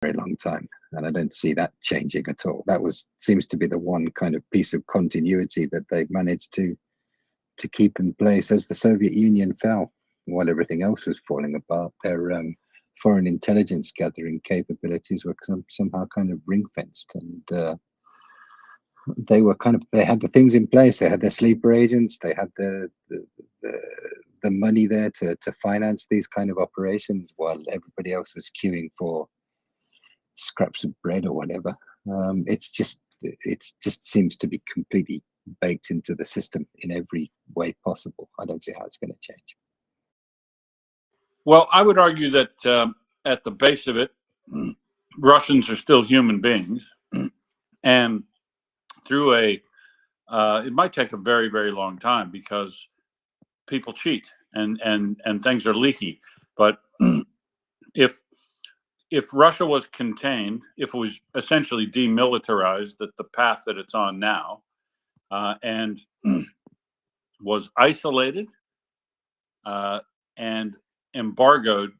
very long time, and I don't see that changing at all. That seems to be the one kind of piece of continuity that they've managed to keep in place as the Soviet Union fell, while everything else was falling apart. Their foreign intelligence gathering capabilities were somehow kind of ring fenced, and they had the things in place. They had their sleeper agents. They had the money there to finance these kind of operations, while everybody else was queuing for scraps of bread or whatever. It just seems to be completely baked into the system in every way possible. I don't see how it's going to change. Well, I would argue that at the base of it, Russians are still human beings, and through it might take a very, very long time because people cheat and things are leaky. But if Russia was contained, if it was essentially demilitarized at the path that it's on now, and was isolated and embargoed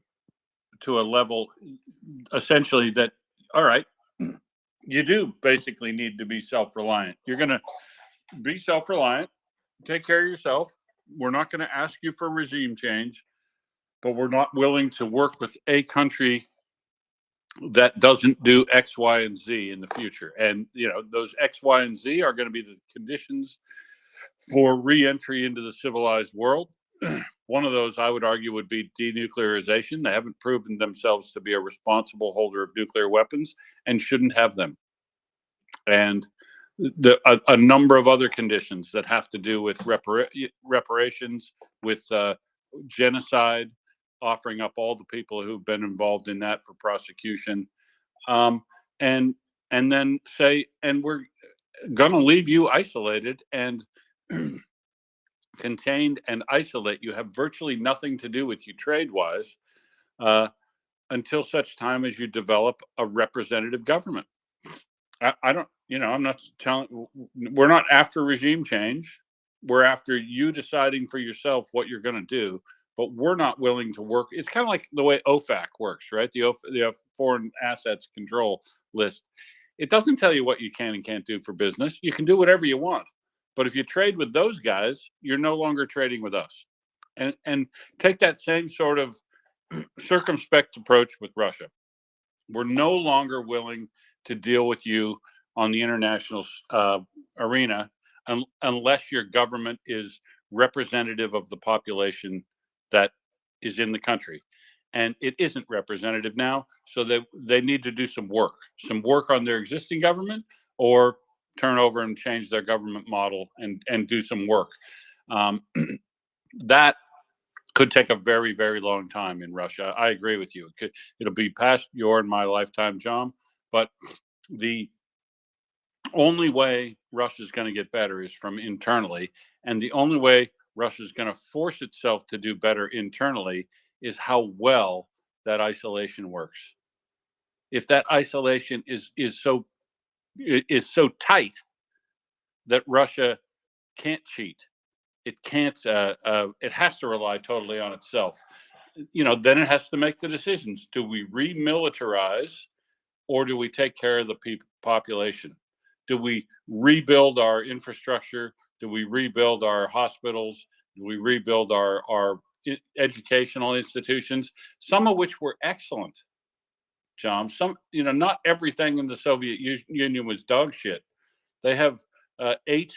to a level essentially that, all right, you do basically need to be self-reliant. You're going to be self-reliant, take care of yourself. We're not going to ask you for regime change, but we're not willing to work with a country that doesn't do X, Y, and Z in the future. And, those X, Y, and Z are going to be the conditions for re-entry into the civilized world. One of those, I would argue, would be denuclearization. They haven't proven themselves to be a responsible holder of nuclear weapons and shouldn't have them. And a number of other conditions that have to do with reparations, with genocide, offering up all the people who've been involved in that for prosecution, and then say, and we're going to leave you isolated and contained and isolate. You have virtually nothing to do with you trade-wise until such time as you develop a representative government. I don't, I'm not telling, we're not after regime change. We're after you deciding for yourself what you're going to do, but we're not willing to work. It's kind of like the way OFAC works, right? The Foreign Assets Control List. It doesn't tell you what you can and can't do for business. You can do whatever you want. But if you trade with those guys, you're no longer trading with us. And take that same sort of circumspect approach with Russia. We're no longer willing to deal with you on the international arena unless your government is representative of the population that is in the country. And it isn't representative now, so they need to do some work on their existing government, or turn over and change their government model and do some work. That could take a very, very long time in Russia. I agree with you. It'll be past your and my lifetime, John. But the only way Russia's going to get better is from internally. And the only way Russia's going to force itself to do better internally is how well that isolation works. If that isolation is so tight that Russia can't cheat, it can't. It has to rely totally on itself. Then it has to make the decisions: do we remilitarize, or do we take care of the population? Do we rebuild our infrastructure? Do we rebuild our hospitals? Do we rebuild our educational institutions? Some of which were excellent, John. Not everything in the Soviet Union was dog shit. They have 8.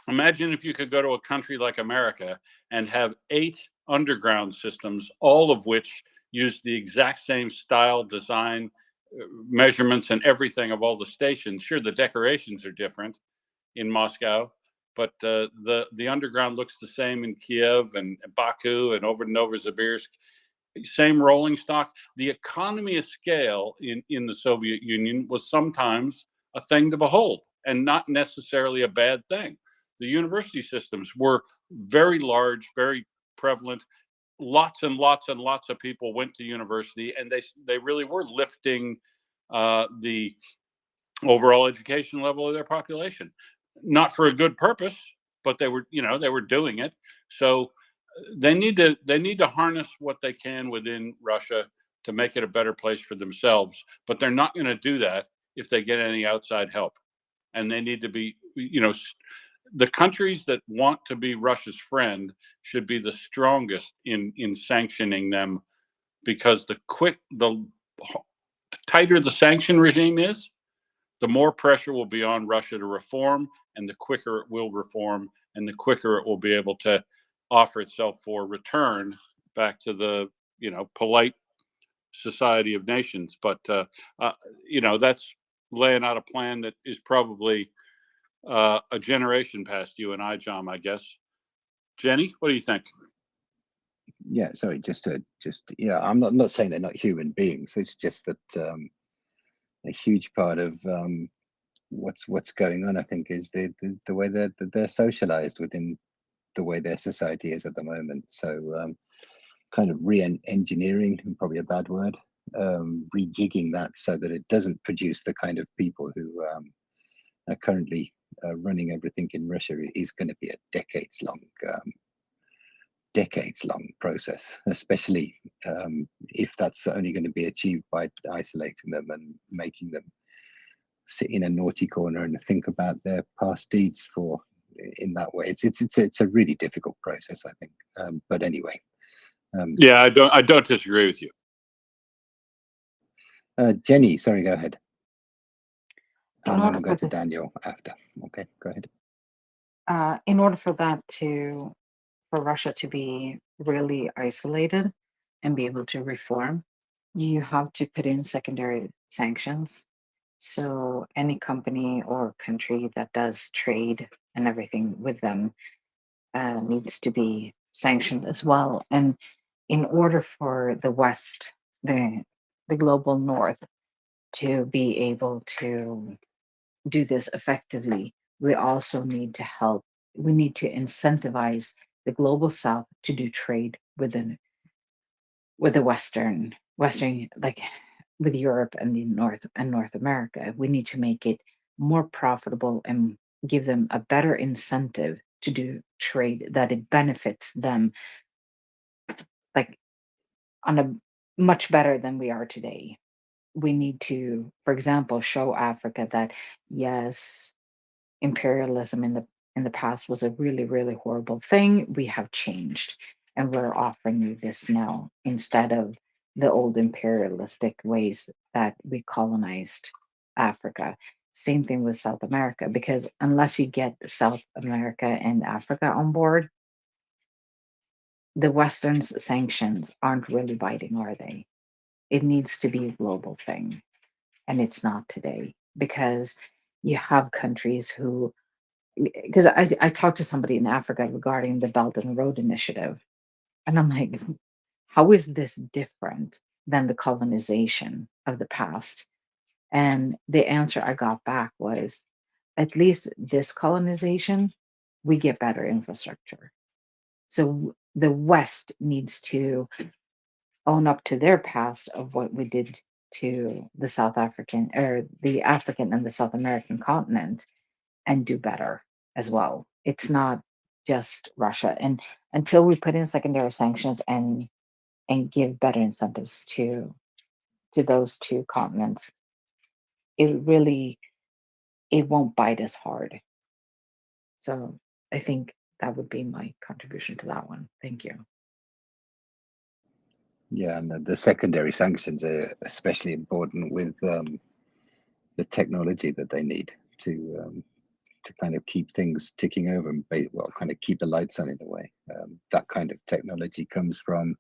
Imagine if you could go to a country like America and have 8 underground systems, all of which use the exact same style, design, measurements, and everything of all the stations. Sure, the decorations are different in Moscow, but the underground looks the same in Kiev and Baku and over Novosibirsk. Same rolling stock. The economy of scale in the Soviet Union was sometimes a thing to behold, and not necessarily a bad thing. The university systems were very large, very prevalent. Lots and lots and lots of people went to university, and they really were lifting the overall education level of their population. Not for a good purpose, but they were doing it. So they need to harness what they can within Russia to make it a better place for themselves. But they're not going to do that if they get any outside help. And they need to be, the countries that want to be Russia's friend should be the strongest in sanctioning them, because the tighter the sanction regime is, the more pressure will be on Russia to reform, and the quicker it will reform, and the quicker it will be able to offer itself for return back to the polite society of nations. But that's laying out a plan that is probably a generation past you and I, John, I guess. Jenny, what do you think? Yeah, sorry, I'm not saying they're not human beings. It's just that a huge part of what's going on, I think, is the way they're socialized within the way their society is at the moment. So kind of re-engineering, probably a bad word, rejigging that so that it doesn't produce the kind of people who are currently running everything in Russia is going to be a decades long process, especially if that's only going to be achieved by isolating them and making them sit in a naughty corner and think about their past deeds in that way. It's a really difficult process, I think. But anyway. Yeah, I don't disagree with you. Jenny, sorry, go ahead. And then we'll go to Daniel after. Okay, go ahead. In order for Russia to be really isolated and be able to reform, you have to put in secondary sanctions. So any company or country that does trade and everything with them needs to be sanctioned as well. And in order for the West, the global North, to be able to do this effectively, we also need to help. We need to incentivize the global South to do trade with the Western, like with Europe and the North America. We need to make it more profitable and give them a better incentive to do trade that it benefits them, like on a much better than we are today. We need to, for example, show Africa that yes, imperialism in the past was a really, really horrible thing. We have changed, and we're offering you this now instead of the old imperialistic ways that we colonized Africa. Same thing with South America, because unless you get South America and Africa on board, the Western's sanctions aren't really biting, are they? It needs to be a global thing, and it's not today, because you have countries who, because I talked to somebody in Africa regarding the Belt and Road Initiative, and I'm like, how is this different than the colonization of the past? And the answer I got back was, at least this colonization, we get better infrastructure. So the West needs to own up to their past of what we did to the South African, or the African and the South American continent, and do better as well. It's not just Russia. And until we put in secondary sanctions and give better incentives to those two continents, it won't bite as hard. So I think that would be my contribution to that one. Thank you. Yeah, and the secondary sanctions are especially important with the technology that they need to kind of keep things ticking over and kind of keep the lights on in a way. That kind of technology comes from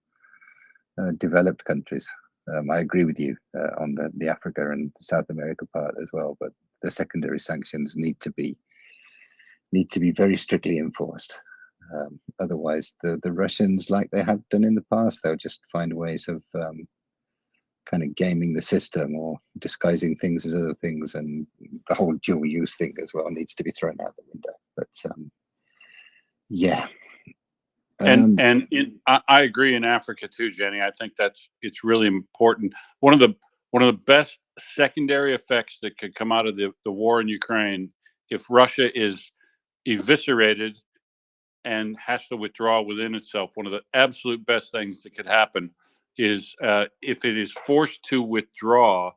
developed countries. I agree with you on the Africa and South America part as well, but the secondary sanctions need to be very strictly enforced. Otherwise, the Russians, like they have done in the past, they'll just find ways of kind of gaming the system or disguising things as other things, and the whole dual use thing as well needs to be thrown out the window. But yeah. I agree in Africa too, Jenny. I think it's really important. One of the best secondary effects that could come out of the war in Ukraine, if Russia is eviscerated and has to withdraw within itself, one of the absolute best things that could happen is if it is forced to withdraw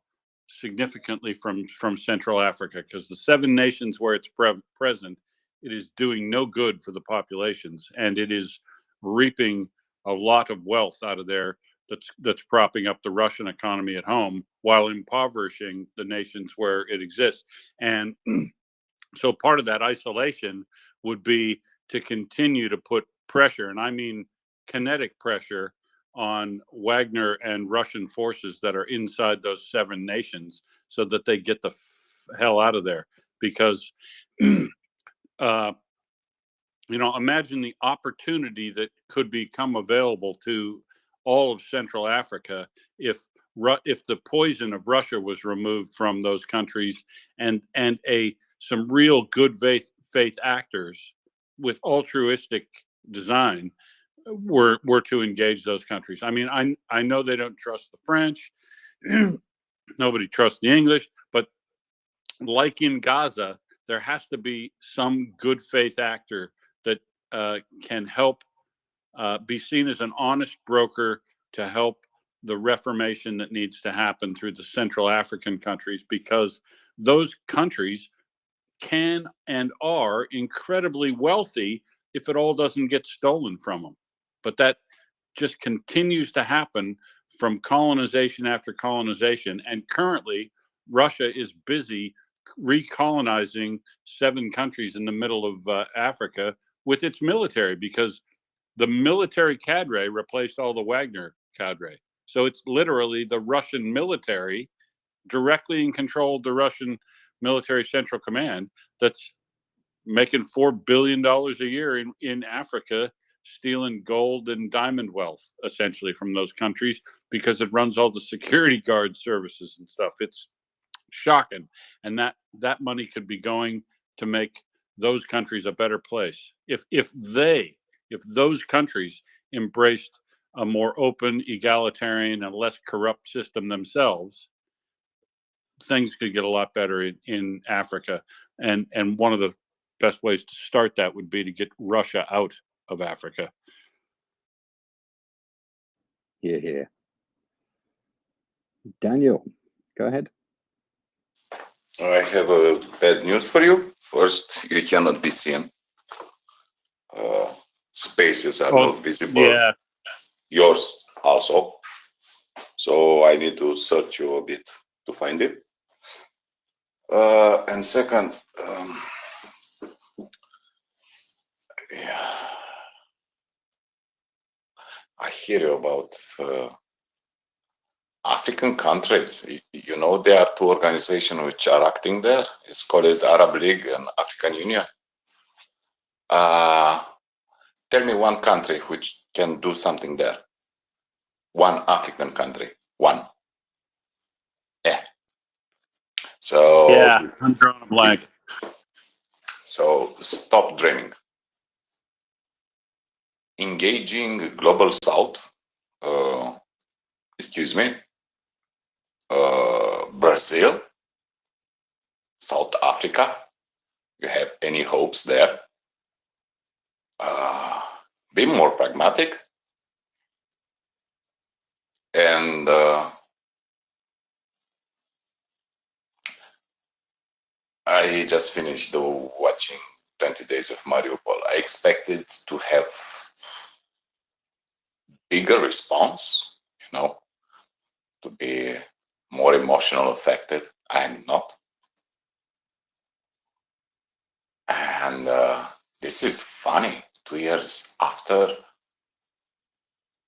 significantly from Central Africa, because the 7 nations where it's present, it is doing no good for the populations, and it is reaping a lot of wealth out of there that's propping up the Russian economy at home while impoverishing the nations where it exists. And so part of that isolation would be to continue to put pressure, and I mean kinetic pressure, on Wagner and Russian forces that are inside those 7 nations so that they get the hell out of there. Because, imagine the opportunity that could become available to all of Central Africa if the poison of Russia was removed from those countries, and some real good faith actors with altruistic design were to engage those countries. I mean, I know they don't trust the French, nobody trusts the English, but like in Gaza, there has to be some good faith actor that can help be seen as an honest broker to help the reformation that needs to happen through the Central African countries, because those countries can and are incredibly wealthy if it all doesn't get stolen from them. But that just continues to happen from colonization after colonization. And currently, Russia is busy recolonizing 7 countries in the middle of Africa with its military, because the military cadre replaced all the Wagner cadre. So it's literally the Russian military directly in control of the Russian military central command that's making $4 billion a year in Africa, stealing gold and diamond wealth essentially from those countries, because it runs all the security guard services and stuff. It's shocking. And that money could be going to make those countries a better place. If those countries embraced a more open, egalitarian, and less corrupt system themselves, things could get a lot better in Africa. And one of the best ways to start that would be to get Russia out of Africa. Here. Daniel, go ahead. I have a bad news for you. First, you cannot be seen. Spaces are not visible. Yeah. Yours also. So I need to search you a bit to find it. And second, I hear you about African countries. You know, there are 2 organizations which are acting there. It's called Arab League and African Union. Tell me one country which can do something there. One African country. One. Yeah. So yeah, I'm drawing a blank. So stop dreaming. Engaging Global South, Brazil, South Africa. You have any hopes there? Be more pragmatic. And I just finished watching 20 Days of Mariupol. I expected to have bigger response, to be more emotional affected. I'm not. And this is funny. 2 years after,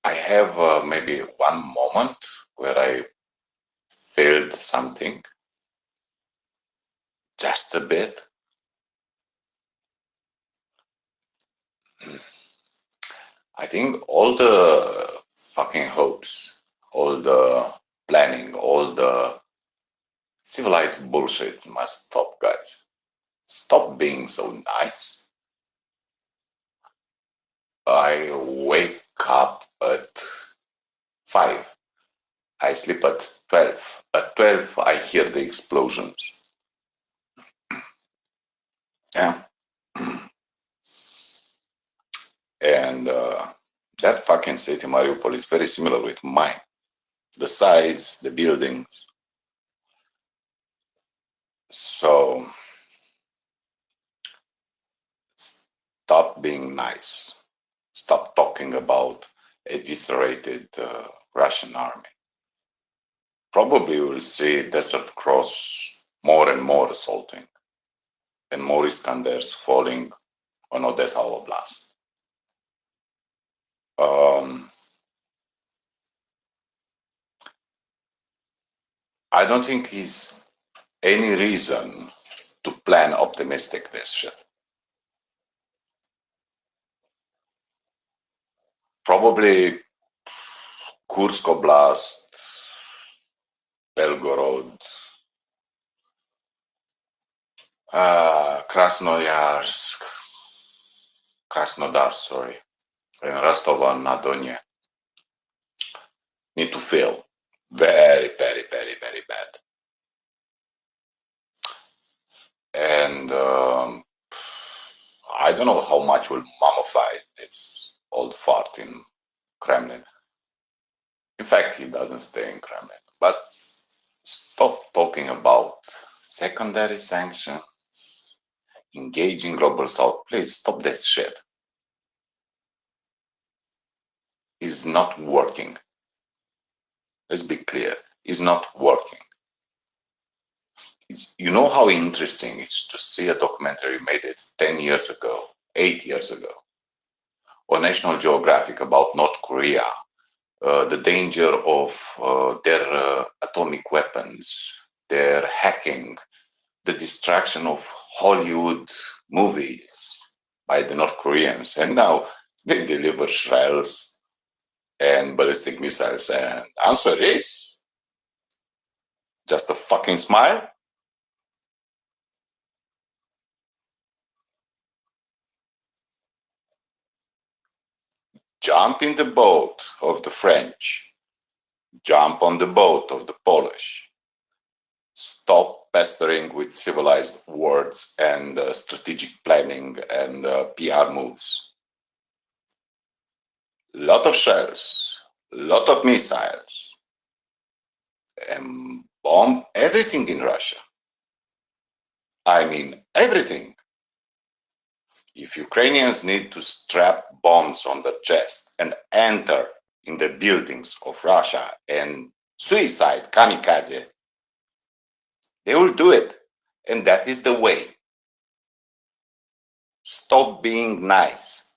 I have maybe one moment where I felt something, just a bit. I think all the fucking hopes, all the planning, all the civilized bullshit must stop, guys. Stop being so nice. I wake up at 5. I sleep at 12. At 12, I hear the explosions. Yeah. And That fucking city, Mariupol, is very similar with mine. The size, the buildings. So stop being nice. Stop talking about eviscerated Russian army. Probably we'll see Desert Cross more and more assaulting and more Iskanders falling on Odessa Oblast. I don't think he's any reason to plan optimistic this shit. Probably Kursk Oblast, Belgorod, Krasnoyarsk, Krasnodar, sorry, and Rostov-on-Don need to fail very, very, very, very bad. And I don't know how much will mummify this old fart in Kremlin. In fact, he doesn't stay in Kremlin. But stop talking about secondary sanctions, engaging global south. Please stop this shit. It's not working. Let's be clear. It's not working. You know how interesting it's to see a documentary made it 10 years ago, 8 years ago, on National Geographic about North Korea, the danger of their atomic weapons, their hacking, the destruction of Hollywood movies by the North Koreans. And now they deliver shells and ballistic missiles. And answer is just a fucking smile. Jump in the boat of the French. Jump on the boat of the Polish. Stop pestering with civilized words and strategic planning and PR moves. Lot of shells, lot of missiles, and bomb everything in Russia. I mean, everything. If Ukrainians need to strap bombs on their chest and enter in the buildings of Russia and suicide kamikaze, they will do it. And that is the way. Stop being nice.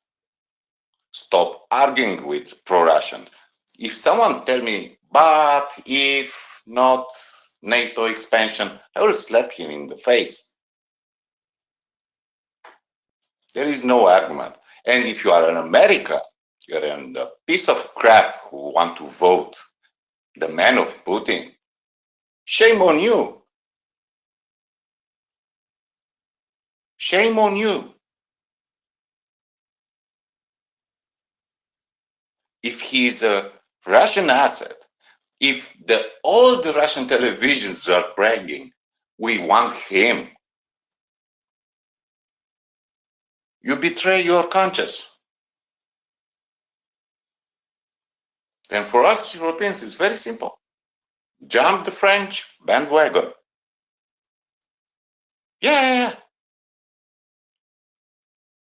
Stop arguing with pro-Russian. If someone tell me, but if not NATO expansion, I will slap him in the face. There is no argument. And if you are an American, you're a piece of crap who want to vote the man of Putin, shame on you. Shame on you. If he's a Russian asset, if all the Russian televisions are bragging, we want him, you betray your conscience. And for us Europeans, it's very simple. Jump the French bandwagon. Yeah.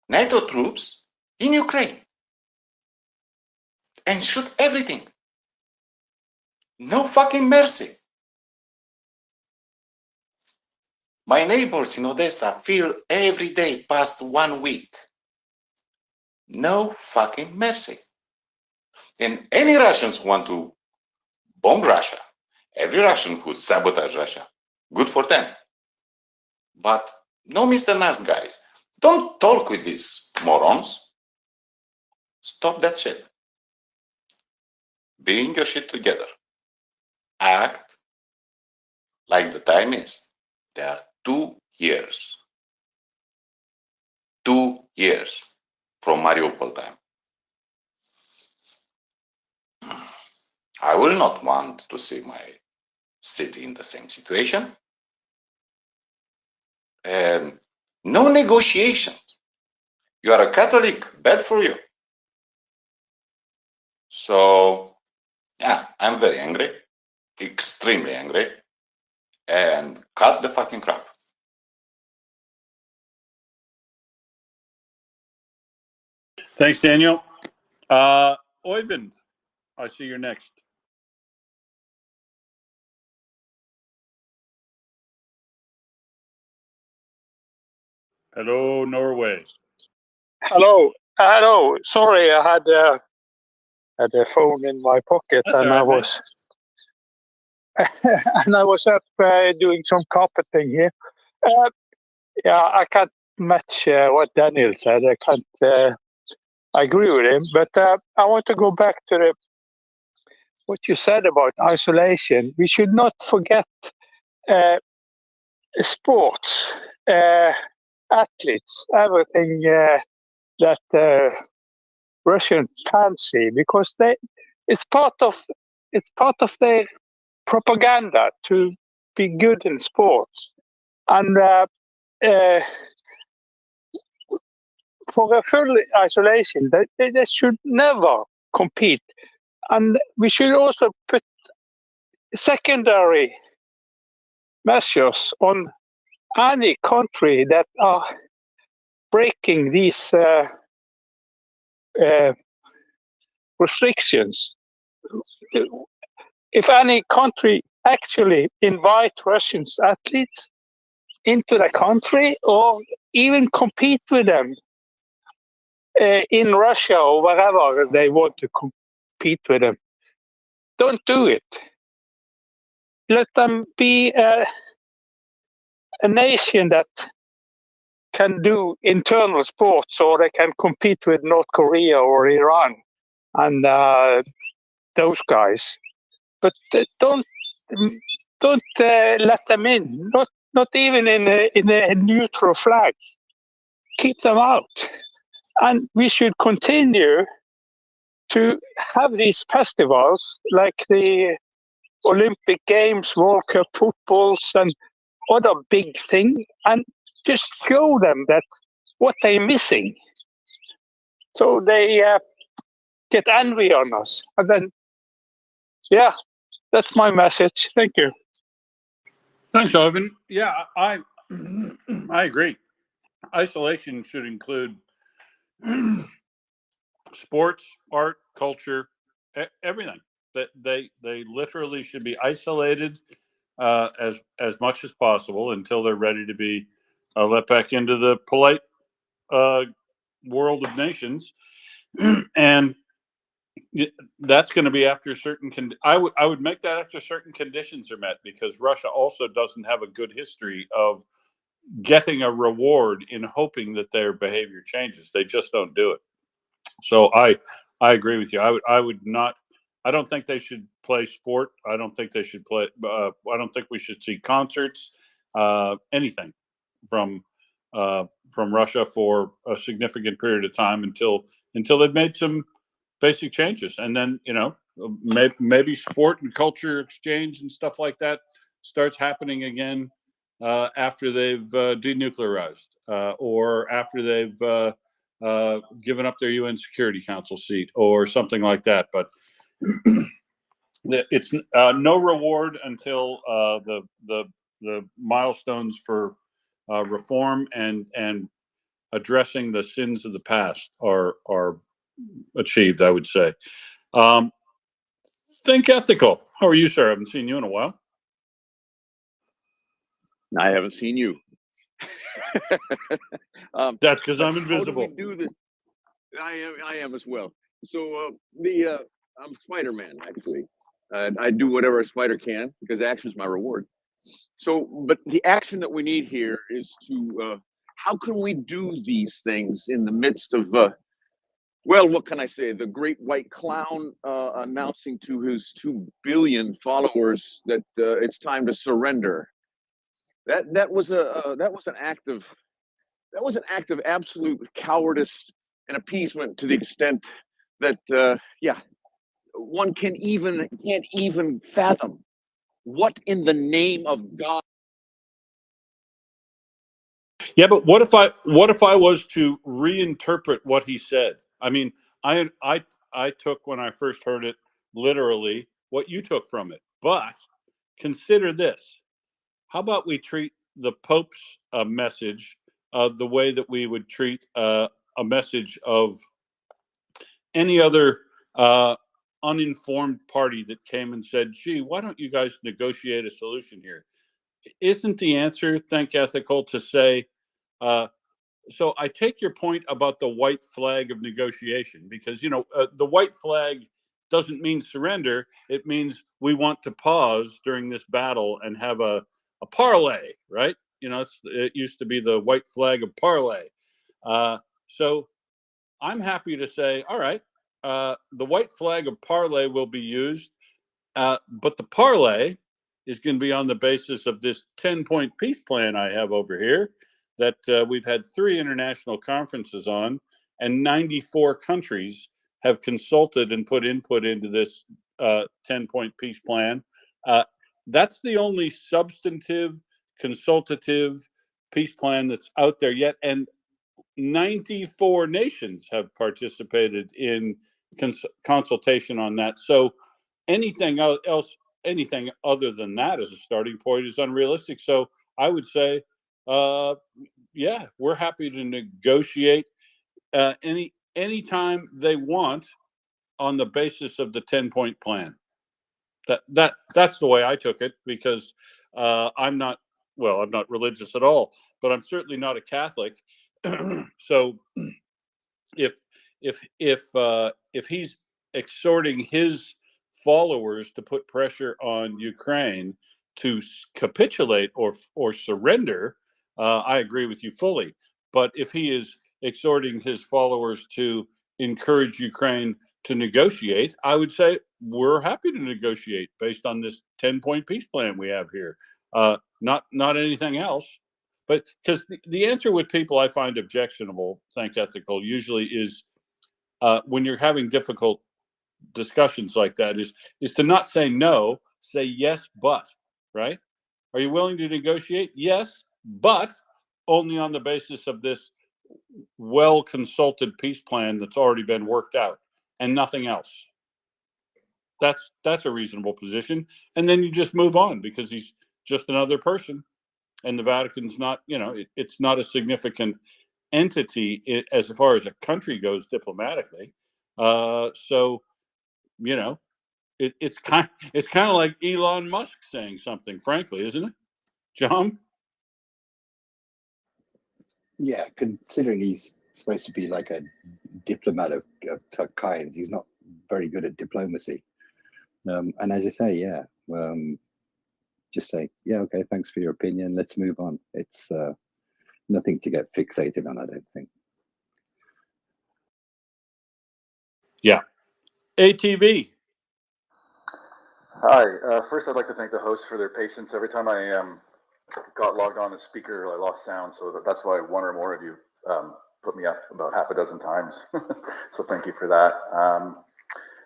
NATO troops in Ukraine. And shoot everything. No fucking mercy. My neighbors in Odessa feel every day past 1 week. No fucking mercy. And any Russians who want to bomb Russia, every Russian who sabotages Russia, good for them. But no, Mr. Nice guys, don't talk with these morons. Stop that shit. Bring your shit together. Act like the time is. There are 2 years. 2 years from Mariupol time. I will not want to see my city in the same situation. And no negotiations. You are a Catholic, bad for you. So, yeah, I'm very angry, extremely angry, and cut the fucking crap. Thanks, Daniel. Oyvind, I see you're next. Hello, Norway. Hello. Hello. Sorry, I had a phone in my pocket. That's And all right, I was and I was up doing some carpeting here. Yeah, I can't match what Daniel said. I can't. I agree with him, but I want to go back to what you said about isolation. We should not forget sports, athletes, everything that Russian fancy, because it's part of their propaganda to be good in sports, and for a full isolation, they should never compete, and we should also put secondary measures on any country that are breaking these restrictions. If any country actually invite Russian athletes into the country or even compete with them in Russia or wherever they want to compete with them, don't do it. Let them be a nation that can do internal sports, or they can compete with North Korea or Iran and those guys. But don't let them in. Not even in a neutral flag. Keep them out. And we should continue to have these festivals like the Olympic Games, World Cup footballs, and other big things, and just show them that what they're missing. So they get angry on us. And then, yeah, that's my message. Thank you. Thanks, Oyvind. Yeah, I agree. Isolation should include sports, art, culture, everything. That they literally should be isolated as much as possible until they're ready to be let back into the polite world of nations, and that's going to be after certain. I would make that after certain conditions are met, because Russia also doesn't have a good history of getting a reward in hoping that their behavior changes. They just don't do it. So I agree with you. I would not. I don't think they should play sport. I don't think they should play. I don't think we should see concerts, anything from Russia for a significant period of time until they've made some basic changes, and then maybe sport and culture exchange and stuff like that starts happening again after they've denuclearized or after they've given up their UN Security Council seat or something like that. But it's no reward until the milestones for reform and addressing the sins of the past are achieved, I would say. Think ethical. How are you, sir? I haven't seen you in a while. I haven't seen you. That's because I'm invisible. How do we do this? I am as well. So I'm Spider-Man, actually. I do whatever a spider can because action is my reward. So, but the action that we need here is to how can we do these things in the midst of well, what can I say? The great white clown announcing to his 2 billion followers that it's time to surrender. That was an act of absolute cowardice and appeasement to the extent that one can't even fathom what in the name of God. Yeah, but what if I was to reinterpret what he said? I mean, I I took when I first heard it literally what you took from it. But consider this. How about we treat the Pope's message the way that we would treat a message of any other uninformed party that came and said, gee, why don't you guys negotiate a solution here? Isn't the answer, think ethical, to say, so I take your point about the white flag of negotiation, because, the white flag doesn't mean surrender. It means we want to pause during this battle and have a parley, right? It used to be the white flag of parley. So I'm happy to say, all right, the white flag of parley will be used, but the parley is going to be on the basis of this 10-point peace plan I have over here that we've had 3 international conferences on, and 94 countries have consulted and put input into this 10-point peace plan. That's the only substantive, consultative peace plan that's out there yet, and 94 nations have participated in consultation on that. So anything else, anything other than that as a starting point is unrealistic. So I would say, yeah, we're happy to negotiate anytime they want on the basis of the 10-point plan. That's the way I took it, because I'm not religious at all, but I'm certainly not a Catholic. So if he's exhorting his followers to put pressure on Ukraine to capitulate or surrender, I agree with you fully. But if he is exhorting his followers to encourage Ukraine to negotiate, I would say we're happy to negotiate based on this 10-point peace plan we have here. Not anything else. But because the answer with people I find objectionable, think ethical, usually is when you're having difficult discussions like that is to not say no, say yes, but, right? Are you willing to negotiate? Yes, but only on the basis of this well-consulted peace plan that's already been worked out, and nothing else. That's a reasonable position. And then you just move on, because he's just another person. And the Vatican's not, it's not a significant entity as far as a country goes diplomatically. So, it's kind of like Elon Musk saying something, frankly, isn't it, John? Yeah, considering he's supposed to be like a diplomat of kinds, he's not very good at diplomacy. And as you say, yeah, just say, yeah, okay, thanks for your opinion. Let's move on. It's nothing to get fixated on, I don't think. Yeah. ATV. Hi. First, I'd like to thank the hosts for their patience. Every time I got logged on as speaker, I lost sound, so that's why one or more of you put me up about half a dozen times. So thank you for that.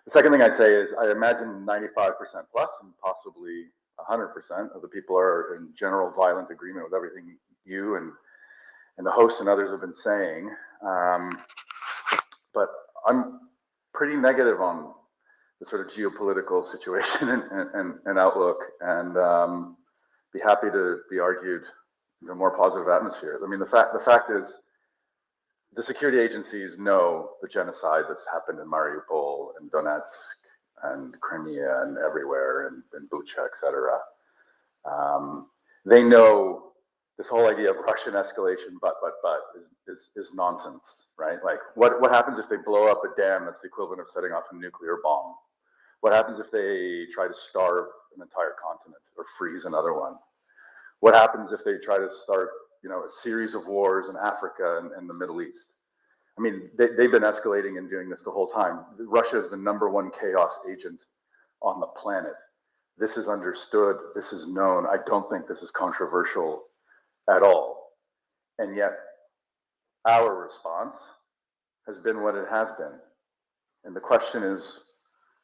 The second thing I'd say is I imagine 95% plus and possibly 100% of the people are in general violent agreement with everything you and the hosts and others have been saying. But I'm pretty negative on the sort of geopolitical situation and outlook, and be happy to be argued in a more positive atmosphere. I mean, the fact is, the security agencies know the genocide that's happened in Mariupol and Donetsk and Crimea and everywhere, and Bucha, etc. They know this whole idea of Russian escalation, but is nonsense, right? Like, what happens if they blow up a dam that's the equivalent of setting off a nuclear bomb? What happens if they try to starve an entire continent or freeze another one? What happens if they try to start, a series of wars in Africa and the Middle East? I mean, they've been escalating and doing this the whole time. Russia is the #1 chaos agent on the planet. This is understood. This is known. I don't think this is controversial at all. And yet, our response has been what it has been. And the question is,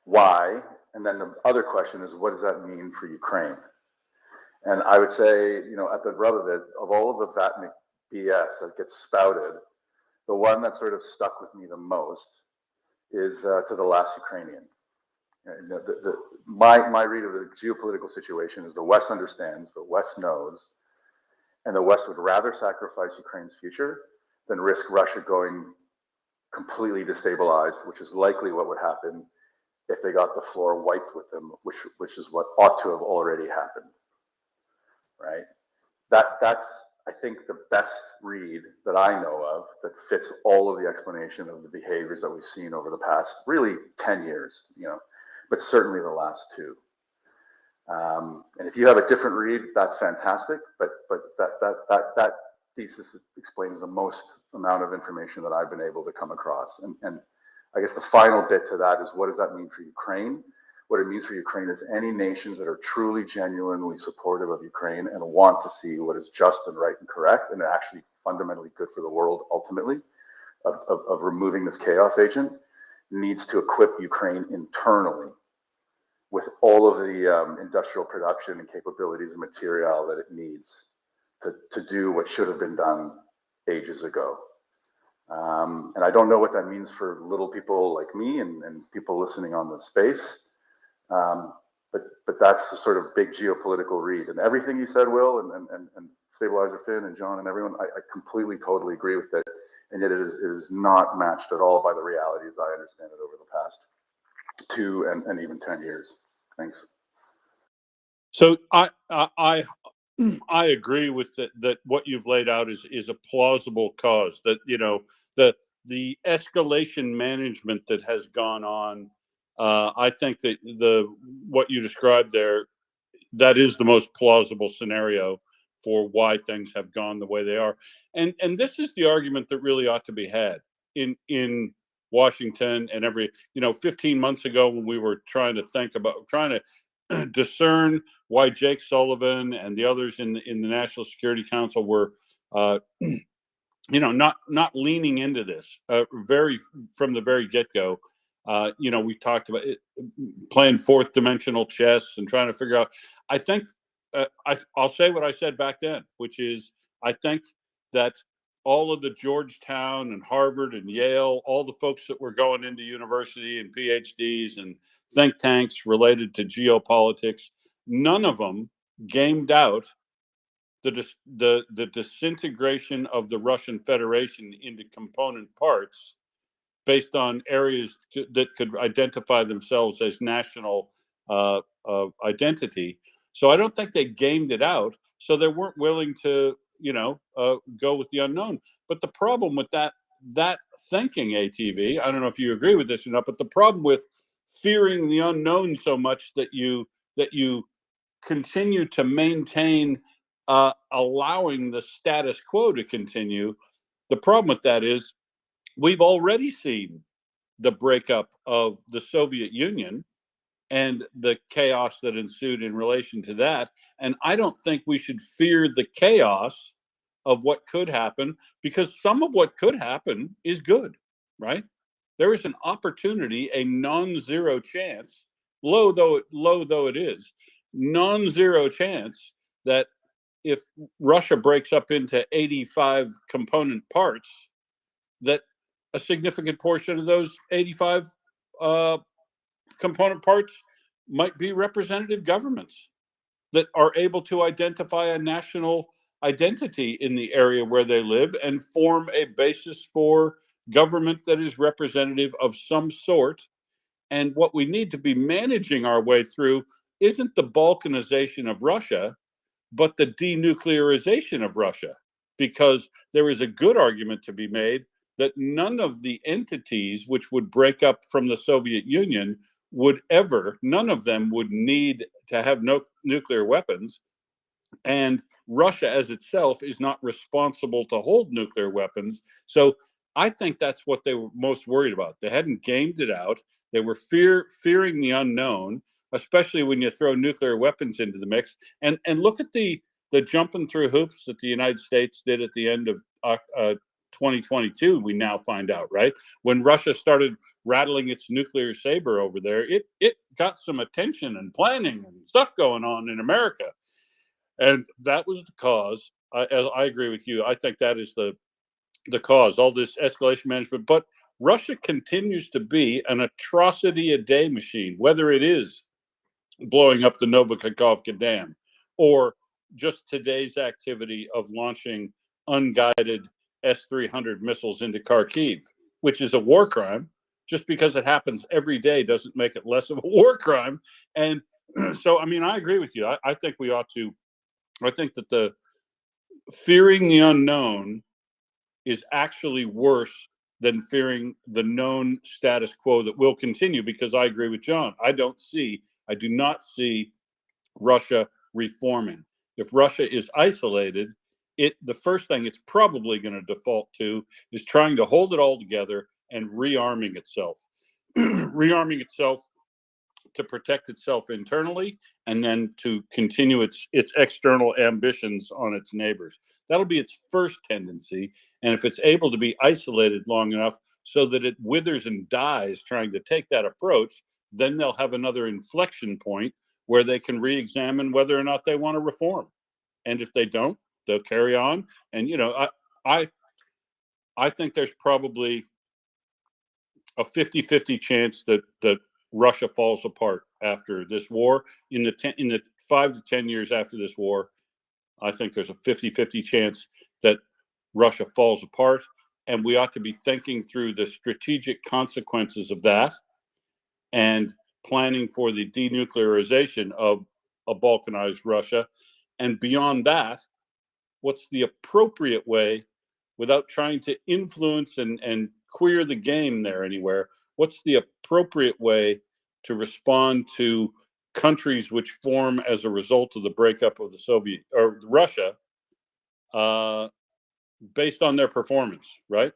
why? And then the other question is, what does that mean for Ukraine? And I would say, at the rub of it, of all of the Vatnik BS that gets spouted, the one that sort of stuck with me the most is to the last Ukrainian. And my read of the geopolitical situation is the West understands, the West knows, and the West would rather sacrifice Ukraine's future than risk Russia going completely destabilized, which is likely what would happen if they got the floor wiped with them, which is what ought to have already happened, right? That's, I think, the best read that I know of that fits all of the explanation of the behaviors that we've seen over the past, really 10 years, you know, but certainly the last 2. And if you have a different read, that's fantastic, but that thesis explains the most amount of information that I've been able to come across. And I guess the final bit to that is, what does that mean for Ukraine? What it means for Ukraine is any nations that are truly, genuinely supportive of Ukraine and want to see what is just and right and correct, and actually fundamentally good for the world ultimately, of removing this chaos agent, needs to equip Ukraine internally with all of the industrial production and capabilities and material that it needs to do what should have been done ages ago. And I don't know what that means for little people like me and people listening on the space, but that's the sort of big geopolitical read. And everything you said, Will, and Stabilizer Finn and John and everyone, I completely, totally agree with it. And yet it is not matched at all by the realities I understand it over the past 2 and even 10 years. Thanks. So I agree with that what you've laid out is a plausible cause, that, you know, the escalation management that has gone on. I think that what you described there, that is the most plausible scenario for why things have gone the way they are. And this is the argument that really ought to be had in Washington and 15 months ago, when we were trying to discern why Jake Sullivan and the others in the National Security Council were not leaning into this from the very get-go. We talked about playing fourth dimensional chess and trying to figure out. I think I'll say what I said back then, which is, I think that all of the Georgetown and Harvard and Yale, all the folks that were going into university and PhDs and think tanks related to geopolitics, none of them gamed out the disintegration of the Russian Federation into component parts based on areas that could identify themselves as national identity. So I don't think they gamed it out. So they weren't willing to, go with the unknown. But the problem with that thinking, ATV, I don't know if you agree with this or not, but the problem with fearing the unknown so much that you continue to maintain allowing the status quo to continue, the problem with that is we've already seen the breakup of the Soviet Union and the chaos that ensued in relation to that. And I don't think we should fear the chaos of what could happen, because some of what could happen is good, right? There is an opportunity, a non-zero chance, low though it is, non-zero chance that if Russia breaks up into 85 component parts, that a significant portion of those 85 component parts might be representative governments that are able to identify a national identity in the area where they live and form a basis for government that is representative of some sort. And what we need to be managing our way through isn't the balkanization of Russia, but the denuclearization of Russia, because there is a good argument to be made that none of the entities which would break up from the Soviet Union none of them would need to have no nuclear weapons. And Russia as itself is not responsible to hold nuclear weapons. So I think that's what they were most worried about. They hadn't gamed it out. They were fearing the unknown, especially when you throw nuclear weapons into the mix. And look at the jumping through hoops that the United States did at the end of 2022, we now find out, right? When Russia started rattling its nuclear saber over there, it got some attention and planning and stuff going on in America. And that was the cause. I agree with you. I think that is the cause, all this escalation management. But Russia continues to be an atrocity a day machine, whether it is blowing up the Novokakhovka Dam or just today's activity of launching unguided S-300 missiles into Kharkiv, which is a war crime. Just because it happens every day doesn't make it less of a war crime. And so, I mean, I agree with you. I think we ought to, I think that the fearing the unknown is actually worse than fearing the known status quo that will continue, because I agree with John. I do not see Russia reforming. If Russia is isolated, the first thing it's probably going to default to is trying to hold it all together and rearming itself. Rearming itself to protect itself internally, and then to continue its external ambitions on its neighbors. That'll be its first tendency. And if it's able to be isolated long enough so that it withers and dies trying to take that approach, then they'll have another inflection point where they can re-examine whether or not they want to reform. And if they don't, they'll carry on. And I think there's probably a 50-50 chance that Russia falls apart after this war. In the 5 to 10 years after this war, I think there's a 50-50 chance that Russia falls apart, and we ought to be thinking through the strategic consequences of that and planning for the denuclearization of a balkanized Russia. And beyond that, what's the appropriate way, without trying to influence and queer the game there anywhere, what's the appropriate way to respond to countries which form as a result of the breakup of the Soviet or Russia, based on their performance, right?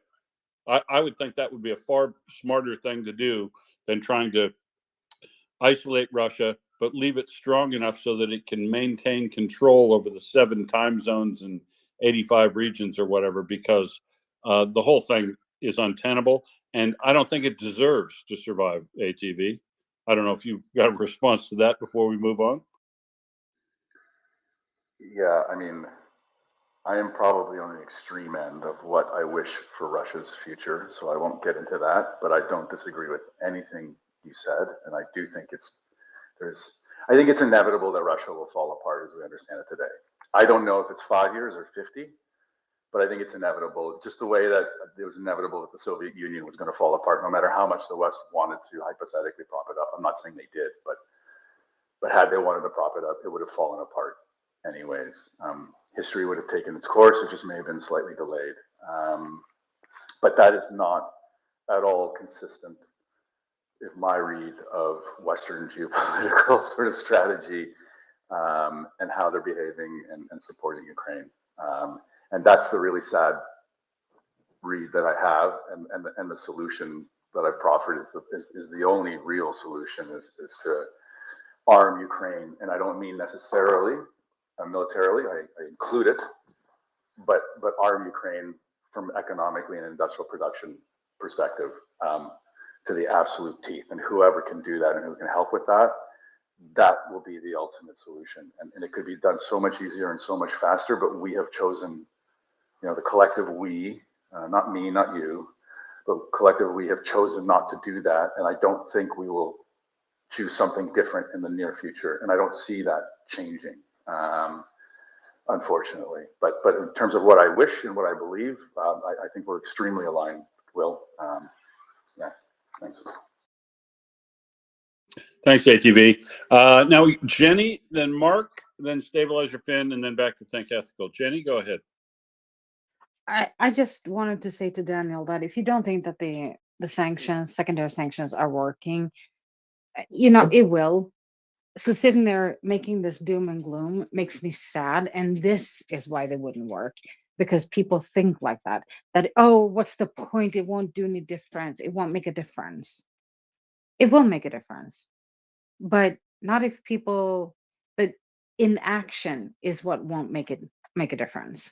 I would think that would be a far smarter thing to do than trying to isolate Russia, but leave it strong enough so that it can maintain control over the 7 time zones and 85 regions or whatever, because the whole thing is untenable. And I don't think it deserves to survive, ATV. I don't know if you've got a response to that before we move on. Yeah, I mean, I am probably on the extreme end of what I wish for Russia's future, so I won't get into that, but I don't disagree with anything you said, and I do think I think it's inevitable that Russia will fall apart as we understand it today. I don't know if it's 5 years or 50, but I think it's inevitable, just the way that it was inevitable that the Soviet Union was going to fall apart, no matter how much the West wanted to hypothetically prop it up. I'm not saying they did, but had they wanted to prop it up, it would have fallen apart anyways. History would have taken its course. It just may have been slightly delayed. But that is not at all consistent with my read of Western geopolitical sort of strategy, and how they're behaving and supporting Ukraine. And that's the really sad read that I have, and the solution that I've proffered is the only real solution is to arm Ukraine. And I don't mean necessarily militarily, I include it, but arm Ukraine from economically and industrial production perspective, to the absolute teeth. And whoever can do that and who can help with that, that will be the ultimate solution. And it could be done so much easier and so much faster, but we have chosen, the collective we, not me, not you, but collective we have chosen not to do that. And I don't think we will choose something different in the near future. And I don't see that changing, unfortunately. But in terms of what I wish and what I believe, I think we're extremely aligned, Will. Yeah, thanks. Thanks, ATV. Now, Jenny, then Mark, then Stabilizer Finn, and then back to Think Ethical. Jenny, go ahead. I just wanted to say to Daniel that if you don't think that the sanctions, secondary sanctions, are working, it will. So sitting there making this doom and gloom makes me sad, and this is why they wouldn't work, because people think like that, oh, what's the point? It won't do any difference. It won't make a difference. It will make a difference, but not if people. But inaction is what won't make a difference.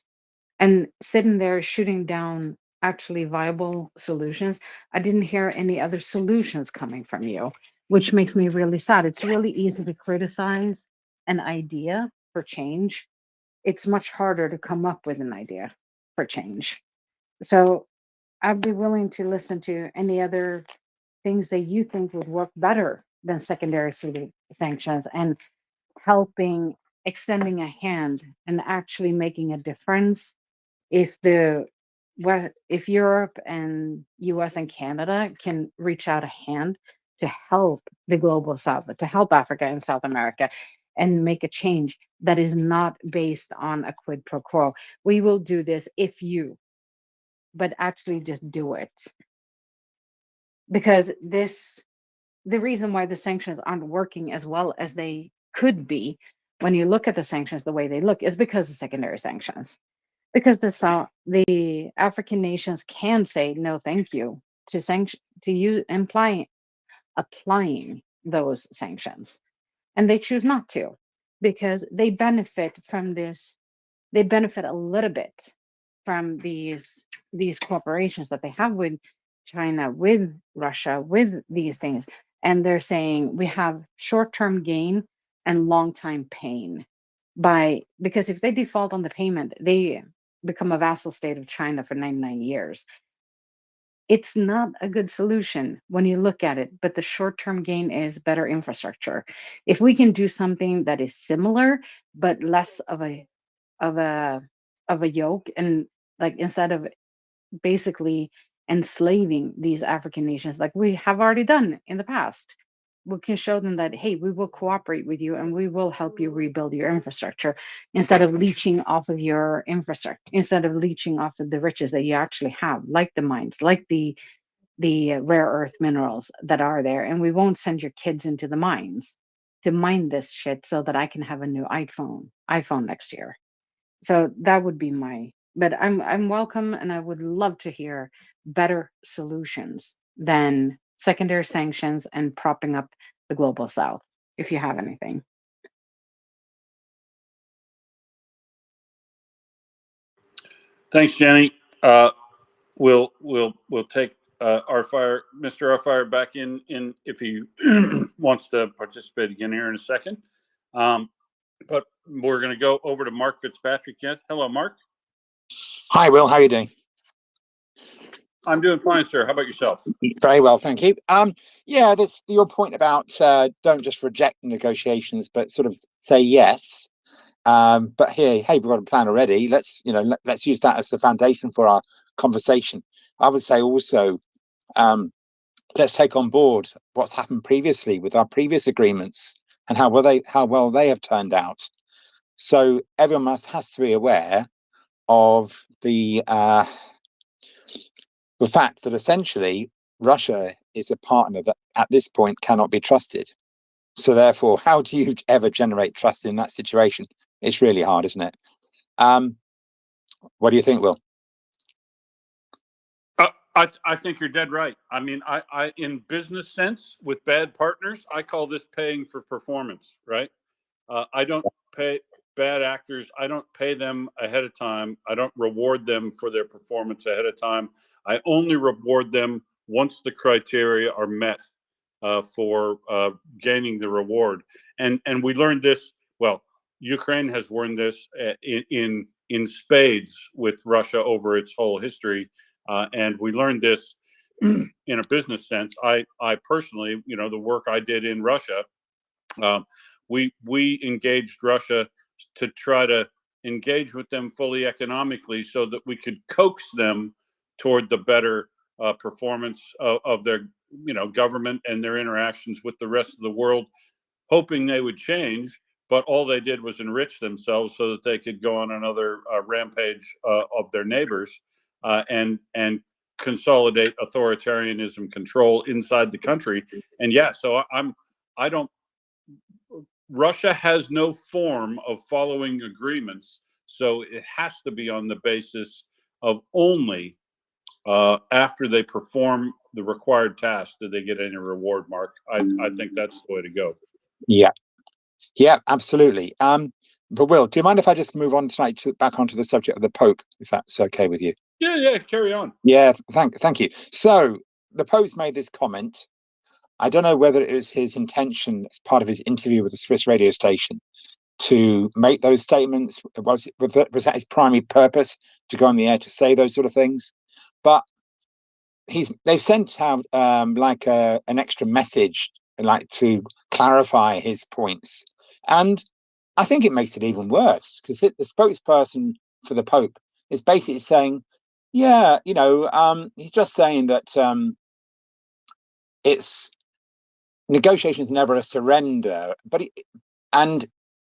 And sitting there shooting down actually viable solutions, I didn't hear any other solutions coming from you, which makes me really sad. It's really easy to criticize an idea for change. It's much harder to come up with an idea for change. So I'd be willing to listen to any other things that you think would work better than secondary sanctions and helping, extending a hand and actually making a difference. If if Europe and US and Canada can reach out a hand to help the global south, to help Africa and South America and make a change that is not based on a quid pro quo. We will do this if you, but actually just do it. Because the reason why the sanctions aren't working as well as they could be, when you look at the sanctions the way they look, is because of secondary sanctions. Because the African nations can say no, thank you to sanction, to you applying those sanctions, and they choose not to because they benefit from this. They benefit a little bit from these corporations that they have with China, with Russia, with these things, and they're saying we have short-term gain and long-time pain by, because if they default on the payment, they become a vassal state of China for 99 years. It's not a good solution when you look at it, but the short-term gain is better infrastructure. If we can do something that is similar but less of a of a yoke, and like instead of basically enslaving these African nations like we have already done in the past, we can show them that, hey, we will cooperate with you and we will help you rebuild your infrastructure instead of leeching off of your infrastructure, instead of leeching off of the riches that you actually have, like the mines, like the rare earth minerals that are there. And we won't send your kids into the mines to mine this shit so that I can have a new iPhone next year. So that would be my, but I'm welcome, and I would love to hear better solutions than secondary sanctions and propping up the global south, if you have anything. Thanks, Jenny. We'll take Mr. Arfire back in if he wants to participate again here in a second. But we're going to go over to Mark Fitzpatrick yet. Hello, Mark. Hi, Will. How are you doing? I'm doing fine, sir. How about yourself? Very well, thank you. Yeah, this your point about don't just reject negotiations, but sort of say yes. But hey, we've got a plan already. Let's use that as the foundation for our conversation. I would say also, let's take on board what's happened previously with our previous agreements and how well they have turned out. So everyone has to be aware of the fact that essentially Russia is a partner that at this point cannot be trusted. So therefore, how do you ever generate trust in that situation? It's really hard, isn't it? What do you think, Will? I think you're dead right. I mean, I in business sense, with bad partners, I call this paying for performance, right? I don't pay bad actors. I don't pay them ahead of time. I don't reward them for their performance ahead of time. I only reward them once the criteria are met for gaining the reward. And we learned this. Well, Ukraine has learned this in spades with Russia over its whole history. And we learned this in a business sense. I personally, the work I did in Russia, we engaged Russia to try to engage with them fully economically so that we could coax them toward the better performance of their government and their interactions with the rest of the world, hoping they would change. But all they did was enrich themselves so that they could go on another rampage of their neighbors and consolidate authoritarianism control inside the country. And yeah, so I don't. Russia has no form of following agreements, so it has to be on the basis of only after they perform the required task do they get any reward, Mark. I think that's the way to go. Yeah, absolutely. But Will, do you mind if I just move on tonight back onto the subject of the Pope, if that's okay with you? Yeah, carry on. Yeah, thank you. So the Pope's made this comment. I don't know whether it was his intention as part of his interview with the Swiss radio station to make those statements. Was that his primary purpose, to go on the air to say those sort of things? But they've sent out like an extra message, like to clarify his points, and I think it makes it even worse because the spokesperson for the Pope is basically saying, yeah, he's just saying that it's negotiations never a surrender, and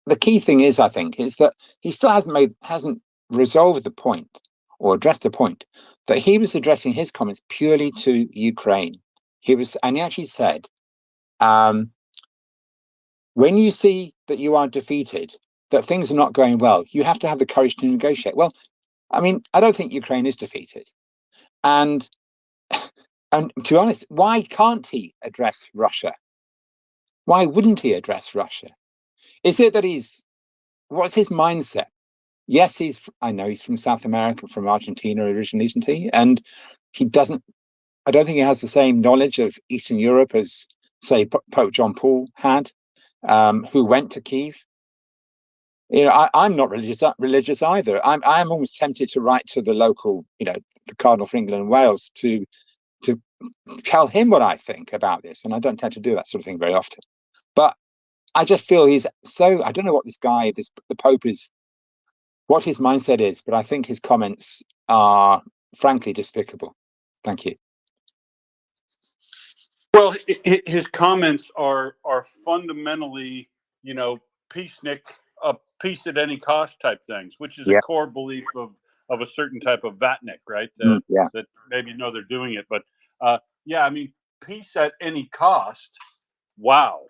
the key thing is, I think, is that he still hasn't resolved the point or addressed the point that he was addressing his comments purely to Ukraine. He actually said, when you see that you are defeated, that things are not going well, you have to have the courage to negotiate. Well, I mean, I don't think Ukraine is defeated, and to be honest, why can't he address Russia? Why wouldn't he address Russia? Is it that what's his mindset? Yes, I know he's from South America, from Argentina originally, isn't he? And I don't think he has the same knowledge of Eastern Europe as, say, Pope John Paul had, who went to Kyiv. I'm not religious either. I'm almost tempted to write to the local, the Cardinal for England and Wales to tell him what I think about this. And I don't tend to do that sort of thing very often. But I just feel I don't know what the Pope is, what his mindset is, but I think his comments are frankly despicable. Thank you. Well, his comments are fundamentally, peacenik, peace at any cost type things, which is a core belief of a certain type of vatnik, right? That maybe they're doing it, but I mean, peace at any cost. Wow.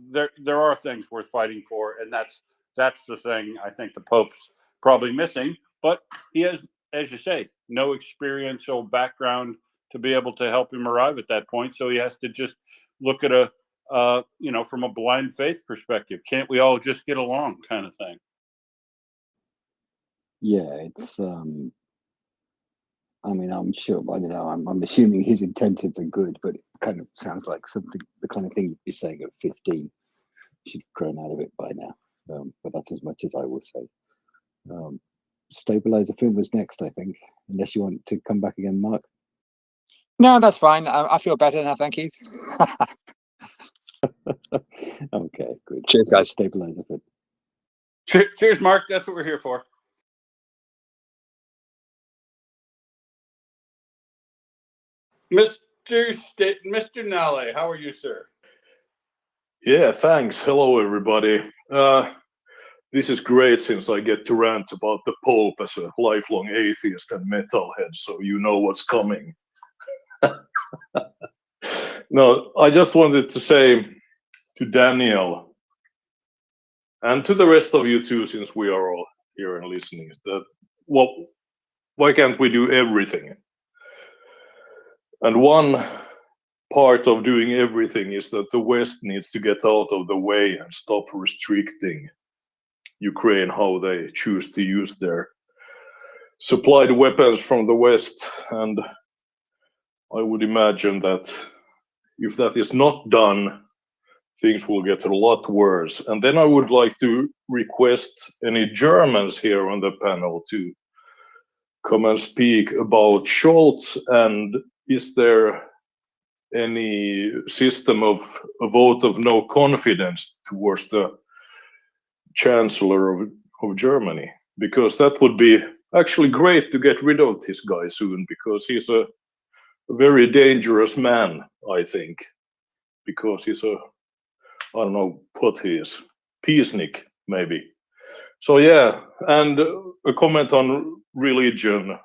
There are things worth fighting for, and that's the thing I think the Pope's probably missing. But he has, as you say, no experiential background to be able to help him arrive at that point. So he has to just look at from a blind faith perspective. Can't we all just get along, kind of thing? Yeah, it's. I mean, I'm sure. I don't know. I'm assuming his intentions are good, but it kind of sounds like the kind of thing you'd be saying at 15. Should have grown out of it by now. But that's as much as I will say. Stabilizer film was next, I think. Unless you want to come back again, Mark. No, that's fine. I feel better now. Thank you. Okay, good. Cheers, guys. Stabilizer film. Cheers, Mark. That's what we're here for. Mr. Nale, how are you, sir? Yeah, thanks. Hello, everybody. This is great since I get to rant about the Pope as a lifelong atheist and metalhead, so you know what's coming. No, I just wanted to say to Daniel and to the rest of you too, since we are all here and listening, that why can't we do everything? And one part of doing everything is that the West needs to get out of the way and stop restricting Ukraine how they choose to use their supplied weapons from the West. And I would imagine that if that is not done, things will get a lot worse. And then I would like to request any Germans here on the panel to come and speak about Scholz, and is there any system of a vote of no confidence towards the Chancellor of Germany? Because that would be actually great to get rid of this guy soon, because he's a very dangerous man, I think, because he's I don't know what he is, peacenik maybe. So yeah, and a comment on religion,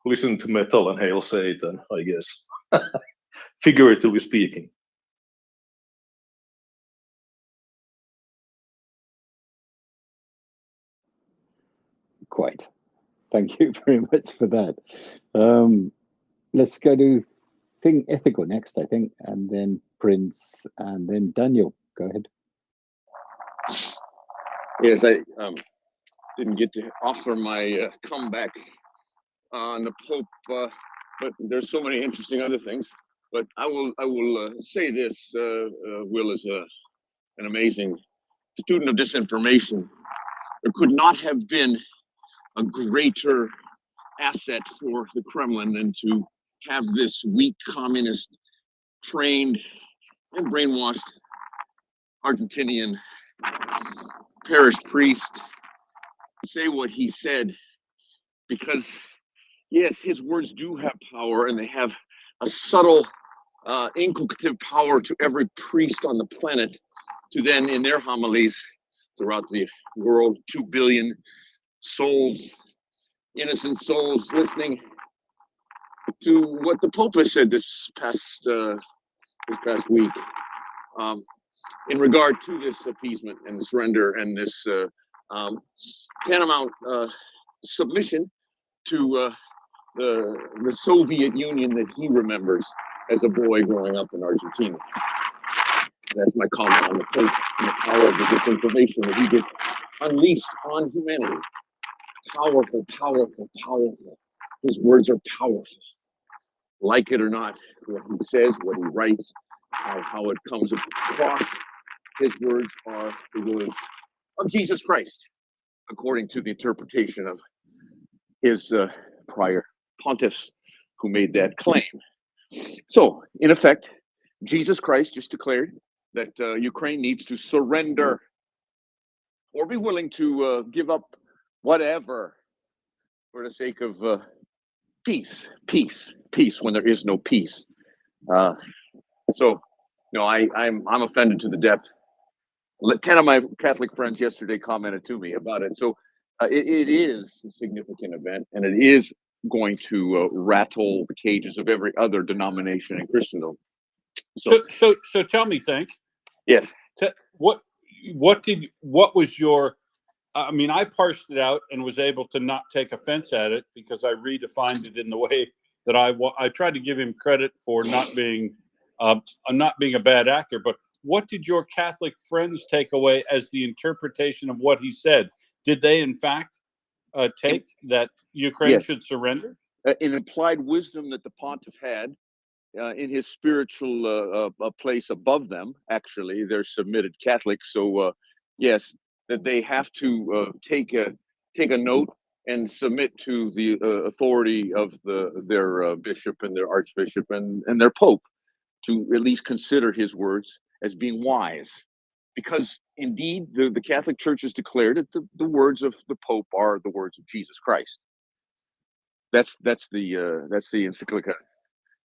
listen to metal and hail Satan, I guess. Figuratively speaking. Quite. Thank you very much for that. Let's go to Thing Ethical next, I think, and then Prince, and then Daniel. Go ahead. Yes, I didn't get to offer my comeback on the Pope, but there's so many interesting other things. But I will say this: Will is an amazing student of disinformation. There could not have been a greater asset for the Kremlin than to have this weak communist trained and brainwashed Argentinian parish priest say what he said, because yes, his words do have power, and they have a subtle inculcative power to every priest on the planet to then, in their homilies throughout the world, 2 billion souls, innocent souls, listening to what the Pope has said this past week, in regard to this appeasement and surrender and this tantamount submission to the Soviet Union that he remembers as a boy growing up in Argentina. That's my comment on the Pope and the power of the disinformation that he just unleashed on humanity. Powerful, powerful, powerful. His words are powerful. Like it or not, what he says, what he writes, how it comes across, his words are the words of Jesus Christ, according to the interpretation of his prior pontiffs who made that claim. So, in effect, Jesus Christ just declared that Ukraine needs to surrender or be willing to give up whatever for the sake of peace, when there is no peace. So, I'm offended to the depth. 10 of my Catholic friends yesterday commented to me about it. So it is a significant event, and it is going to rattle the cages of every other denomination in Christendom. So tell me, Think. Yes. What was your? I mean, I parsed it out and was able to not take offense at it because I redefined it in the way that I tried to give him credit for not being a bad actor. But what did your Catholic friends take away as the interpretation of what he said? Did they, in fact, take that Ukraine should surrender? An implied wisdom that the pontiff had in his spiritual place above them. Actually, they're submitted Catholics, so yes, that they have to take a note and submit to the authority of their bishop and their archbishop and their pope, to at least consider his words as being wise, because indeed the Catholic Church has declared that the words of the Pope are the words of Jesus Christ. That's the encyclica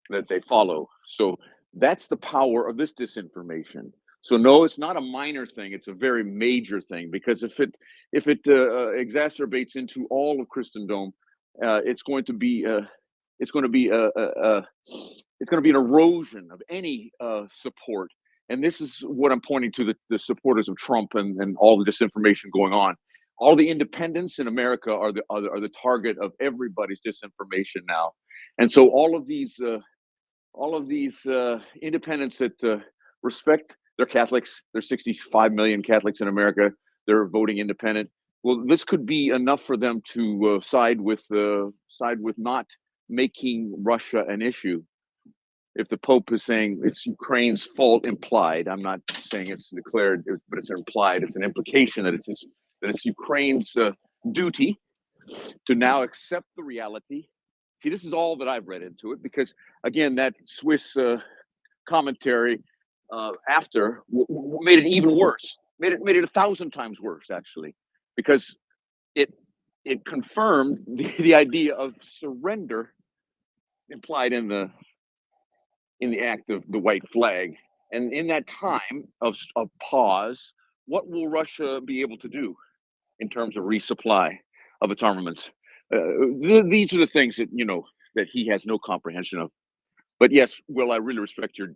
that they follow. So that's the power of this disinformation. So no, it's not a minor thing; it's a very major thing, because if it exacerbates into all of Christendom, it's going to be an erosion of any support. And this is what I'm pointing to, the supporters of Trump and all the disinformation going on. All the independents in America are the target of everybody's disinformation now. And so all of these independents that respect, they're Catholics. There's 65 million Catholics in America. They're voting independent. Well, this could be enough for them to side with not making Russia an issue. If the Pope is saying it's Ukraine's fault, implied, I'm not saying it's declared, but it's implied, it's an implication that it's Ukraine's duty to now accept the reality. See, this is all that I've read into it, because again, that Swiss commentary after made it even worse, made it 1,000 times worse, actually, because it confirmed the idea of surrender implied in the act of the white flag. And in that time of pause, what will Russia be able to do in terms of resupply of its armaments? These are the things that he has no comprehension of. But yes, Will, I really respect your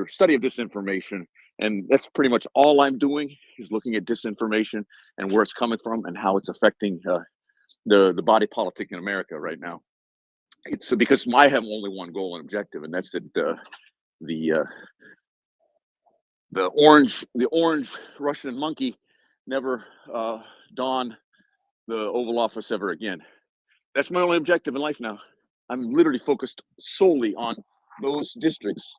study of disinformation, and that's pretty much all I'm doing, is looking at disinformation and where it's coming from and how it's affecting the body politic in America right now. It's because I have only one goal and objective, and that's that the orange Russian monkey never don the Oval Office ever again. That's my only objective in life now. I'm literally focused solely on those districts.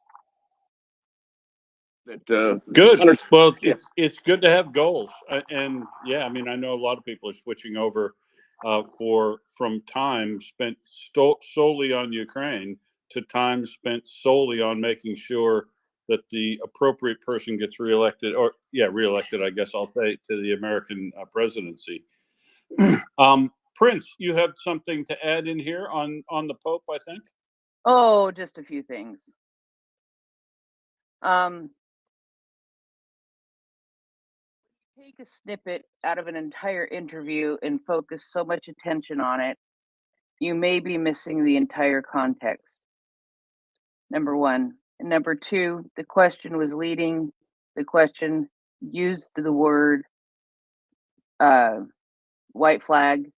That good. Well, it's good to have goals, and yeah, I mean, I know a lot of people are switching over from time spent solely on Ukraine to time spent solely on making sure that the appropriate person gets reelected, reelected, I guess I'll say, to the American presidency. Prince, you have something to add in here on the Pope, I think? Oh, just a few things. Take a snippet out of an entire interview and focus so much attention on it, you may be missing the entire context. Number one. And number two, the question was leading. The question used the word white flag,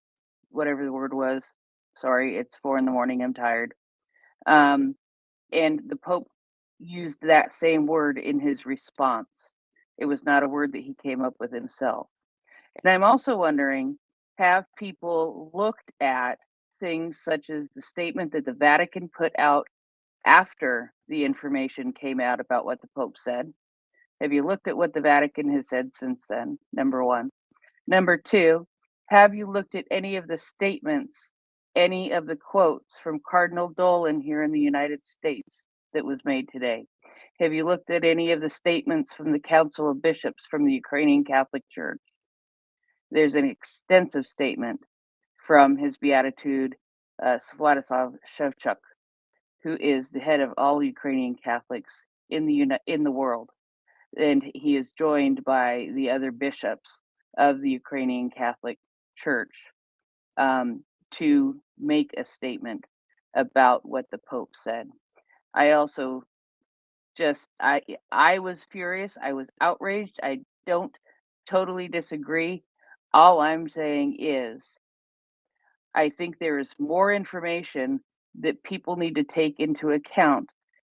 whatever the word was. Sorry, it's 4 a.m. I'm tired. And the Pope used that same word in his response. It was not a word that he came up with himself. And I'm also wondering, have people looked at things such as the statement that the Vatican put out after the information came out about what the Pope said? Have you looked at what the Vatican has said since then? Number one. Number two, have you looked at any of the statements, any of the quotes from Cardinal Dolan here in the United States that was made today? Have you looked at any of the statements from the Council of Bishops from the Ukrainian Catholic Church? There's an extensive statement from His Beatitude Sviatoslav Shevchuk, who is the head of all Ukrainian Catholics in the world, and he is joined by the other bishops of the Ukrainian Catholic Church to make a statement about what the Pope said. I also I was furious. I was outraged. I don't totally disagree. All I'm saying is I think there is more information that people need to take into account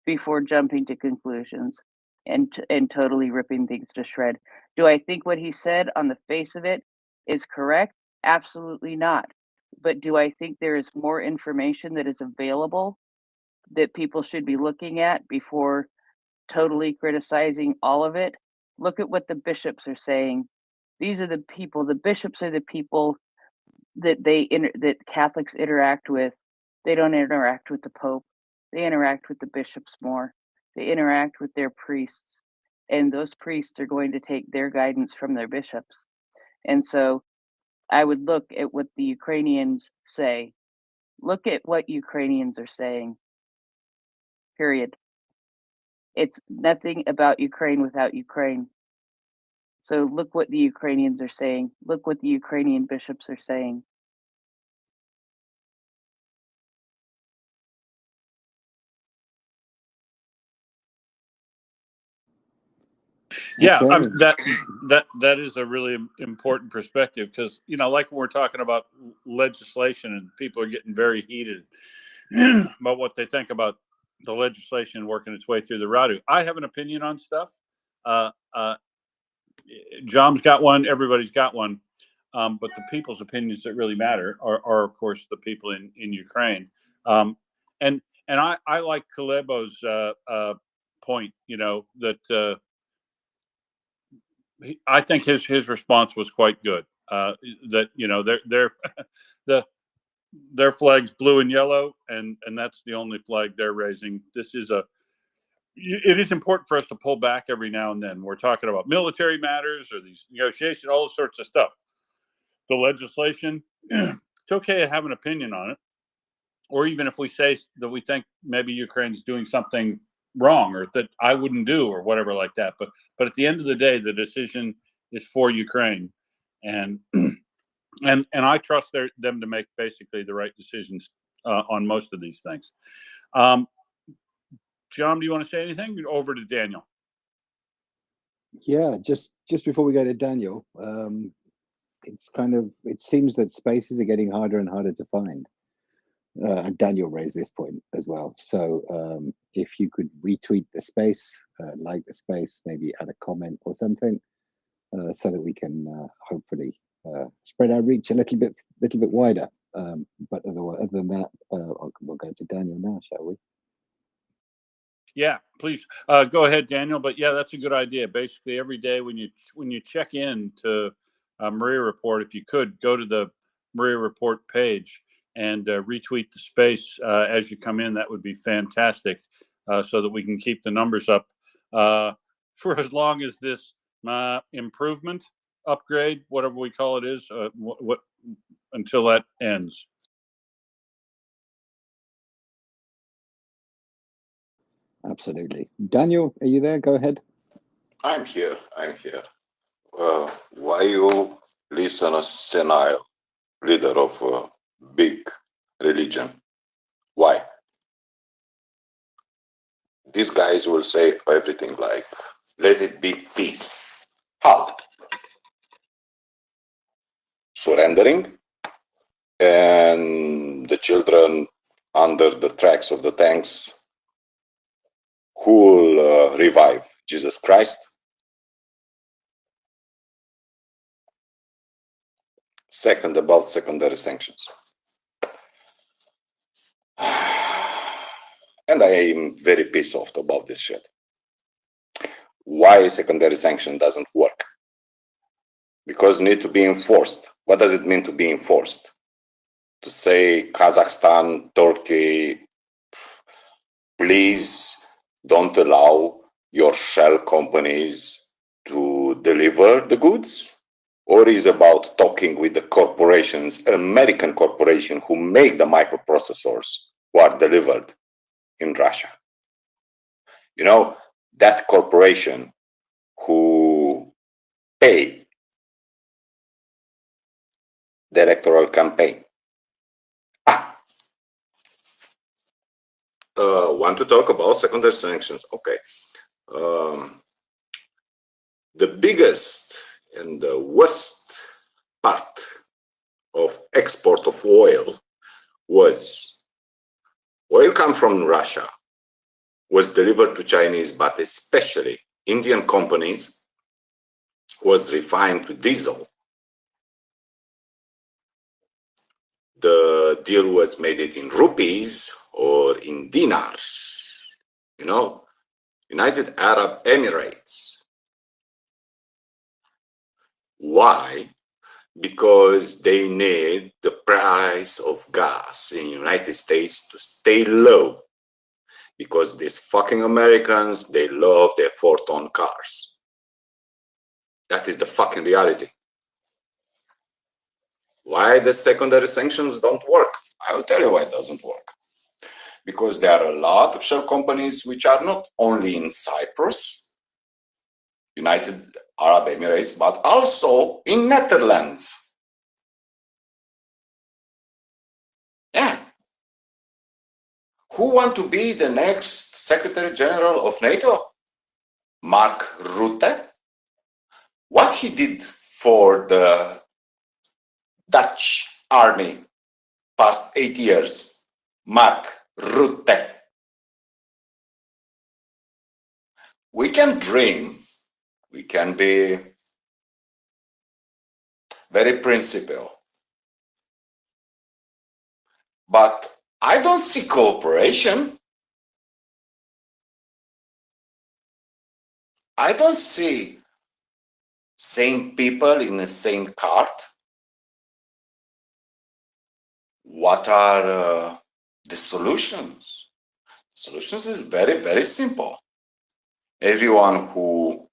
before jumping to conclusions and totally ripping things to shred. Do I think what he said on the face of it is correct? Absolutely not. But do I think there is more information that is available that people should be looking at before totally criticizing all of it? Look at what the bishops are saying. These are the people, the bishops are the people that that Catholics interact with. They don't interact with the Pope. They interact with the bishops more. They interact with their priests, and those priests are going to take their guidance from their bishops. And so I would look at what the Ukrainians say. Look at what Ukrainians are saying. Period. It's nothing about Ukraine without Ukraine. So look what the Ukrainians are saying. Look what the Ukrainian bishops are saying. Yeah, Okay. that is a really important perspective because, you know, like when we're talking about legislation and people are getting very heated about what they think about the legislation working its way through the Radu. I have an opinion on stuff. John's got one. Everybody's got one. But the people's opinions that really matter are of course, the people in Ukraine. And I like Kalebo's point. You know that. I think his response was quite good. That, you know, their flag's blue and yellow, and that's the only flag they're raising. It is important for us to pull back every now and then. We're talking about military matters or these negotiations, all sorts of stuff. The legislation, it's okay to have an opinion on it, or even if we say that we think maybe Ukraine's doing something wrong or that I wouldn't do or whatever like that. But at the end of the day, the decision is for Ukraine, and I trust them to make basically the right decisions on most of these things. John, do you want to say anything? Over to Daniel. Yeah, just before we go to Daniel, it seems that spaces are getting harder and harder to find. And Daniel raised this point as well. So if you could retweet the space, like the space, maybe add a comment or something, so that we can hopefully spread our reach a little bit wider. But other than that, we'll go to Daniel now, shall we? Yeah, please go ahead, Daniel. But yeah, that's a good idea. Basically, every day when you check in to MriyaReport, if you could go to the MriyaReport page and retweet the space as you come in. That would be fantastic, so that we can keep the numbers up for as long as this improvement, upgrade, whatever we call it, is until that ends. Absolutely. Daniel, are you there? Go ahead. I'm here. Why you listen a senile leader of a big religion? Why? These guys will say everything like, let it be peace. How? Surrendering, and the children under the tracks of the tanks who will revive Jesus Christ. Second, about secondary sanctions. And I am very pissed off about this shit. Why secondary sanction doesn't work? Because it needs to be enforced. What does it mean to be enforced? To say Kazakhstan, Turkey, please don't allow your shell companies to deliver the goods? Or is about talking with the corporations, American corporations who make the microprocessors who are delivered in Russia? You know, that corporation who pay the electoral campaign. Want to talk about secondary sanctions? Okay. The biggest and the worst part of export of oil was oil come from Russia, was delivered to Chinese, but especially Indian companies, was refined to diesel. The deal was made it in rupees or in dinars, you know, United Arab Emirates. Why? Because they need the price of gas in the United States to stay low. Because these fucking Americans, they love their 4-ton cars. That is the fucking reality. Why the secondary sanctions don't work? I will tell you why it doesn't work. Because there are a lot of shell companies which are not only in Cyprus, United Arab Emirates, but also in Netherlands. Yeah. Who want to be the next Secretary General of NATO? Mark Rutte? What he did for the Dutch army past 8 years? Mark Rutte. We can dream, we can be very principled, but I don't see cooperation. I don't see same people in the same cart. What are the solutions? Solutions is very, very simple. Everyone who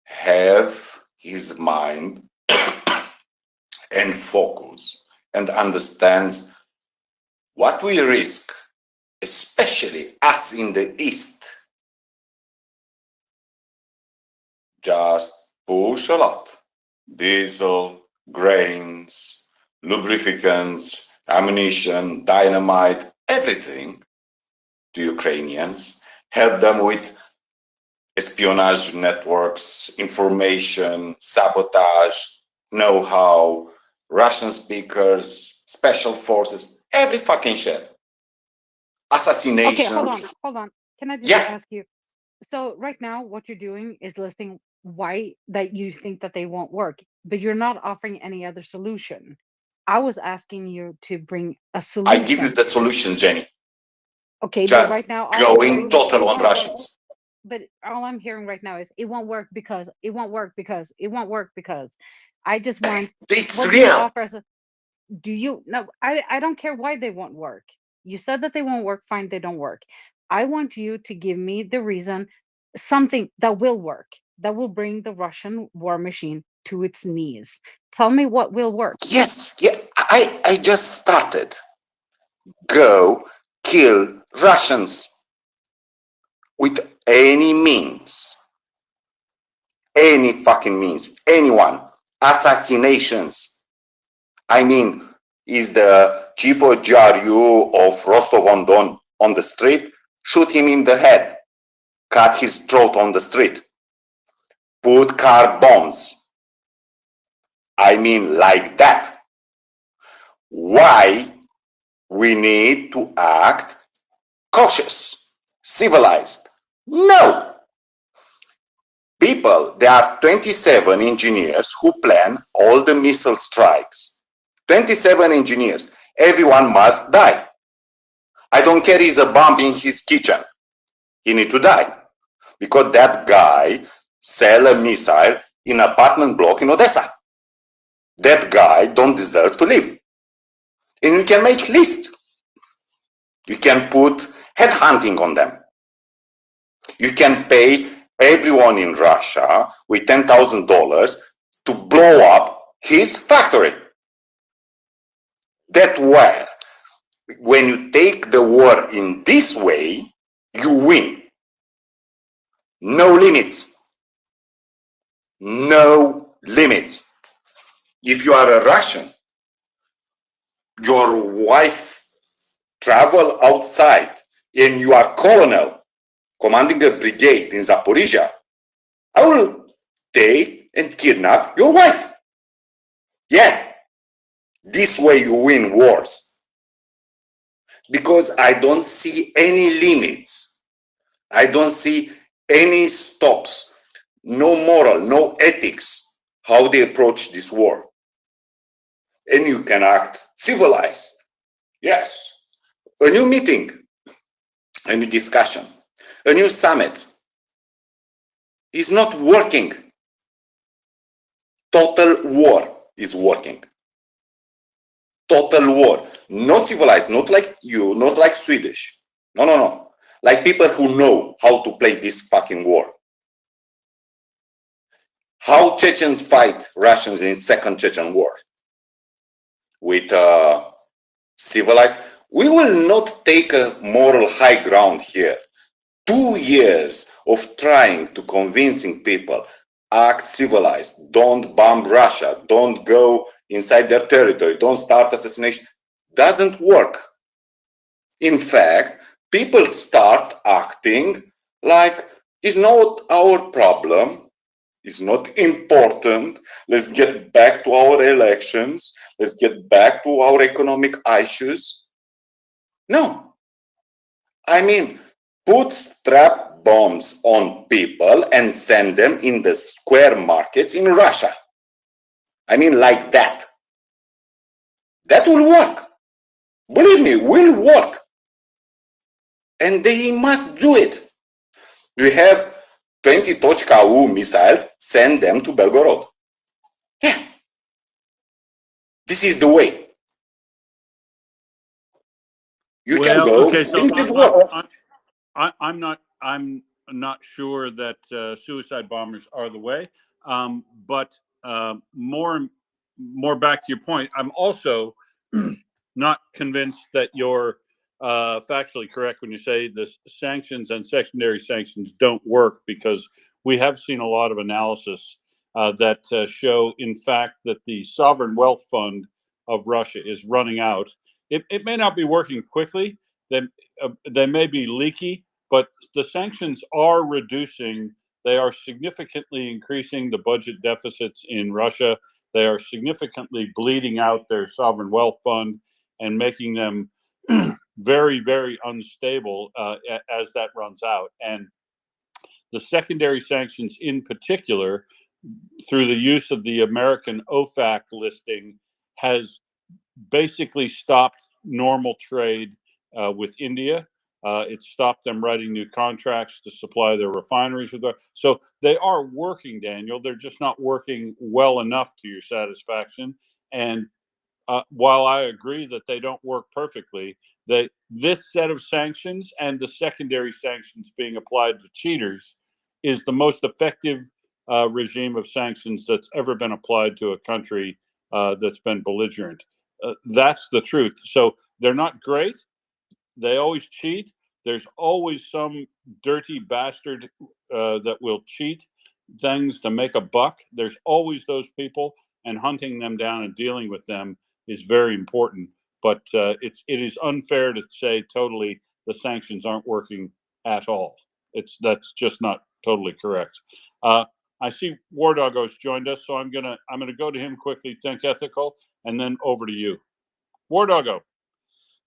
have his mind and focus and understands what we risk, especially us in the East, just push a lot. Diesel, grains, lubricants, ammunition, dynamite, everything to Ukrainians, help them with espionage networks, information, sabotage, know-how, Russian speakers, special forces, every fucking shit. Assassinations. Okay, hold on. Can I just ask you? So right now, what you're doing is listing why that you think that they won't work, but you're not offering any other solution. I was asking you to bring a solution. I give you the solution, Jenny. Okay, just but right now, going total on Russians. But all I'm hearing right now is it won't work because it won't work because it won't work because. I just want. It's what real. Do you offer as a, Do you no? I don't care why they won't work. You said that they won't work. Fine, they don't work. I want you to give me the reason, something that will work, that will bring the Russian war machine to its knees. Tell me what will work. Yes, yeah, I just started. Go kill Russians with any means, any fucking means, anyone. Assassinations. I mean, is the chief of GRU of Rostov-on-Don on the street? Shoot him in the head, cut his throat on the street, put car bombs. I mean, like that. Why we need to act cautious, civilized? No. People, there are 27 engineers who plan all the missile strikes. 27 engineers. Everyone must die. I don't care he's a bomb in his kitchen. He need to die. Because that guy sell a missile in an apartment block in Odessa. That guy don't deserve to live. And you can make list. You can put headhunting on them. You can pay everyone in Russia with $10,000 to blow up his factory. That way, when you take the war in this way, you win. No limits. No limits. If you are a Russian, your wife travel outside and you are colonel commanding a brigade in Zaporizhia, I will take and kidnap your wife. Yeah, this way you win wars. Because I don't see any limits. I don't see any stops. No moral, no ethics, how they approach this war. And you can act civilized. Yes. A new meeting, a new discussion, a new summit is not working. Total war is working. Total war. Not civilized, not like you, not like Swedish. No, no, no. Like people who know how to play this fucking war. How Chechens fight Russians in Second Chechen War. With civilized. We will not take a moral high ground here. 2 years of trying to convincing people, act civilized, don't bomb Russia, don't go inside their territory, don't start assassination, doesn't work. In fact, people start acting like it's not our problem, it's not important, let's get back to our elections, let's get back to our economic issues. No. I mean, put strap bombs on people and send them in the square markets in Russia. I mean, like that. That will work. Believe me, will work. And they must do it. We have 20.U missiles, send them to Belgorod. Yeah. This is the way. You can go. Okay, so limited war. I'm not sure that suicide bombers are the way. But more back to your point, I'm also not convinced that you're factually correct when you say the sanctions and secondary sanctions don't work, because we have seen a lot of analysis that show, in fact, that the sovereign wealth fund of Russia is running out. It may not be working quickly. They may be leaky, but the sanctions are reducing. They are significantly increasing the budget deficits in Russia. They are significantly bleeding out their sovereign wealth fund and making them very, very unstable as that runs out. And the secondary sanctions in particular, through the use of the American OFAC listing, has basically stopped normal trade with India. It stopped them writing new contracts to supply their refineries with oil. So they are working, Daniel. They're just not working well enough to your satisfaction. And while I agree that they don't work perfectly, that this set of sanctions and the secondary sanctions being applied to cheaters is the most effective regime of sanctions that's ever been applied to a country that's been belligerent. That's the truth. So they're not great. They always cheat. There's always some dirty bastard that will cheat things to make a buck. There's always those people, and hunting them down and dealing with them is very important. But it is unfair to say totally the sanctions aren't working at all. That's just not totally correct. I see War Doggo's joined us, so I'm gonna go to him quickly. Think ethical, and then over to you, War Doggo.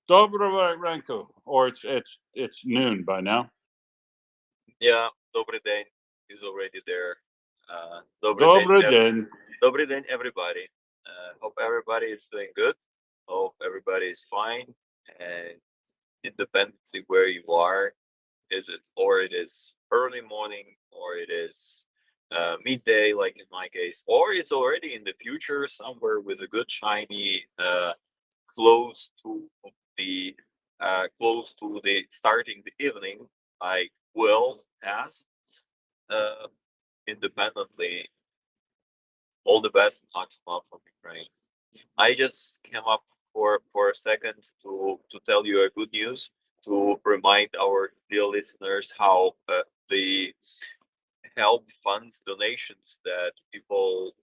Dobro ranko, or it's noon by now. Yeah, Dobry Den is already there. Dobry den. Dobry Den, everybody. Hope everybody is doing good. Hope everybody is fine. And independently where you are, it is early morning, or it is midday, like in my case, or it's already in the future somewhere with a good shiny close to the starting the evening, like Will has. Uh, Independently, all the best, maximum from Ukraine. I just came up for a second to tell you a good news, to remind our dear listeners how the help funds donations that people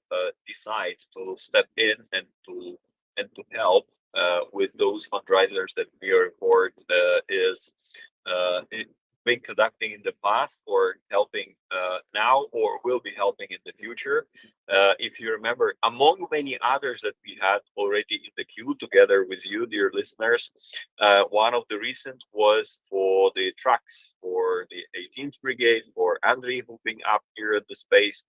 decide to step in and to help with those fundraisers that MriyaReport is been conducting in the past, or helping now, or will be helping in the future. If you remember, among many others that we had already in the queue together with you, dear listeners, one of the recent was for the trucks, for the 18th Brigade, for Andriy, who've been up here at the space,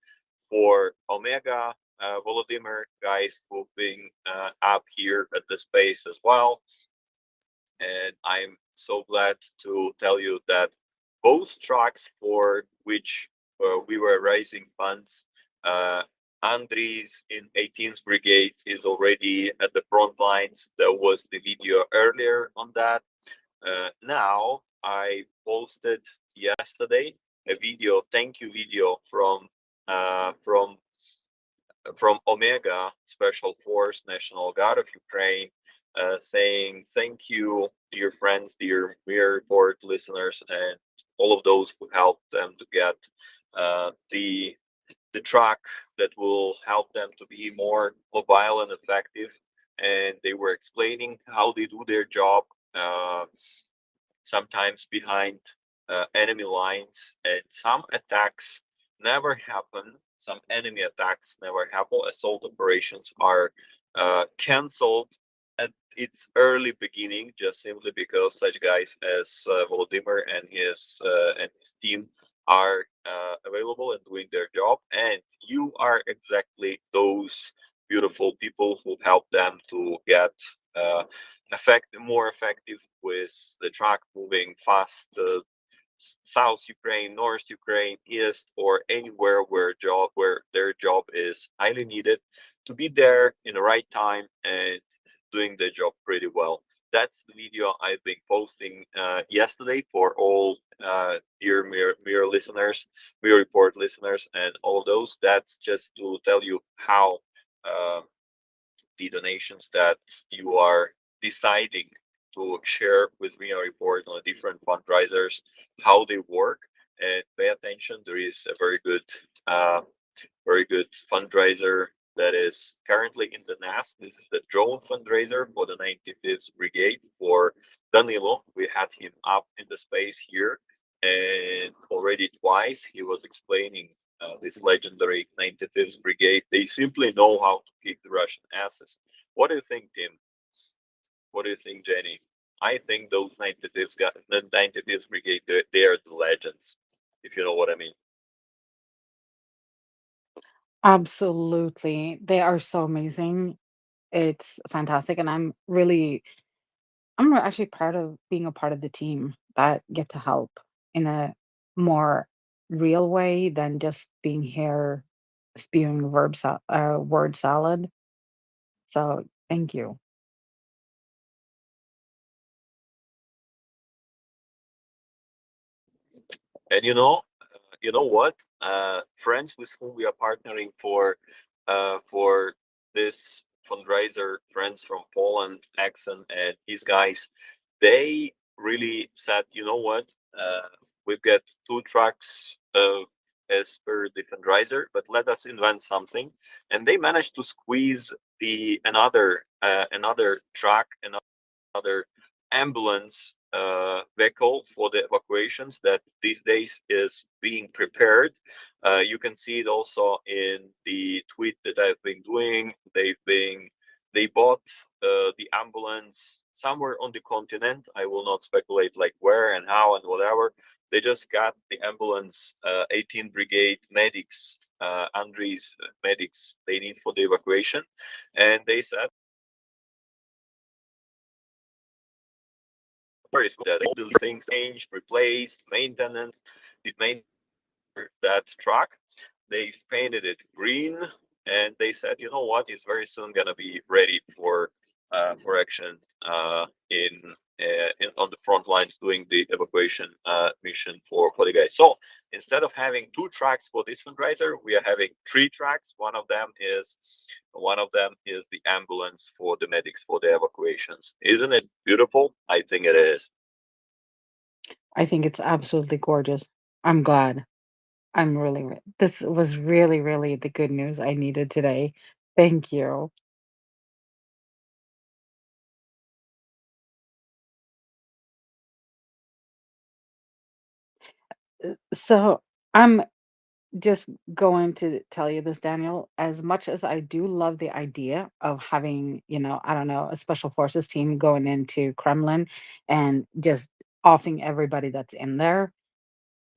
for Omega, Volodymyr, guys who've been up here at the space as well. And I'm so glad to tell you that both trucks for which we were raising funds, Andriy's in 18th Brigade is already at the front lines. There was the video earlier on that. Now I posted yesterday a video, thank you video from Omega Special Force National Guard of Ukraine, saying thank you, dear friends, dear MriyaReport listeners, and all of those who helped them to get the truck that will help them to be more mobile and effective. And they were explaining how they do their job, sometimes behind enemy lines, and some attacks never happen. Some enemy attacks never happen. Assault operations are cancelled at its early beginning, just simply because such guys as Volodymyr and his team are available and doing their job. And you are exactly those beautiful people who help them to get more effective with the truck moving fast. South Ukraine, North Ukraine, East, or anywhere where their job is highly needed, to be there in the right time and doing the job pretty well. That's the video I've been posting yesterday for all dear Mir listeners, MriyaReport listeners, and all those. That's just to tell you how the donations that you are deciding to share with MriyaReport on different fundraisers, how they work, and pay attention. There is a very good fundraiser that is currently in the nest. This is the drone fundraiser for the 95th Brigade for Danilo. We had him up in the space here, and already twice he was explaining this legendary 95th Brigade. They simply know how to kick the Russian asses. What do you think, Tim? What do you think, Jenny? I think those 95th Brigade, they are the legends, if you know what I mean. Absolutely. They are so amazing. It's fantastic. And I'm actually proud of being a part of the team that get to help in a more real way than just being here spewing word salad. So Thank you. And you know what? Friends with whom we are partnering for this fundraiser, friends from Poland, Axon and these guys, they really said, you know what? We've got 2 tracks as per the fundraiser, but let us invent something. And they managed to squeeze the another track, another ambulance vehicle for the evacuations that these days is being prepared. You can see it also in the tweet that I've been doing. They bought the ambulance somewhere on the continent. I will not speculate like where and how and whatever. They just got the ambulance, 18 Brigade medics, Andres medics they need for the evacuation, and they said that all the things changed, replaced, maintenance, it made that truck. They painted it green, and they said, you know what, it's very soon gonna be ready for action on the front lines doing the evacuation mission for the guys. So instead of having 2 tracks for this fundraiser, we are having 3 tracks. One of them is the ambulance for the medics for the evacuations. Isn't it beautiful? I think it is. I think it's absolutely gorgeous. I'm glad. This was really, really the good news I needed today. Thank you. So I'm just going to tell you this, Daniel. As much as I do love the idea of having, I don't know, a special forces team going into Kremlin and just offing everybody that's in there,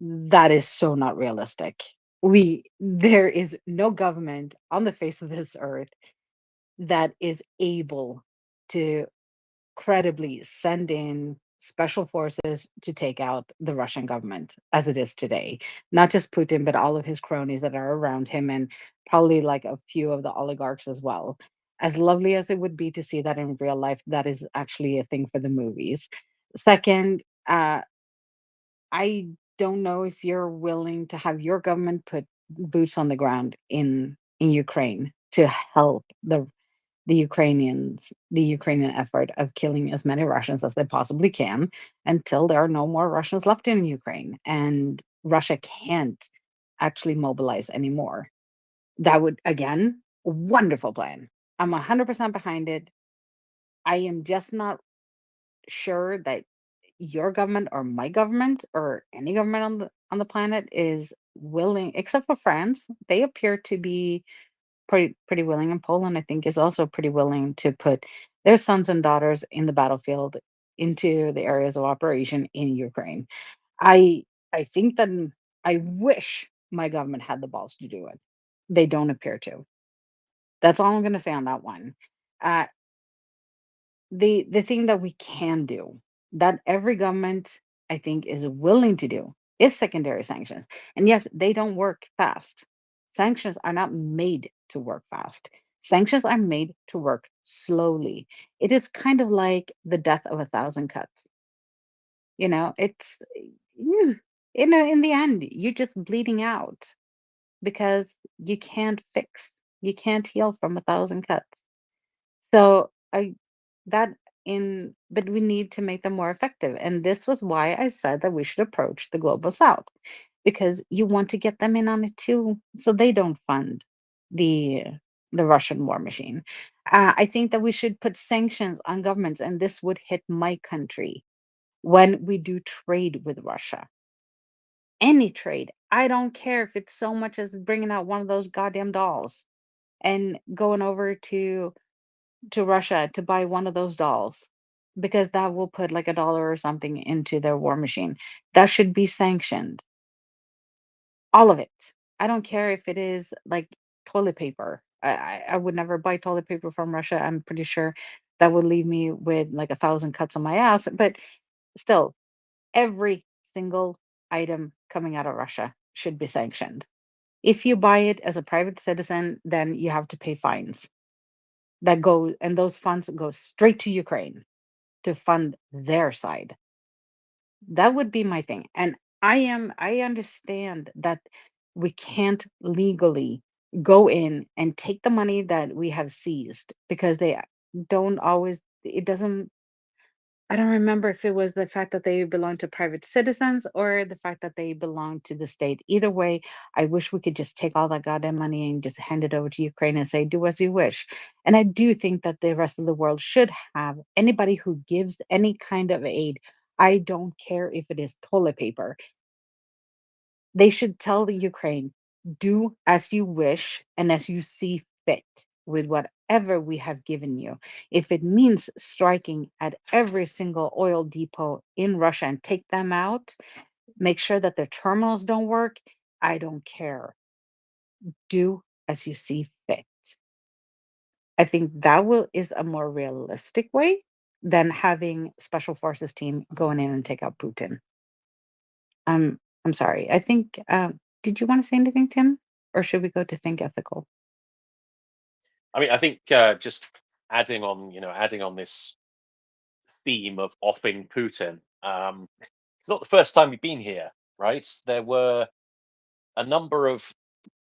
that is so not realistic. There is no government on the face of this earth that is able to credibly send in special forces to take out the Russian government as it is today. Not just Putin, but all of his cronies that are around him and probably like a few of the oligarchs as well. As lovely as it would be to see that in real life, that is actually a thing for the movies. Second, I don't know if you're willing to have your government put boots on the ground in Ukraine to help the Ukrainian effort of killing as many Russians as they possibly can until there are no more Russians left in Ukraine and Russia can't actually mobilize anymore. That would, again, a wonderful plan. I'm 100% behind it. I am just not sure that your government or my government or any government on the planet is willing, except for France. They appear to be pretty willing, and Poland, I think, is also pretty willing to put their sons and daughters in the battlefield into the areas of operation in Ukraine. I I think that I wish my government had the balls to do it. They don't appear to. That's all I'm going to say on that one. Uh, the thing that we can do, that every government I think is willing to do, is secondary sanctions. And yes, they don't work fast. Sanctions are not made to work fast. Sanctions are made to work slowly. It is kind of like the death of a thousand cuts. It's you in the end you're just bleeding out because you can't fix, you can't heal from a thousand cuts. So I that in but we need to make them more effective. And this was why I said that we should approach the global south, because you want to get them in on it too, so they don't fund the the Russian war machine. I think that we should put sanctions on governments, and this would hit my country when we do trade with Russia. Any trade. I don't care if it's so much as bringing out one of those goddamn dolls and going over to Russia to buy one of those dolls, because that will put like $1 or something into their war machine. That should be sanctioned. All of it. I don't care if it is like toilet paper. I would never buy toilet paper from Russia. I'm pretty sure that would leave me with like 1,000 cuts on my ass. But still, every single item coming out of Russia should be sanctioned. If you buy it as a private citizen, then you have to pay fines. that go, and those funds go straight to Ukraine to fund their side. That would be my thing. And I understand that we can't legally go in and take the money that we have seized because they don't always, it doesn't, I don't remember if it was the fact that they belong to private citizens or the fact that they belong to the state. Either way, I wish we could just take all that goddamn money and just hand it over to Ukraine and say, do as you wish. And I do think that the rest of the world should have anybody who gives any kind of aid. I don't care if it is toilet paper. They should tell the Ukraine, do as you wish and as you see fit with whatever we have given you. If it means striking at every single oil depot in Russia and take them out, make sure that their terminals don't work, I don't care. Do as you see fit. I think that is a more realistic way than having special forces team going in and take out Putin. I'm sorry. I think, did you want to say anything, Tim? Or should we go to think ethical? I mean, I think just adding on this theme of offing Putin. It's not the first time we've been here, right? There were a number of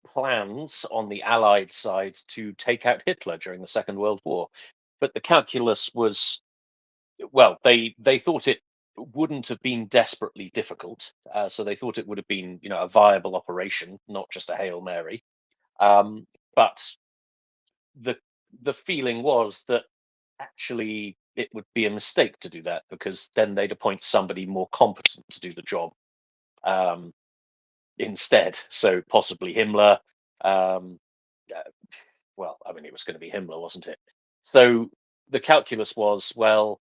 plans on the Allied side to take out Hitler during the Second World War, but the calculus was, well, they thought it wouldn't have been desperately difficult, so they thought it would have been, a viable operation, not just a Hail Mary. But the feeling was that actually it would be a mistake to do that because then they'd appoint somebody more competent to do the job instead. So possibly Himmler. Well, I mean, it was going to be Himmler, wasn't it? So the calculus was, well,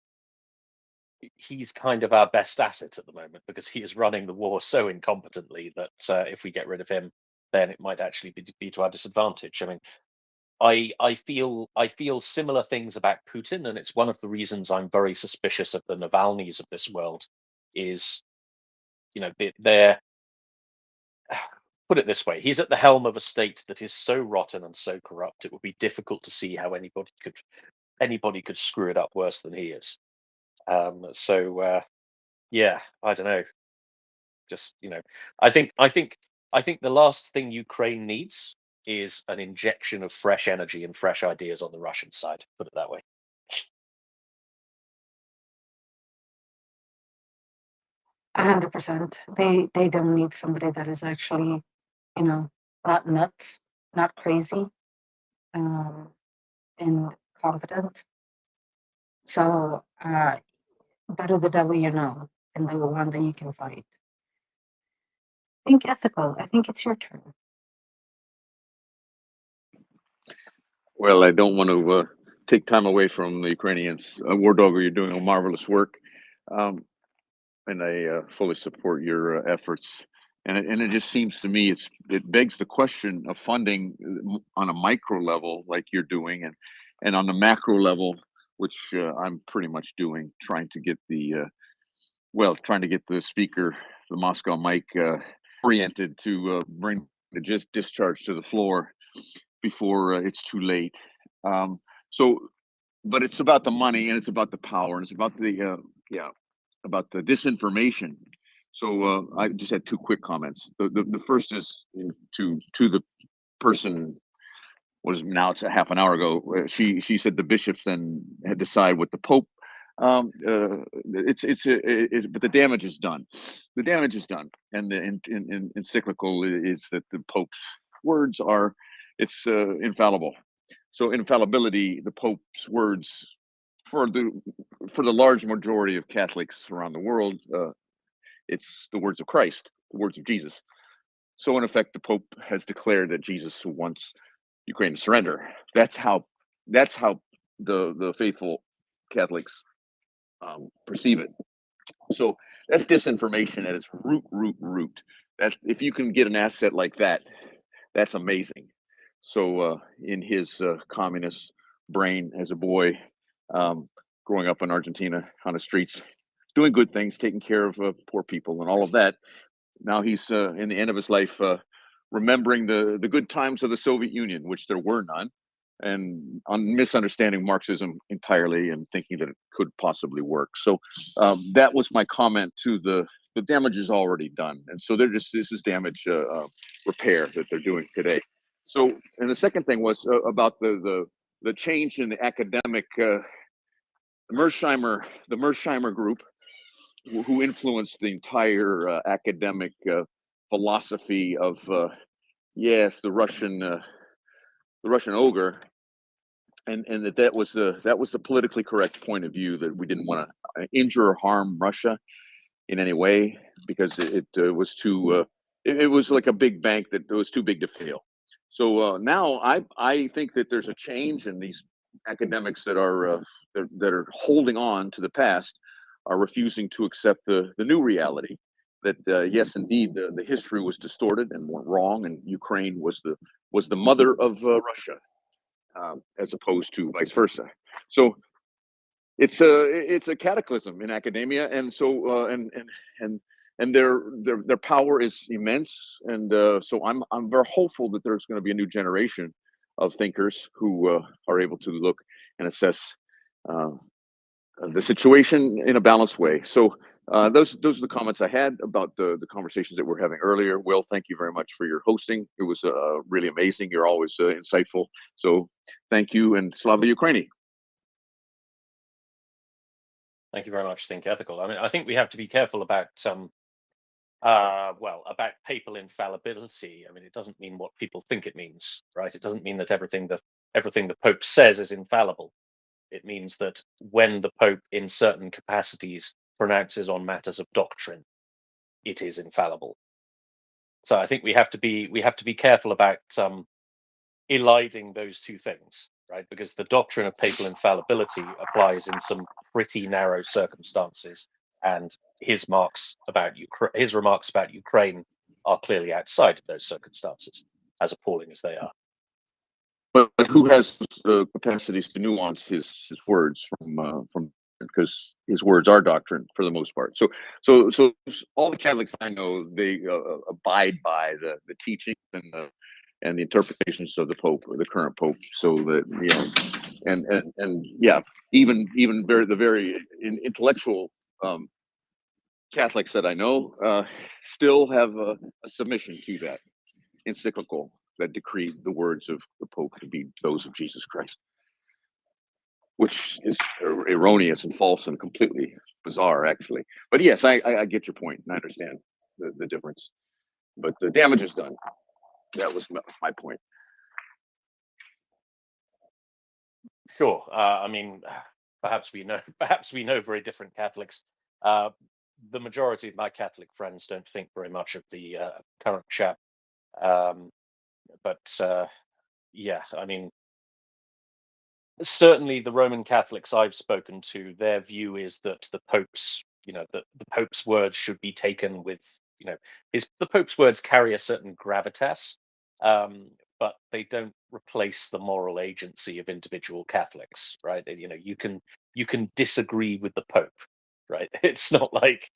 he's kind of our best asset at the moment because he is running the war so incompetently that if we get rid of him, then it might actually be to our disadvantage. I mean, I feel similar things about Putin, and it's one of the reasons I'm very suspicious of the Navalny's of this world. Is they're put it this way: he's at the helm of a state that is so rotten and so corrupt, it would be difficult to see how anybody could screw it up worse than he is. Yeah, I don't know. Just I think the last thing Ukraine needs is an injection of fresh energy and fresh ideas on the Russian side. Put it that way. 100%. They don't need somebody that is actually, not nuts, not crazy, and competent. So better the devil you know than the one that you can fight. Think ethical. I think it's your turn. Well, I don't want to take time away from the Ukrainians. War Dogger, you're doing a marvelous work, and I fully support your efforts. And it just seems to me it begs the question of funding on a micro level, like you're doing, and on the macro level, which I'm pretty much doing, trying to get the speaker, the Moscow mic, oriented to bring the discharge to the floor before it's too late. But it's about the money and it's about the power and it's about about the disinformation. So I just had two quick comments. The first is to the person, was now it's a half an hour ago. She said the bishops then had decided what the Pope. But the damage is done. The damage is done, and the encyclical is that the Pope's words are infallible. So infallibility, the Pope's words for the large majority of Catholics around the world, it's the words of Christ, the words of Jesus. So in effect, the Pope has declared that Jesus wants Ukraine to surrender. That's how the faithful Catholics perceive it. So that's disinformation at its root. That's, if you can get an asset like that, that's amazing. So in his communist brain as a boy, growing up in Argentina on the streets, doing good things, taking care of poor people and all of that. Now he's in the end of his life remembering the good times of the Soviet Union, which there were none, and on misunderstanding Marxism entirely and thinking that it could possibly work. So that was my comment to the damage is already done, and so this is damage repair that they're doing today. So, and the second thing was about the change in the academic the Mersheimer group, who influenced the entire academic philosophy of yes, the Russian ogre, and that was the politically correct point of view, that we didn't want to injure or harm Russia in any way, because it was too it was like a big bank that was too big to fail. So now I think that there's a change, in these academics that are holding on to the past are refusing to accept the new reality, that yes, indeed, the history was distorted and went wrong, and Ukraine was the mother of Russia, as opposed to vice versa. So it's a cataclysm in academia, and so and their power is immense, and so I'm very hopeful that there's going to be a new generation of thinkers who are able to look and assess the situation in a balanced way. So those are the comments I had about the conversations that we're having earlier. Will, thank you very much for your hosting. It was really amazing. You're always insightful. So thank you, and Slava Ukraini. Thank you very much, Think Ethical. I mean, I think we have to be careful about about papal infallibility. I mean, it doesn't mean what people think it means, right? It doesn't mean that everything the Pope says is infallible. It means that when the Pope, in certain capacities, pronounces on matters of doctrine, it is infallible. So I think we have to be careful about eliding those two things, right? Because the doctrine of papal infallibility applies in some pretty narrow circumstances, and his remarks about Ukraine are clearly outside of those circumstances, as appalling as they are. But who has the capacities to nuance his words from because his words are doctrine for the most part. So all the Catholics I know, they abide by the teachings and the interpretations of the Pope, or the current Pope. So that, you know, and yeah, even the very intellectual Catholics that I know still have a submission to that encyclical that decreed the words of the Pope to be those of Jesus Christ, which is erroneous and false and completely bizarre, actually. But yes, I get your point, and I understand the difference. But the damage is done. That was my point. Sure. I mean, perhaps we know very different Catholics. The majority of my Catholic friends don't think very much of the current chap. But yeah, I mean, certainly the Roman Catholics I've spoken to, their view is that the Pope's words should be taken with, the Pope's words carry a certain gravitas, but they don't replace the moral agency of individual Catholics, right? You can disagree with the Pope, right? It's not like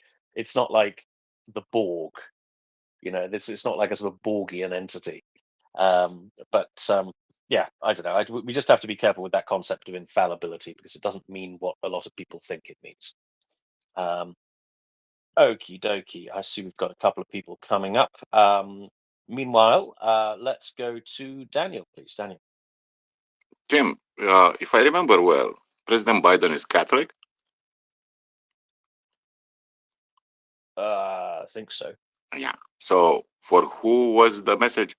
the Borg, it's not like a sort of Borgian entity. Yeah, I don't know. We just have to be careful with that concept of infallibility, because it doesn't mean what a lot of people think it means. Okie dokie. I see we've got a couple of people coming up. Meanwhile, let's go to Daniel, please. Daniel. Tim, if I remember well, President Biden is Catholic? I think so. Yeah. So for who was the message?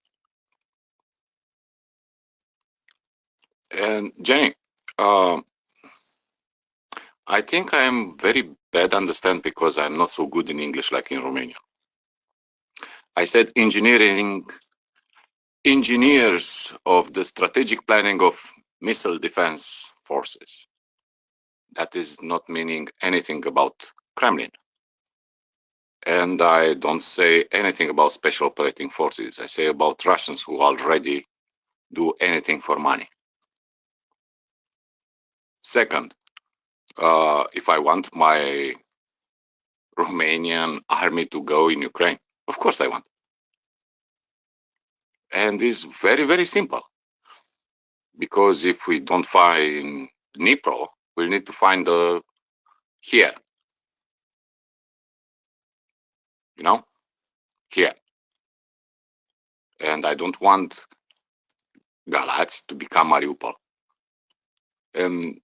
And Jenny, I think I'm very bad understand because I'm not so good in English like in Romania. I said engineers of the strategic planning of missile defense forces. That is not meaning anything about Kremlin. And I don't say anything about special operating forces. I say about Russians who already do anything for money. Second, if I want my Romanian army to go in Ukraine, of course I want. And it's very, very simple. Because if we don't find Dnipro, we'll need to find here, you know, here. And I don't want Galați to become Mariupol. And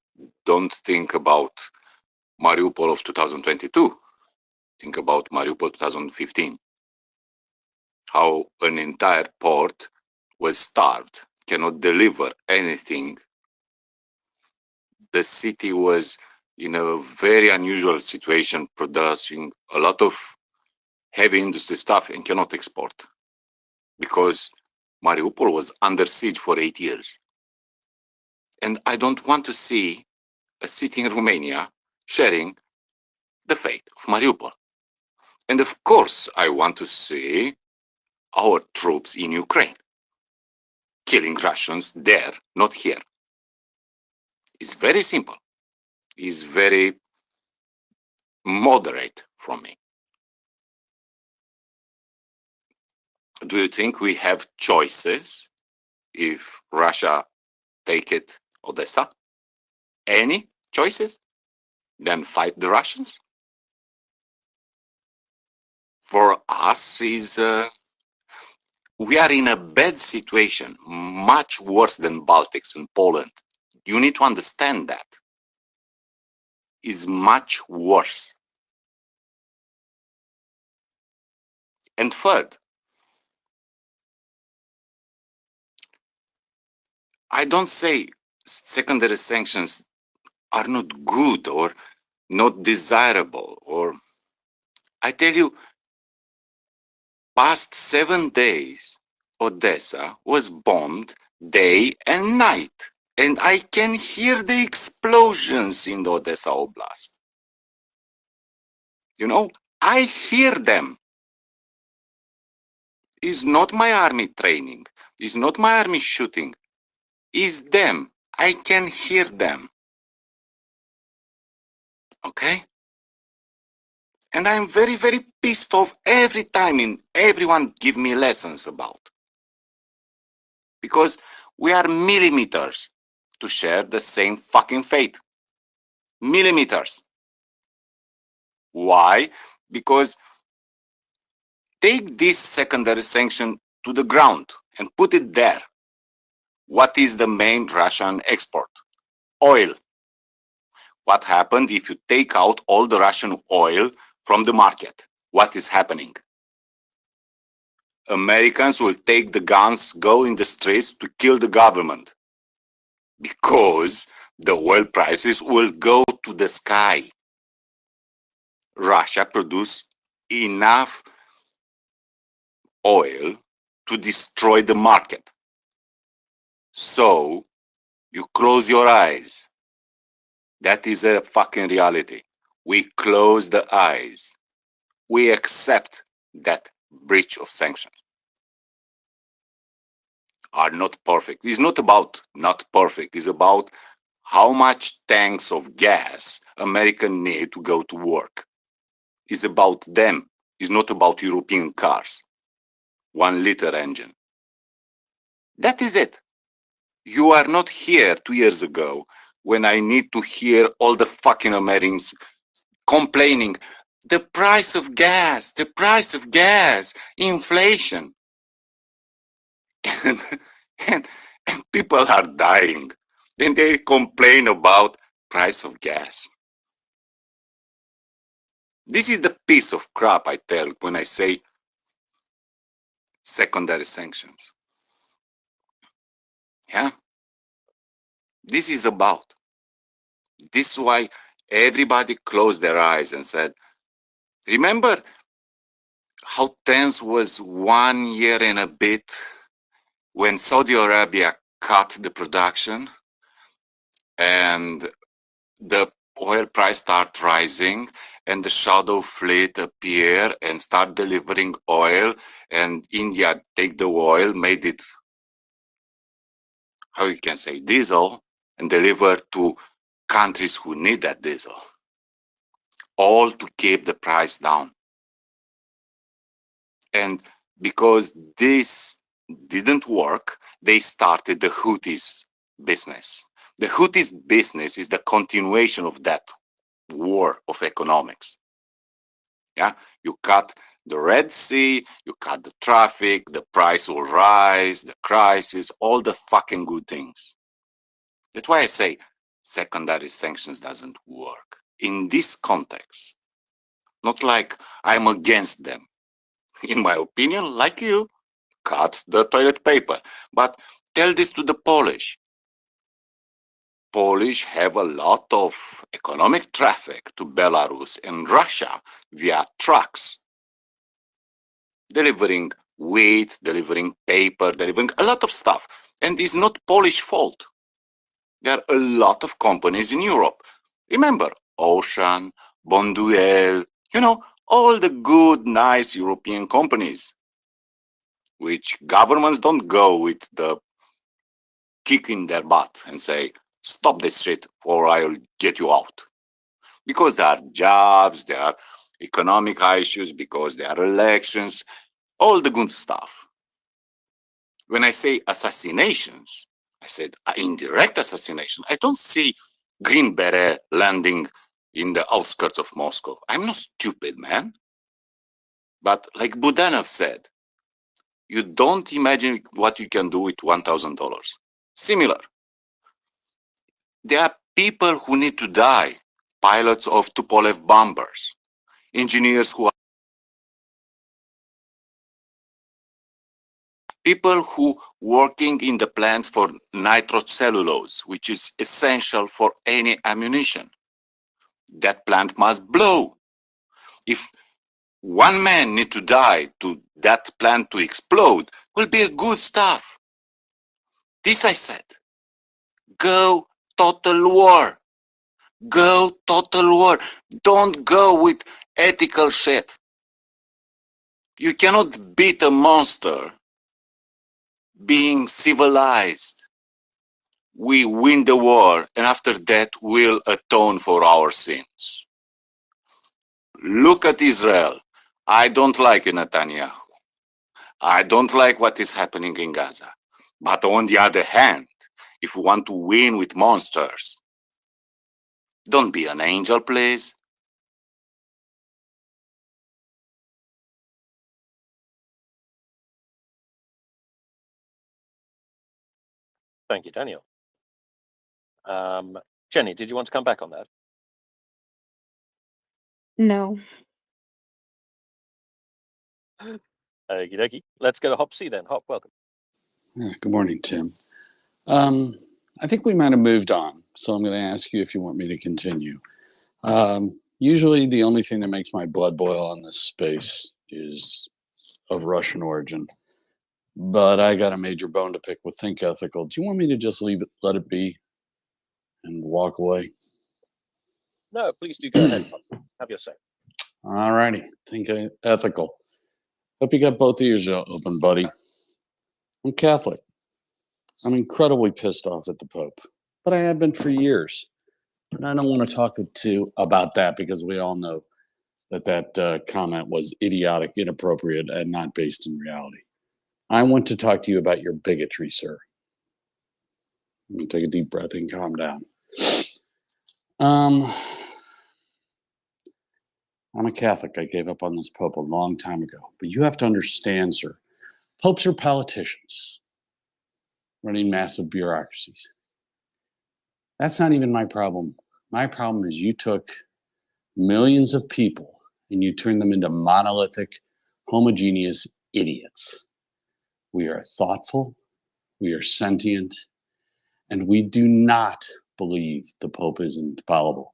don't think about Mariupol of 2022. Think about Mariupol 2015. How an entire port was starved, cannot deliver anything. The city was in a very unusual situation, producing a lot of heavy industry stuff and cannot export because Mariupol was under siege for 8 years. And I don't want to see a city in Romania sharing the fate of Mariupol. And of course, I want to see our troops in Ukraine killing Russians there, not here. It's very simple. It's very moderate from me. Do you think we have choices if Russia take it Odessa? Any choices? Then fight the Russians? For us, we are in a bad situation, much worse than Baltics and Poland. You need to understand that. Is much worse. And third, I don't say secondary sanctions are not good or not desirable, or I tell you, past 7 days, Odessa was bombed day and night, and I can hear the explosions in the Odessa Oblast. You know, I hear them. It's not my army training. It's not my army shooting. It's them. I can hear them. Okay? And I'm very, very pissed off every time everyone give me lessons about. Because we are millimeters to share the same fucking fate. Millimeters. Why? Because take this secondary sanction to the ground and put it there. What is the main Russian export? Oil. What happened if you take out all the Russian oil from the market? What is happening? Americans will take the guns, go in the streets to kill the government because the oil prices will go to the sky. Russia produced enough oil to destroy the market. So you close your eyes. That is a fucking reality. We close the eyes. We accept that breach of sanctions are not perfect. It's not about not perfect. It's about how much tanks of gas Americans need to go to work. It's about them. It's not about European cars. 1 liter engine. That is it. You are not here 2 years ago when I need to hear all the fucking Americans complaining, the price of gas, inflation. and people are dying. Then they complain about price of gas. This is the piece of crap I tell when I say secondary sanctions. Yeah? This is about. This is why everybody closed their eyes and said, remember how tense was 1 year and a bit when Saudi Arabia cut the production and the oil price started rising and the shadow fleet appear and start delivering oil, and India take the oil, made it, how you can say, diesel, and deliver to countries who need that diesel, all to keep the price down. And because this didn't work, they started the Houthis business. The Houthis' business is the continuation of that war of economics. Yeah, you cut the Red Sea, you cut the traffic, the price will rise, the crisis, all the fucking good things. That's why I say secondary sanctions doesn't work in this context. Not like I'm against them. In my opinion, like you, cut the toilet paper. But tell this to the Polish. Polish have a lot of economic traffic to Belarus and Russia via trucks, delivering wheat, delivering paper, delivering a lot of stuff. And it's not Polish fault. There are a lot of companies in Europe. Remember, Ocean, Bonduelle, you know, all the good, nice European companies, which governments don't go with the kick in their butt and say, stop this shit or I'll get you out. Because there are jobs, there are economic issues, because there are elections, all the good stuff. When I say assassinations, I said indirect assassination. I don't see Green Beret landing in the outskirts of Moscow. I'm not stupid, man. But like Budanov said, you don't imagine what you can do with $1,000. Similar. There are people who need to die. Pilots of Tupolev bombers, engineers who are people who working in the plants for nitrocellulose, which is essential for any ammunition. That plant must blow. If one man need to die to that plant to explode, will be a good stuff. This I said. Go total war. Go total war. Don't go with ethical shit. You cannot beat a monster being civilized. We win the war, and after that we'll atone for our sins. Look at Israel. I don't like Netanyahu. I don't like what is happening in Gaza. But on the other hand, if you want to win with monsters, don't be an angel, please. Thank you, Daniel. Jenny, did you want to come back on that? No. Okie dokie. Let's go to Hop C then. Hop, welcome. Good morning, Tim. I think we might have moved on, so I'm going to ask you if you want me to continue. Usually the only thing that makes my blood boil on this space is of Russian origin, but I got a major bone to pick with Think Ethical. Do you want me to just leave it, let it be, and walk away? No, please do go ahead. Hop. Have your say. All righty. Think Ethical. Hope you got both ears open, buddy. I'm Catholic. I'm incredibly pissed off at the Pope, but I have been for years. And I don't want to talk about that because we all know that comment was idiotic, inappropriate, and not based in reality. I want to talk to you about your bigotry, sir. Let me take a deep breath and calm down. I'm a Catholic. I gave up on this Pope a long time ago. But you have to understand, sir, popes are politicians running massive bureaucracies. That's not even my problem. My problem is you took millions of people and you turned them into monolithic, homogeneous idiots. We are thoughtful, we are sentient, and we do not believe the Pope is infallible.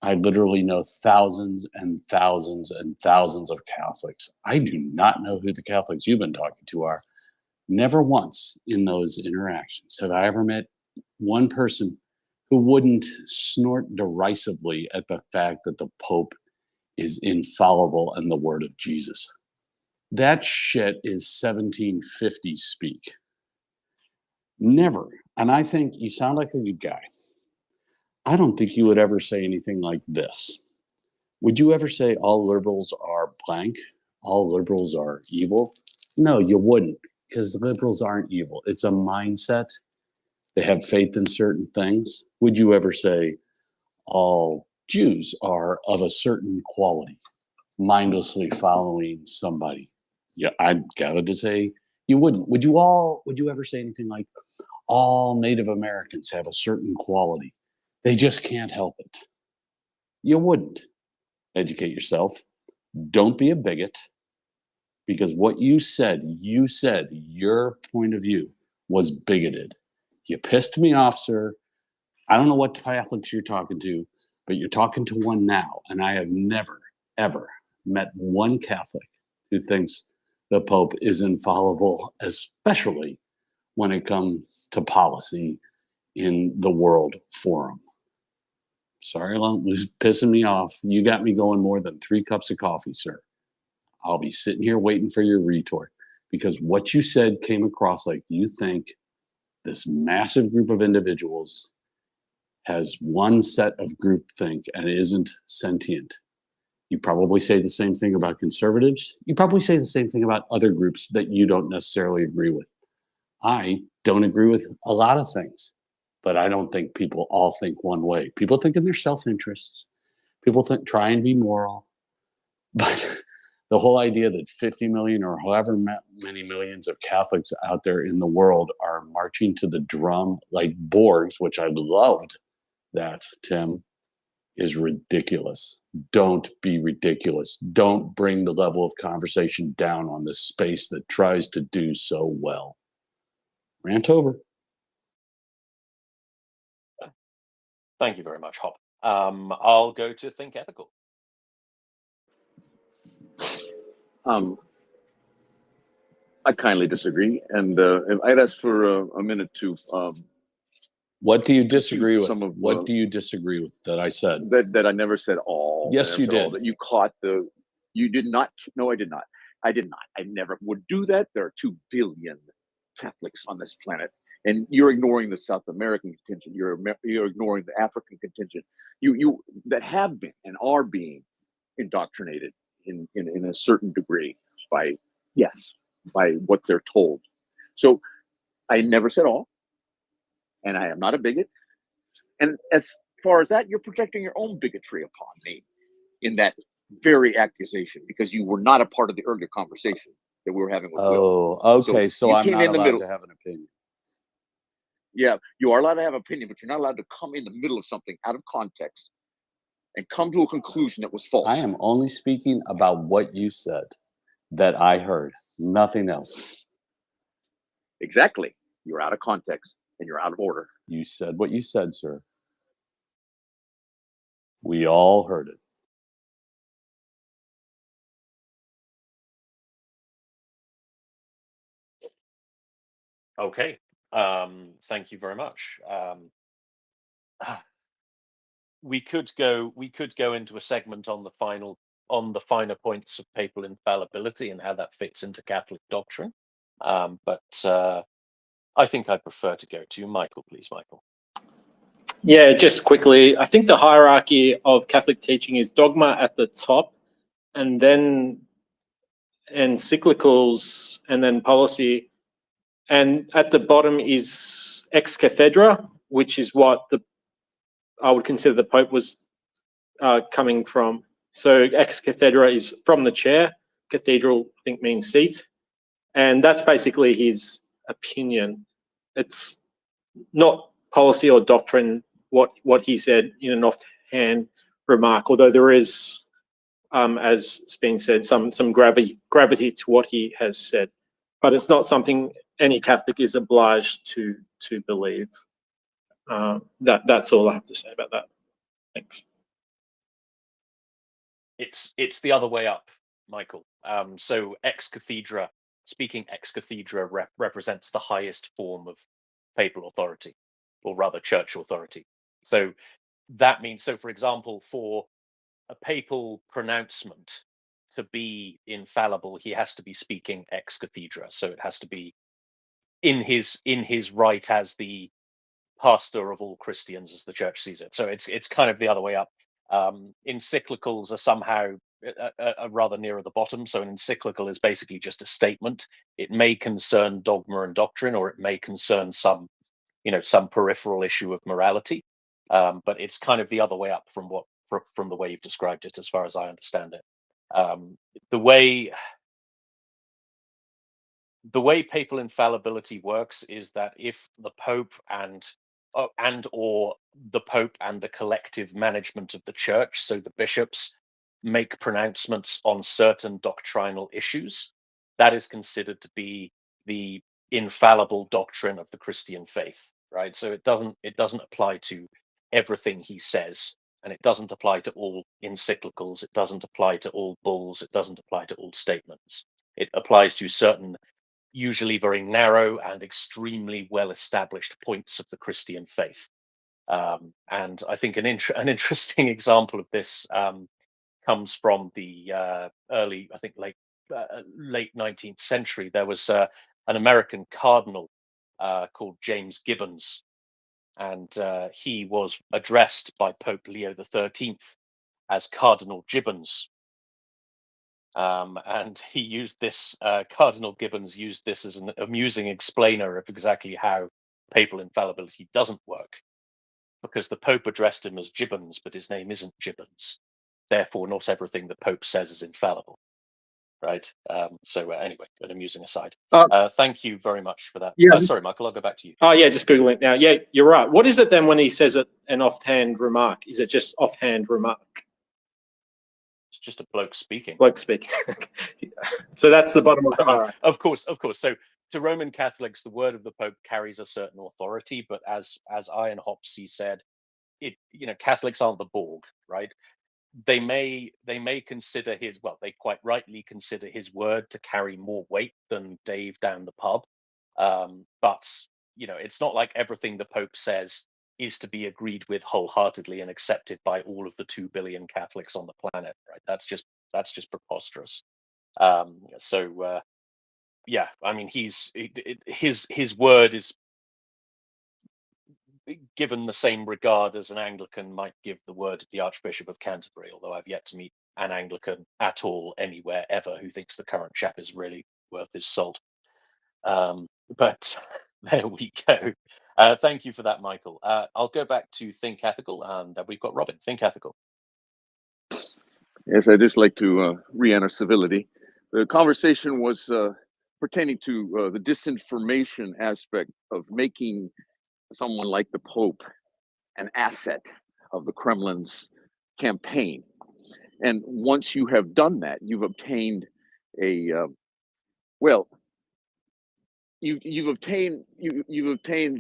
I literally know thousands and thousands and thousands of Catholics. I do not know who the Catholics you've been talking to are. Never once in those interactions have I ever met one person who wouldn't snort derisively at the fact that the Pope is infallible and the word of Jesus. That shit is 1750 speak. Never. And I think you sound like a good guy. I don't think you would ever say anything like this. Would you ever say all liberals are blank? All liberals are evil? No, you wouldn't, because liberals aren't evil. It's a mindset They have faith in certain things. Would you ever say all Jews are of a certain quality, mindlessly following somebody? Yeah, I'd gather to say you wouldn't. Would you ever say anything like all Native Americans have a certain quality? They just can't help it. You wouldn't. Educate yourself. Don't be a bigot, because what you said your point of view was bigoted. You pissed me off, sir. I don't know what Catholics you're talking to, but you're talking to one now. And I have never, ever met one Catholic who thinks the Pope is infallible, especially when it comes to policy in the World Forum. Sorry, who's pissing me off. You got me going more than 3 cups of coffee, sir. I'll be sitting here waiting for your retort, because what you said came across like you think this massive group of individuals has one set of groupthink and isn't sentient. You probably say the same thing about conservatives. You probably say the same thing about other groups that you don't necessarily agree with. I don't agree with a lot of things, but I don't think people all think one way. People think in their self-interests. People try and be moral. But the whole idea that 50 million or however many millions of Catholics out there in the world are marching to the drum like Borgs, which I loved that, Tim, is ridiculous. Don't be ridiculous. Don't bring the level of conversation down on this space that tries to do so well. Rant over. Thank you very much, Hop. I'll go to Think Ethical. I kindly disagree, and I'd ask for a minute to. What do you disagree with? Some of, what do you disagree with that I said? That I never said all. Yes, you did. That you caught the. You did not. No, I did not. I did not. I never would do that. There are 2 billion Catholics on this planet, and you're ignoring the South American contingent. You're ignoring the African contingent. You that have been and are being indoctrinated in a certain degree by what they're told. So I never said all, and I am not a bigot. And as far as that, you're projecting your own bigotry upon me in that very accusation, because you were not a part of the earlier conversation that we were having with Will. Okay. So I'm not allowed to have an opinion. Yeah, you are allowed to have an opinion, but you're not allowed to come in the middle of something out of context and come to a conclusion that was false. I am only speaking about what you said that I heard, nothing else. Exactly. You're out of context and you're out of order. You said what you said, sir. We all heard it. Okay. Thank you very much. We could go into a segment on the finer points of papal infallibility and how that fits into Catholic doctrine. But I think I'd prefer to go to Michael, please, Michael. Yeah, just quickly, I think the hierarchy of Catholic teaching is dogma at the top, and then encyclicals, and then policy. And at the bottom is ex cathedra, which is what I would consider the Pope was coming from. So ex cathedra is from the chair. Cathedral, I think, means seat. And that's basically his opinion. It's not policy or doctrine, what he said in an offhand remark, although there is, as it's been said, some gravity to what he has said. But it's not something any Catholic is obliged to believe. That's all I have to say about that. Thanks. It's the other way up, Michael. So ex cathedra, speaking ex cathedra represents the highest form of papal authority, or rather church authority. So that means, so for example, for a papal pronouncement to be infallible, he has to be speaking ex cathedra. So it has to be in his right as the pastor of all Christians, as the church sees it. So it's kind of the other way up. Encyclicals are somehow rather nearer the bottom. So an encyclical is basically just a statement. It may concern dogma and doctrine, or it may concern some some peripheral issue of morality. But it's kind of the other way up from the way you've described it, as far as I understand it. The way papal infallibility works is that if the Pope or the Pope and the collective management of the Church, so the bishops, make pronouncements on certain doctrinal issues, that is considered to be the infallible doctrine of the Christian faith, right? So it doesn't apply to everything he says, and it doesn't apply to all encyclicals, it doesn't apply to all bulls, it doesn't apply to all statements. It applies to certain, usually very narrow and extremely well-established points of the Christian faith. And I think an interesting example of this comes from the early, I think late 19th century. There was an American cardinal called James Gibbons, and he was addressed by Pope Leo XIII as Cardinal Gibbons. And he used this, Cardinal Gibbons used this as an amusing explainer of exactly how papal infallibility doesn't work, because the Pope addressed him as Gibbons, but his name isn't Gibbons. Therefore, not everything the Pope says is infallible, right? So anyway, an amusing aside. Thank you very much for that. Yeah. Sorry, Michael, I'll go back to you. Oh, yeah, just Google it now. Yeah, you're right. What is it then when he says an offhand remark? Is it just offhand remark? It's just a bloke speaking. Bloke speaking. So that's the bottom of the bar. Of course. So to Roman Catholics, the word of the Pope carries a certain authority, but as Ian Hopsey said, Catholics aren't the Borg, right? They may consider they quite rightly consider his word to carry more weight than Dave down the pub. But it's not like everything the Pope says is to be agreed with wholeheartedly and accepted by all of the 2 billion Catholics on the planet, right? That's just preposterous. Yeah, I mean, his word is given the same regard as an Anglican might give the word of the Archbishop of Canterbury, although I've yet to meet an Anglican at all anywhere ever who thinks the current chap is really worth his salt. But there we go. Thank you for that, Michael. I'll go back to Think Ethical, and we've got Robin. Think Ethical. Yes, I'd just like to re-enter civility. The conversation was pertaining to the disinformation aspect of making someone like the Pope an asset of the Kremlin's campaign. And once you have done that, you've obtained you've taken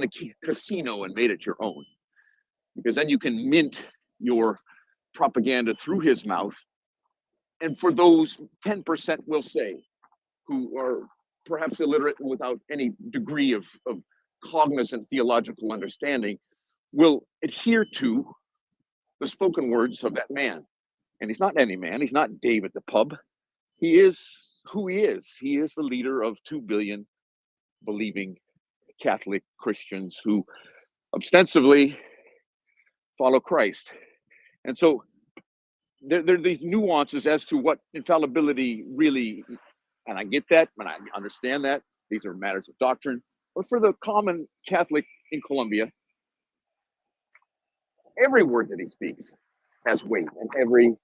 the casino and made it your own, because then you can mint your propaganda through his mouth. And for those 10%, we'll say, who are perhaps illiterate and without any degree of cognizant theological understanding, will adhere to the spoken words of that man. And he's not any man. He's not Dave at the pub. He is who he is. He is the leader of 2 billion believing Catholic Christians who ostensibly follow Christ. And so there are these nuances as to what infallibility really, and I get that, and I understand that. These are matters of doctrine. But for the common Catholic in Colombia, every word that he speaks has weight, and every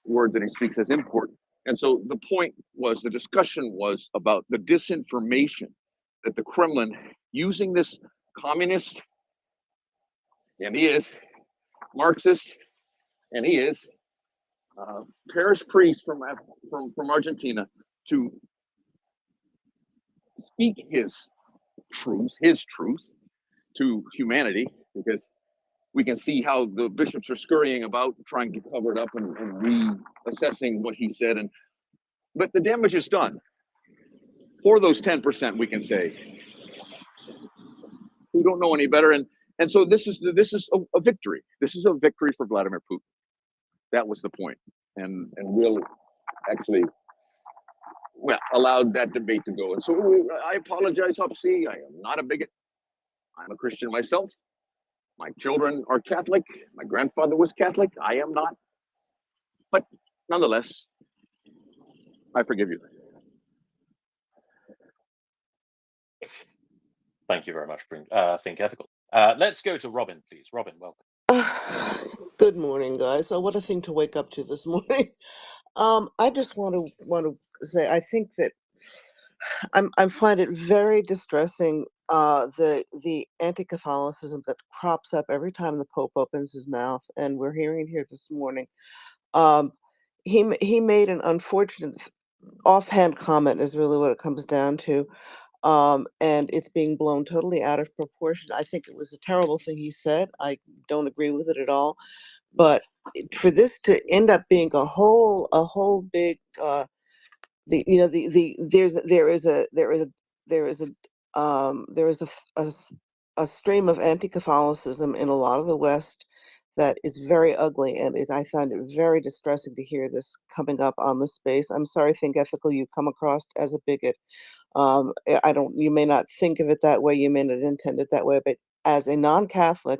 word that he speaks has import. And so the discussion was about the disinformation that the Kremlin, using this communist, and he is Marxist, and he is parish priest from Argentina, to speak his truth to humanity, because we can see how the bishops are scurrying about trying to cover it up and reassessing what he said. But the damage is done. For those 10%, we can say, who don't know any better. And so this is a victory. This is a victory for Vladimir Putin. That was the point. And we'll actually allowed that debate to go. And so I apologize, Hopsy. I am not a bigot. I'm a Christian myself. My children are Catholic. My grandfather was Catholic. I am not. But nonetheless, I forgive you. Thank you very much, Think Ethical. Let's go to Robin, please. Robin, welcome. Good morning, guys. So what a thing to wake up to this morning. I just want to say I think that I find it very distressing the anti-Catholicism that crops up every time the Pope opens his mouth, and we're hearing it here this morning. Um, he made an unfortunate offhand comment is really what it comes down to. And it's being blown totally out of proportion. I think it was a terrible thing he said. I don't agree with it at all. But for this to end up being a whole big there is a stream of anti-Catholicism in a lot of the West that is very ugly, and I find it very distressing to hear this coming up on the space. I'm sorry, Think Ethical, you come across as a bigot. I don't. You may not think of it that way. You may not intend it that way, but as a non-Catholic,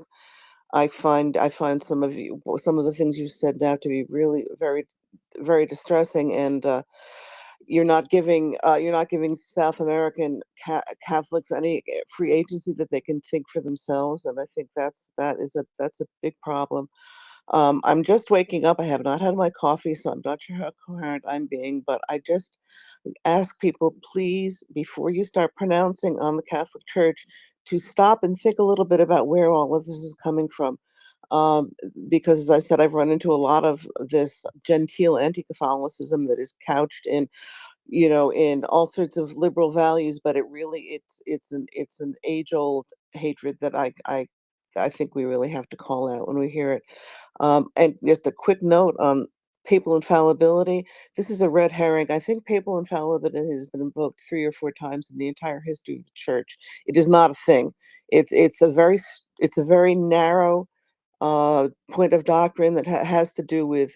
I find some of the things you said now to be really very distressing, and you're not giving South American Catholics any free agency that they can think for themselves, and I think that's a big problem. I'm just waking up. I have not had my coffee, so I'm not sure how coherent I'm being, but I just ask people, please, before you start pronouncing on the Catholic Church, to stop and think a little bit about where all of this is coming from. Um, because, as I said, I've run into a lot of this genteel anti-Catholicism that is couched in, in all sorts of liberal values, but it's an age-old hatred that I think we really have to call out when we hear it. And just a quick note on papal infallibility. This is a red herring. I think papal infallibility has been invoked 3 or 4 times in the entire history of the church. It is not a thing. It's a very narrow point of doctrine that has to do with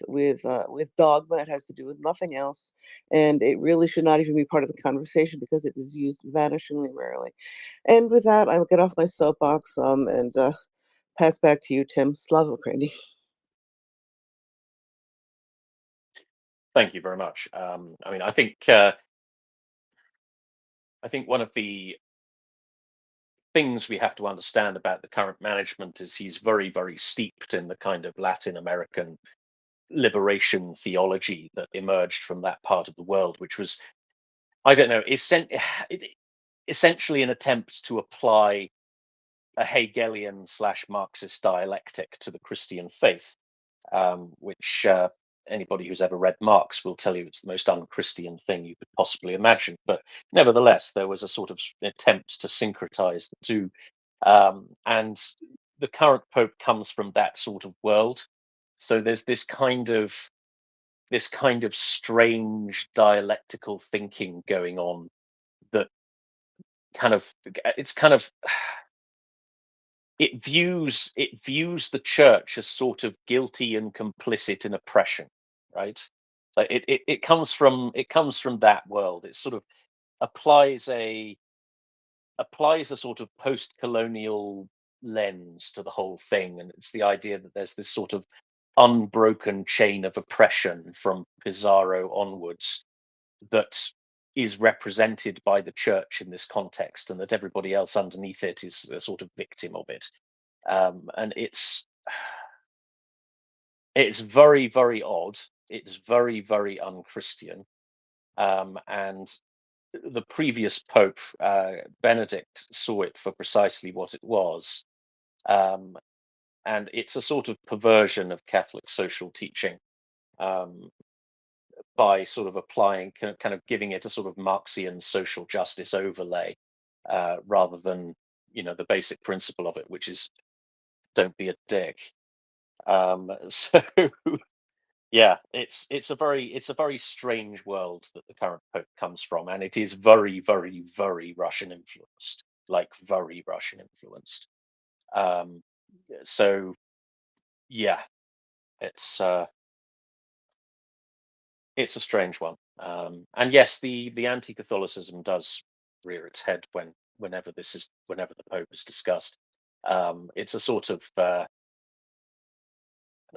dogma. It has to do with nothing else, and it really should not even be part of the conversation because it is used vanishingly rarely. And with that, I'll get off my soapbox and pass back to you, Tim. Slava Ukraini. Thank you very much. I mean, I think one of the things we have to understand about the current management is he's very, very steeped in the kind of Latin American liberation theology that emerged from that part of the world, which was, I don't know, essentially an attempt to apply a Hegelian / Marxist dialectic to the Christian faith, which anybody who's ever read Marx will tell you it's the most unchristian thing you could possibly imagine. But nevertheless, there was a sort of attempt to syncretize the two. And the current Pope comes from that sort of world. So there's this kind of strange dialectical thinking going on that it's kind of it views the church as sort of guilty and complicit in oppression, right? So it comes from that world. It sort of applies a sort of post-colonial lens to the whole thing, and it's the idea that there's this sort of unbroken chain of oppression from Pizarro onwards that is represented by the church in this context, and that everybody else underneath it is a sort of victim of it. And it's very, very odd. It's very, very unchristian. And the previous Pope, Benedict, saw it for precisely what it was. And it's a sort of perversion of Catholic social teaching, by sort of applying, kind of giving it a sort of Marxian social justice overlay, rather than, the basic principle of it, which is don't be a dick. So yeah, it's a very strange world that the current Pope comes from, and it is very, very, very Russian influenced, like very Russian influenced. Um, so yeah, it's uh, it's a strange one. And yes, the anti-Catholicism does rear its head whenever the Pope is discussed. It's a sort of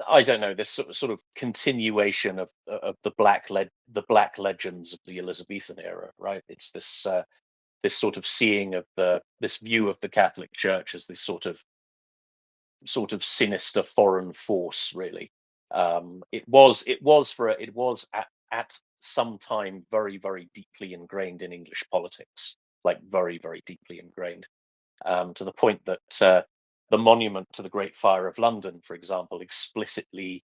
I don't know, this sort of continuation of the black legends of the Elizabethan era, right? It's this sort of seeing of this view of the Catholic Church as this sort of sinister foreign force, really. It was at some time very, very deeply ingrained in English politics, like very, very deeply ingrained, to the point that the monument to the Great Fire of London, for example, explicitly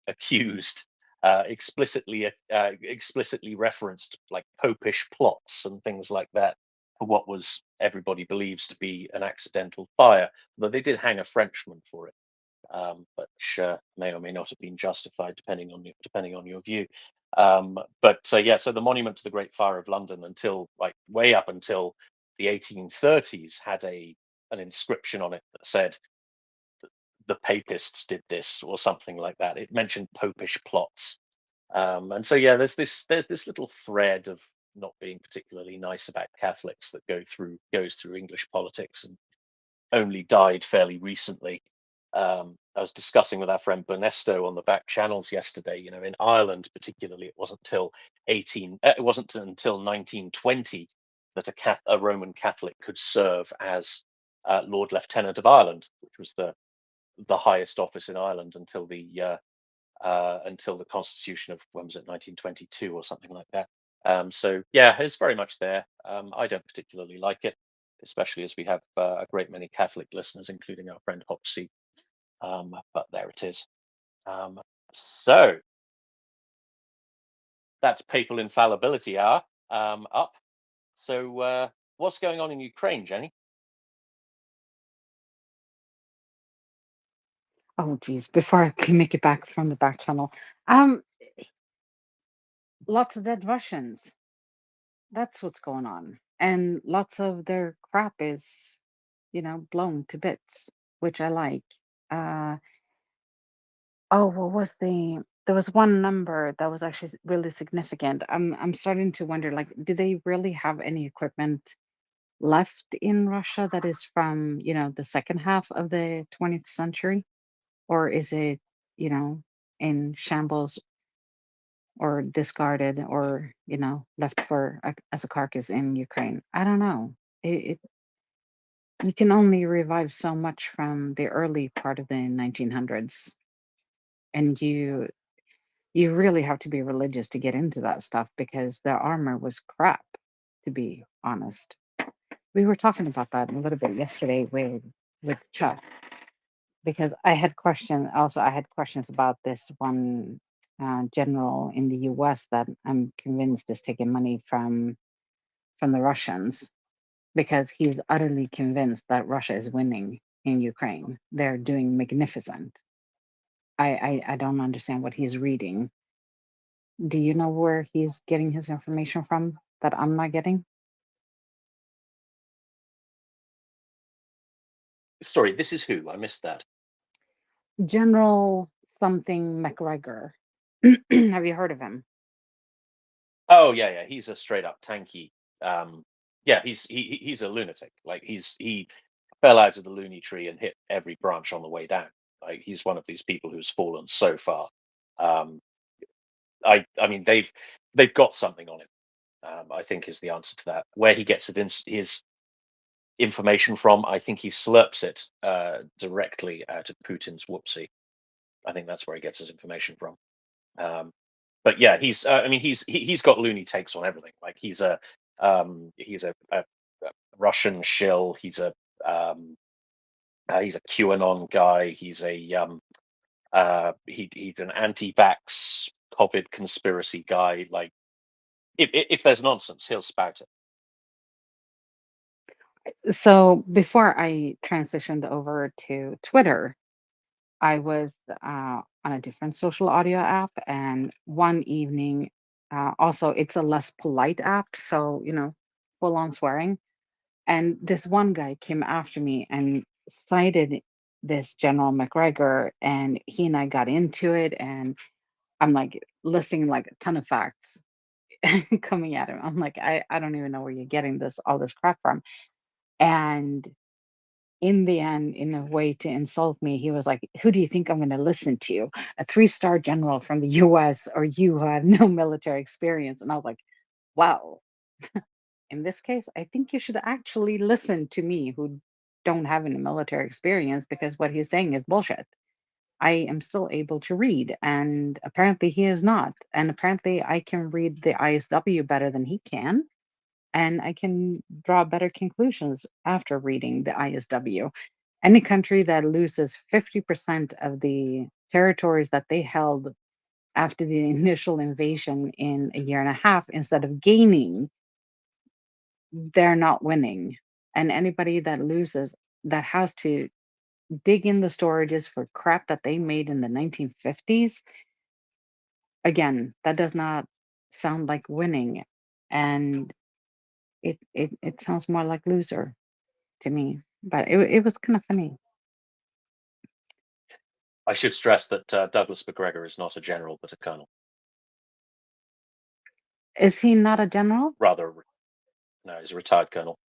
referenced like popish plots and things like that for what was everybody believes to be an accidental fire. Though they did hang a Frenchman for it, which may or may not have been justified depending on your view. So the monument to the Great Fire of London, until like way up until the 1830s, had an inscription on it that said the papists did this or something like that. It mentioned popish plots, and so there's this little thread of not being particularly nice about Catholics that goes through English politics, and only died fairly recently. I was discussing with our friend Bernesto on the back channels yesterday. In Ireland, particularly, it wasn't until 1920 that a Roman Catholic could serve as Lord Lieutenant of Ireland, which was the highest office in Ireland until the Constitution of, when was it, 1922 or something like that. It's very much there. I don't particularly like it, especially as we have a great many Catholic listeners, including our friend Hopsy. But there it is. So that's papal infallibility hour up. So what's going on in Ukraine, Jenny? Oh, geez. Before I can make it back from the back channel, lots of dead Russians. That's what's going on, and lots of their crap is, blown to bits, which I like. Uh, oh, what was There was one number that was actually really significant. I'm starting to wonder, like, do they really have any equipment left in Russia that is from, the second half of the 20th century? Or is it, in shambles or discarded or, left as a carcass in Ukraine? I don't know. You can only revive so much from the early part of the 1900s, and you really have to be religious to get into that stuff because the armor was crap, to be honest. We were talking about that a little bit yesterday with Chuck, because I had questions about this one general in the U.S. that I'm convinced is taking money from the Russians, because he's utterly convinced that Russia is winning in Ukraine. They're doing magnificent. I don't understand what he's reading. Do you know where he's getting his information from that I'm not getting? Sorry, this is who? I missed that. General something McGregor. Have you heard of him? Oh yeah, he's a straight up tanky. He's a lunatic. Like he fell out of the loony tree and hit every branch on the way down. Like he's one of these people who's fallen so far. I mean they've got something on him. I think is the answer to that. Where he gets his information from, I think he slurps it directly out of Putin's whoopsie. I think that's where he gets his information from. But yeah, he's got loony takes on everything. Like he's a Russian shill. He's a QAnon guy. He's he's an anti-vax COVID conspiracy guy. Like if there's nonsense, he'll spout it. So before I transitioned over to Twitter, I was on a different social audio app, and one evening, also it's a less polite app, so full on swearing. And this one guy came after me and cited this General McGregor, and he and I got into it, and I'm like listing like a ton of facts coming at him. I'm like, I don't even know where you're getting all this crap from. And in the end, in a way to insult me, he was like, who do you think I'm going to listen to? A 3-star general from the US, or you who have no military experience? And I was like, wow. in this case, I think you should actually listen to me, who don't have any military experience, because what he's saying is bullshit. I am still able to read, and apparently he is not. And apparently I can read the ISW better than he can, and I can draw better conclusions after reading the ISW. Any country that loses 50% of the territories that they held after the initial invasion in a year and a half, instead of gaining, they're not winning. And anybody that loses, that has to dig in the storages for crap that they made in the 1950s, again, that does not sound like winning. And it sounds more like loser to me. But it was kind of funny. I should stress that Douglas McGregor is not a general, but a colonel. Is he not a general? Rather, no, he's a retired colonel.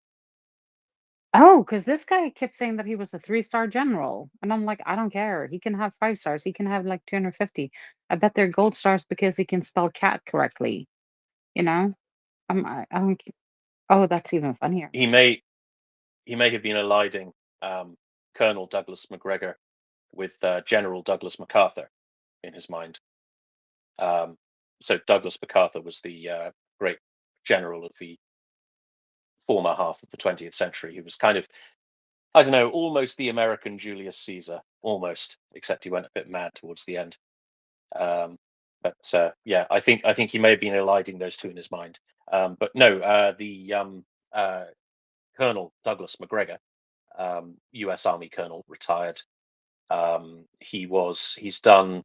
Oh, because this guy kept saying that he was a 3-star general. And I'm like, I don't care. He can have 5 stars. He can have like 250. I bet they're gold stars because he can spell cat correctly. You know? I don't. Oh, that's even funnier. He may have been eliding Colonel Douglas McGregor with General Douglas MacArthur in his mind. So Douglas MacArthur was the great general of the former half of the 20th century. He was kind of, I don't know, almost the American Julius Caesar, almost, except he went a bit mad towards the end. But yeah, I think he may have been eliding those two in his mind. But no, the Colonel Douglas McGregor, U.S. Army colonel, retired. He's done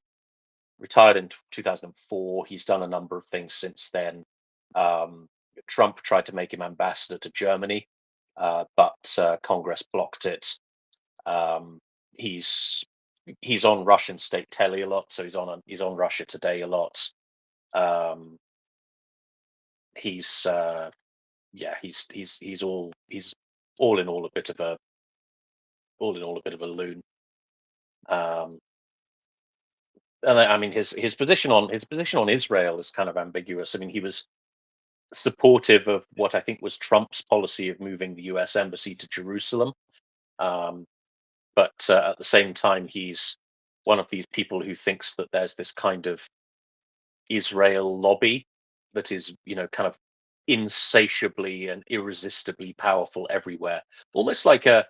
retired in 2004. He's done a number of things since then. Trump tried to make him ambassador to Germany, but Congress blocked it. He's on Russian state telly a lot, so he's on Russia Today a lot. He's all in all a bit of a loon. And I mean his position on Israel is kind of ambiguous. I mean, he was supportive of what I think was Trump's policy of moving the U.S. embassy to Jerusalem, but at the same time, he's one of these people who thinks that there's this kind of Israel lobby that is, kind of insatiably and irresistibly powerful everywhere, almost like a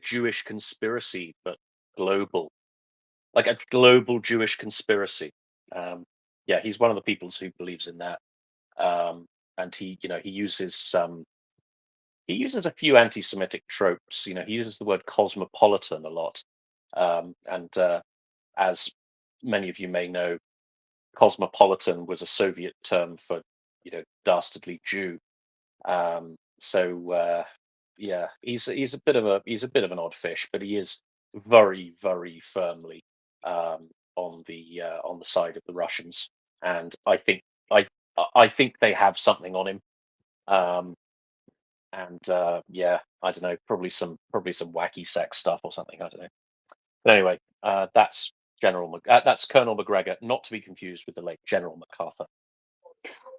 Jewish conspiracy, but global. Like a global Jewish conspiracy. Yeah, he's one of the people who believes in that, and he uses a few anti-Semitic tropes. He uses the word cosmopolitan a lot, and as many of you may know, cosmopolitan was a Soviet term for dastardly Jew. So yeah, he's a bit of an odd fish, but he is very, very firmly on the side of the Russians, and I think they have something on him. And yeah, I don't know, probably some wacky sex stuff or something. I don't know. But anyway, that's that's Colonel McGregor, not to be confused with the late General MacArthur.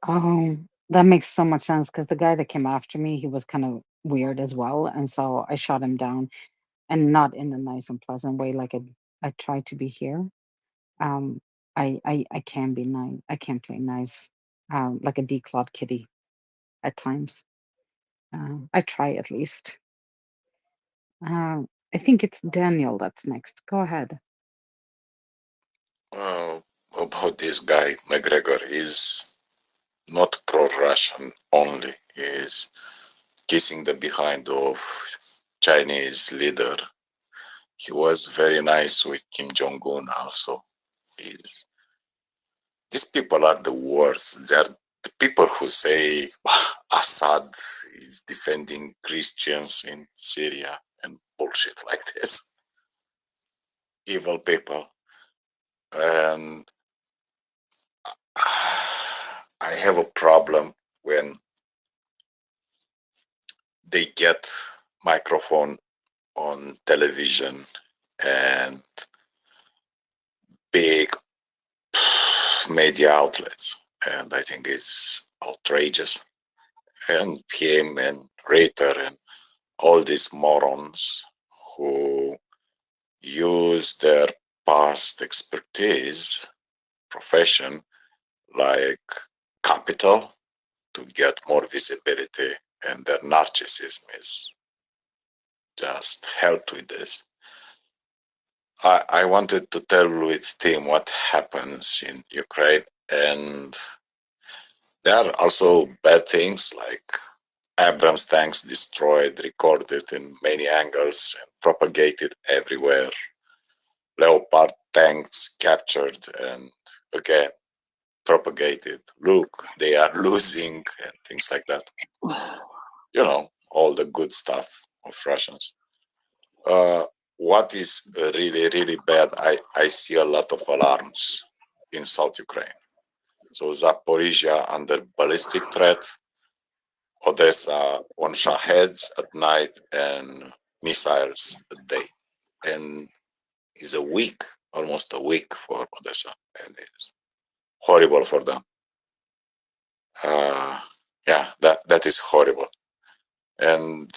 Oh, that makes so much sense, because the guy that came after me, he was kind of weird as well, and so I shot him down, and not in a nice and pleasant way, like I try to be here. Um, I can be nice. I can play nice, like a declawed kitty at times. I try at least. I think it's Daniel that's next. Go ahead. About this guy, McGregor is not pro-Russian only. He is kissing the behind of Chinese leader. He was very nice with Kim Jong-un also. These people are the worst. They're the people who say Assad is defending Christians in Syria and bullshit like this. Evil people. And I have a problem when they get microphone on television and big media outlets, and I think it's outrageous. and PM and Rater and all these morons who use their past expertise, profession, like capital to get more visibility, and their narcissism is just helped with this. I wanted to tell with Tim what happens in Ukraine, and there are also bad things like Abrams tanks destroyed, recorded in many angles, and propagated everywhere. Leopard tanks captured and again propagated. Look, they are losing and things like that. You know, all the good stuff of Russians. What is really, really bad, I see a lot of alarms in South Ukraine. So Zaporizhia under ballistic threat, Odessa on Shaheds at night and missiles a day. And it's a week, almost a week for Odessa. And it's horrible for them. Yeah, that is horrible. And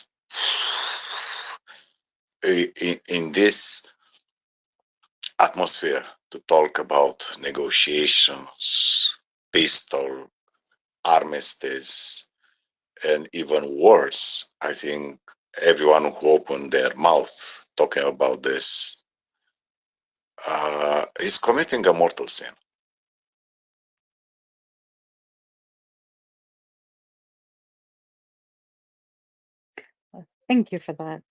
in this atmosphere to talk about negotiations, peace talk, armistice, and even worse, I think everyone who opened their mouth talking about this is committing a mortal sin. Thank you for that.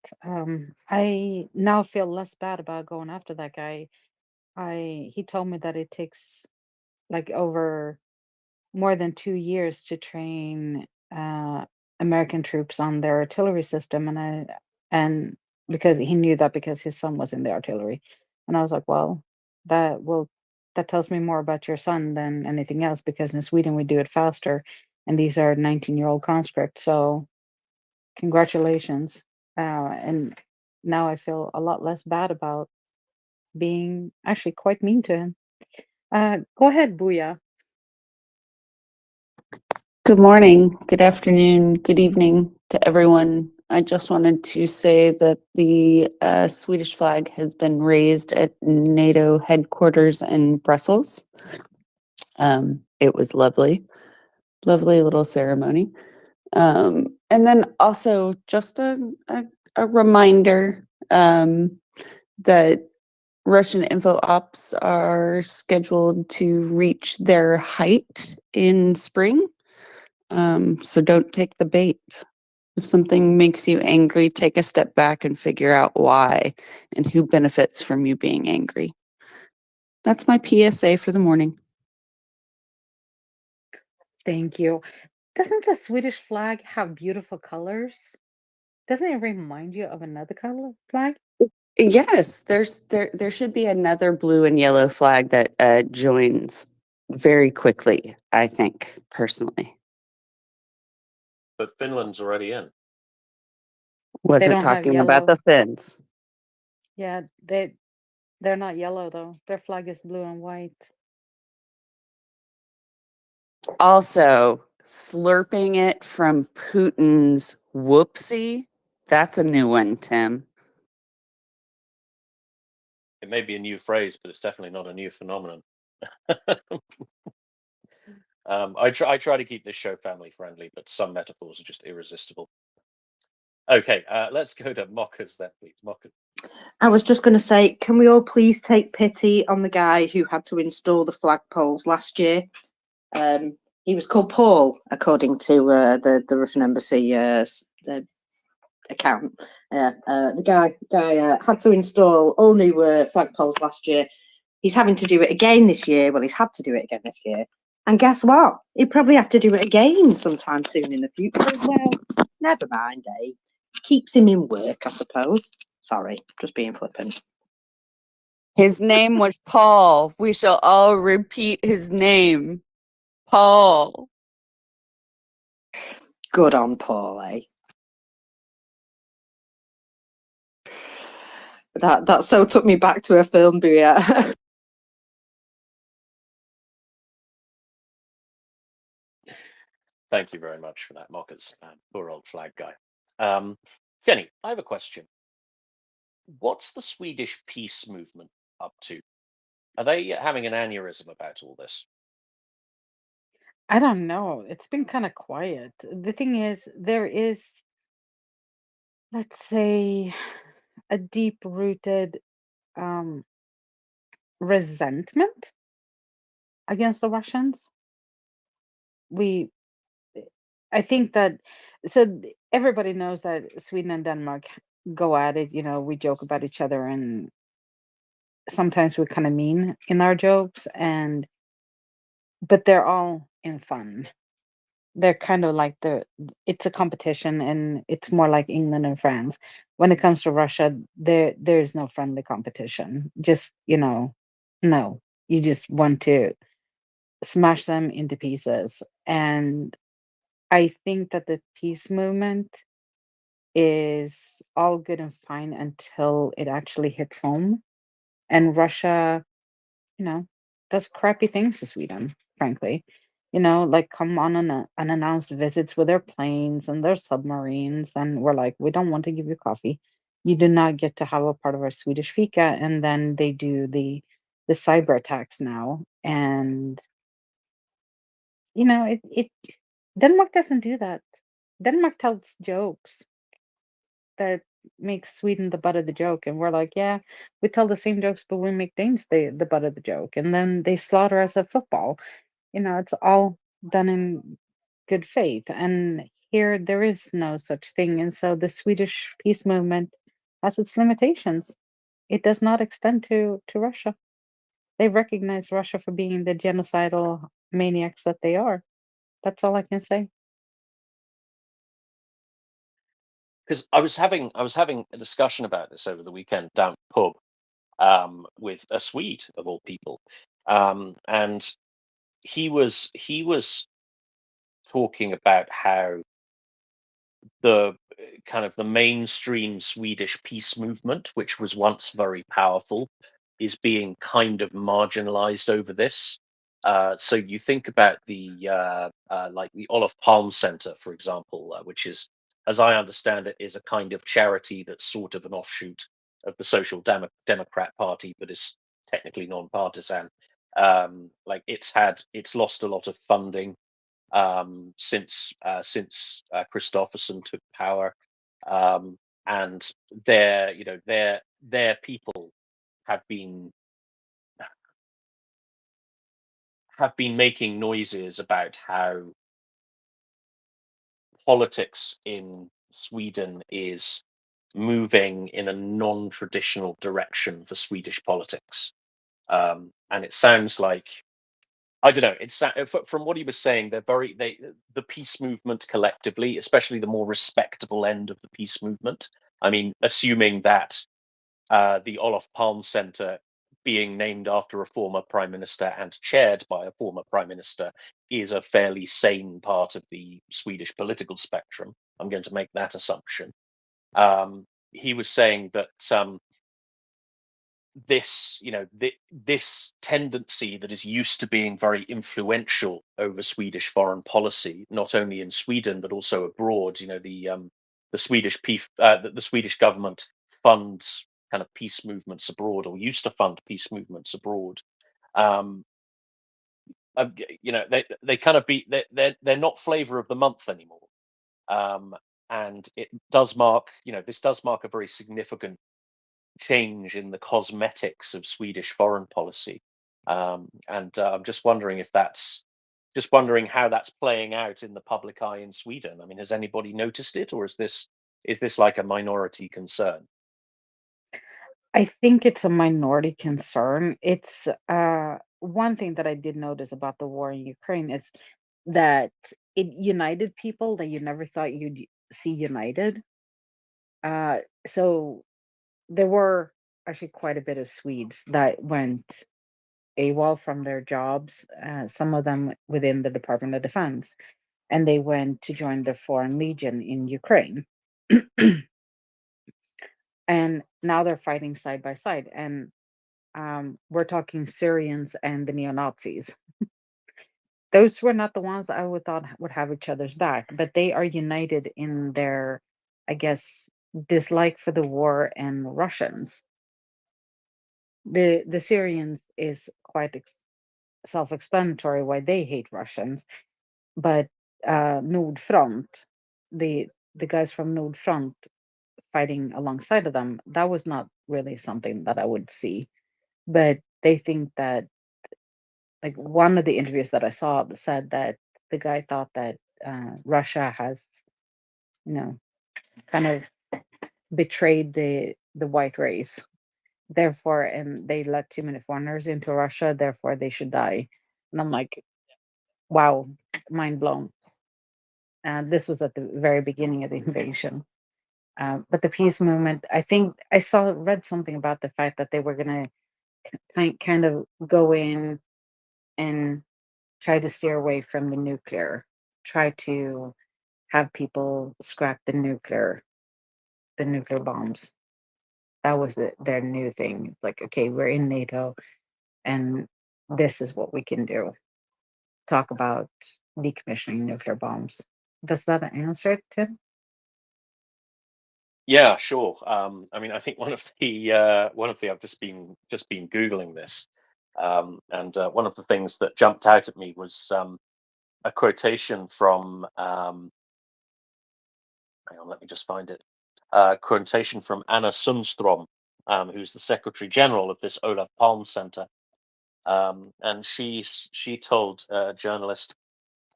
I now feel less bad about going after that guy. He told me that it takes like over more than 2 years to train American troops on their artillery system, and because he knew that because his son was in the artillery, and I was like, well, that tells me more about your son than anything else because in Sweden we do it faster, and these are 19-year-old conscripts. So congratulations, and now I feel a lot less bad about being actually quite mean to him. Go ahead, Booyah. Good morning, good afternoon, good evening to everyone. I just wanted to say that the Swedish flag has been raised at NATO headquarters in Brussels. It was lovely, lovely little ceremony. And then also just a reminder that Russian info ops are scheduled to reach their height in spring. So don't take the bait. If something makes you angry, take a step back and figure out why and who benefits from you being angry. That's my PSA for the morning. Thank you. Doesn't the Swedish flag have beautiful colors? Doesn't it remind you of another color flag? Yes, there should be another blue and yellow flag that joins very quickly, I think, personally. But Finland's already in. They Wasn't don't have talking about yellow. the Finns. Yeah, they're not yellow though. Their flag is blue and white. Also, slurping it from Putin's whoopsie, that's a new one, Tim. It may be a new phrase, but it's definitely not a new phenomenon. I try to keep this show family friendly, but some metaphors are just irresistible. Okay, let's go to Mockers then, please. Mockers. I was just going to say, can we all please take pity on the guy who had to install the flagpoles last year? He was called Paul, according to the Russian embassy the account. The guy had to install all new flagpoles last year. He's having to do it again this year. Well, he's had to do it again this year. And guess what? He'll probably have to do it again sometime soon in the future as well. Never mind, eh? Keeps him in work, I suppose. Sorry, just being flippant. His name was Paul. We shall all repeat his name. Paul. Good on Paul, eh? That so took me back to a film, Bria. Thank you very much for that, Mockers. Poor old flag guy. Jenny, I have a question. What's the Swedish peace movement up to? Are they having an aneurysm about all this? I don't know. It's been kind of quiet. The thing is, there is, let's say, a deep-rooted um, resentment against the Russians. We, I think that, everybody knows that Sweden and Denmark go at it. We joke about each other, and sometimes we're kind of mean in our jokes, but they're all in fun. They're kind of like it's a competition, and it's more like England and France. When it comes to Russia, there's no friendly competition. Just, no. You just want to smash them into pieces. And I think that the peace movement is all good and fine until it actually hits home. And Russia, you know, does crappy things to Sweden, frankly. Like come on unannounced visits with their planes and their submarines, and we're like, we don't want to give you coffee. You do not get to have a part of our Swedish fika, and then they do the cyber attacks now, and it Denmark doesn't do that. Denmark tells jokes that makes Sweden the butt of the joke, and we're like, yeah, we tell the same jokes, but we make Danes the butt of the joke, and then they slaughter us at football. It's all done in good faith, and here there is no such thing, and so the Swedish peace movement has its limitations. It does not extend to Russia. They recognize Russia for being the genocidal maniacs that they are. That's all I can say. Because I was having a discussion about this over the weekend down at the pub with a Swede of all people, and he was talking about how the kind of the mainstream Swedish peace movement, which was once very powerful, is being kind of marginalized over this. So you think about like the Olof Palme Center, for example, which is, as I understand it, is a kind of charity that's sort of an offshoot of the Democrat Party, but is technically non-partisan. Like it's lost a lot of funding since Christopherson took power, and their people have been making noises about how politics in Sweden is moving in a non-traditional direction for Swedish politics, and it sounds like, I don't know. From what he was saying, the peace movement collectively, especially the more respectable end of the peace movement. I mean, assuming that the Olof Palme Center, being named after a former prime minister and chaired by a former prime minister, is a fairly sane part of the Swedish political spectrum. I'm going to make that assumption. He was saying that this tendency that is used to being very influential over Swedish foreign policy, not only in Sweden but also abroad. The Swedish government funds kind of peace movements abroad, or used to fund peace movements abroad. They kind of they're not flavor of the month anymore, and it does mark this does mark a very significant change in the cosmetics of Swedish foreign policy. And I'm just wondering how that's playing out in the public eye in Sweden. I mean, has anybody noticed it, or is this like a minority concern? I think it's a minority concern. It's one thing that I did notice about the war in Ukraine is that it united people that you never thought you'd see united. So there were actually quite a bit of Swedes that went AWOL from their jobs, some of them within the Department of Defense, and they went to join the Foreign Legion in Ukraine. And now they're fighting side by side. And we're talking Syrians and the neo Nazis. those were not the ones that I would thought would have each other's back, but they are united in their, I guess, dislike for the war and Russians. The Syrians is quite self-explanatory why they hate Russians, but Nordfront, the guys from Nordfront fighting alongside of them, that was not really something that I would see. But they think that, like, one of the interviews that I saw said that the guy thought that Russia has, you know, kind of betrayed the white race. Therefore, and they let too many foreigners into Russia, therefore they should die. And I'm like, wow, mind blown. And this was at the very beginning of the invasion. But the peace movement, I think I read something about the fact that they were going to kind of go in and try to steer away from the nuclear, try to have people scrap the nuclear bombs. That was their new thing. It's like, okay, we're in NATO, and this is what we can do. Talk about decommissioning nuclear bombs. Does that answer it, Tim? Yeah, sure. I mean, I think one of the I've just been googling this, and one of the things that jumped out at me was a quotation from hang on, let me just find it. Quotation from Anna Sundstrom, who's the Secretary General of this Olaf Palme Center, and she told a journalist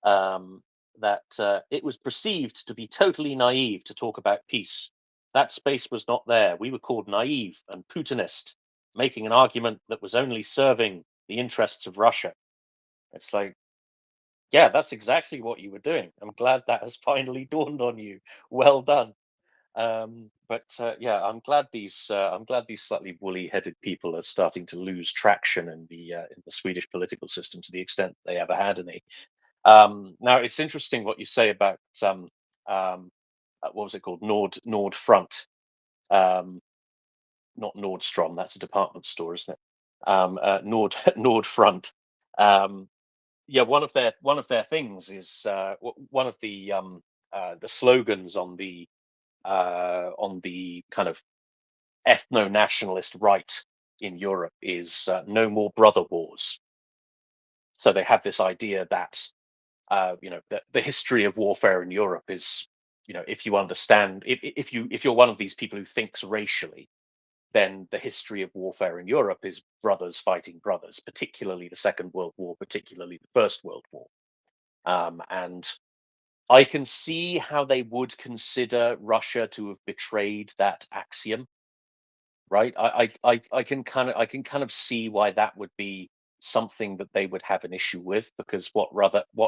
that it was perceived to be totally naive to talk about peace. That space was not there. We were called naive and Putinist, making an argument that was only serving the interests of Russia. It's like, yeah, that's exactly what you were doing. I'm glad that has finally dawned on you. Well done. Yeah, I'm glad these slightly woolly-headed people are starting to lose traction in the Swedish political system to the extent they ever had any. Now it's interesting what you say about what was it called, Nord Front, not Nordstrom. That's a department store, isn't it? Nord Front. Yeah, one of their things is one of the slogans on the kind of ethno-nationalist right in Europe is no more brother wars. So they have this idea that the history of warfare in Europe is, if you understand, if you're one of these people who thinks racially, then the history of warfare in Europe is brothers fighting brothers, particularly the Second World War, particularly the First World War. And I can see how they would consider Russia to have betrayed that axiom, right? I can kind of see why that would be something that they would have an issue with, because what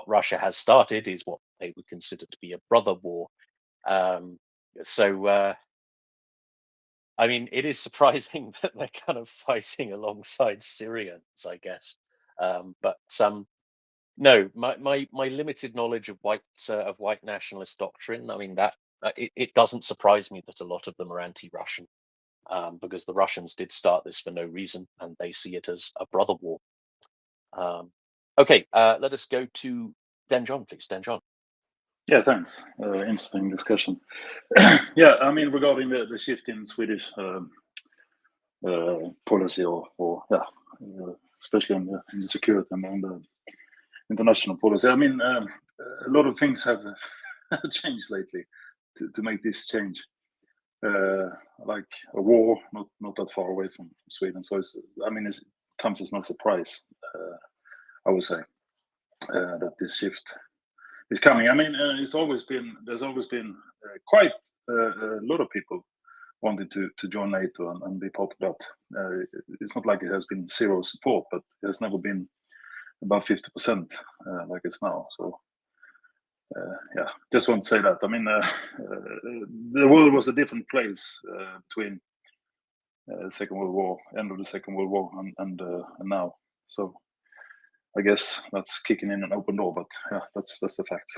Russia has started is what they would consider to be a brother war. So I mean, it is surprising that they're kind of fighting alongside Syrians, I guess. But no, my limited knowledge of white nationalist doctrine, I mean, that it doesn't surprise me that a lot of them are anti-Russian, because the Russians did start this for no reason, and they see it as a brother war. Okay, let us go to Dan John, please. Dan John. Yeah, thanks. Interesting discussion. Yeah, I mean, regarding the shift in Swedish policy, or especially in the security and the international policy. I mean, a lot of things have changed lately to make this change. Like a war, not that far away from Sweden. So it comes as no surprise. I would say that this shift is coming. I mean, there's always been quite a lot of people wanted to join NATO and be part of that. It's not like it has been zero support, but it has never been above 50% like it's now. So yeah, just want to say that. I mean, the world was a different place between Second World War, end of the Second World War, and now. So I guess that's kicking in an open door, but yeah, that's the fact.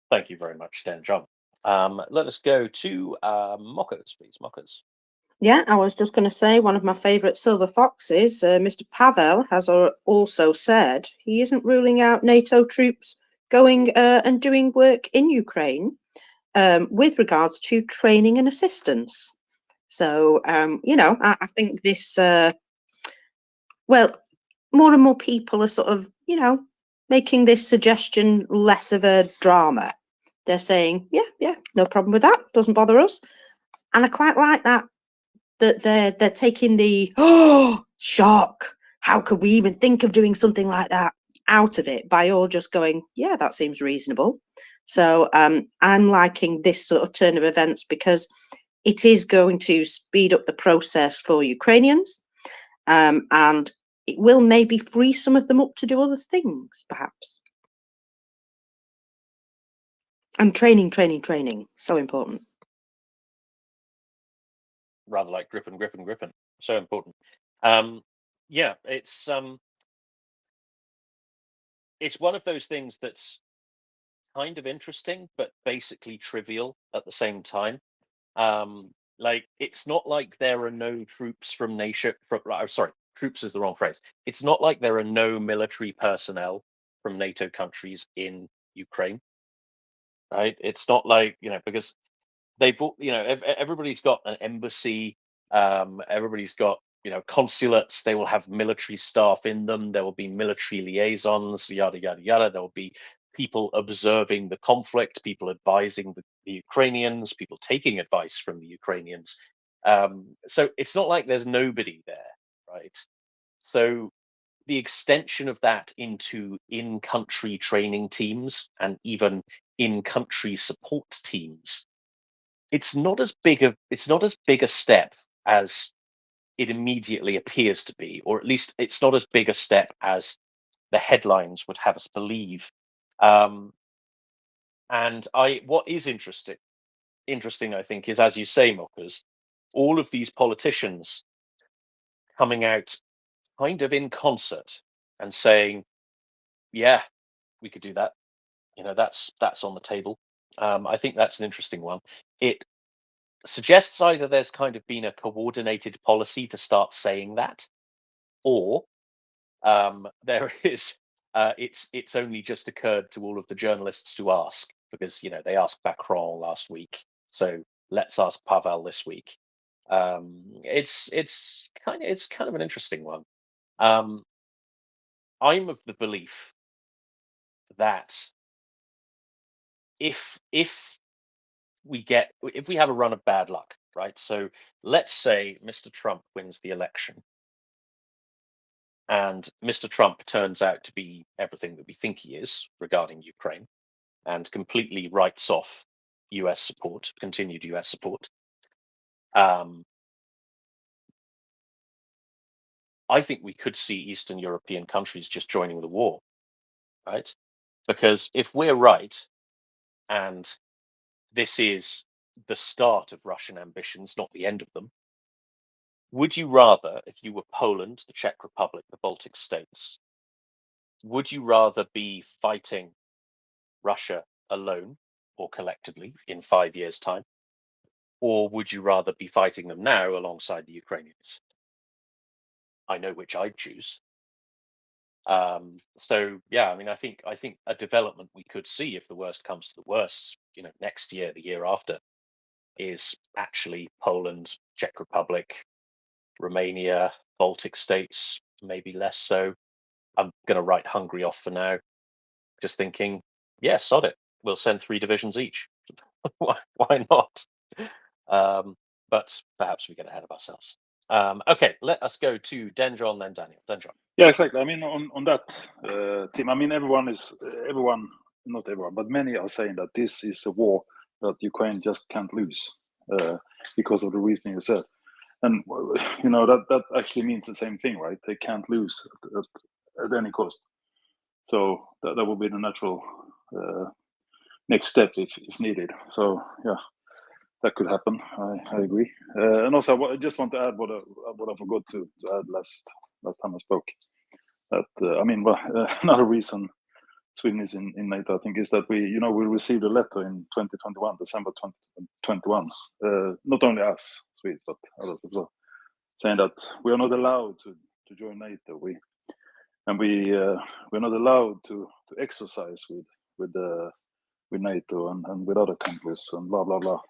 Thank you very much, Dan John. Let us go to Mockers, please. Mockers. Yeah, I was just going to say one of my favourite silver foxes, Mr. Pavel, has also said he isn't ruling out NATO troops going and doing work in Ukraine with regards to training and assistance. So, you know, I think this, well, more and more people are sort of, you know, making this suggestion less of a drama. They're saying, yeah, no problem with that, doesn't bother us. And I quite like that they're taking the shock, how could we even think of doing something like that, out of it by all just going, yeah, that seems reasonable. So I'm liking this sort of turn of events because it is going to speed up the process for Ukrainians, and it will maybe free some of them up to do other things, perhaps. And training, so important. Rather like Griffin. So important. Yeah, it's one of those things that's kind of interesting, but basically trivial at the same time. Like, it's not like there are no troops from NATO. Sorry, troops is the wrong phrase. It's not like there are no military personnel from NATO countries in Ukraine, right? It's not like, you know, because they've, you know, everybody's got an embassy, everybody's got, you know, consulates. They will have military staff in them. There will be military liaisons, yada yada yada. There will be people observing the conflict, people advising the Ukrainians, people taking advice from the Ukrainians. So it's not like there's nobody there, right? So the extension of that into in-country training teams and even in-country support teams, it's not as big a step as it immediately appears to be, or at least it's not as big a step as the headlines would have us believe. And what is interesting, I think, is, as you say, Mockers, all of these politicians coming out kind of in concert and saying, yeah, we could do that. You know, that's on the table. I think that's an interesting one. It suggests either there's kind of been a coordinated policy to start saying that, or there is it's only just occurred to all of the journalists to ask, because, you know, they asked Macron last week, so let's ask Pavel this week. It's kind of an interesting one. I'm of the belief that if we have a run of bad luck, right? So let's say Mr. Trump wins the election and Mr. Trump turns out to be everything that we think he is regarding Ukraine and completely writes off US support, continued US support. I think we could see Eastern European countries just joining the war, right? Because if we're right, and this is the start of Russian ambitions, not the end of them, would you rather, if you were Poland, the Czech Republic, the Baltic states, would you rather be fighting Russia alone or collectively in 5 years' time? Or would you rather be fighting them now alongside the Ukrainians? I know which I'd choose. So yeah, I mean, I think a development we could see, if the worst comes to the worst, you know, next year, the year after, is actually Poland, Czech Republic, Romania, Baltic states, maybe less so. I'm going to write Hungary off for now, just thinking, yeah, sod it. We'll send 3 divisions each. Why not? But perhaps we get ahead of ourselves. Okay, let us go to Dendron, then Daniel. Dendron. Yeah, exactly. I mean, on that team, I mean, everyone, not everyone, but many are saying that this is a war that Ukraine just can't lose because of the reason you said. And, you know, that actually means the same thing, right? They can't lose at any cost. So that would be the natural next step if needed. So, yeah, that could happen. I agree. And also, I just want to add what I forgot to add last time I spoke. That I mean, well, another reason Sweden is in NATO, I think, is that we received a letter in 2021, December 2021. Not only us, Swedes, but others as well, saying that we are not allowed to join NATO. We're not allowed to exercise with NATO and with other countries and blah blah blah.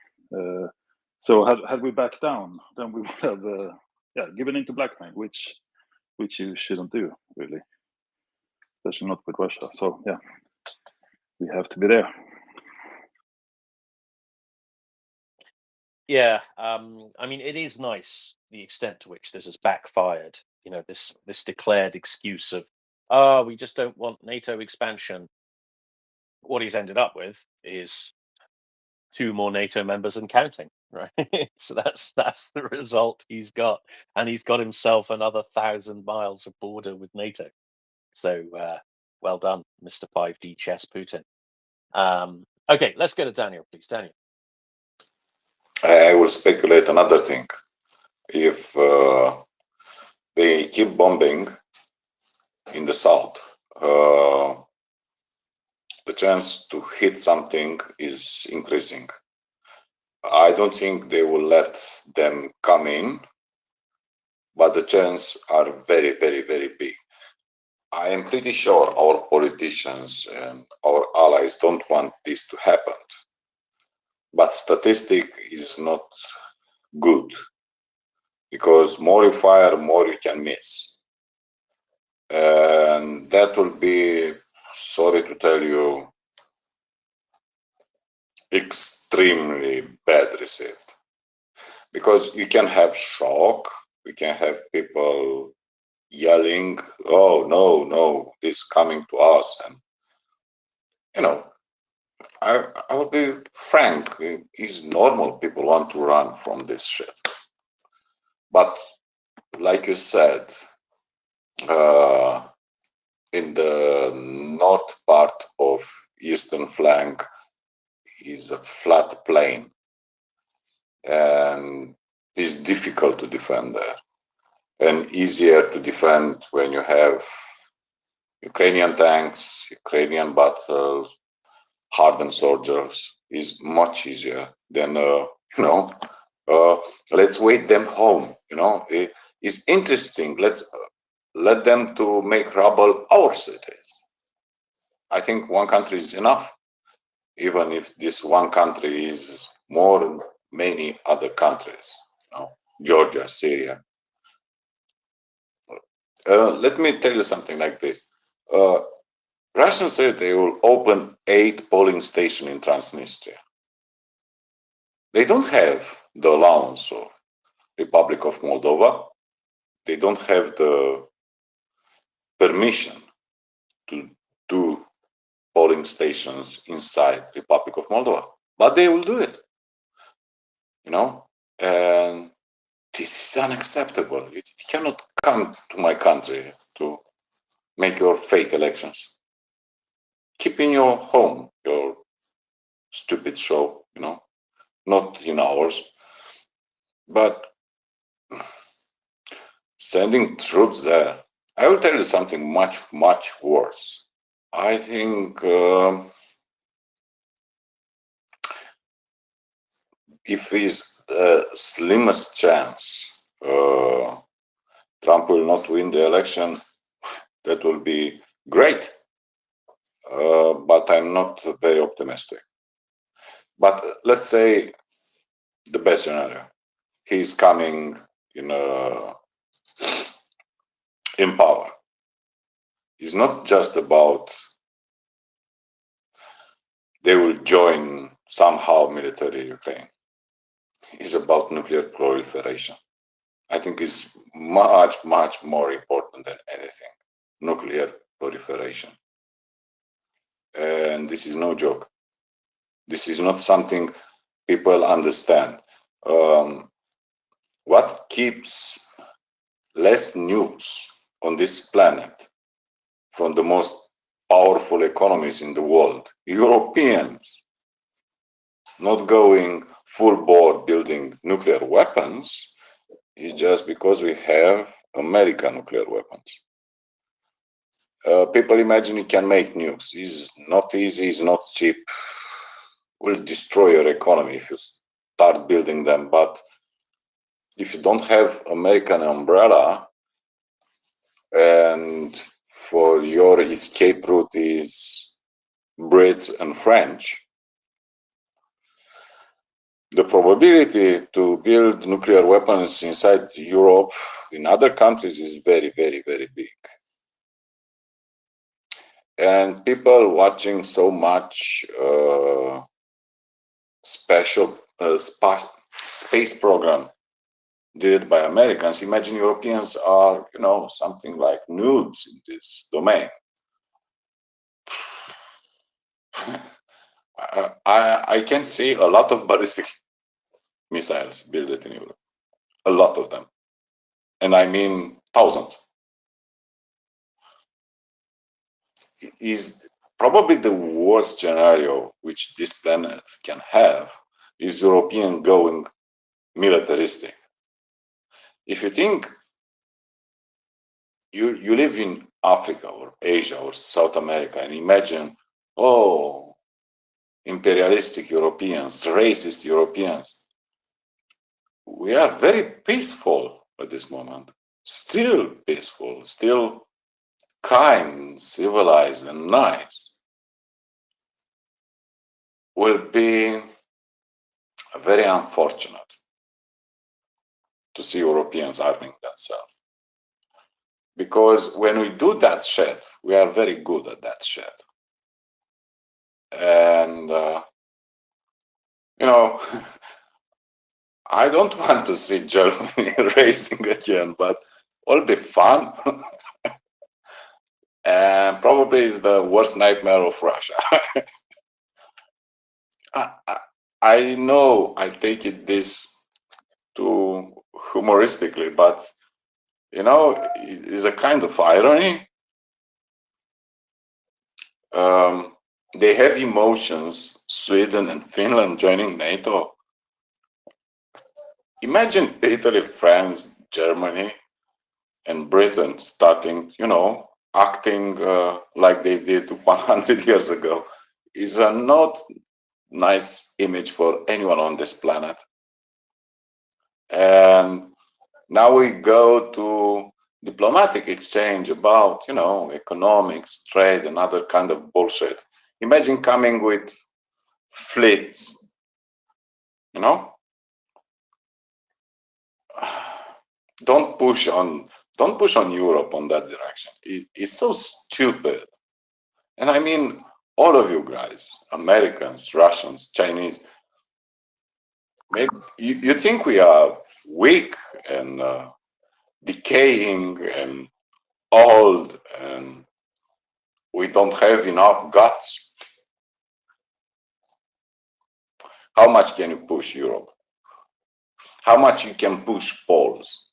So had we backed down, then we would have given into blackmail, which you shouldn't do, really, especially not with Russia. So yeah, we have to be there. Yeah, I mean, it is nice the extent to which this has backfired. You know, this declared excuse of, oh, we just don't want NATO expansion. What he's ended up with is 2 more NATO members and counting, right? So that's the result he's got, and he's got himself another 1,000 miles of border with NATO. So well done, Mr. 5D Chess Putin. Okay, let's go to Daniel, please. Daniel. I will speculate another thing. If they keep bombing in the south, the chance to hit something is increasing. I don't think they will let them come in, but the chances are very, very, very big. I am pretty sure our politicians and our allies don't want this to happen. But statistic is not good, because more you fire, more you can miss. And that will be, sorry to tell you, extremely bad received. Because you can have shock, we can have people yelling, oh, no, this is coming to us. And, you know, I will be frank, it's normal people want to run from this shit. But like you said, in the north part of eastern flank is a flat plain, and it's difficult to defend there, and easier to defend when you have Ukrainian tanks, Ukrainian battles, hardened soldiers. Is much easier than let's wait them home. It's interesting. Let's let them to make rubble our cities. I think one country is enough, even if this one country is more than many other countries. Georgia, Syria. Let me tell you something like this. Russians say they will open 8 polling stations in Transnistria. They don't have the allowance of Republic of Moldova. They don't have the permission to do polling stations inside Republic of Moldova, but they will do it. And this is unacceptable. You cannot come to my country to make your fake elections. Keep in your home your stupid show, not in ours. But sending troops there, I will tell you something much, much worse. I think if it's the slimmest chance Trump will not win the election, that will be great. But I'm not very optimistic. But let's say the best scenario. He's coming in power. It's not just about they will join somehow military Ukraine. It's about nuclear proliferation. I think it's much, much more important than anything. Nuclear proliferation. And this is no joke. This is not something people understand. What keeps less news on this planet from the most powerful economies in the world, Europeans, not going full bore building nuclear weapons, is just because we have American nuclear weapons. People imagine you can make nukes. It's not easy, it's not cheap. Will destroy your economy if you start building them, but if you don't have American umbrella and for your escape route is Brits and French, the probability to build nuclear weapons inside Europe in other countries is very, very, very big. And people watching so much special space program did by Americans, imagine Europeans are, you know, something like noobs in this domain. I can see a lot of ballistic missiles built in Europe, a lot of them, and I mean thousands. Is probably the worst scenario which this planet can have is European going militaristic. If you think you live in Africa or Asia or South America and imagine, oh, imperialistic Europeans, racist Europeans, we are very peaceful at this moment, still peaceful, still kind, civilized and nice. Will be very unfortunate to see Europeans arming themselves. Because when we do that shit, we are very good at that shit. And, you know, I don't want to see Germany racing again, but it'll be fun. And probably is the worst nightmare of Russia. I know I take it this too humoristically, but you know, it is a kind of irony. They have emotions, Sweden and Finland joining NATO. Imagine Italy, France, Germany, and Britain starting, you know, acting like they did 100 years ago. Is a not nice image for anyone on this planet. And now we go to diplomatic exchange about, you know, economics, trade, and other kind of bullshit. Imagine coming with fleets, you know? Don't push on Europe on that direction. It's so stupid. And I mean, all of you guys, Americans, Russians, Chinese, maybe you think we are weak and decaying and old and we don't have enough guts. How much can you push Europe? How much you can push Poles,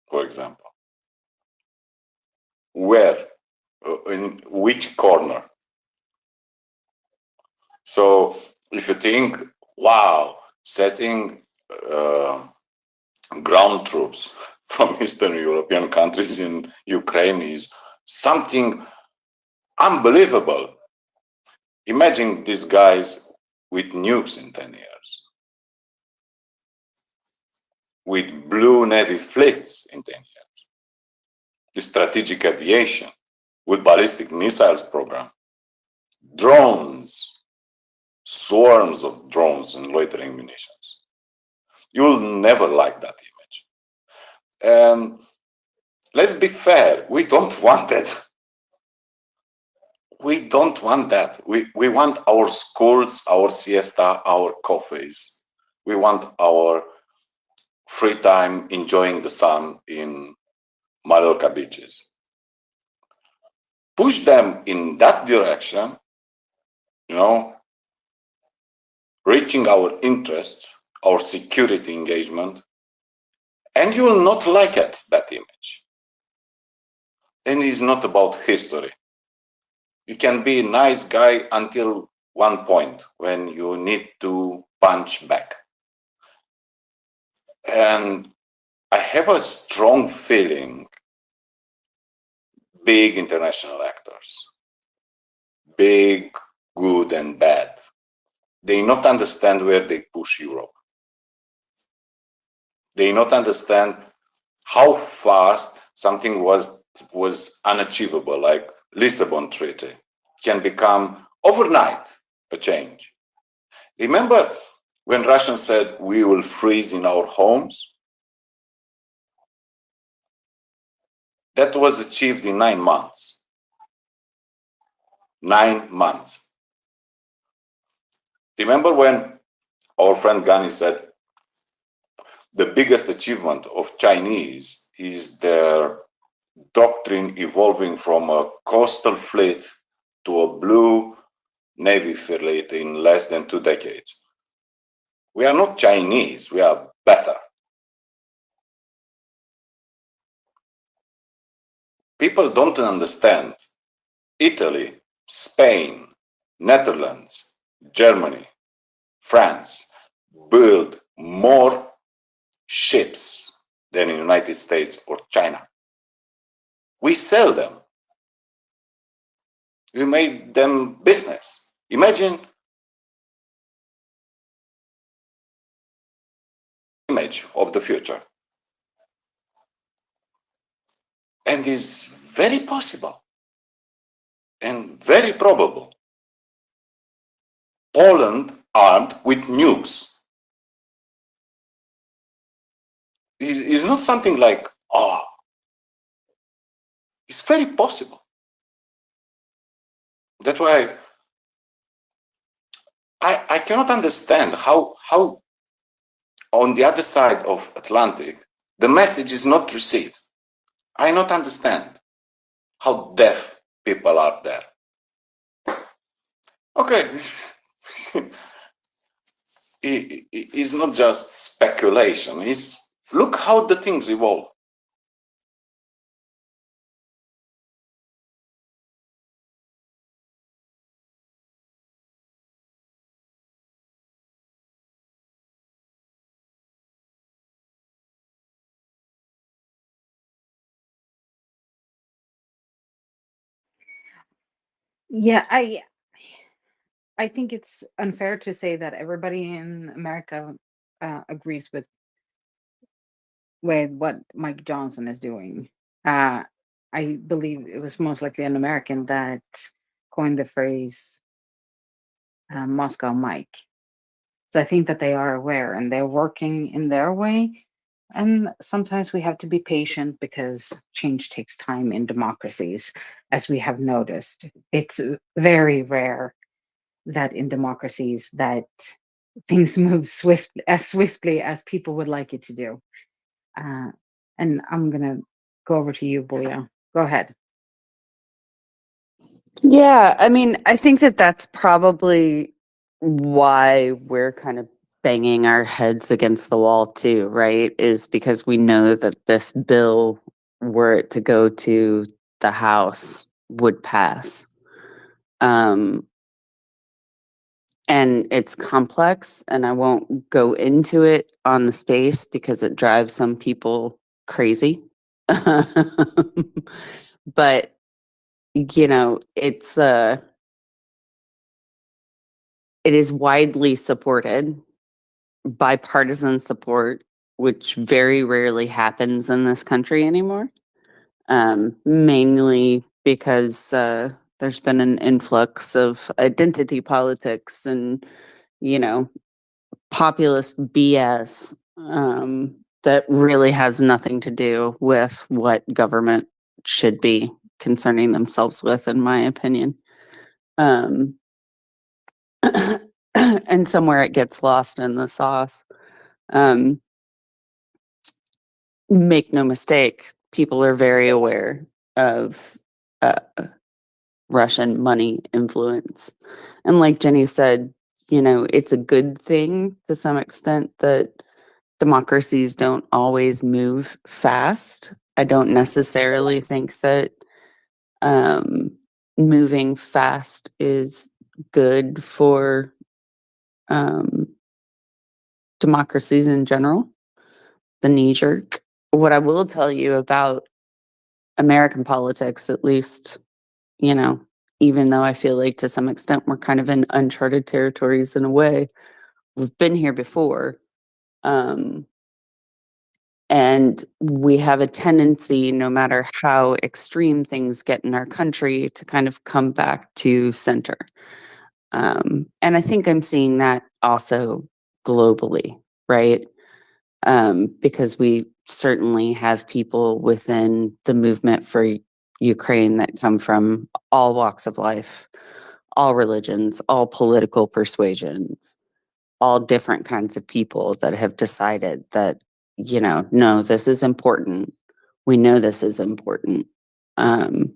for example? Where? In which corner? So if you think, wow, setting ground troops from Eastern European countries in Ukraine is something unbelievable. Imagine these guys with nukes in 10 years, with blue Navy fleets in 10 years, with strategic aviation, with ballistic missiles program, drones, swarms of drones and loitering munitions. You'll never like that image. And let's be fair, we don't want that. We don't want that. We want our schools, our siesta, our coffees. We want our free time enjoying the sun in Mallorca beaches. Push them in that direction, you know, reaching our interest, our security engagement, and you will not like it, that image. And it's not about history. You can be a nice guy until one point when you need to punch back. And I have a strong feeling big international actors, big, good and bad, they not understand where they push Europe. They not understand how fast something was unachievable, like Lisbon Treaty, can become overnight a change. Remember when Russians said we will freeze in our homes? That was achieved in 9 months. 9 months. Remember when our friend Ghani said the biggest achievement of Chinese is their doctrine evolving from a coastal fleet to a blue navy fleet in less than 2 decades. We are not Chinese, we are better. People don't understand. Italy, Spain, Netherlands, Germany, France build more ships than the United States or China. We sell them. We made them business. Imagine image of the future. And is very possible and very probable. Poland armed with nukes. It's not something like, oh, it's very possible. That's why I cannot understand how on the other side of Atlantic, the message is not received. I not understand how deaf people are there. Okay, it's not just speculation. It's look how the things evolve. Yeah, I think it's unfair to say that everybody in America agrees with what Mike Johnson is doing. I believe it was most likely an American that coined the phrase Moscow Mike. So I think that they are aware and they're working in their way. And sometimes we have to be patient because change takes time in democracies, as we have noticed. It's very rare that in democracies that things move swiftly as people would like it to do. And I'm gonna go over to you, Boya. Go ahead. Yeah, I mean, I think that that's probably why we're kind of banging our heads against the wall too, right? Is because we know that this bill, were it to go to the House, would pass. And it's complex, and I won't go into it on the space because it drives some people crazy. But you know, it is widely supported, bipartisan support, which very rarely happens in this country anymore. Mainly because there's been an influx of identity politics and, you know, populist BS that really has nothing to do with what government should be concerning themselves with, in my opinion. And somewhere it gets lost in the sauce. Make no mistake, people are very aware of uh, Russian money influence. And like Jenny said, you know, it's a good thing to some extent that democracies don't always move fast. I don't necessarily think that moving fast is good for democracies in general, the knee jerk. What I will tell you about American politics, at least, you know, even though I feel like to some extent we're kind of in uncharted territories in a way, we've been here before. And we have a tendency, no matter how extreme things get in our country, to kind of come back to center. And I think I'm seeing that also globally, right? Because we certainly have people within the movement for Ukraine that come from all walks of life, all religions, all political persuasions, all different kinds of people that have decided that, no, this is important. We know this is important. So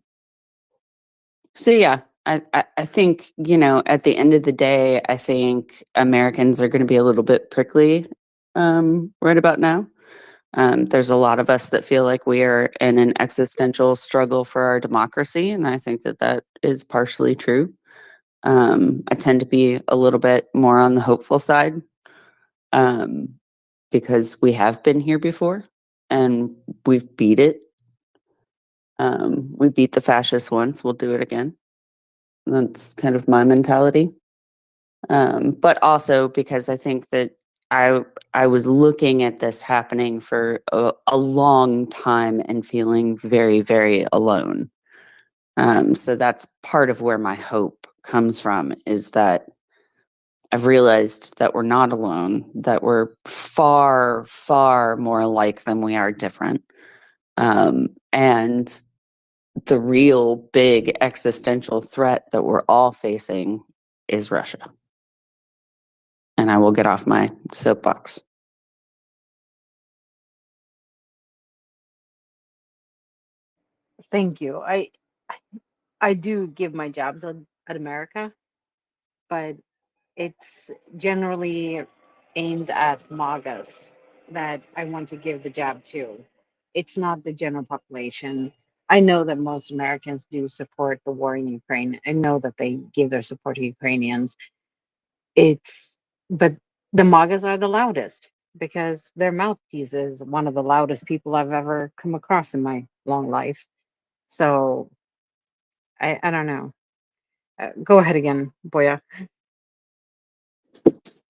yeah, I think, at the end of the day, I think Americans are going to be a little bit prickly right about now. There's a lot of us that feel like we are in an existential struggle for our democracy, and I think that that is partially true. I tend to be a little bit more on the hopeful side um, because we have been here before and we've beat it. We beat the fascists once, we'll do it again. That's kind of my mentality. But also because I think that I was looking at this happening for a long time and feeling very, very alone. So that's part of where my hope comes from, is that I've realized that we're not alone, that we're far, far more alike than we are different. And the real big existential threat that we're all facing is Russia. And I will get off my soapbox. Thank you. I do give my jobs at America, but it's generally aimed at MAGAs that I want to give the job to. It's not the general population. I know that most Americans do support the war in Ukraine. I know that they give their support to Ukrainians. But the MAGAs are the loudest because their mouthpiece is one of the loudest people I've ever come across in my long life. So I don't know. Go ahead again, Boya.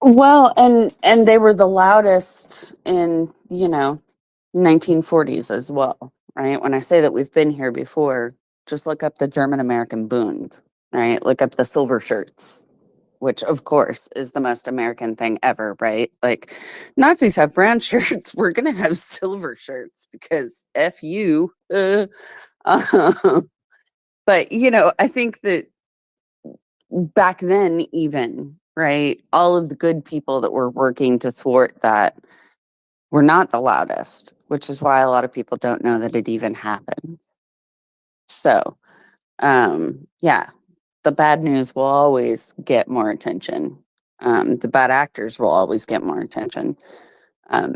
Well, and they were the loudest in, 1940s as well, right? When I say that we've been here before, just look up the German American Bund, right? Look up the silver shirts, which of course is the most American thing ever, right? Like, Nazis have brown shirts, we're gonna have silver shirts because F you. But I think that back then, even, right, all of the good people that were working to thwart that were not the loudest, which is why a lot of people don't know that it even happened. So, yeah, the bad news will always get more attention. The bad actors will always get more attention,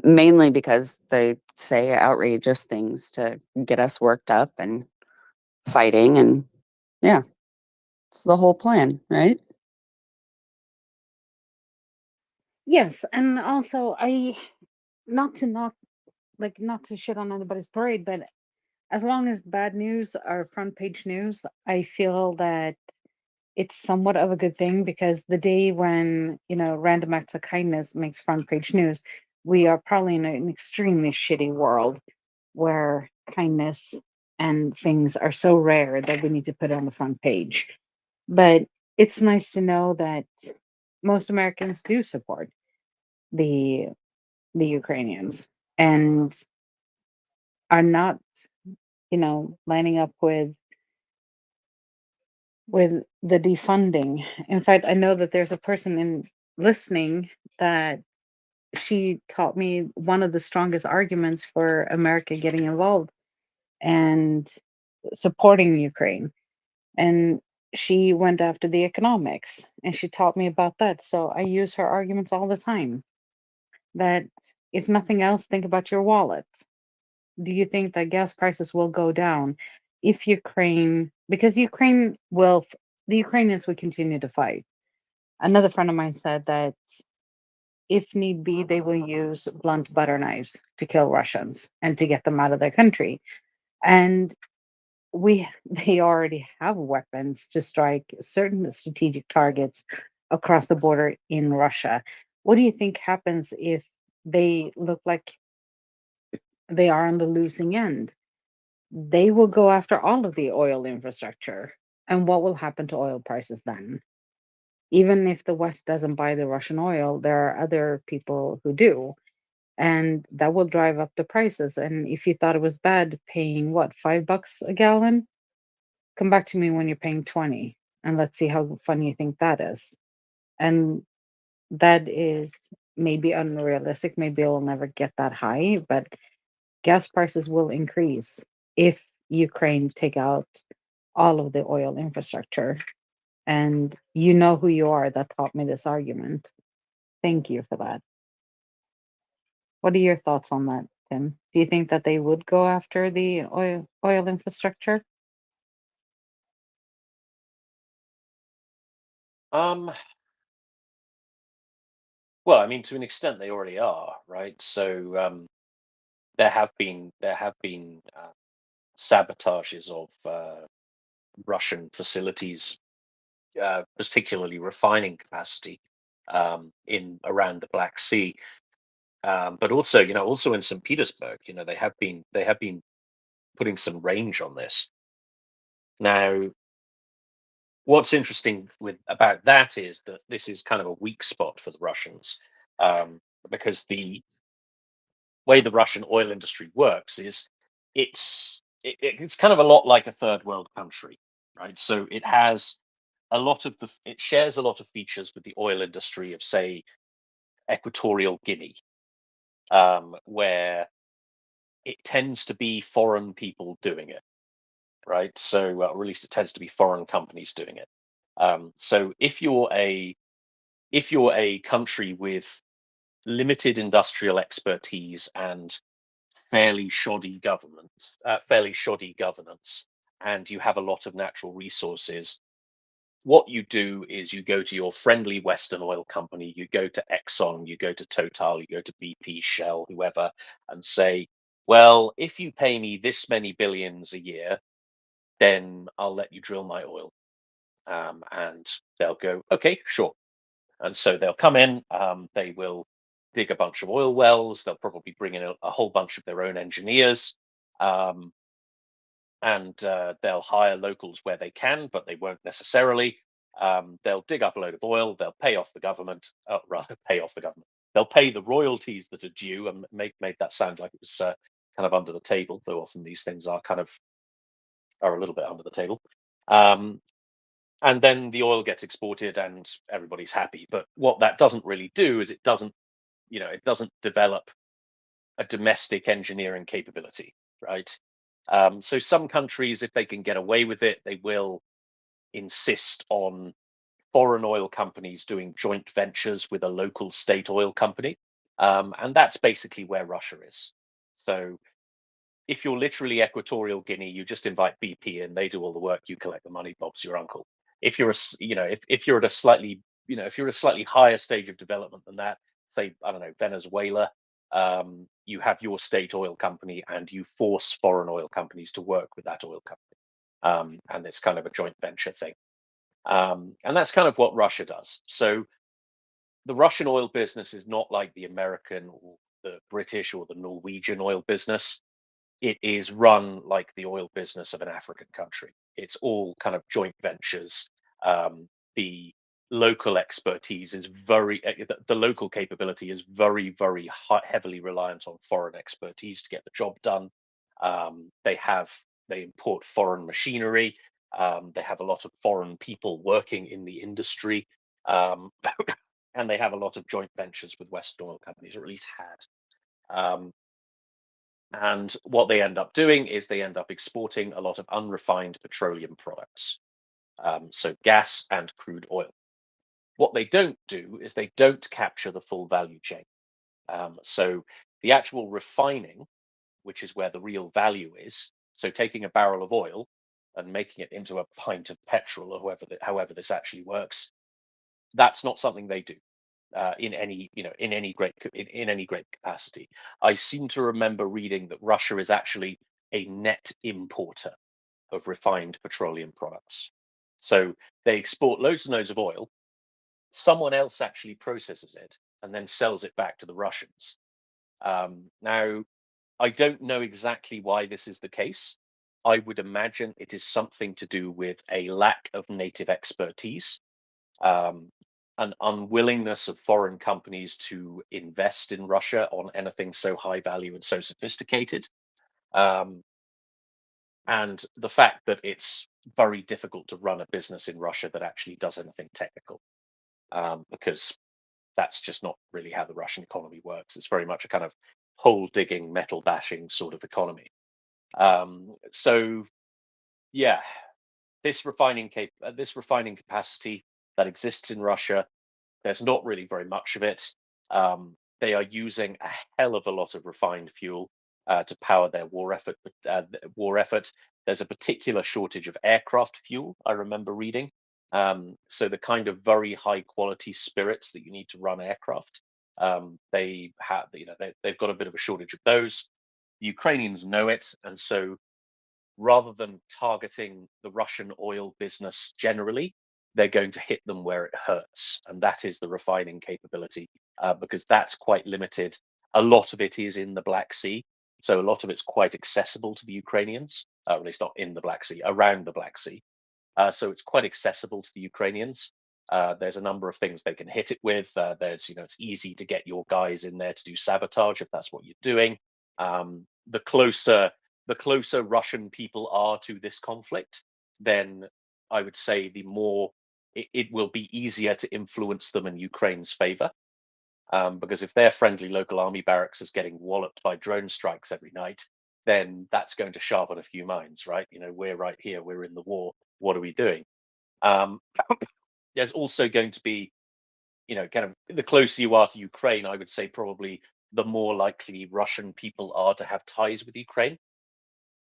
mainly because they say outrageous things to get us worked up and fighting. And yeah, it's the whole plan, right? Yes, and also not to not to shit on anybody's parade, but as long as bad news are front page news, I feel that it's somewhat of a good thing, because the day when, random acts of kindness makes front page news, we are probably in an extremely shitty world where kindness and things are so rare that we need to put it on the front page. But it's nice to know that most Americans do support the Ukrainians and are not, lining up with the defunding. In fact, I know that there's a person in listening that she taught me one of the strongest arguments for America getting involved and supporting Ukraine. And she went after the economics and she taught me about that. So I use her arguments all the time, that if nothing else, think about your wallet. Do you think that gas prices will go down if Ukraine, because the Ukrainians will continue to fight? Another friend of mine said that if need be, they will use blunt butter knives to kill Russians and to get them out of their country. And they already have weapons to strike certain strategic targets across the border in Russia. What do you think happens if they look like they are on the losing end. They will go after all of the oil infrastructure. And what will happen to oil prices then? Even if the West doesn't buy the Russian oil, there are other people who do. And that will drive up the prices. And if you thought it was bad paying what, $5 a gallon, come back to me when you're paying 20, and let's see how fun you think that is. And that is maybe unrealistic. Maybe it'll never get that high, but gas prices will increase if Ukraine take out all of the oil infrastructure. And you know who you are that taught me this argument. Thank you for that. What are your thoughts on that, Tim? Do you think that they would go after the oil infrastructure? Um, well, I mean, to an extent, they already are, right? So there have been sabotages of Russian facilities, particularly refining capacity in around the Black Sea, but also, also in St. Petersburg. They have been putting some range on this. Now, what's interesting about that is that this is kind of a weak spot for the Russians, because the way the Russian oil industry works is it's kind of a lot like a third world country, right? So it has it shares a lot of features with the oil industry of, say, Equatorial Guinea, where it tends to be foreign people doing it, right? So, or at least it tends to be foreign companies doing it. So if you're a country with limited industrial expertise and fairly shoddy governance, and you have a lot of natural resources, what you do is you go to your friendly Western oil company, you go to Exxon, you go to Total, you go to BP, Shell, whoever, and say, well, if you pay me this many billions a year, then I'll let you drill my oil. And they'll go, okay, sure. And so they'll come in, they will dig a bunch of oil wells, they'll probably bring in a whole bunch of their own engineers, and they'll hire locals where they can, but they won't necessarily. They'll dig up a load of oil, they'll pay off the government, pay off the government. They'll pay the royalties that are due, and made that sound like it was kind of under the table, though often these things are a little bit under the table. And then the oil gets exported and everybody's happy. But what that doesn't really do is it doesn't develop a domestic engineering capability, right? So some countries, if they can get away with it, they will insist on foreign oil companies doing joint ventures with a local state oil company. And that's basically where Russia is. So if you're literally Equatorial Guinea, you just invite BP in, they do all the work, you collect the money, Bob's your uncle. If you're if you're at a slightly higher stage of development than that, say, I don't know, Venezuela, you have your state oil company and you force foreign oil companies to work with that oil company. And it's kind of a joint venture thing. And that's kind of what Russia does. So the Russian oil business is not like the American or the British or the Norwegian oil business. It is run like the oil business of an African country. It's all kind of joint ventures. The local expertise is the local capability is very, very heavily reliant on foreign expertise to get the job done. They import foreign machinery. They have a lot of foreign people working in the industry. And they have a lot of joint ventures with Western oil companies, or at least had. And what they end up doing is they end up exporting a lot of unrefined petroleum products, so gas and crude oil. What they don't do is they don't capture the full value chain. So the actual refining, which is where the real value is, so taking a barrel of oil and making it into a pint of petrol, or however this actually works, that's not something they do. In any great capacity. I seem to remember reading that Russia is actually a net importer of refined petroleum products. So they export loads and loads of oil. Someone else actually processes it and then sells it back to the Russians. Now, I don't know exactly why this is the case. I would imagine it is something to do with a lack of native expertise, an unwillingness of foreign companies to invest in Russia on anything so high value and so sophisticated, um, and the fact that it's very difficult to run a business in Russia that actually does anything technical, because that's just not really how the Russian economy works. It's very much a kind of hole digging, metal bashing sort of economy. So yeah, this this refining capacity that exists in Russia, there's not really very much of it. They are using a hell of a lot of refined fuel to power their war effort. There's a particular shortage of aircraft fuel, I remember reading. So the kind of very high quality spirits that you need to run aircraft, they have, they've got a bit of a shortage of those. The Ukrainians know it, and so rather than targeting the Russian oil business generally, they're going to hit them where it hurts, and that is the refining capability, because that's quite limited. A lot of it is in the Black Sea, so a lot of it's quite accessible to the Ukrainians. At least not in the Black Sea, around the Black Sea. So it's quite accessible to the Ukrainians. There's a number of things they can hit it with. It's easy to get your guys in there to do sabotage if that's what you're doing. The closer Russian people are to this conflict, then I would say the more it will be easier to influence them in Ukraine's favor. Because if their friendly local army barracks is getting walloped by drone strikes every night, then that's going to sharpen a few minds, right? We're right here, we're in the war. What are we doing? There's also going to be, kind of the closer you are to Ukraine, I would say probably the more likely Russian people are to have ties with Ukraine.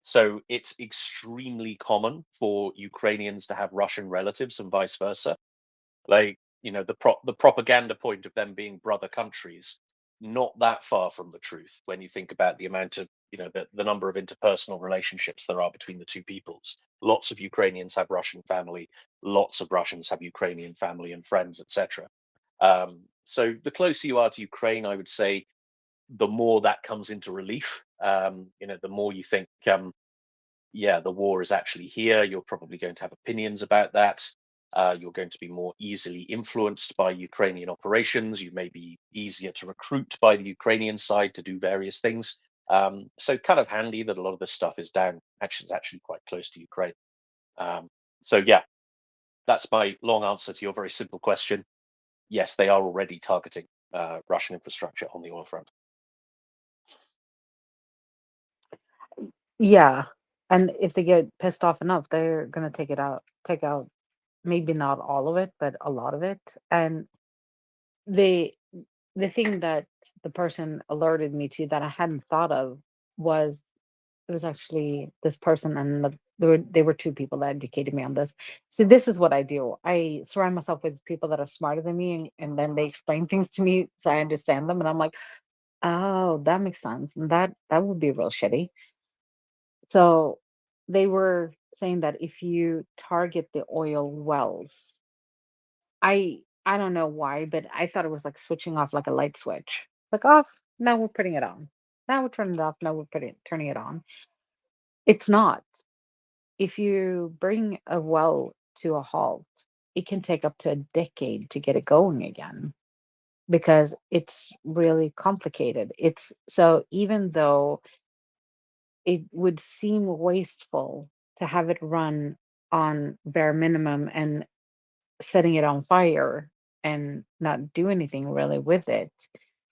So it's extremely common for Ukrainians to have Russian relatives and vice versa. Like, the propaganda point of them being brother countries, not that far from the truth when you think about the amount of, the number of interpersonal relationships there are between the two peoples. Lots of Ukrainians have Russian family, lots of Russians have Ukrainian family and friends, etc. So the closer you are to Ukraine, I would say, the more that comes into relief. The more you think, yeah, the war is actually here. You're probably going to have opinions about that. You're going to be more easily influenced by Ukrainian operations. You may be easier to recruit by the Ukrainian side to do various things. So kind of handy that a lot of this stuff is down. Actually, it's actually quite close to Ukraine. So yeah, that's my long answer to your very simple question. Yes, they are already targeting Russian infrastructure on the oil front. Yeah. And if they get pissed off enough, they're gonna take out maybe not all of it, but a lot of it. And the the thing that the person alerted me to that I hadn't thought of was it was actually this person, and there were two people that educated me on this. So this is what I do. I surround myself with people that are smarter than me, and then they explain things to me so I understand them, and I'm like, oh, that makes sense. And that would be real shitty. So they were saying that if you target the oil wells, I don't know why, but I thought it was like switching off like a light switch. Like off, now we're putting it on. Now we're turning it off, now we're turning it on. It's not. If you bring a well to a halt, it can take up to a decade to get it going again because it's really complicated. It's so even though it would seem wasteful to have it run on bare minimum and setting it on fire and not do anything really with it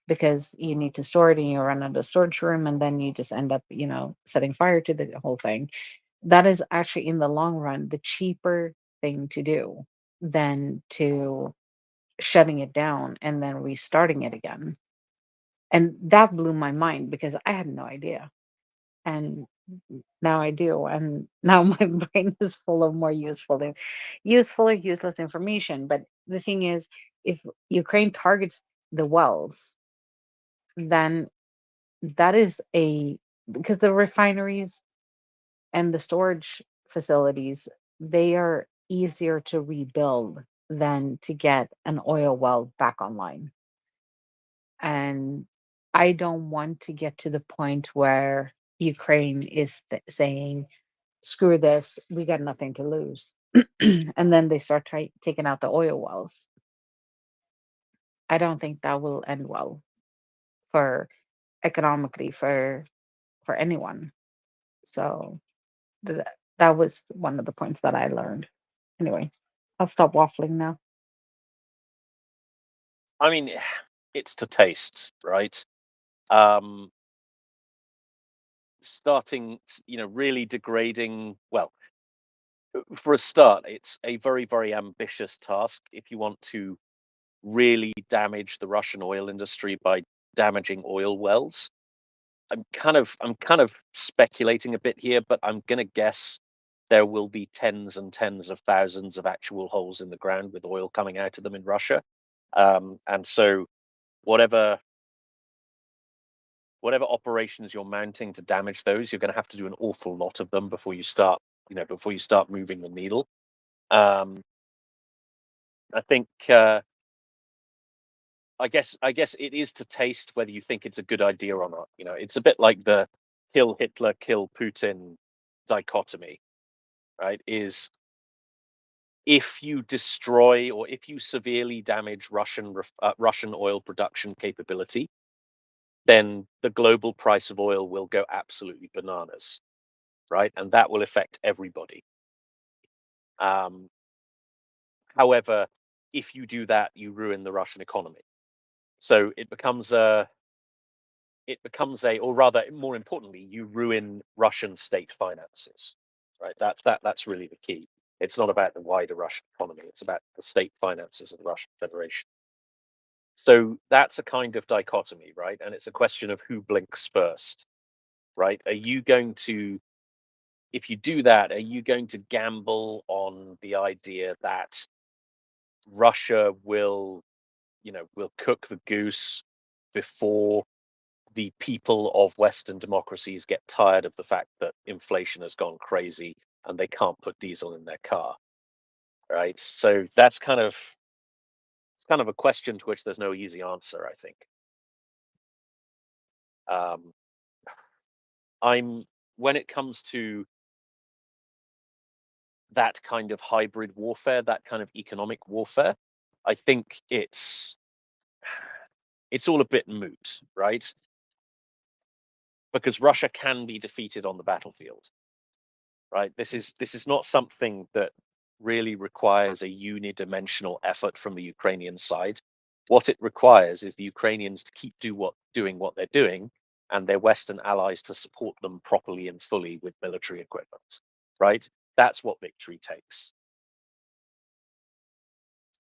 because you need to store it and you run out of storage room and then you just end up, setting fire to the whole thing. That is actually in the long run the cheaper thing to do than to shutting it down and then restarting it again. And that blew my mind because I had no idea. And now I do. And now my brain is full of more useful or useless information. But the thing is, if Ukraine targets the wells, then that is because the refineries and the storage facilities, they are easier to rebuild than to get an oil well back online. And I don't want to get to the point where Ukraine is saying, screw this, we got nothing to lose. And then they start taking out the oil wells. I don't think that will end well for economically for anyone. So th- that was one of the points that I learned. Anyway, I'll stop waffling now. I mean, it's to taste, right? Um, starting, really degrading. Well, for a start, it's a very, very ambitious task if you want to really damage the Russian oil industry by damaging oil wells. I'm kind of speculating a bit here, but I'm gonna guess there will be tens and tens of thousands of actual holes in the ground with oil coming out of them in Russia. And so whatever operations you're mounting to damage those, you're going to have to do an awful lot of them before you start moving the needle. I think I guess it is to taste whether you think it's a good idea or not. It's a bit like the kill Hitler, kill Putin dichotomy, right? Is if you destroy or if you severely damage Russian oil production capability, then the global price of oil will go absolutely bananas, right? And that will affect everybody. However, if you do that, you ruin the Russian economy. So it becomes a, or rather, more importantly, you ruin Russian state finances, right? That's really the key. It's not about the wider Russian economy. It's about the state finances of the Russian Federation. So that's a kind of dichotomy, right? And it's a question of who blinks first, right? Are you going to, if you do that, are you going to gamble on the idea that Russia will cook the goose before the people of Western democracies get tired of the fact that inflation has gone crazy and they can't put diesel in their car, right? So that's kind of a question to which there's no easy answer, I think. When it comes to that kind of hybrid warfare, that kind of economic warfare, I think it's all a bit moot, right? Because Russia can be defeated on the battlefield, right? This is not something that really requires a unidimensional effort from the Ukrainian side. What it requires is the Ukrainians to keep doing what they're doing, and their Western allies to support them properly and fully with military equipment, right? That's what victory takes.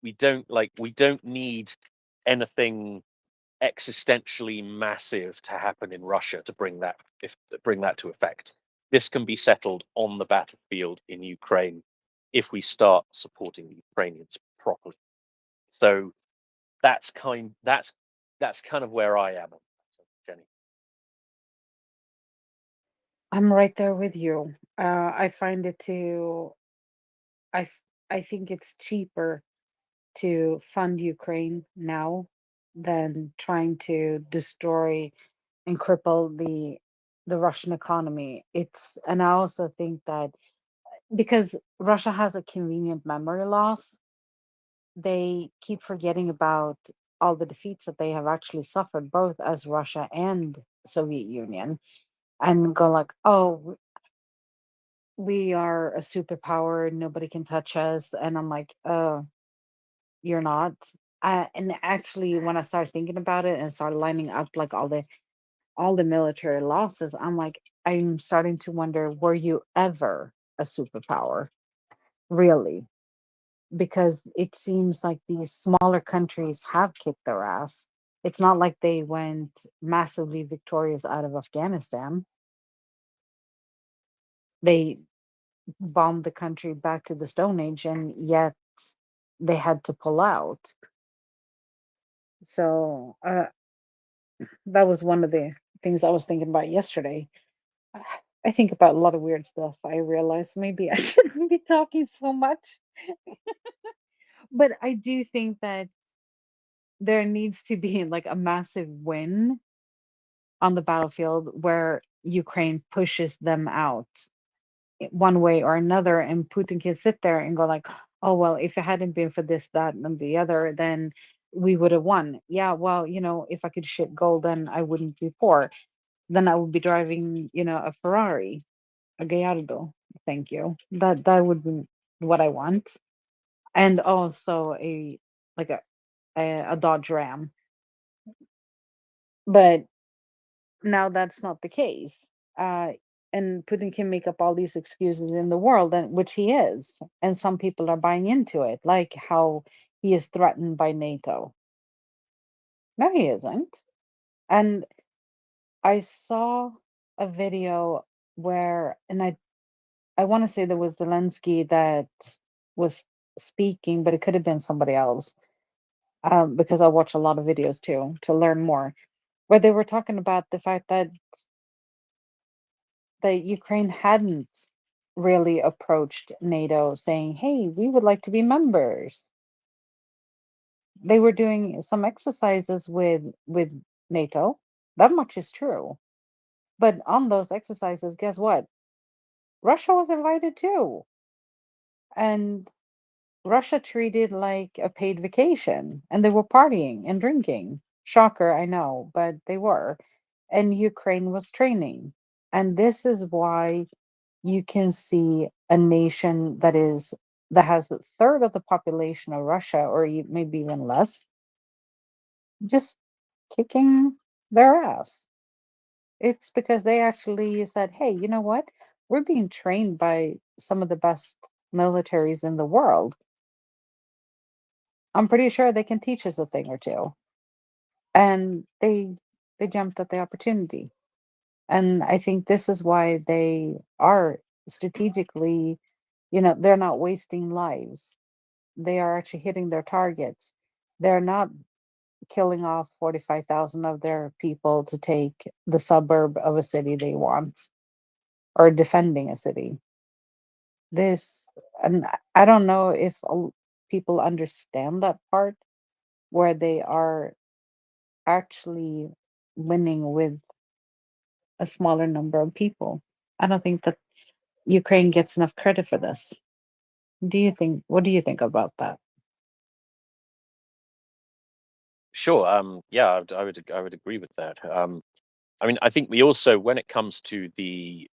We don't need anything existentially massive to happen in Russia to bring that to effect. This can be settled on the battlefield in Ukraine if we start supporting the Ukrainians properly. So that's kind of where I am, Jenny. I'm right there with you. I find it to I think it's cheaper to fund Ukraine now than trying to destroy and cripple the Russian economy. And I also think that because Russia has a convenient memory loss, they keep forgetting about all the defeats that they have actually suffered, both as Russia and Soviet Union, and go like, oh, we are a superpower, nobody can touch us. And I'm like, oh, you're not. And actually, when I started thinking about it and started lining up like all the military losses, I'm like, I'm starting to wonder, were you ever a superpower? Really? Because it seems like these smaller countries have kicked their ass. It's not like they went massively victorious out of Afghanistan. They bombed the country back to the Stone Age, and yet they had to pull out. So that was one of the things I was thinking about yesterday. I think about a lot of weird stuff. I realize maybe I shouldn't be talking so much, but I do think that there needs to be like a massive win on the battlefield where Ukraine pushes them out one way or another, and Putin can sit there and go like, "Oh well, if it hadn't been for this, that, and the other, then we would have won." Yeah, well, if I could ship gold, then I wouldn't be poor. Then I would be driving, a Ferrari, a Gallardo. Thank you. That would be what I want, and also like a Dodge Ram. But now that's not the case. Uh, and Putin can make up all these excuses in the world, and which he is, and some people are buying into it, like how he is threatened by NATO. No, he isn't. And I saw a video where, and I want to say there was Zelensky that was speaking, but it could have been somebody else, because I watch a lot of videos too to learn more, where they were talking about the fact that Ukraine hadn't really approached NATO saying, "Hey, we would like to be members." They were doing some exercises with NATO. That much is true. But on those exercises, guess what? Russia was invited too. And Russia treated like a paid vacation, and they were partying and drinking. Shocker, I know, but they were. And Ukraine was training. And this is why you can see a nation that has a third of the population of Russia, or maybe even less, just kicking their ass. It's because they actually said, "Hey, you know what? We're being trained by some of the best militaries in the world. I'm pretty sure they can teach us a thing or two." And they jumped at the opportunity. And I think this is why they are strategically, they're not wasting lives. They are actually hitting their targets. They're not killing off 45,000 of their people to take the suburb of a city they want, or defending a city. This, and I don't know if people understand that part, where they are actually winning with a smaller number of people. I don't think that Ukraine gets enough credit for this. What do you think about that? Sure. Yeah, I would agree with that. I mean, I think we also, when it comes to the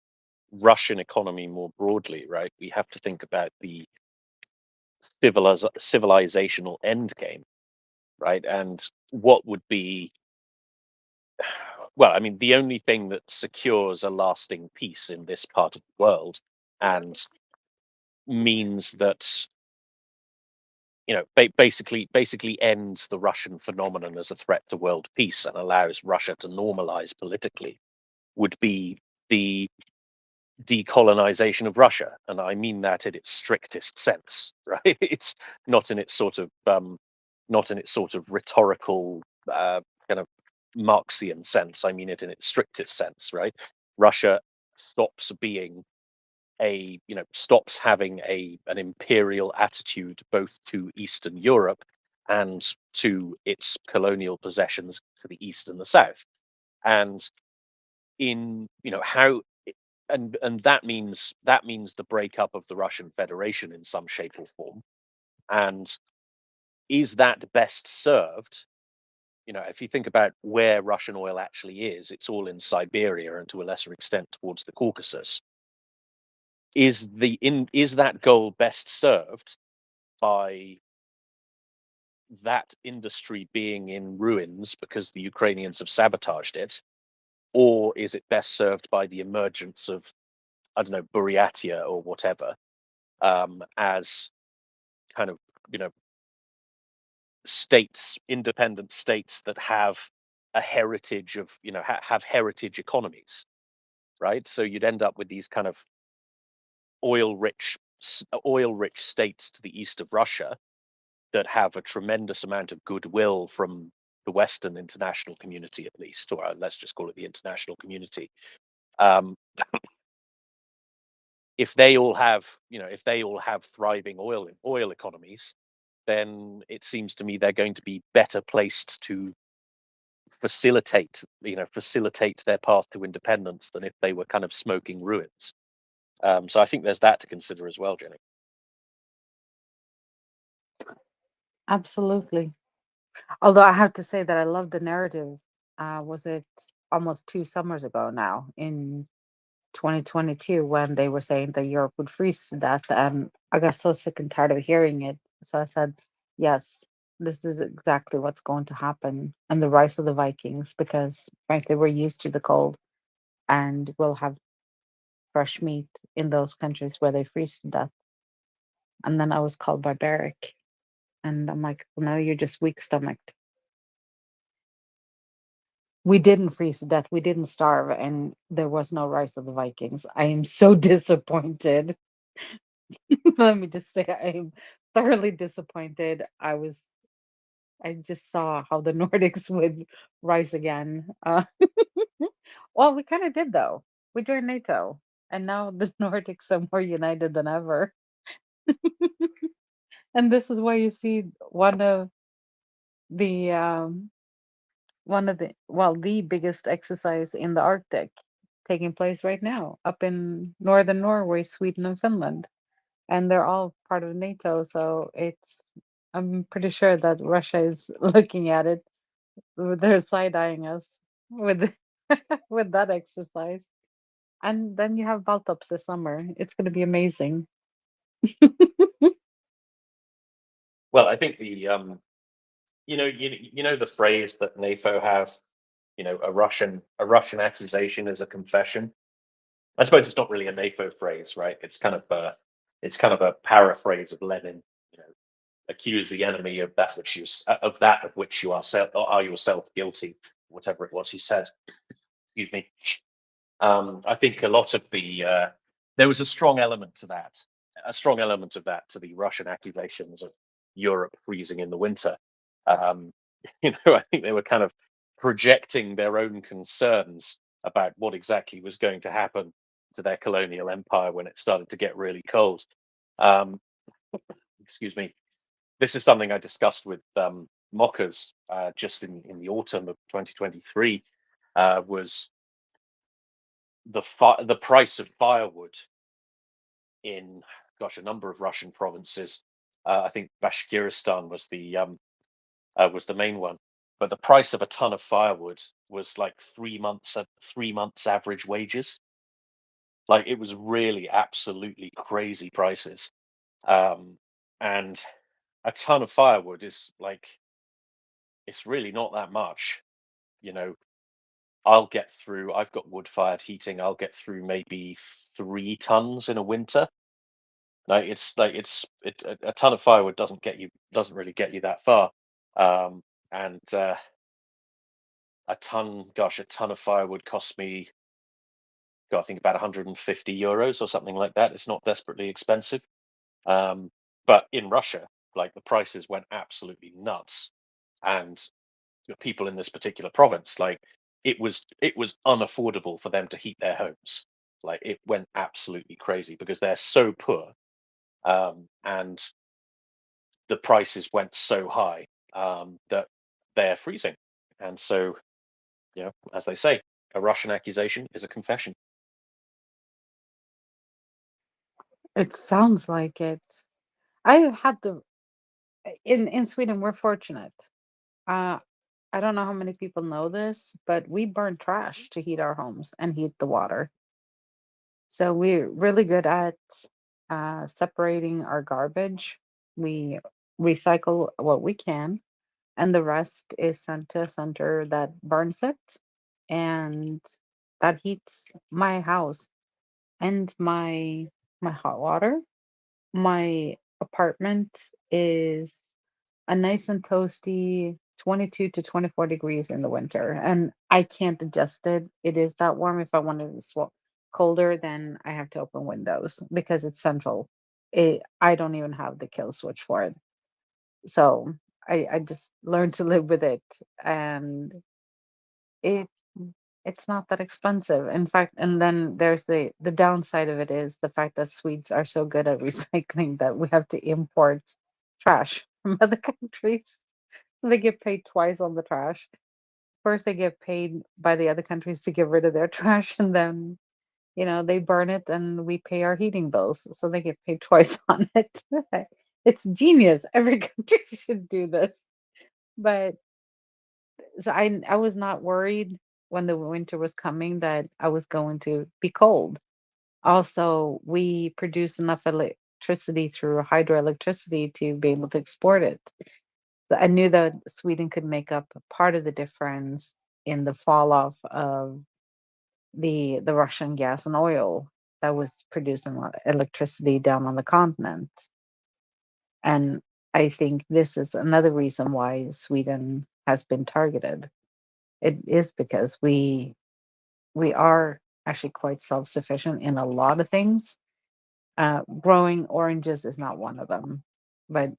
Russian economy more broadly, right, we have to think about the civilizational end game, right? And what would be, well, I mean, the only thing that secures a lasting peace in this part of the world and means that, basically ends the Russian phenomenon as a threat to world peace and allows Russia to normalize politically, would be the decolonization of Russia, and I mean that in its strictest sense, right? It's not in its sort of rhetorical kind of Marxian sense. I mean it in its strictest sense, right? Russia stops being stops having an imperial attitude both to Eastern Europe and to its colonial possessions to the east and the south. And in how and that means the breakup of the Russian Federation in some shape or form. And is that best served? If you think about where Russian oil actually is, it's all in Siberia and to a lesser extent towards the Caucasus. Is that goal best served by that industry being in ruins because the Ukrainians have sabotaged it, or is it best served by the emergence of, I don't know, Buryatia or whatever, as kind of independent states that have a heritage of have heritage economies, right? So you'd end up with these kind of oil rich states to the east of Russia that have a tremendous amount of goodwill from the Western international community, at least, or let's just call it the international community. Um, if they all have thriving oil economies, then it seems to me they're going to be better placed to facilitate their path to independence than if they were kind of smoking ruins. So I think there's that to consider as well, Jenny. Absolutely. Although I have to say that I love the narrative. Was it almost 2 summers ago now in 2022 when they were saying that Europe would freeze to death, and I got so sick and tired of hearing it. So I said, yes, this is exactly what's going to happen, and the rise of the Vikings, because frankly we're used to the cold, and we'll have fresh meat in those countries where they freeze to death. And then I was called barbaric, and I'm like, no, you're just weak stomached. We didn't freeze to death. We didn't starve, and there was no rise of the Vikings. I am so disappointed. Let me just say, I am thoroughly disappointed. I just saw how the Nordics would rise again. Well, we kind of did though. We joined NATO, and now the Nordics are more united than ever. And this is why you see the the biggest exercise in the Arctic taking place right now up in northern Norway, Sweden, and Finland. And they're all part of NATO. So I'm pretty sure that Russia is looking at it. They're side-eyeing us with with that exercise. And then you have Baltops this summer. It's going to be amazing. Well, I think the phrase that NATO have, a Russian accusation is a confession. I suppose it's not really a NATO phrase, right? It's kind of a paraphrase of Lenin. Accuse the enemy of that of which you are yourself guilty. Whatever it was he said. Excuse me. I think a lot of there was a strong element to that. To the Russian accusations of Europe freezing in the winter. I think they were kind of projecting their own concerns about what exactly was going to happen to their colonial empire when it started to get really cold. Excuse me. This is something I discussed with mockers just in the autumn of 2023. Was the price of firewood in a number of Russian provinces. I think Bashkiristan was the main one, but the price of a ton of firewood was like 3 months average wages. Like, it was really absolutely crazy prices, and a ton of firewood is like, it's really not that much. You know, I've got wood-fired heating. I'll get through maybe 3 tons in a winter. A ton of firewood doesn't really get you that far. And a ton of firewood cost me, I think, about 150 euros or something like that. It's not desperately expensive. But in Russia, like, the prices went absolutely nuts, and the people in this particular province, like, it was unaffordable for them to heat their homes. Like, it went absolutely crazy because they're so poor, and the prices went so high that they're freezing. And so, as they say, a Russian accusation is a confession. It sounds like it. I had the in Sweden, we're fortunate. Uh, I don't know how many people know this, but we burn trash to heat our homes and heat the water. So we're really good at separating our garbage. We recycle what we can, and the rest is sent to a center that burns it, and that heats my house and my hot water. My apartment is a nice and toasty 22 to 24 degrees in the winter, and I can't adjust it. It is that warm. If I wanted to swap colder, then I have to open windows because it's central. I don't even have the kill switch for it. So I just learned to live with it, and it it's not that expensive. In fact, and then there's the downside of it is the fact that Swedes are so good at recycling that we have to import trash from other countries. They get paid twice on the trash. first they get paid by the other countries to get rid of their trash, and then they burn it, and we pay our heating bills, so they get paid twice on it. It's genius. Every country should do this. But so I was not worried when the winter was coming that I was going to be cold. Also, we produce enough electricity through hydroelectricity to be able to export it. So I knew that Sweden could make up part of the difference in the fall off of the Russian gas and oil that was producing electricity down on the continent. And I think this is another reason why Sweden has been targeted. It is because we are actually quite self-sufficient in a lot of things. Growing oranges is not one of them, but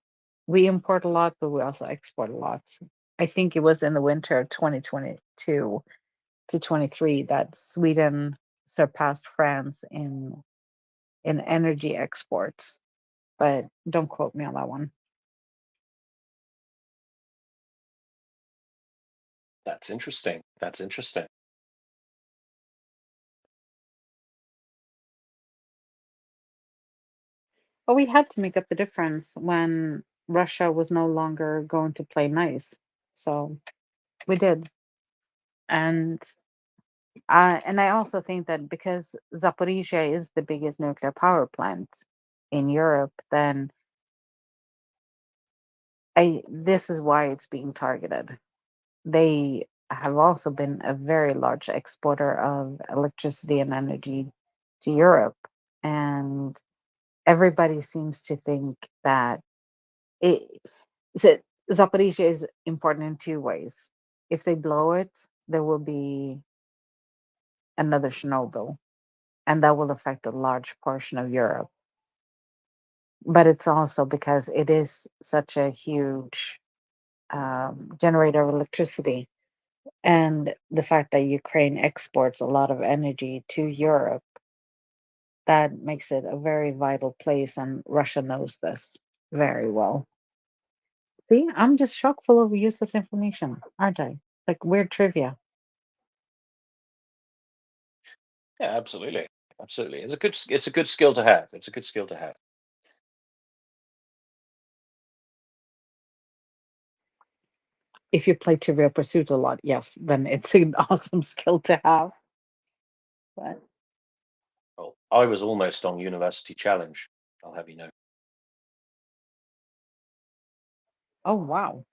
we import a lot, but we also export a lot. I think it was in the winter of 2022 to 23 that Sweden surpassed France in energy exports, but don't quote me on that one. That's interesting. That's interesting. But we had to make up the difference when Russia was no longer going to play nice. So we did. And I also think that because Zaporizhia is the biggest nuclear power plant in Europe, then this is why it's being targeted. They have also been a very large exporter of electricity and energy to Europe, and everybody seems to think that it so Zaporizhia is important in two ways. If they blow it, there will be another Chernobyl, and that will affect a large portion of Europe. But it's also because it is such a huge generator of electricity. And the fact that Ukraine exports a lot of energy to Europe, that makes it a very vital place, and Russia knows this very well. See, I'm just chock full of useless information, aren't I? Like weird trivia. Yeah, absolutely. Absolutely. It's a good skill to have. It's a good skill to have. If you play Trivial Pursuit a lot, yes, then it's an awesome skill to have. But Well, I was almost on University Challenge, I'll have you know. oh wow,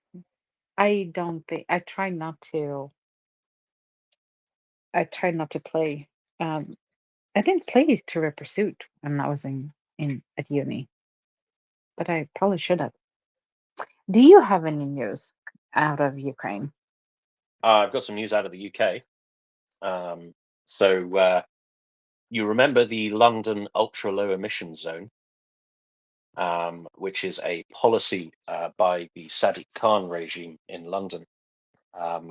I don't think I try not to. I try not to play. Um, I didn't play Trivial Pursuit when I was in at uni, but I probably should have. Do you have any news out of Ukraine? I've got some news out of the UK. So you remember the London ultra low emission zone, which is a policy by the Sadiq Khan regime in London,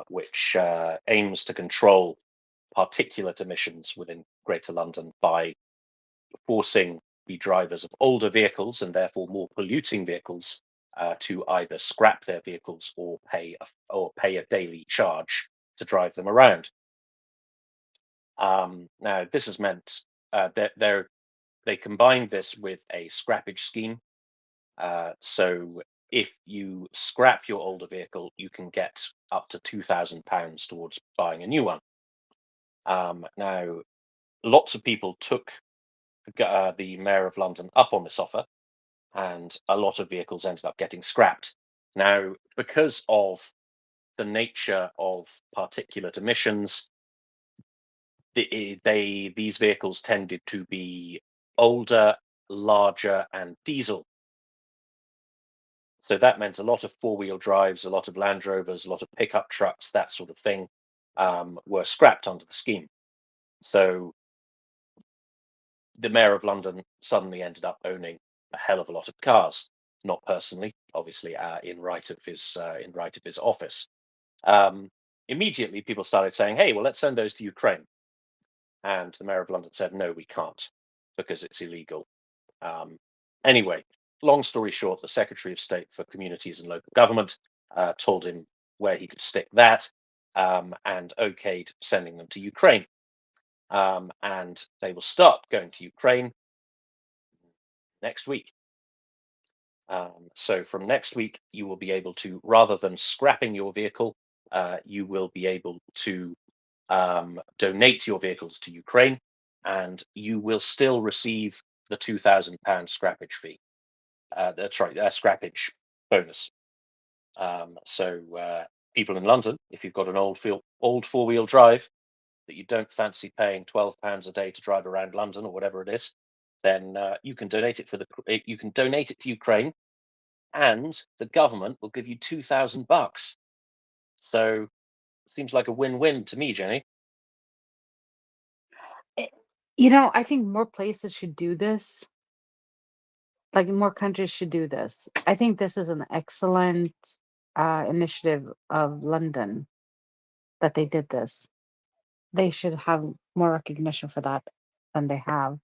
which aims to control particulate emissions within Greater London by forcing the drivers of older vehicles and therefore more polluting vehicles to either scrap their vehicles or pay a daily charge to drive them around. Now, this has meant that they combined this with a scrappage scheme. So if you scrap your older vehicle, you can get up to £2,000 towards buying a new one. Now, lots of people took the Mayor of London up on this offer, and a lot of vehicles ended up getting scrapped. Now, because of the nature of particulate emissions, these vehicles tended to be older, larger, and diesel. So that meant a lot of four-wheel drives, a lot of Land Rovers, a lot of pickup trucks, that sort of thing, were scrapped under the scheme. So the Mayor of London suddenly ended up owning a hell of a lot of cars. Not personally, obviously, in right of his office. Immediately, people started saying, "Hey, well, let's send those to Ukraine." And the Mayor of London said, "No, we can't, because it's illegal." Anyway, long story short, the Secretary of State for Communities and Local Government told him where he could stick that. and okayed sending them to Ukraine. And they will start going to Ukraine next week. So from next week, you will be able to, rather than scrapping your vehicle, you will be able to donate your vehicles to Ukraine, and you will still receive the £2,000 scrappage fee. That's right, scrappage bonus. So people in London, if you've got an old four-wheel drive that you don't fancy paying £12 a day to drive around London or whatever it is, then you can donate it to Ukraine, and the government will give you $2,000. So seems like a win-win to me, Jenny. I think more places should do this. Like more countries should do this. I think this is an excellent initiative of London that they did this. They should have more recognition for that than they have.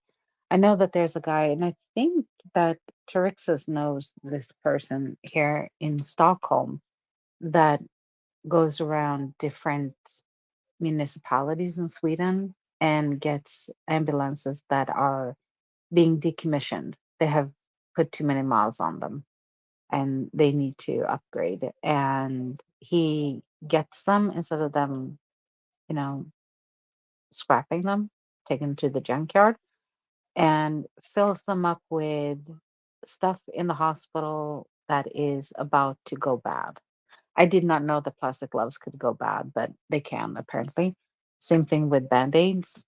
I know that there's a guy, and I think that Terixis knows this person here in Stockholm that goes around different municipalities in Sweden and gets ambulances that are being decommissioned. They have put too many miles on them and they need to upgrade. And he gets them instead of them, you know, scrapping them, taking them to the junkyard, and fills them up with stuff in the hospital that is about to go bad. I did not know that plastic gloves could go bad, but they can apparently. Same thing with band-aids.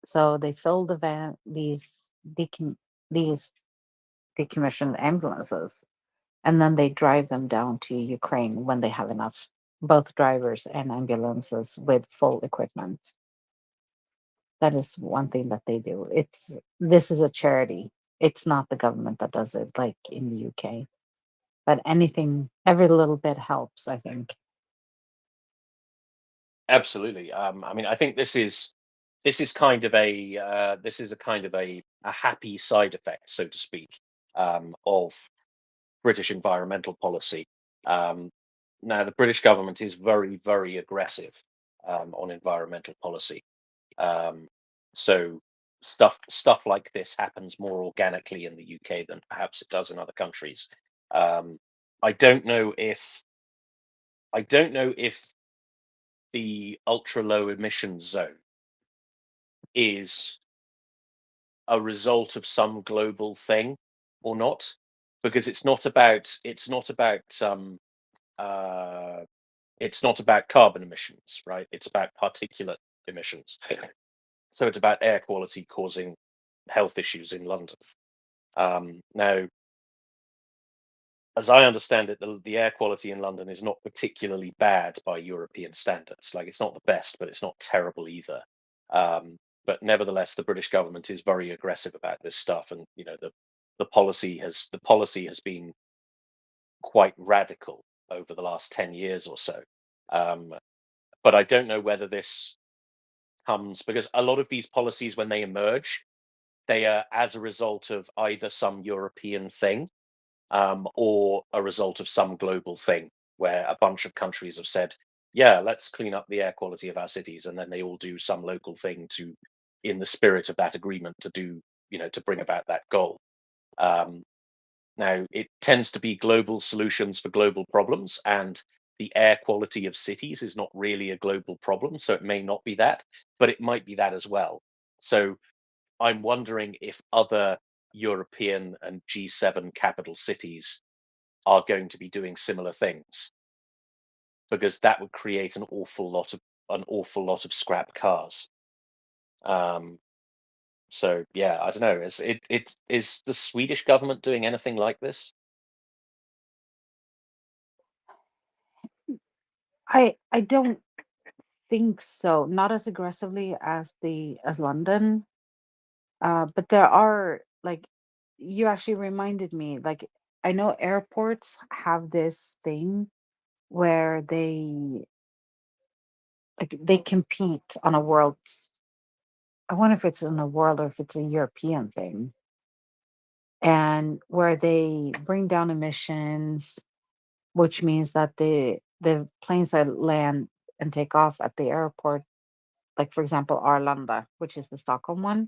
So they fill the decom- these decommissioned ambulances, and then they drive them down to Ukraine when they have enough, both drivers and ambulances with full equipment. That is one thing that they do. This is a charity. It's not the government that does it like in the UK. But every little bit helps, I think. Absolutely. I mean, I think this is kind of a happy side effect, so to speak, of British environmental policy. Now, the British government is very, very aggressive on environmental policy. So stuff like this happens more organically in the UK than perhaps it does in other countries. I don't know if the ultra low emissions zone is a result of some global thing or not, because it's not about carbon emissions, right? It's about particulate emissions. So it's about air quality causing health issues in London. Now, as I understand it, the air quality in London is not particularly bad by European standards. Like, it's not the best, but it's not terrible either. But nevertheless, the British government is very aggressive about this stuff, and the policy has been quite radical over the last 10 years or so. But I don't know whether this comes because a lot of these policies, when they emerge, they are as a result of either some European thing or a result of some global thing where a bunch of countries have said, yeah, let's clean up the air quality of our cities. And then they all do some local thing in the spirit of that agreement to bring about that goal. Now, it tends to be global solutions for global problems, and the air quality of cities is not really a global problem. So it may not be that, but it might be that as well. So I'm wondering if other European and G7 capital cities are going to be doing similar things, because that would create an awful lot of scrap cars. So yeah, I don't know. Is the Swedish government doing anything like this? I don't think so. Not as aggressively as London. But there are, like, you actually reminded me, like, I know airports have this thing where they compete on a world. I wonder if it's in a world or if it's a European thing, and where they bring down emissions, which means that the planes that land and take off at the airport, like for example, Arlanda, which is the Stockholm one,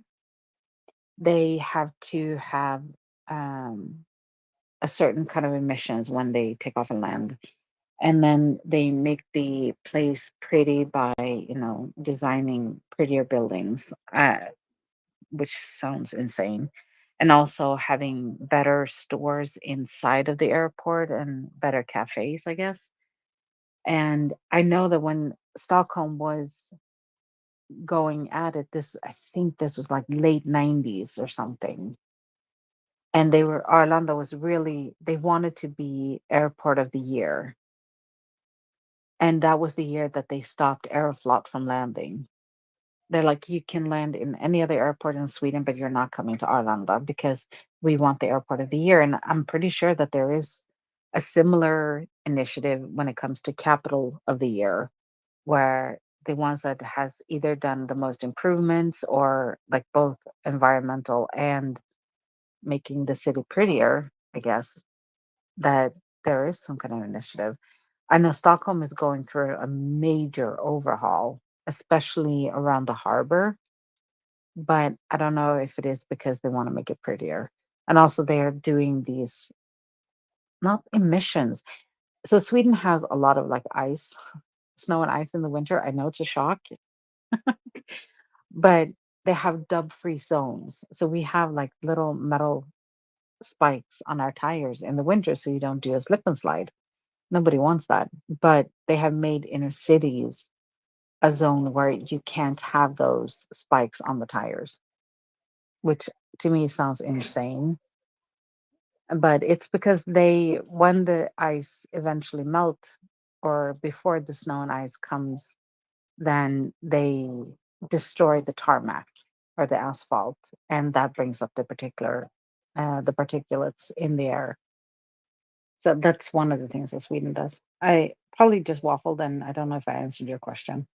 they have to have um, a certain kind of emissions when they take off and land. And then they make the place pretty by, designing prettier buildings, which sounds insane. And also having better stores inside of the airport and better cafes, I guess. And I know that when Stockholm was going at it, I think this was like late 90s or something. And Arlanda was really, they wanted to be airport of the year. And that was the year that they stopped Aeroflot from landing. They're like, you can land in any other airport in Sweden, but you're not coming to Arlanda because we want the airport of the year. And I'm pretty sure that there is a similar initiative when it comes to capital of the year, where the ones that has either done the most improvements or like both environmental and making the city prettier, I guess, that there is some kind of initiative. I know Stockholm is going through a major overhaul, especially around the harbor, but I don't know if it is because they want to make it prettier. And also, they're doing these not emissions. So, Sweden has a lot of like ice, snow and ice in the winter. I know it's a shock, but they have dub free zones. So, we have like little metal spikes on our tires in the winter so you don't do a slip and slide. Nobody wants that. But they have made inner cities a zone where you can't have those spikes on the tires, which to me sounds insane. But it's because when the ice eventually melt or before the snow and ice comes, then they destroy the tarmac or the asphalt, and that brings up the particulates in the air. So that's one of the things that Sweden does. I probably just waffled, and I don't know if I answered your question.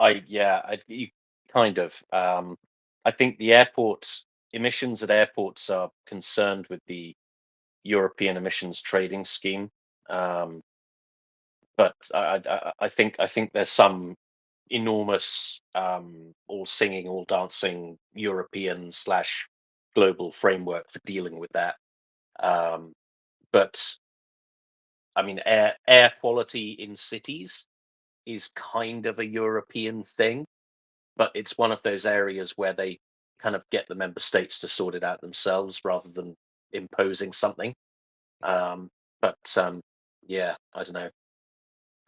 You kind of. I think the emissions at airports are concerned with the European emissions trading scheme. But I think there's some enormous all singing, all dancing European / global framework for dealing with that. But I mean, air quality in cities is kind of a European thing, but it's one of those areas where they kind of get the member states to sort it out themselves rather than imposing something. But yeah, I don't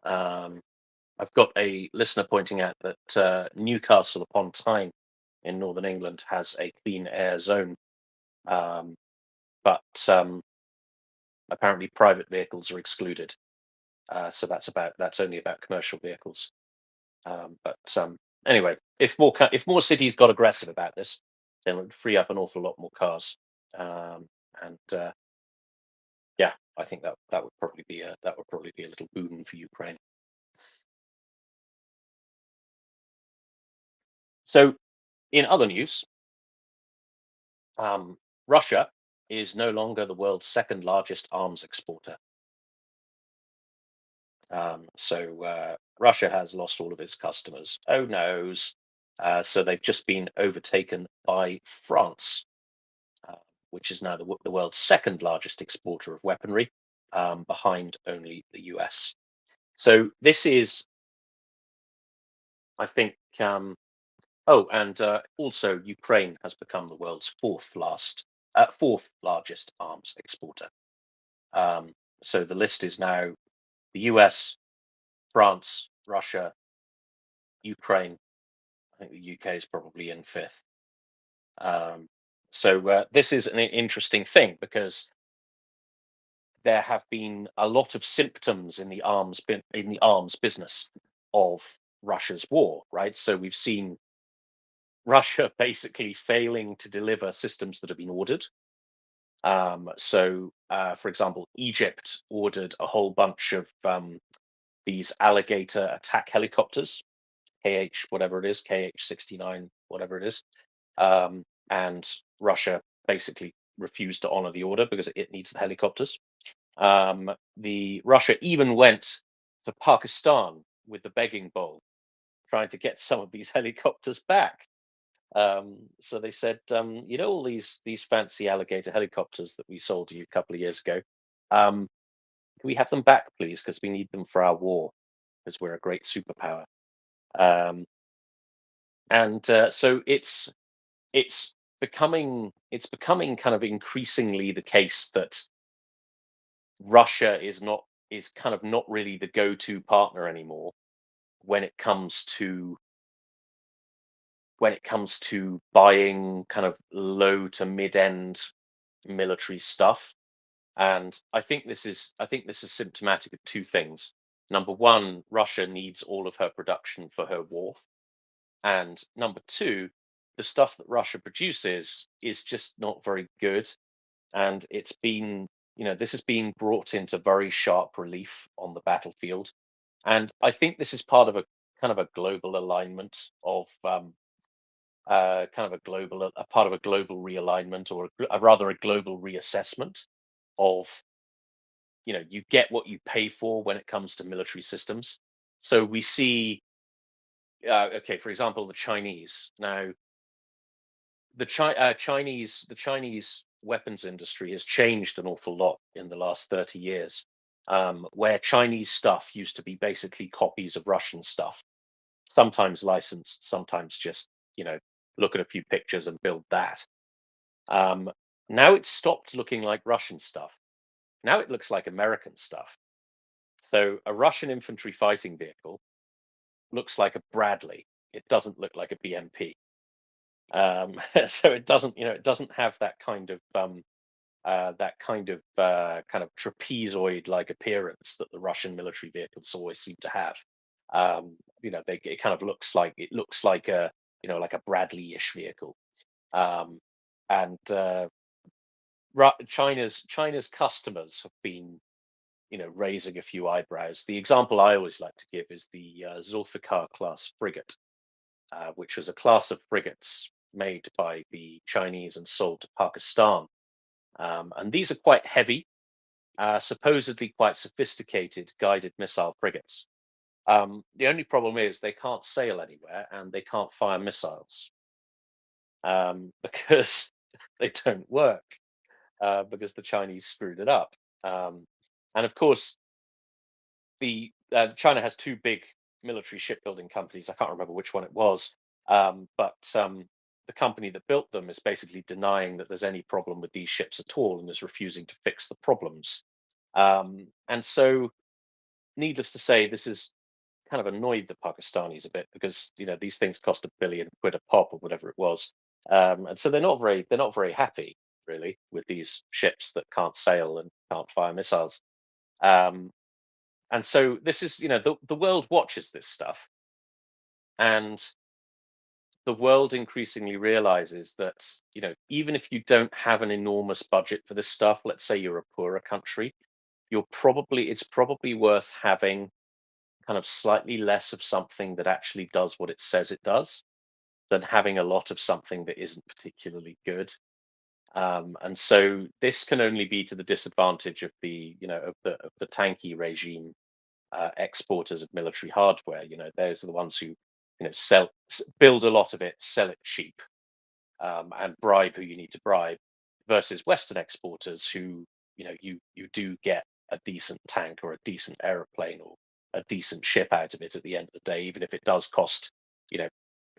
know. I've got a listener pointing out that Newcastle upon Tyne in northern England has a clean air zone, but apparently private vehicles are excluded. So that's only about commercial vehicles. But anyway, if more cities got aggressive about this, then it would free up an awful lot more cars. And yeah, I think that would probably be a little boon for Ukraine. So, in other news, Russia is no longer the world's second largest arms exporter. So Russia has lost all of its customers. Oh noes! So they've just been overtaken by France, which is now the world's second largest exporter of weaponry, behind only the US. So this is, I think. And also Ukraine has become the world's fourth largest arms exporter. So the list is now the US, France, Russia, Ukraine. I think the UK is probably in fifth. So this is an interesting thing because there have been a lot of symptoms in the arms business of Russia's war, right? So we've seen Russia basically failing to deliver systems that have been ordered. For example, Egypt ordered a whole bunch of these alligator attack helicopters, KH whatever it is, KH-69 whatever it is, and Russia basically refused to honor the order because it needs the helicopters. Russia even went to Pakistan with the begging bowl, trying to get some of these helicopters back. So they said, all these fancy alligator helicopters that we sold to you a couple of years ago, can we have them back, please? Because we need them for our war, because we're a great superpower. So it's becoming kind of increasingly the case that Russia is kind of not really the go-to partner anymore when it comes to buying kind of low to mid-end military stuff. And I think this is symptomatic of two things. Number one, Russia needs all of her production for her war. And number two, the stuff that Russia produces is just not very good. And it's been, this has been brought into very sharp relief on the battlefield. And I think this is part of a kind of a global alignment of a part of a global realignment, or rather a global reassessment of, you get what you pay for when it comes to military systems. So we see, okay, for example, the Chinese. Now, the Chinese weapons industry has changed an awful lot in the last 30 years, where Chinese stuff used to be basically copies of Russian stuff, sometimes licensed, sometimes just, look at a few pictures and build that. Now it's stopped looking like Russian stuff. Now it looks like American stuff. So a Russian infantry fighting vehicle looks like a Bradley. It doesn't look like a BMP. So it doesn't have that kind of kind of trapezoid-like appearance that the Russian military vehicles always seem to have. It kind of looks like a like a Bradley-ish vehicle. China's customers have been raising a few eyebrows. The example I always like to give is the Zulfikar class frigate, which was a class of frigates made by the Chinese and sold to Pakistan. And these are quite heavy, supposedly quite sophisticated guided missile frigates. The only problem is they can't sail anywhere and they can't fire missiles because they don't work, because the Chinese screwed it up. And of course, China has two big military shipbuilding companies. I can't remember which one it was, but the company that built them is basically denying that there's any problem with these ships at all and is refusing to fix the problems. And so, needless to say, this has kind of annoyed the Pakistanis a bit, because these things cost £1 billion a pop or whatever it was, and so they're not very happy really with these ships that can't sail and can't fire missiles. And so this is, the world watches this stuff, and the world increasingly realizes that, even if you don't have an enormous budget for this stuff, let's say you're a poorer country, it's probably worth having kind of slightly less of something that actually does what it says it does, than having a lot of something that isn't particularly good. And so this can only be to the disadvantage of the tanky regime exporters of military hardware. Those are the ones who build a lot of it, sell it cheap, and bribe who you need to bribe, versus Western exporters who you do get a decent tank or a decent aeroplane or a decent ship out of it at the end of the day, even if it does cost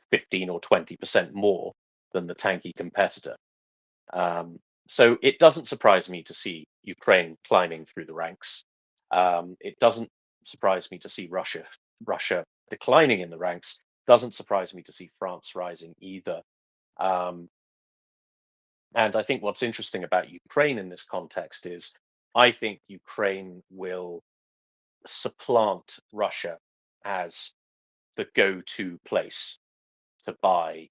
15 or 20% more than the tanky competitor. So it doesn't surprise me to see Ukraine climbing through the ranks. It doesn't surprise me to see Russia declining in the ranks. Doesn't surprise me to see France rising either. And I think what's interesting about Ukraine in this context is, I think Ukraine will supplant Russia as the go-to place to buy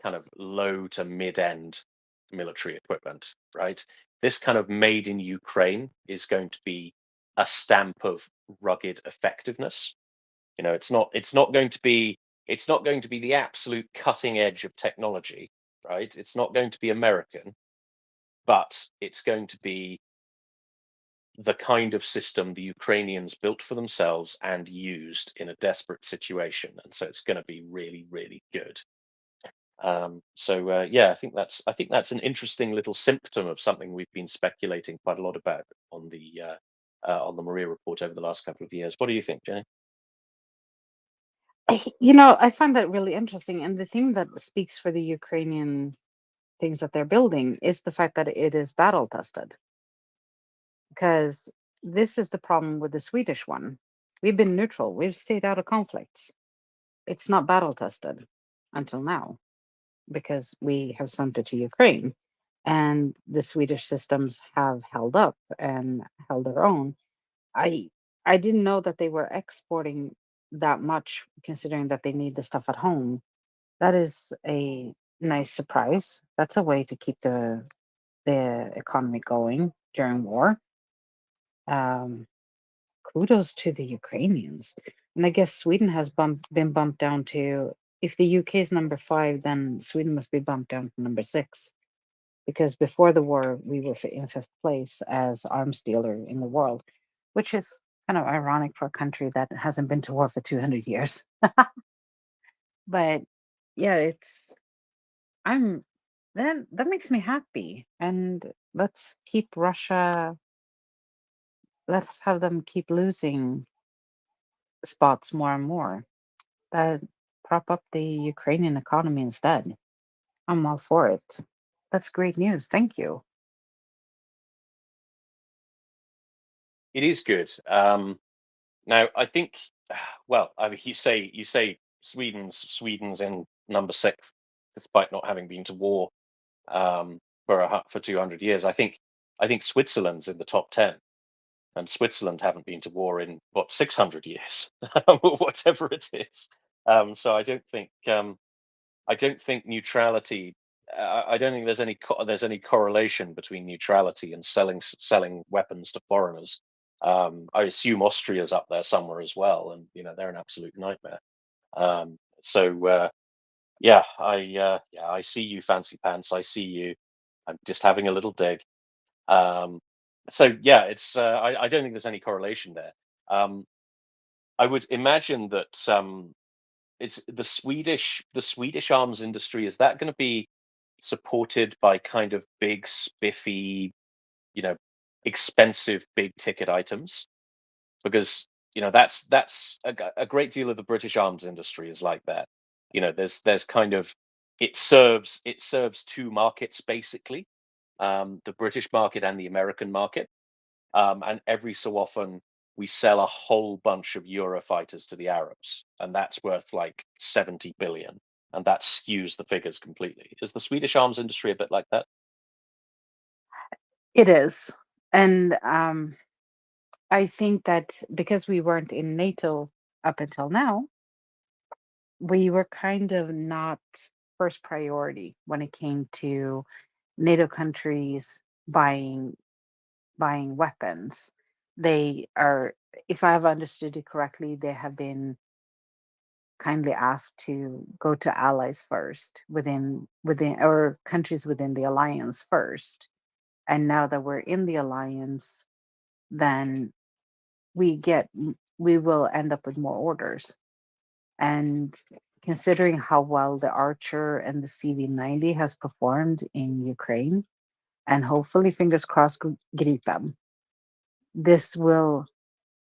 kind of low to mid-end military equipment, right? This kind of made in Ukraine is going to be a stamp of rugged effectiveness. It's not going to be the absolute cutting edge of technology, right? It's not going to be American, but it's going to be the kind of system the Ukrainians built for themselves and used in a desperate situation, and so it's going to be really, really good. Yeah, I think that's an interesting little symptom of something we've been speculating quite a lot about on the Maria report over the last couple of years. What do you think, Jenny? I find that really interesting, and the thing that speaks for the Ukrainian things that they're building is the fact that it is battle tested. Because this is the problem with the Swedish one. We've been neutral. We've stayed out of conflicts. It's not battle tested until now because we have sent it to Ukraine, and the Swedish systems have held up and held their own. I I didn't know that they were exporting that much, considering that they need the stuff at home. That is a nice surprise. That's a way to keep the economy going during war. Um, Kudos to the Ukrainians. And I guess Sweden has been bumped down to, if the UK is number 5, then Sweden must be bumped down to number 6. Because before the war, we were in 5th place as arms dealer in the world, which is kind of ironic for a country that hasn't been to war for 200 years. But yeah, I'm, that makes me happy. And let's keep Russia, let's have them keep losing spots more and more. Prop up the Ukrainian economy instead. I'm all for it. That's great news. Thank you. It is good. Now, I think, well, I mean, you say Sweden's in number 6, despite not having been to war for 200 years. I think Switzerland's in the top 10, and Switzerland haven't been to war in what 600 years, whatever it is. So I don't think neutrality. I don't think there's any correlation between neutrality and selling weapons to foreigners. I assume Austria's up there somewhere as well, and they're an absolute nightmare. Yeah, I see you, Fancy Pants. I see you. I'm just having a little dig. Yeah, it's I don't think there's any correlation there. I would imagine that it's the Swedish arms industry. Is that going to be supported by kind of big, spiffy, expensive, big ticket items? Because that's a great deal of the British arms industry is like that. There's kind of it serves 2 markets basically, the British market and the American market, and every so often we sell a whole bunch of Eurofighters to the Arabs, and that's worth like 70 billion, and that skews the figures completely. Is the Swedish arms industry a bit like that? It is. And I think that because we weren't in NATO up until now, we were kind of not first priority when it came to NATO countries buying weapons. They are, if I have understood it correctly, they have been kindly asked to go to allies first within or countries within the alliance first. And now that we're in the alliance, then we will end up with more orders. And considering how well the Archer and the CV90 has performed in Ukraine, and hopefully, fingers crossed, Gripen, this will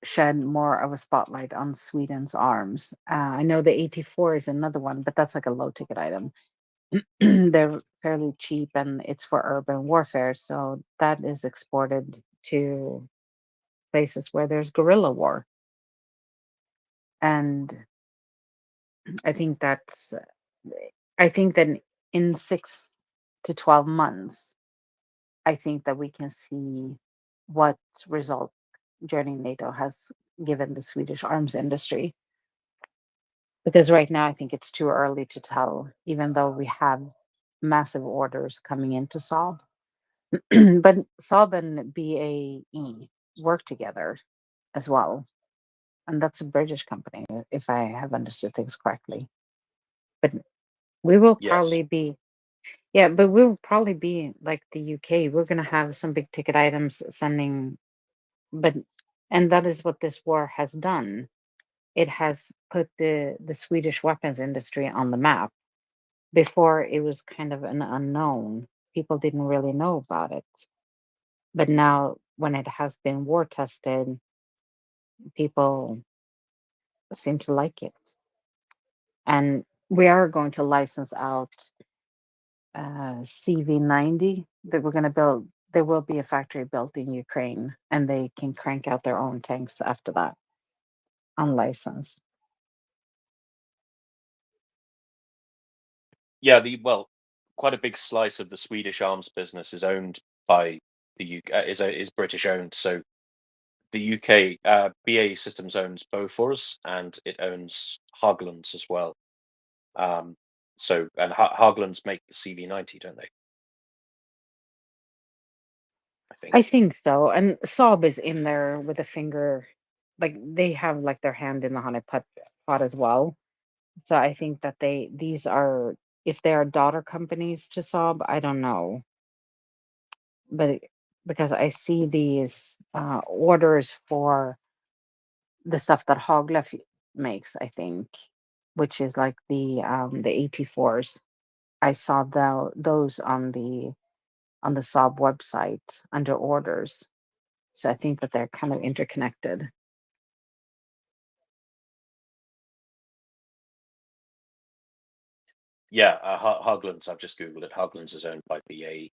shed more of a spotlight on Sweden's arms. I know the 84 is another one, but that's like a low ticket item. They're fairly cheap and it's for urban warfare. So that is exported to places where there's guerrilla war. And I think that in 6 to 12 months, I think that we can see what result joining NATO has given the Swedish arms industry. Because right now, I think it's too early to tell, even though we have massive orders coming into Saab. But Saab and BAE work together as well. And that's a British company, if I have understood things correctly. But we will Yes. probably be, yeah, but we'll probably be like the UK. We're going to have some big ticket items sending But and that is what this war has done. It has put the Swedish weapons industry on the map. Before it was kind of an unknown. People didn't really know about it. But now when it has been war tested, people seem to like it. And we are going to license out CV90 that we're going to build. There will be a factory built in Ukraine, and they can crank out their own tanks after that on license. Yeah, quite a big slice of the Swedish arms business is owned by the UK, is British owned. So the UK BAE Systems owns Bofors and it owns Haglunds as well. So and Haglunds make the CV90, don't they? I think so. And Saab is in there with a finger, like they have like their hand in the honey pot as well. So I think that these are, if they are daughter companies to Saab, I don't know. But because I see these orders for the stuff that Haglöf makes, I think, which is like the 84s. I saw those on the Saab website under orders. So I think that they're kind of interconnected. Yeah, Haglunds. I've just googled it. Haglunds is owned by BAE.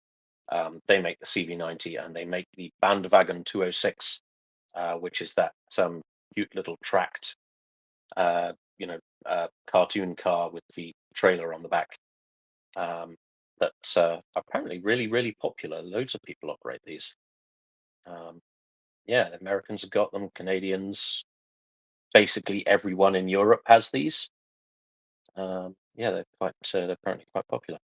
They make the CV90 and they make the Bandwagon 206, which is that cute little tracked, cartoon car with the trailer on the back. That apparently really, really popular. Loads of people operate these. Yeah, the Americans have got them. Canadians, basically everyone in Europe has these. Yeah, they're apparently quite popular.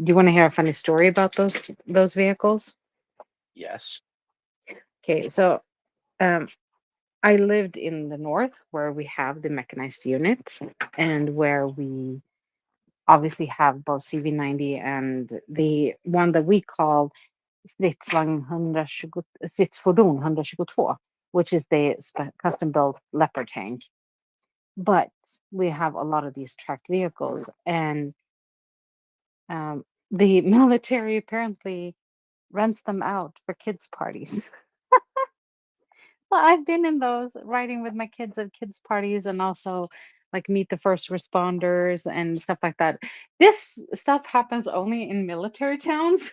Do you want to hear a funny story about those vehicles? Yes. Okay, so I lived in the north where we have the mechanized unit and where we obviously have both CV90 and the one that we call stridsfordon 122, which is the custom built Leopard tank. But we have a lot of these tracked vehicles, and the military apparently rents them out for kids' parties. Well, I've been in those riding with my kids at kids' parties and also like meet the first responders and stuff like that. This stuff happens only in military towns.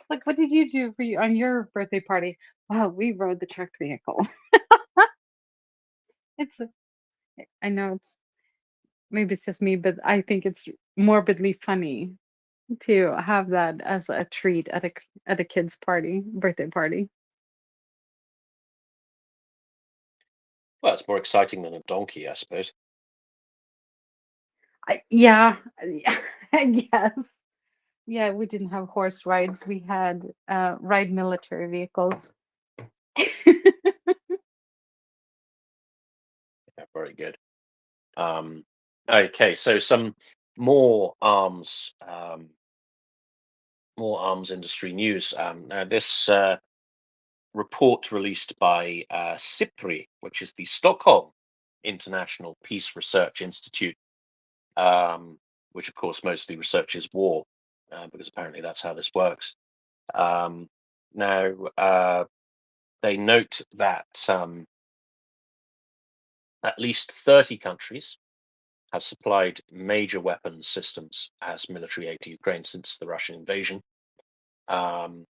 Like, what did you do on your birthday party? Well, we rode the tracked vehicle. It's, I know maybe it's just me, but I think it's morbidly funny to have that as a treat at a kid's party, birthday party. Well, it's more exciting than a donkey, I suppose. Yeah, I guess. Yeah, we didn't have horse rides. We had ride military vehicles. Yeah, very good. Okay, so some more arms industry news. Now this report released by SIPRI, which is the Stockholm International Peace Research Institute, which of course mostly researches war, because apparently that's how this works. Now, they note that at least 30 countries have supplied major weapons systems as military aid to Ukraine since the Russian invasion. And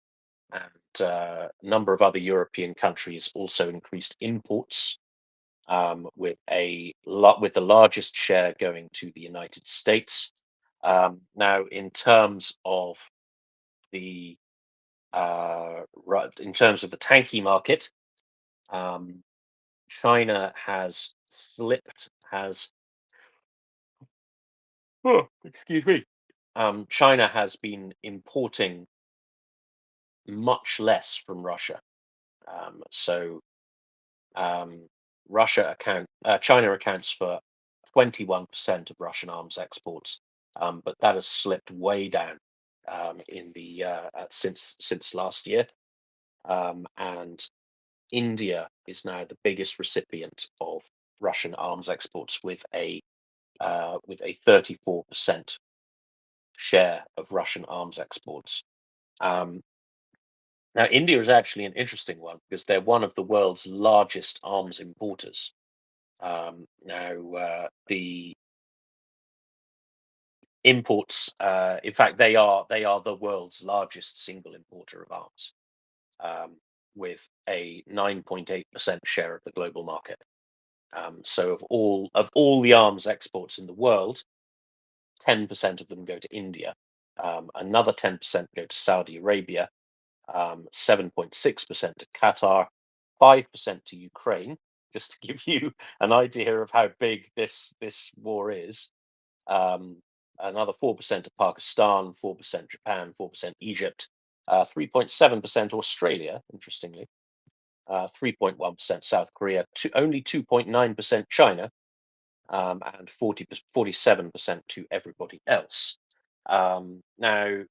a number of other European countries also increased imports, with the largest share going to the United States. Now, in terms of the tanky market, China has slipped. Excuse me. China has been importing much less from Russia. So China accounts for 21% of Russian arms exports, but that has slipped way down in the since last year, and India is now the biggest recipient of Russian arms exports with a 34% share of Russian arms exports. Now, India is actually an interesting one because they're one of the world's largest arms importers. The imports, in fact, they are the world's largest single importer of arms, with a 9.8% share of the global market. So of all the arms exports in the world, 10% of them go to India. Another 10% go to Saudi Arabia, 7.6% to Qatar, 5% to Ukraine, just to give you an idea of how big this war is. Another 4% to Pakistan, 4% Japan, 4% Egypt, 3.7% Australia, interestingly, 3.1% South Korea, only 2.9% China, and 47% to everybody else. Now,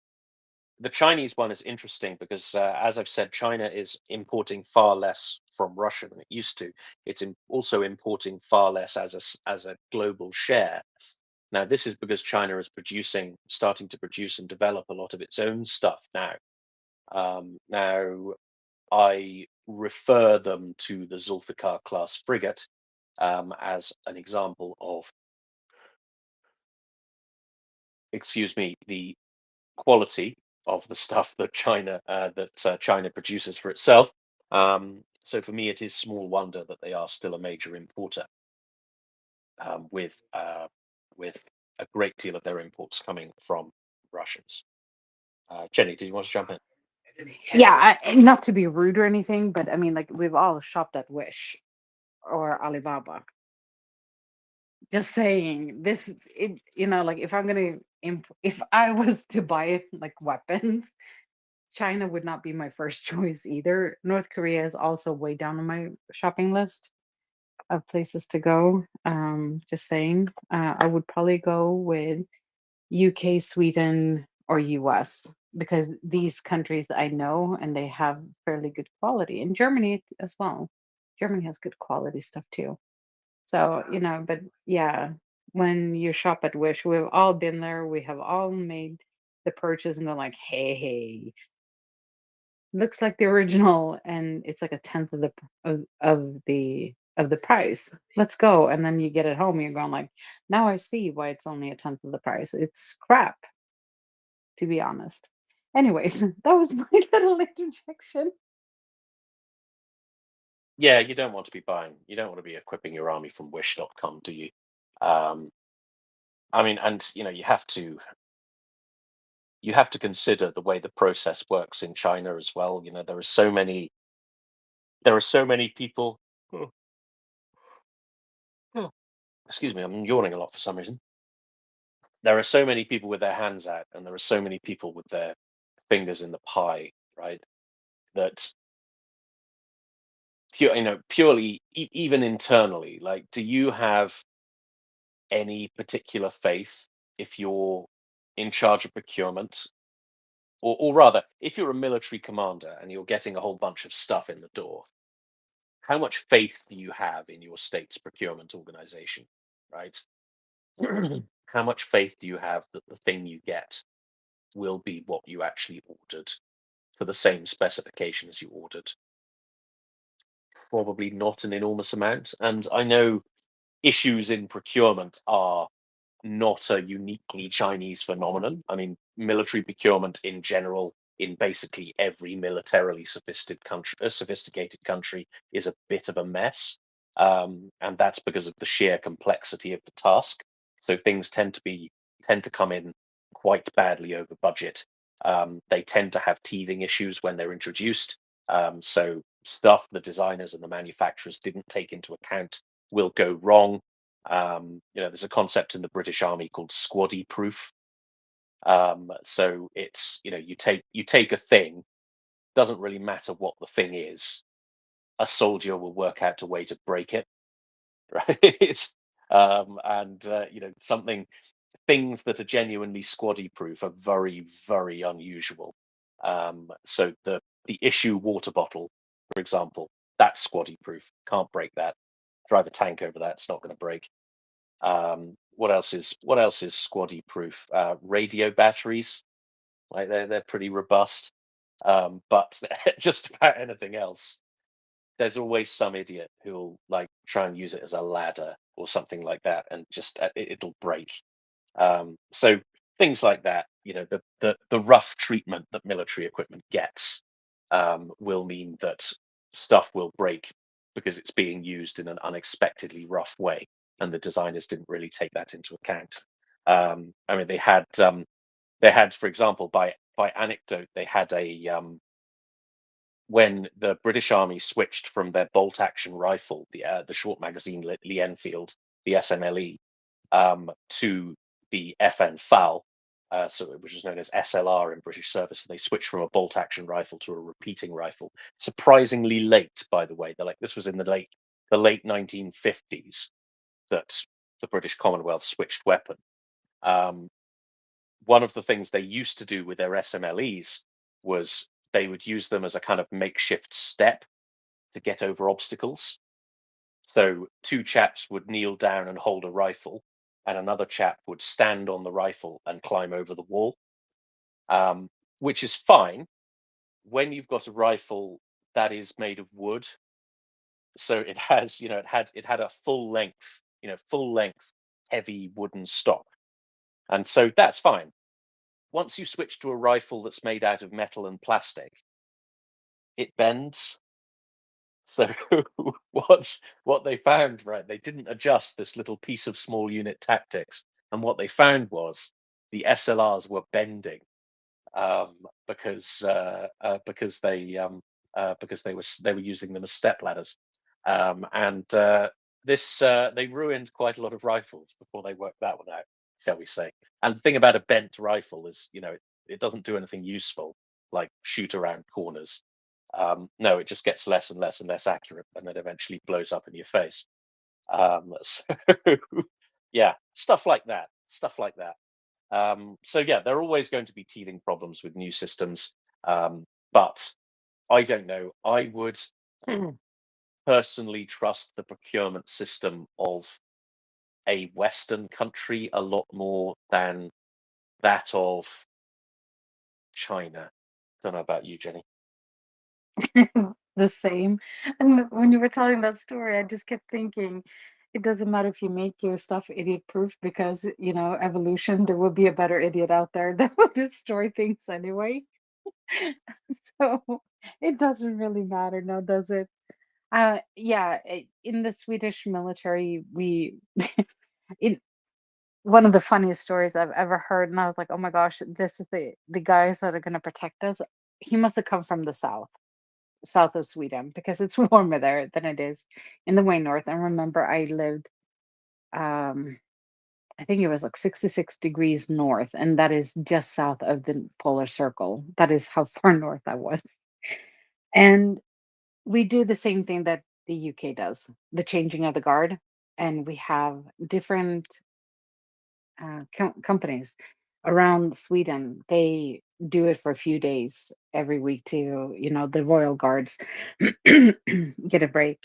the Chinese one is interesting because, as I've said, China is importing far less from Russia than it used to. It's also importing far less as a global share. Now, this is because China is starting to produce and develop a lot of its own stuff now. Now, I refer them to the Zulfikar class frigate as an example of, the quality of the stuff that China produces for itself. So for me, it is small wonder that they are still a major importer, with a great deal of their imports coming from Russians. Jenny, did you want to jump in? Yeah, not to be rude or anything, but I mean, like, we've all shopped at Wish or Alibaba. Just saying, like, if I'm gonna if I was to buy like weapons, China would not be my first choice either. North Korea is also way down on my shopping list of places to go. Just saying, I would probably go with UK, Sweden, or US because these countries I know and they have fairly good quality. And Germany as well. Germany has good quality stuff too. So, but yeah, when you shop at Wish, we've all been there. We have all made the purchase and they're like, hey, looks like the original and it's like a tenth of the price. Let's go. And then you get it home, you're going like, now I see why it's only a tenth of the price. It's crap, to be honest. Anyways, that was my little interjection. Yeah, you don't want to be equipping your army from wish.com, do you? I mean, and you have to consider the way the process works in China as well. There are so many people. Oh, oh, excuse me, I'm yawning a lot for some reason. There are so many people with their hands out, and there are so many people with their fingers in the pie, right? That purely, even internally, like, do you have any particular faith if you're in charge of procurement, or rather, if you're a military commander and you're getting a whole bunch of stuff in the door? How much faith do you have in your state's procurement organization, right? How much faith do you have that the thing you get will be what you actually ordered to the same specifications you ordered? Probably not an enormous amount. And I know issues in procurement are not a uniquely Chinese phenomenon. I mean, military procurement in general, in basically every militarily sophisticated country, is a bit of a mess, and that's because of the sheer complexity of the task. So things tend to come in quite badly over budget. They tend to have teething issues when they're introduced. So stuff the designers and the manufacturers didn't take into account will go wrong. There's a concept in the British Army called squaddy proof. So it's, you take a thing, doesn't really matter what the thing is, a soldier will work out a way to break it, right? And something things that are genuinely squaddy proof are very, very unusual. So the issue water bottle, for example, that's squaddy proof. Can't break that. Drive a tank over that, it's not going to break. What else is squaddy proof? Radio batteries, like they're pretty robust. But just about anything else, there's always some idiot who'll like try and use it as a ladder or something like that, and just it'll break. So things like that, the rough treatment that military equipment gets will mean that stuff will break because it's being used in an unexpectedly rough way, and the designers didn't really take that into account. I mean, they had, for example, by anecdote, they had when the British Army switched from their bolt-action rifle, the short magazine Lee Enfield, the SMLE, to the FN FAL, which is known as SLR in British service. And they switched from a bolt-action rifle to a repeating rifle. Surprisingly late, by the way. This was in the late 1950s that the British Commonwealth switched weapon. One of the things they used to do with their SMLEs was they would use them as a kind of makeshift step to get over obstacles. So two chaps would kneel down and hold a rifle, and another chap would stand on the rifle and climb over the wall, which is fine when you've got a rifle that is made of wood. So it has, it had a full length, heavy wooden stock, and so that's fine. Once you switch to a rifle that's made out of metal and plastic, it bends. So what they found, right? They didn't adjust this little piece of small unit tactics, and what they found was the SLRs were bending because they were using them as step ladders, and they ruined quite a lot of rifles before they worked that one out, shall we say? And the thing about a bent rifle is, it doesn't do anything useful like shoot around corners. No, it just gets less and less and less accurate, and then eventually blows up in your face. So yeah, stuff like that. So yeah, there are always going to be teething problems with new systems, but I don't know. I would personally trust the procurement system of a Western country a lot more than that of China. Don't know about you, Jenny. The same. And when you were telling that story, I just kept thinking, it doesn't matter if you make your stuff idiot proof, because evolution, there will be a better idiot out there that will destroy things anyway. So it doesn't really matter now, does it? Yeah, in the Swedish military, in one of the funniest stories I've ever heard, and I was like, oh my gosh, this is the guys that are going to protect us. He must have come from the south of Sweden, because it's warmer there than it is in the way north. And remember, I lived, I think it was like 66 degrees north, and that is just south of the polar circle. That is how far north I was. And we do the same thing that the UK does, the changing of the guard. And we have different companies around Sweden. They do it for a few days every week to, the royal guards get a break.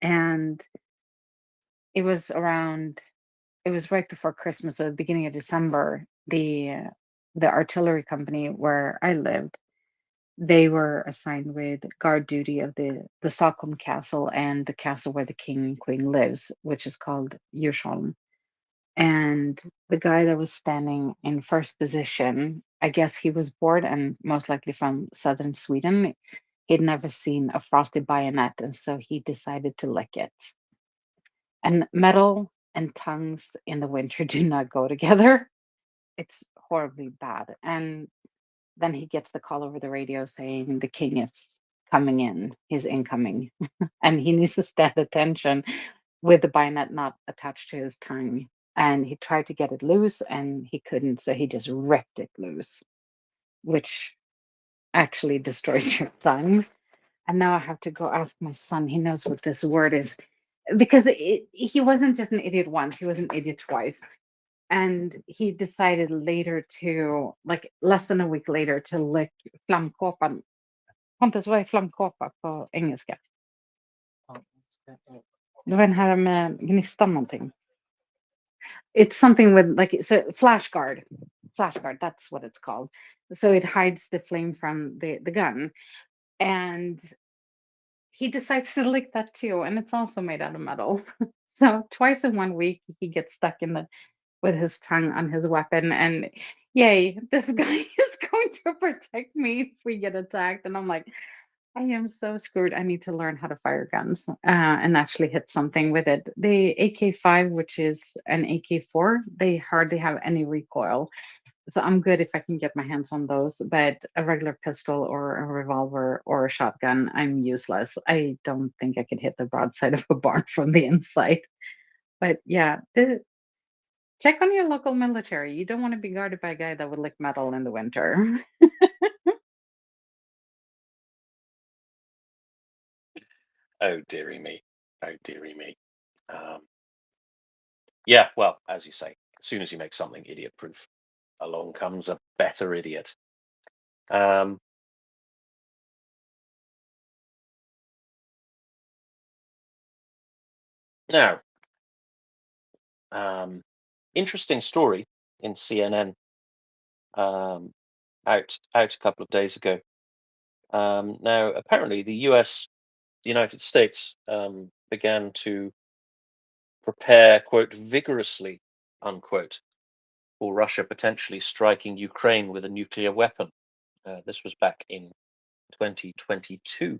And it was right before Christmas, so the beginning of December. The artillery company where I lived, they were assigned with guard duty of the Stockholm castle and the castle where the king and queen lives, which is called Djursholm. And the guy that was standing in first position, I guess he was bored and most likely from southern Sweden. He'd never seen a frosted bayonet, and so he decided to lick it. And metal and tongues in the winter do not go together. It's horribly bad. And then he gets the call over the radio saying the king is coming in, he's incoming, and he needs to stand attention with the bayonet not attached to his tongue. And he tried to get it loose and he couldn't, so he just ripped it loose, which actually destroys your tongue. And now I have to go ask my son. He knows what this word is, because he wasn't just an idiot once, he was an idiot twice. and he decided later to, like less than a week later, to lick flamkåpan. Pontus, vad är flamkåpa på engelska? Det var den här med gnistan någonting. It's something with like, so flash guard, that's what it's called. So it hides the flame from the gun. And he decides to lick that too, and it's also made out of metal. So twice in 1 week he gets stuck with his tongue on his weapon, and yay, this guy is going to protect me if we get attacked. And I'm like, I am so screwed. I need to learn how to fire guns and actually hit something with it. The AK-5, which is an AK-4, they hardly have any recoil. So I'm good if I can get my hands on those, but a regular pistol or a revolver or a shotgun, I'm useless. I don't think I could hit the broadside of a barn from the inside. But yeah, check on your local military. You don't want to be guarded by a guy that would lick metal in the winter. Oh dearie me. Oh dearie me. Yeah, well, as you say, as soon as you make something idiot-proof, along comes a better idiot. Now, interesting story in CNN out a couple of days ago. Now, apparently, the United States, began to prepare, quote, vigorously, unquote, for Russia potentially striking Ukraine with a nuclear weapon. This was back in 2022.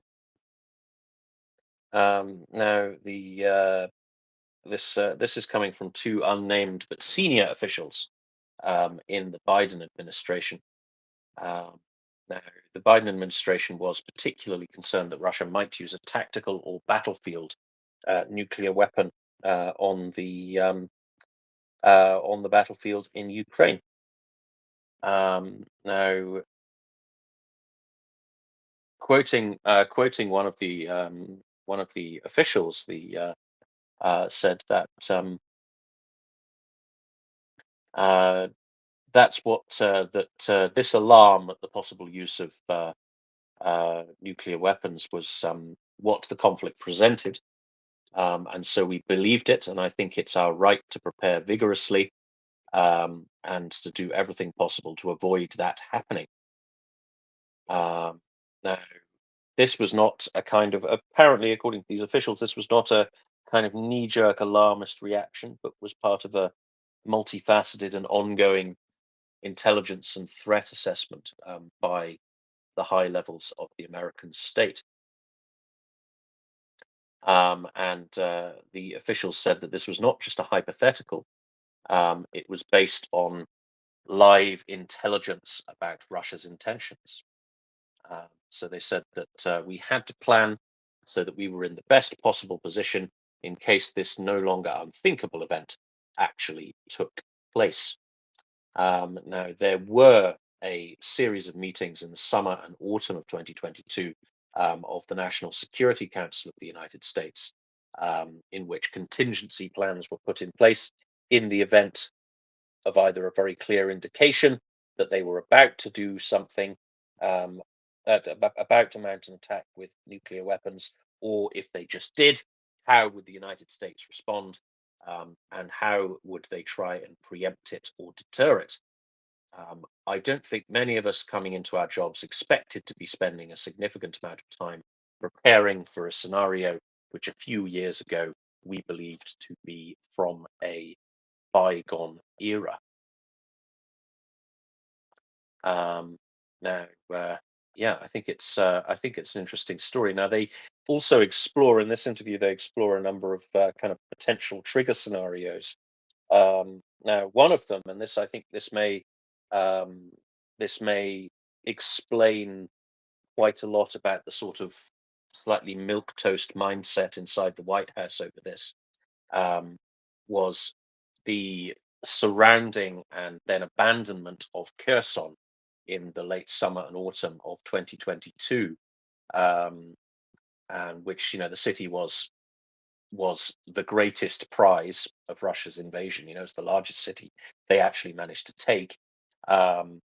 Now, this is coming from two unnamed but senior officials in the Biden administration. Now, the Biden administration was particularly concerned that Russia might use a tactical or battlefield nuclear weapon on the battlefield in Ukraine. Now, quoting one of the officials, said that that's what that this alarm at the possible use of nuclear weapons was what the conflict presented, and so we believed it. And I think it's our right to prepare vigorously and to do everything possible to avoid that happening. Now, this was not a kind of, apparently, according to these officials, this was not a kind of knee-jerk alarmist reaction, but was part of a multifaceted and ongoing intelligence and threat assessment by the high levels of the American state. And the officials said that this was not just a hypothetical, it was based on live intelligence about Russia's intentions. So they said that we had to plan so that we were in the best possible position in case this no longer unthinkable event actually took place. Now, there were a series of meetings in the summer and autumn of 2022 of the National Security Council of the United States, in which contingency plans were put in place in the event of either a very clear indication that they were about to do something, about to mount an attack with nuclear weapons, or if they just did, how would the United States respond, and how would they try and preempt it or deter it? I don't think many of us coming into our jobs expected to be spending a significant amount of time preparing for a scenario which a few years ago we believed to be from a bygone era. Now, yeah, I think it's an interesting story. Now, they also explore in this interview, they explore a number of kind of potential trigger scenarios. Now, one of them, and this I think this may explain quite a lot about the sort of slightly milquetoast mindset inside the White House over this, was the surrounding and then abandonment of Kherson in the late summer and autumn of 2022, and which, the city was was the greatest prize of Russia's invasion. You know, it's the largest city they actually managed to take, and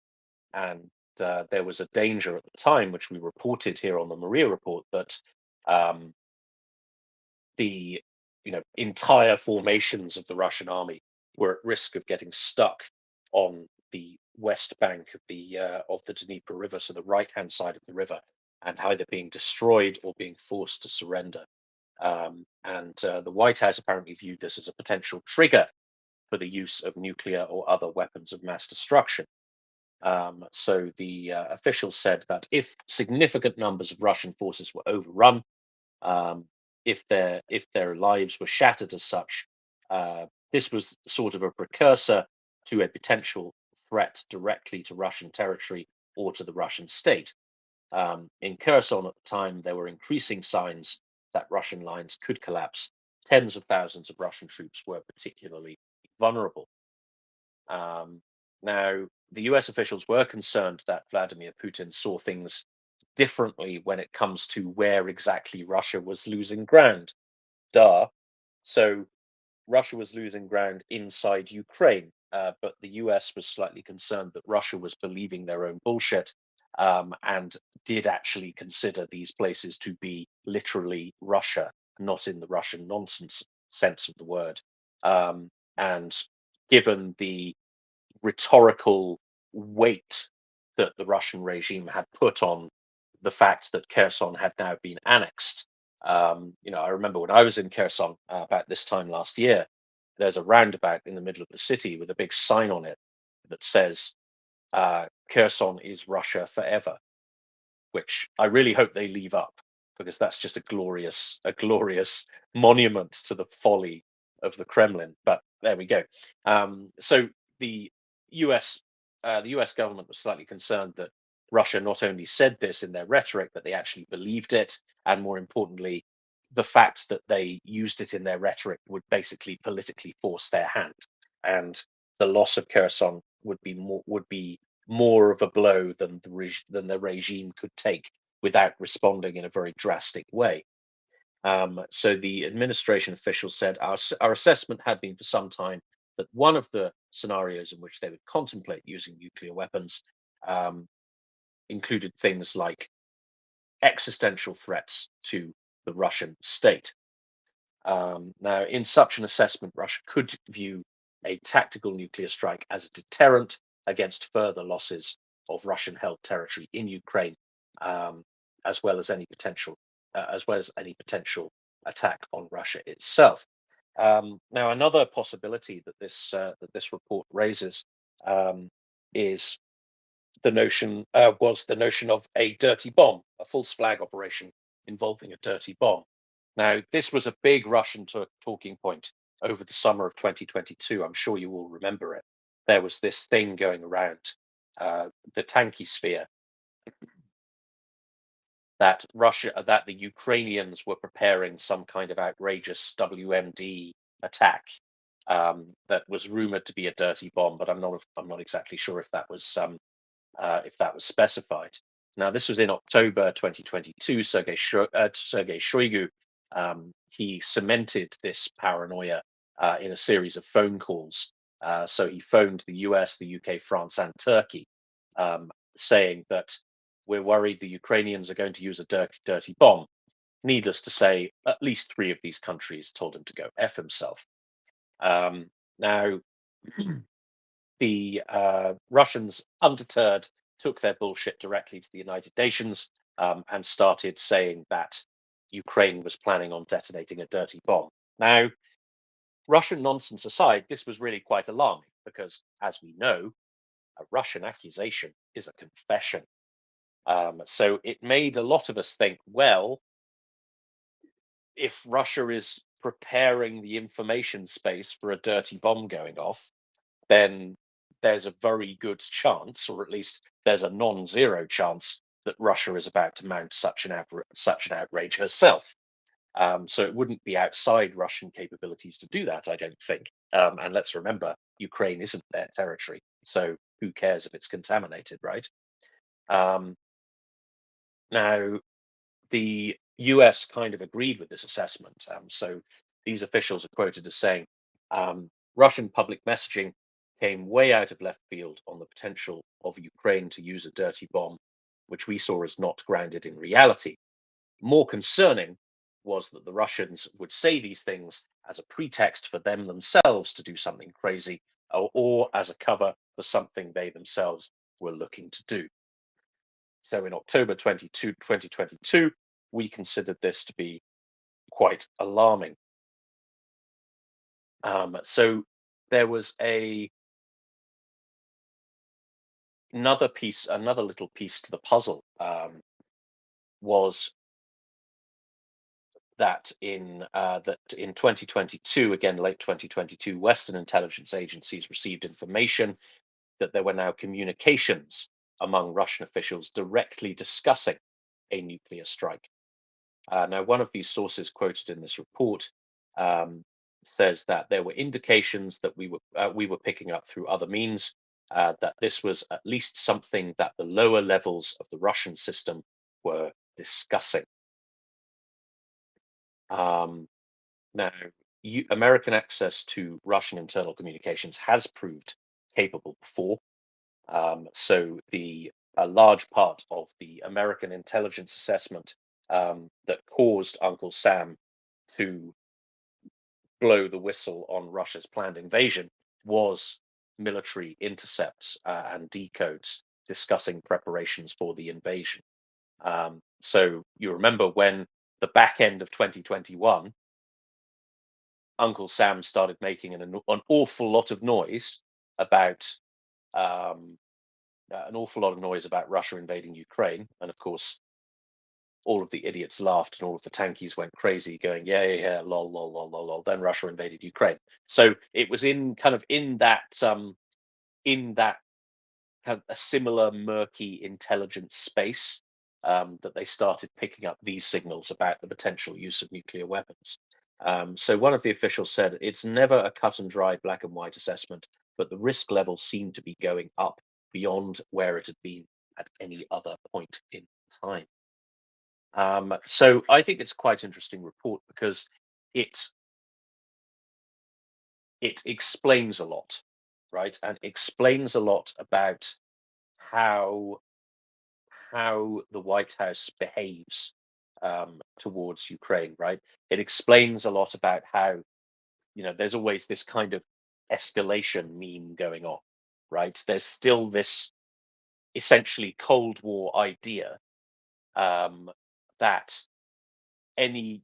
there was a danger at the time, which we reported here on the Maria report, that the entire formations of the Russian army were at risk of getting stuck on the west bank of the Dnieper River, so the right-hand side of the river, and either being destroyed or being forced to surrender. And the White House apparently viewed this as a potential trigger for the use of nuclear or other weapons of mass destruction. So the officials said that if significant numbers of Russian forces were overrun, if their lives were shattered as such, this was sort of a precursor to a potential threat directly to Russian territory or to the Russian state. In Kherson at the time, there were increasing signs that Russian lines could collapse. Tens of thousands of Russian troops were particularly vulnerable. Now, the US officials were concerned that Vladimir Putin saw things differently when it comes to where exactly Russia was losing ground. Duh. So Russia was losing ground inside Ukraine, but the US was slightly concerned that Russia was believing their own bullshit, and did actually consider these places to be literally Russia, not in the Russian nonsense sense of the word. And given the rhetorical weight that the Russian regime had put on the fact that Kherson had now been annexed. I remember when I was in Kherson about this time last year, there's a roundabout in the middle of the city with a big sign on it that says, Kherson is Russia forever, which I really hope they leave up, because that's just a glorious monument to the folly of the Kremlin. But there we go. So the US government was slightly concerned that Russia not only said this in their rhetoric, but they actually believed it, and more importantly, the fact that they used it in their rhetoric would basically politically force their hand, and the loss of Kherson would be more of a blow than the regime could take without responding in a very drastic way. So the administration officials said our assessment had been for some time that one of the scenarios in which they would contemplate using nuclear weapons included things like existential threats to the Russian state. Now, in such an assessment, Russia could view a tactical nuclear strike as a deterrent against further losses of Russian-held territory in Ukraine, as well as any potential attack on Russia itself. Now, another possibility that this report raises is the notion of a dirty bomb, a false flag operation involving a dirty bomb. Now, this was a big Russian talking point over the summer of 2022. I'm sure you all remember it. There was this thing going around the Tanky sphere that the Ukrainians were preparing some kind of outrageous WMD attack that was rumored to be a dirty bomb, but I'm not exactly sure if that was specified. Now, this was in October 2022. Sergei Shoigu, he cemented this paranoia in a series of phone calls. So he phoned the US, the UK, France, and Turkey, saying that we're worried the Ukrainians are going to use a dirty bomb. Needless to say, at least 3 of these countries told him to go F himself. Now, the Russians, undeterred, took their bullshit directly to the United Nations and started saying that Ukraine was planning on detonating a dirty bomb. Now, Russian nonsense aside, this was really quite alarming because, as we know, a Russian accusation is a confession. So it made a lot of us think, well, if Russia is preparing the information space for a dirty bomb going off, then there's a very good chance, or at least there's a non-zero chance, that Russia is about to mount such an outrage herself. So it wouldn't be outside Russian capabilities to do that, I don't think. And let's remember, Ukraine isn't their territory, so who cares if it's contaminated, right? Now, the US kind of agreed with this assessment. So these officials are quoted as saying, Russian public messaging came way out of left field on the potential of Ukraine to use a dirty bomb, which we saw as not grounded in reality. More concerning was that the Russians would say these things as a pretext for them themselves to do something crazy, or as a cover for something they themselves were looking to do. So in October 2022, we considered this to be quite alarming. So there was another little piece to the puzzle, was that in 2022, again late 2022, Western intelligence agencies received information that there were now communications among Russian officials directly discussing a nuclear strike. Now, one of these sources quoted in this report says that there were indications that we were picking up through other means, that this was at least something that the lower levels of the Russian system were discussing. Now, American access to Russian internal communications has proved capable before. So a large part of the American intelligence assessment that caused Uncle Sam to blow the whistle on Russia's planned invasion was military intercepts and decodes discussing preparations for the invasion. So you remember when the back end of 2021, Uncle Sam started making an awful lot of noise about Russia invading Ukraine, and of course, all of the idiots laughed and all of the tankies went crazy, going, yeah, lol, lol, lol, lol, lol. Then Russia invaded Ukraine. So it was in that kind of a similar murky intelligence space that they started picking up these signals about the potential use of nuclear weapons. So one of the officials said, it's never a cut and dry black and white assessment, but the risk level seemed to be going up beyond where it had been at any other point in time. So I think it's quite an interesting report because it explains a lot, right? And explains a lot about how the White House behaves towards Ukraine, right? It explains a lot about how, there's always this kind of escalation meme going on, right? There's still this essentially Cold War idea that any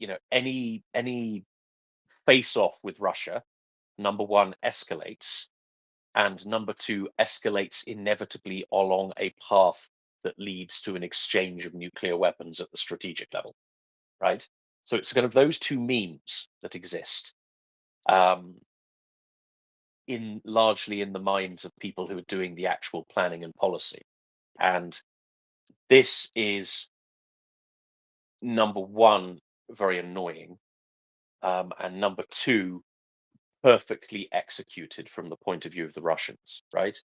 face off with Russia, number one, escalates, and number two, escalates inevitably along a path that leads to an exchange of nuclear weapons at the strategic level, right? So it's kind of those two memes that exist largely in the minds of people who are doing the actual planning and policy. And this is, number one, very annoying, and number two, perfectly executed from the point of view of the Russians, right?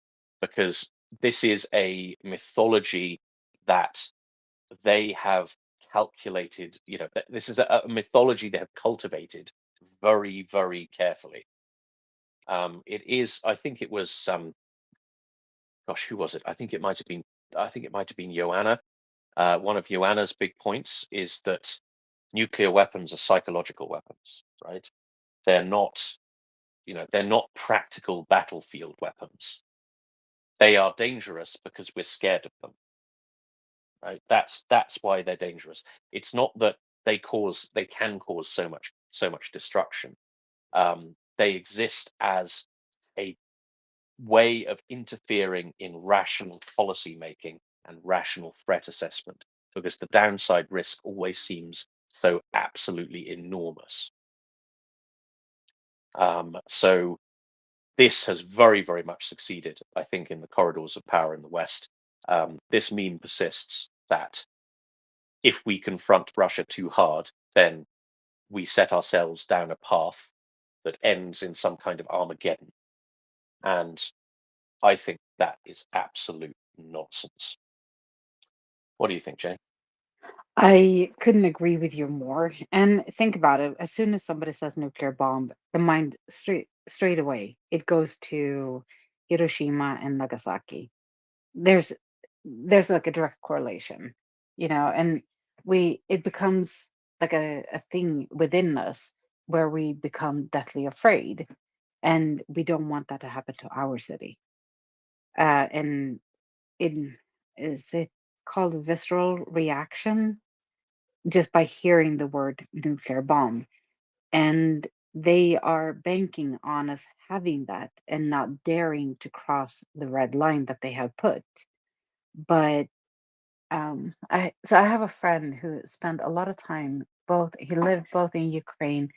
Because this is a mythology that they have calculated, this is a mythology they have cultivated very, very carefully. It is, I think it was, gosh, who was it? I think it might have been Joanna. One of Joanna's big points is that nuclear weapons are psychological weapons, right? They're not practical battlefield weapons. They are dangerous because we're scared of them, right? That's why they're dangerous. It's not that they can cause so much destruction. They exist as a way of interfering in rational policy making and rational threat assessment, because the downside risk always seems so absolutely enormous. So this has very, very much succeeded, I think, in the corridors of power in the West. This meme persists that if we confront Russia too hard, then we set ourselves down a path that ends in some kind of Armageddon. And I think that is absolute nonsense. What do you think, Jay? I couldn't agree with you more. And think about it. As soon as somebody says nuclear bomb, the mind straight away it goes to Hiroshima and Nagasaki. There's there's like a direct correlation, and it becomes like a thing within us where we become deathly afraid, and we don't want that to happen to our city. And in is it called visceral reaction just by hearing the word nuclear bomb. And they are banking on us having that and not daring to cross the red line that they have put. But I have a friend who spent a lot of time both. He lived both in Ukraine,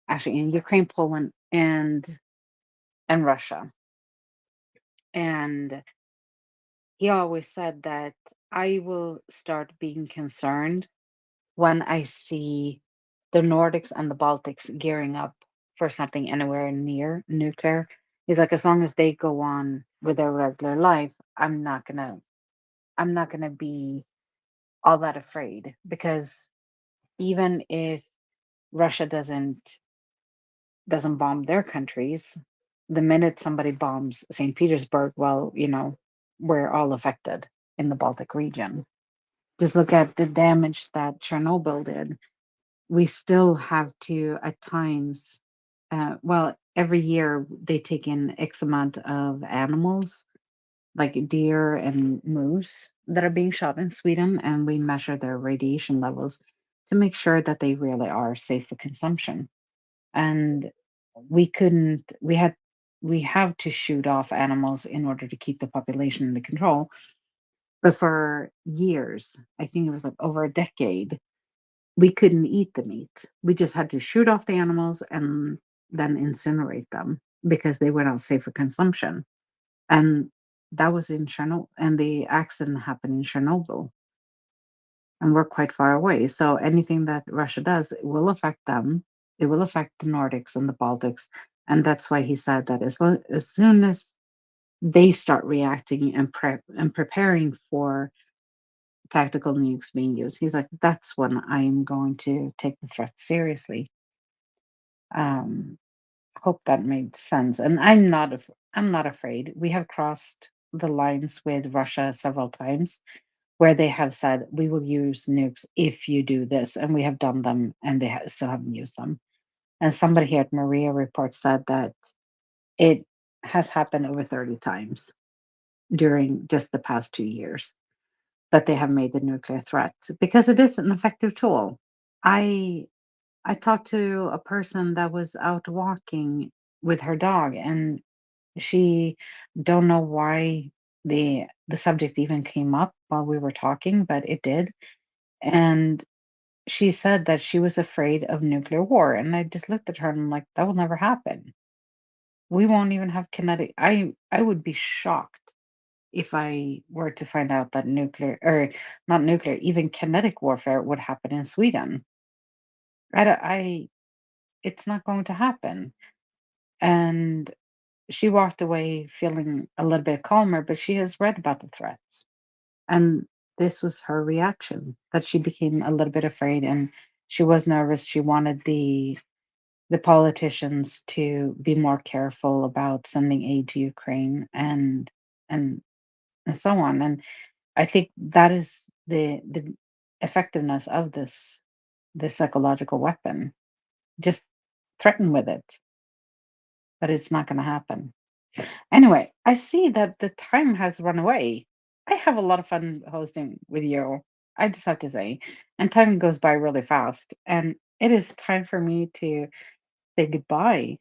actually in Ukraine, Poland, and Russia. And he always said that I will start being concerned when I see the Nordics and the Baltics gearing up for something anywhere near nuclear. He's like, as long as they go on with their regular life, I'm not gonna be all that afraid, because even if Russia doesn't bomb their countries, the minute somebody bombs St. Petersburg, well, we're all affected in the Baltic region. Just look at the damage that Chernobyl did. We still have to, at times, well, every year they take in X amount of animals, like deer and moose, that are being shot in Sweden, and we measure their radiation levels to make sure that they really are safe for consumption. And we couldn't, we have to shoot off animals in order to keep the population under control. But for years, I think it was like over a decade, we couldn't eat the meat. We just had to shoot off the animals and then incinerate them because they were not safe for consumption. And that was in Chernobyl, and the accident happened in Chernobyl, and we're quite far away. So anything that Russia does, it will affect them. It will affect the Nordics and the Baltics, and that's why he said that as soon as they start reacting and preparing for tactical nukes being used, he's like, that's when I'm going to take the threat seriously. Um, hope that made sense. And I'm not afraid. We have crossed the lines with Russia several times where they have said we will use nukes if you do this, and we have done them, and they still haven't used them. And somebody here at MriyaReport said that it has happened over 30 times during just the past 2 years that they have made the nuclear threat, because it is an effective tool. I I talked to a person that was out walking with her dog, and she don't know why the subject even came up while we were talking, but it did. And she said that she was afraid of nuclear war, and I just looked at her and I'm like, that will never happen. We won't even have kinetic. I would be shocked if I were to find out that nuclear, or not nuclear, even kinetic warfare would happen in Sweden. I, don't- I It's not going to happen. And she walked away feeling a little bit calmer, but she has read about the threats. And this was her reaction, that she became a little bit afraid, and she was nervous. She wanted the politicians to be more careful about sending aid to Ukraine, and and so on. And I think that is the effectiveness of this psychological weapon. Just threaten with it, but it's not going to happen. Anyway, I see that the time has run away. I have a lot of fun hosting with you, I just have to say. And time goes by really fast. And it is time for me to say goodbye.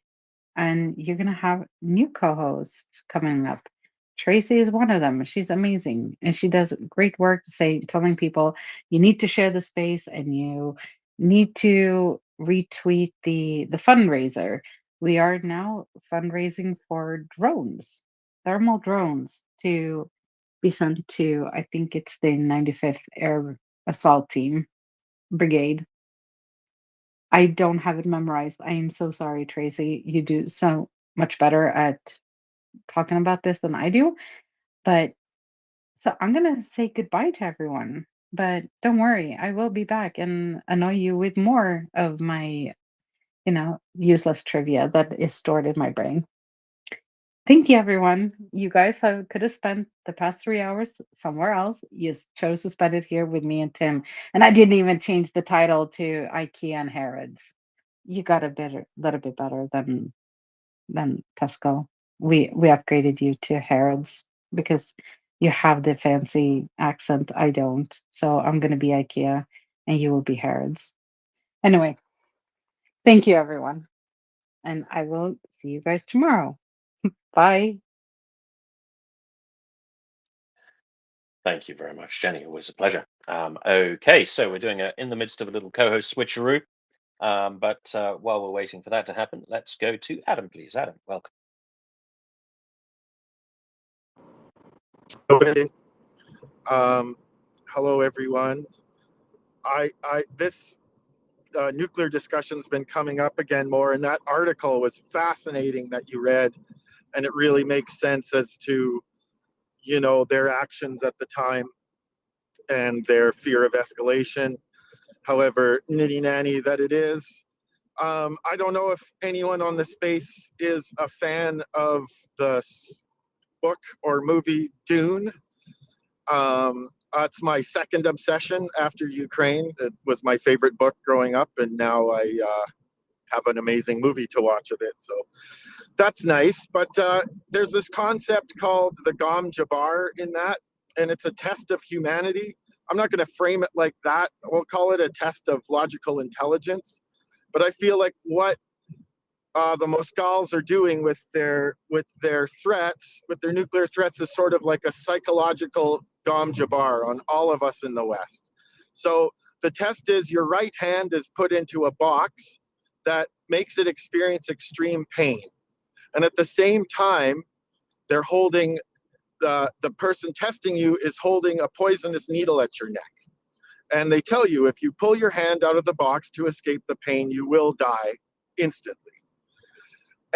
And you're going to have new co hosts coming up. Tracy is one of them. She's amazing. And she does great work telling people you need to share the space, and you need to retweet the fundraiser. We are now fundraising for drones, thermal drones, to be sent to, I think it's the 95th Air Assault Team Brigade. I don't have it memorized. I am so sorry, Tracy. You do so much better at talking about this than I do. But so I'm going to say goodbye to everyone. But don't worry, I will be back and annoy you with more of my, useless trivia that is stored in my brain. Thank you, everyone. You guys could have spent the past 3 hours somewhere else. You chose to spend it here with me and Tim, and I didn't even change the title to IKEA and Harrods. You got a little bit better than Tesco. We upgraded you to Harrods because you have the fancy accent. I don't, so I'm gonna be IKEA, and you will be Harrods. Anyway, thank you, everyone, and I will see you guys tomorrow. Bye. Thank you very much, Jenny. Always a pleasure. Okay, so we're doing in the midst of a little co-host switcheroo. But while we're waiting for that to happen, let's go to Adam, please. Adam, welcome. Hello, everyone. This nuclear discussion's been coming up again more, and that article was fascinating that you read, and it really makes sense as to, their actions at the time and their fear of escalation, however nitty-nanny that it is. I don't know if anyone on the space is a fan of the book or movie Dune. It's my second obsession after Ukraine. It was my favorite book growing up, and now I have an amazing movie to watch of it. So that's nice. But there's this concept called the Gom Jabbar in that, and it's a test of humanity. I'm not going to frame it like that. We'll call it a test of logical intelligence. But I feel like what the Moskals are doing with their threats, with their nuclear threats, is sort of like a psychological Gom Jabbar on all of us in the West. So the test is your right hand is put into a box that makes it experience extreme pain. And at the same time, they're holding, the person testing you is holding a poisonous needle at your neck. And they tell you, if you pull your hand out of the box to escape the pain, you will die instantly.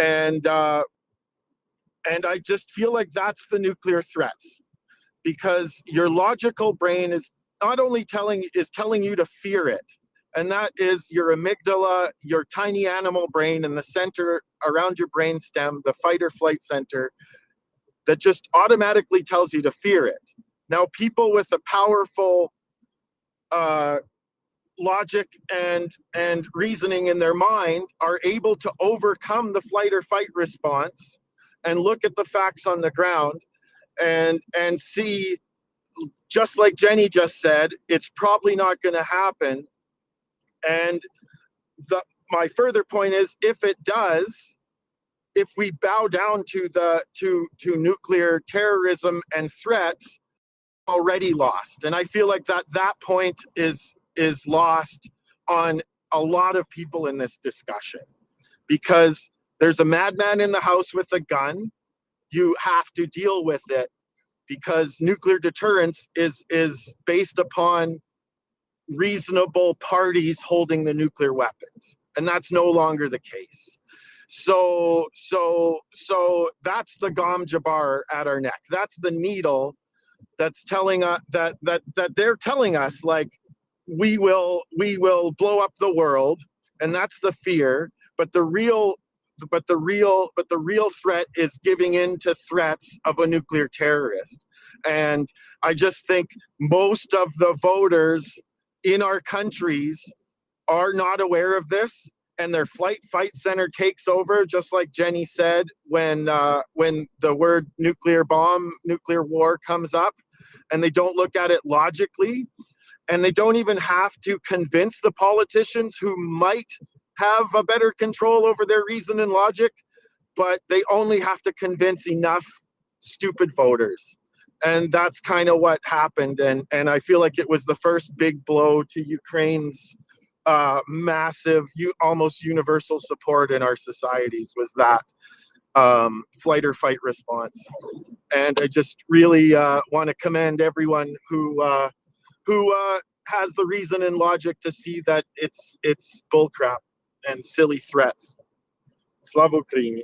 And I just feel like that's the nuclear threats, because your logical brain is not only telling you to fear it, and that is your amygdala, your tiny animal brain in the center around your brain stem, the fight or flight center, that just automatically tells you to fear it. Now, people with a powerful logic and reasoning in their mind are able to overcome the flight or fight response and look at the facts on the ground and see, just like Jenny just said, it's probably not going to happen. And my further point is, if it does, if we bow down to nuclear terrorism and threats, already lost. And I feel like that point is lost on a lot of people in this discussion, because there's a madman in the house with a gun. You have to deal with it, because nuclear deterrence is based upon reasonable parties holding the nuclear weapons, and that's no longer the case. So that's the Gom Jabbar at our neck. That's the needle that's telling us that they're telling us, like, we will blow up the world, and that's the fear. But the real threat is giving in to threats of a nuclear terrorist. And I just think most of the voters in our countries are not aware of this, and their fight center takes over, just like Jenny said, when the word nuclear bomb, nuclear war comes up, and they don't look at it logically, and they don't even have to convince the politicians who might have a better control over their reason and logic, but they only have to convince enough stupid voters. And that's kind of what happened. And I feel like it was the first big blow to Ukraine's massive, almost universal support in our societies, was that flight or fight response. And I just really want to commend everyone who has the reason and logic to see that it's bullcrap and silly threats. Slava Ukraini.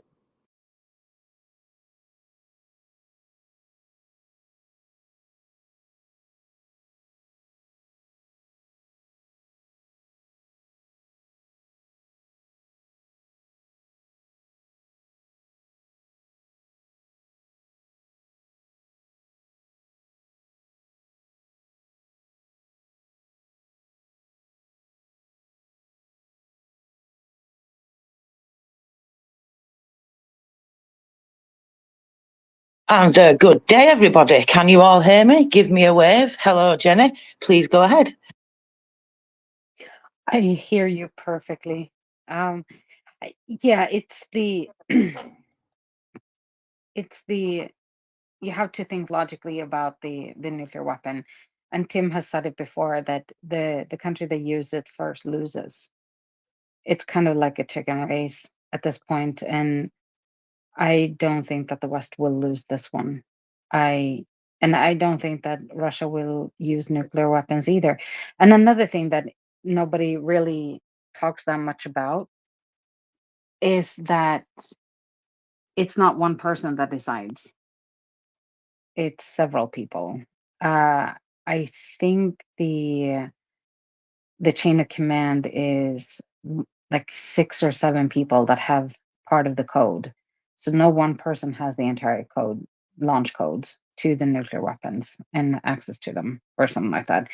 And good day, everybody. Can you all hear me? Give me a wave. Hello, Jenny. Please go ahead. I hear you perfectly. Yeah, it's the it's the you have to think logically about the nuclear weapon, and Tim has said it before that the country that uses it first loses. It's kind of like a chicken race at this point, and I don't think that the West will lose this one. I don't think that Russia will use nuclear weapons either. And another thing that nobody really talks that much about is that it's not one person that decides. It's several people. I think the chain of command is like 6 or 7 people that have part of the code. So no one person has the entire code, launch codes to the nuclear weapons and access to them or something like that.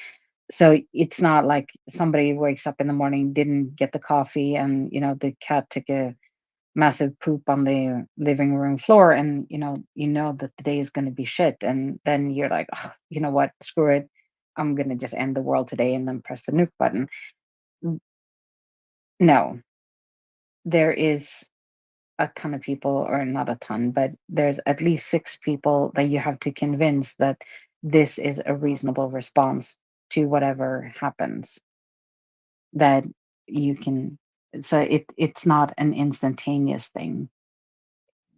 So it's not like somebody wakes up in the morning, didn't get the coffee, and the cat took a massive poop on the living room floor, and that the day is going to be shit, and then you're like, oh, you know what, screw it, I'm going to just end the world today and then press the nuke button. No, there is a ton of people, or not a ton, but there's at least 6 people that you have to convince that this is a reasonable response to whatever happens, that you can. So it's not an instantaneous thing.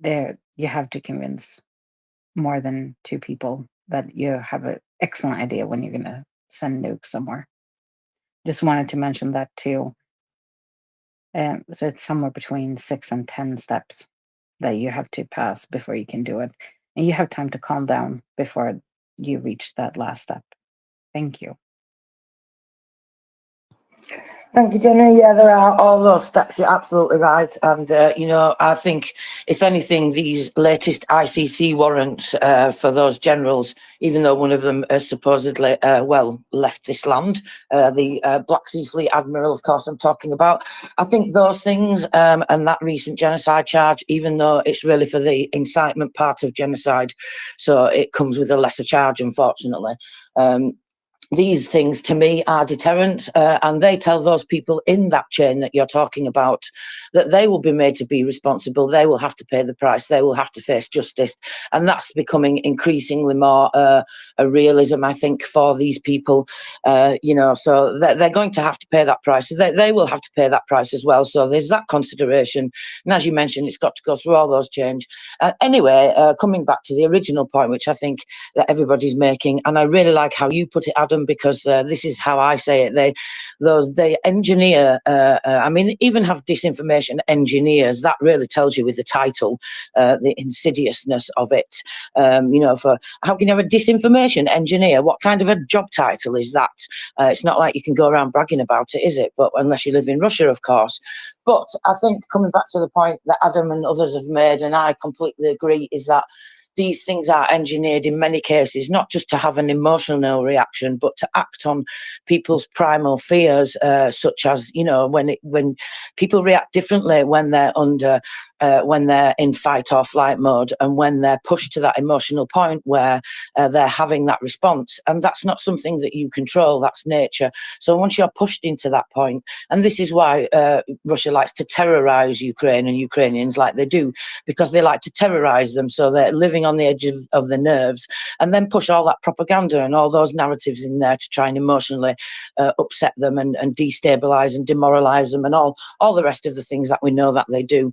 There you have to convince more than 2 people that you have an excellent idea when you're going to send nukes somewhere. Just wanted to mention that too. So it's somewhere between 6 and 10 steps that you have to pass before you can do it. And you have time to calm down before you reach that last step. Thank you. Thank you, Jenny. Yeah, there are all those steps. You're absolutely right. And, I think, if anything, these latest ICC warrants for those generals, even though one of them has supposedly, left this land, the Black Sea Fleet Admiral, of course, I'm talking about. I think those things and that recent genocide charge, even though it's really for the incitement part of genocide, so it comes with a lesser charge, unfortunately. These things to me are deterrent, and they tell those people in that chain that you're talking about that they will be made to be responsible. They will have to pay the price. They will have to face justice, and that's becoming increasingly more a realism, I think, for these people. So they're going to have to pay that price. They will have to pay that price as well. So there's that consideration, and as you mentioned, it's got to go through all those change. Anyway, coming back to the original point, which I think that everybody's making, and I really like how you put it, Adam, because this is how I say it. They engineer. Even have disinformation engineers. That really tells you with the title, the insidiousness of it. For how can you have a disinformation engineer? What kind of a job title is that? It's not like you can go around bragging about it, is it? But unless you live in Russia, of course. But I think coming back to the point that Adam and others have made, and I completely agree, is that these things are engineered in many cases, not just to have an emotional reaction, but to act on people's primal fears, such as, when people react differently when they're when they're in fight or flight mode, and when they're pushed to that emotional point where they're having that response. And that's not something that you control, that's nature. So once you're pushed into that point, and this is why Russia likes to terrorize Ukraine and Ukrainians like they do, because they like to terrorize them, so they're living on the edge of the nerves, and then push all that propaganda and all those narratives in there to try and emotionally upset them and destabilize and demoralize them, and all the rest of the things that we know that they do.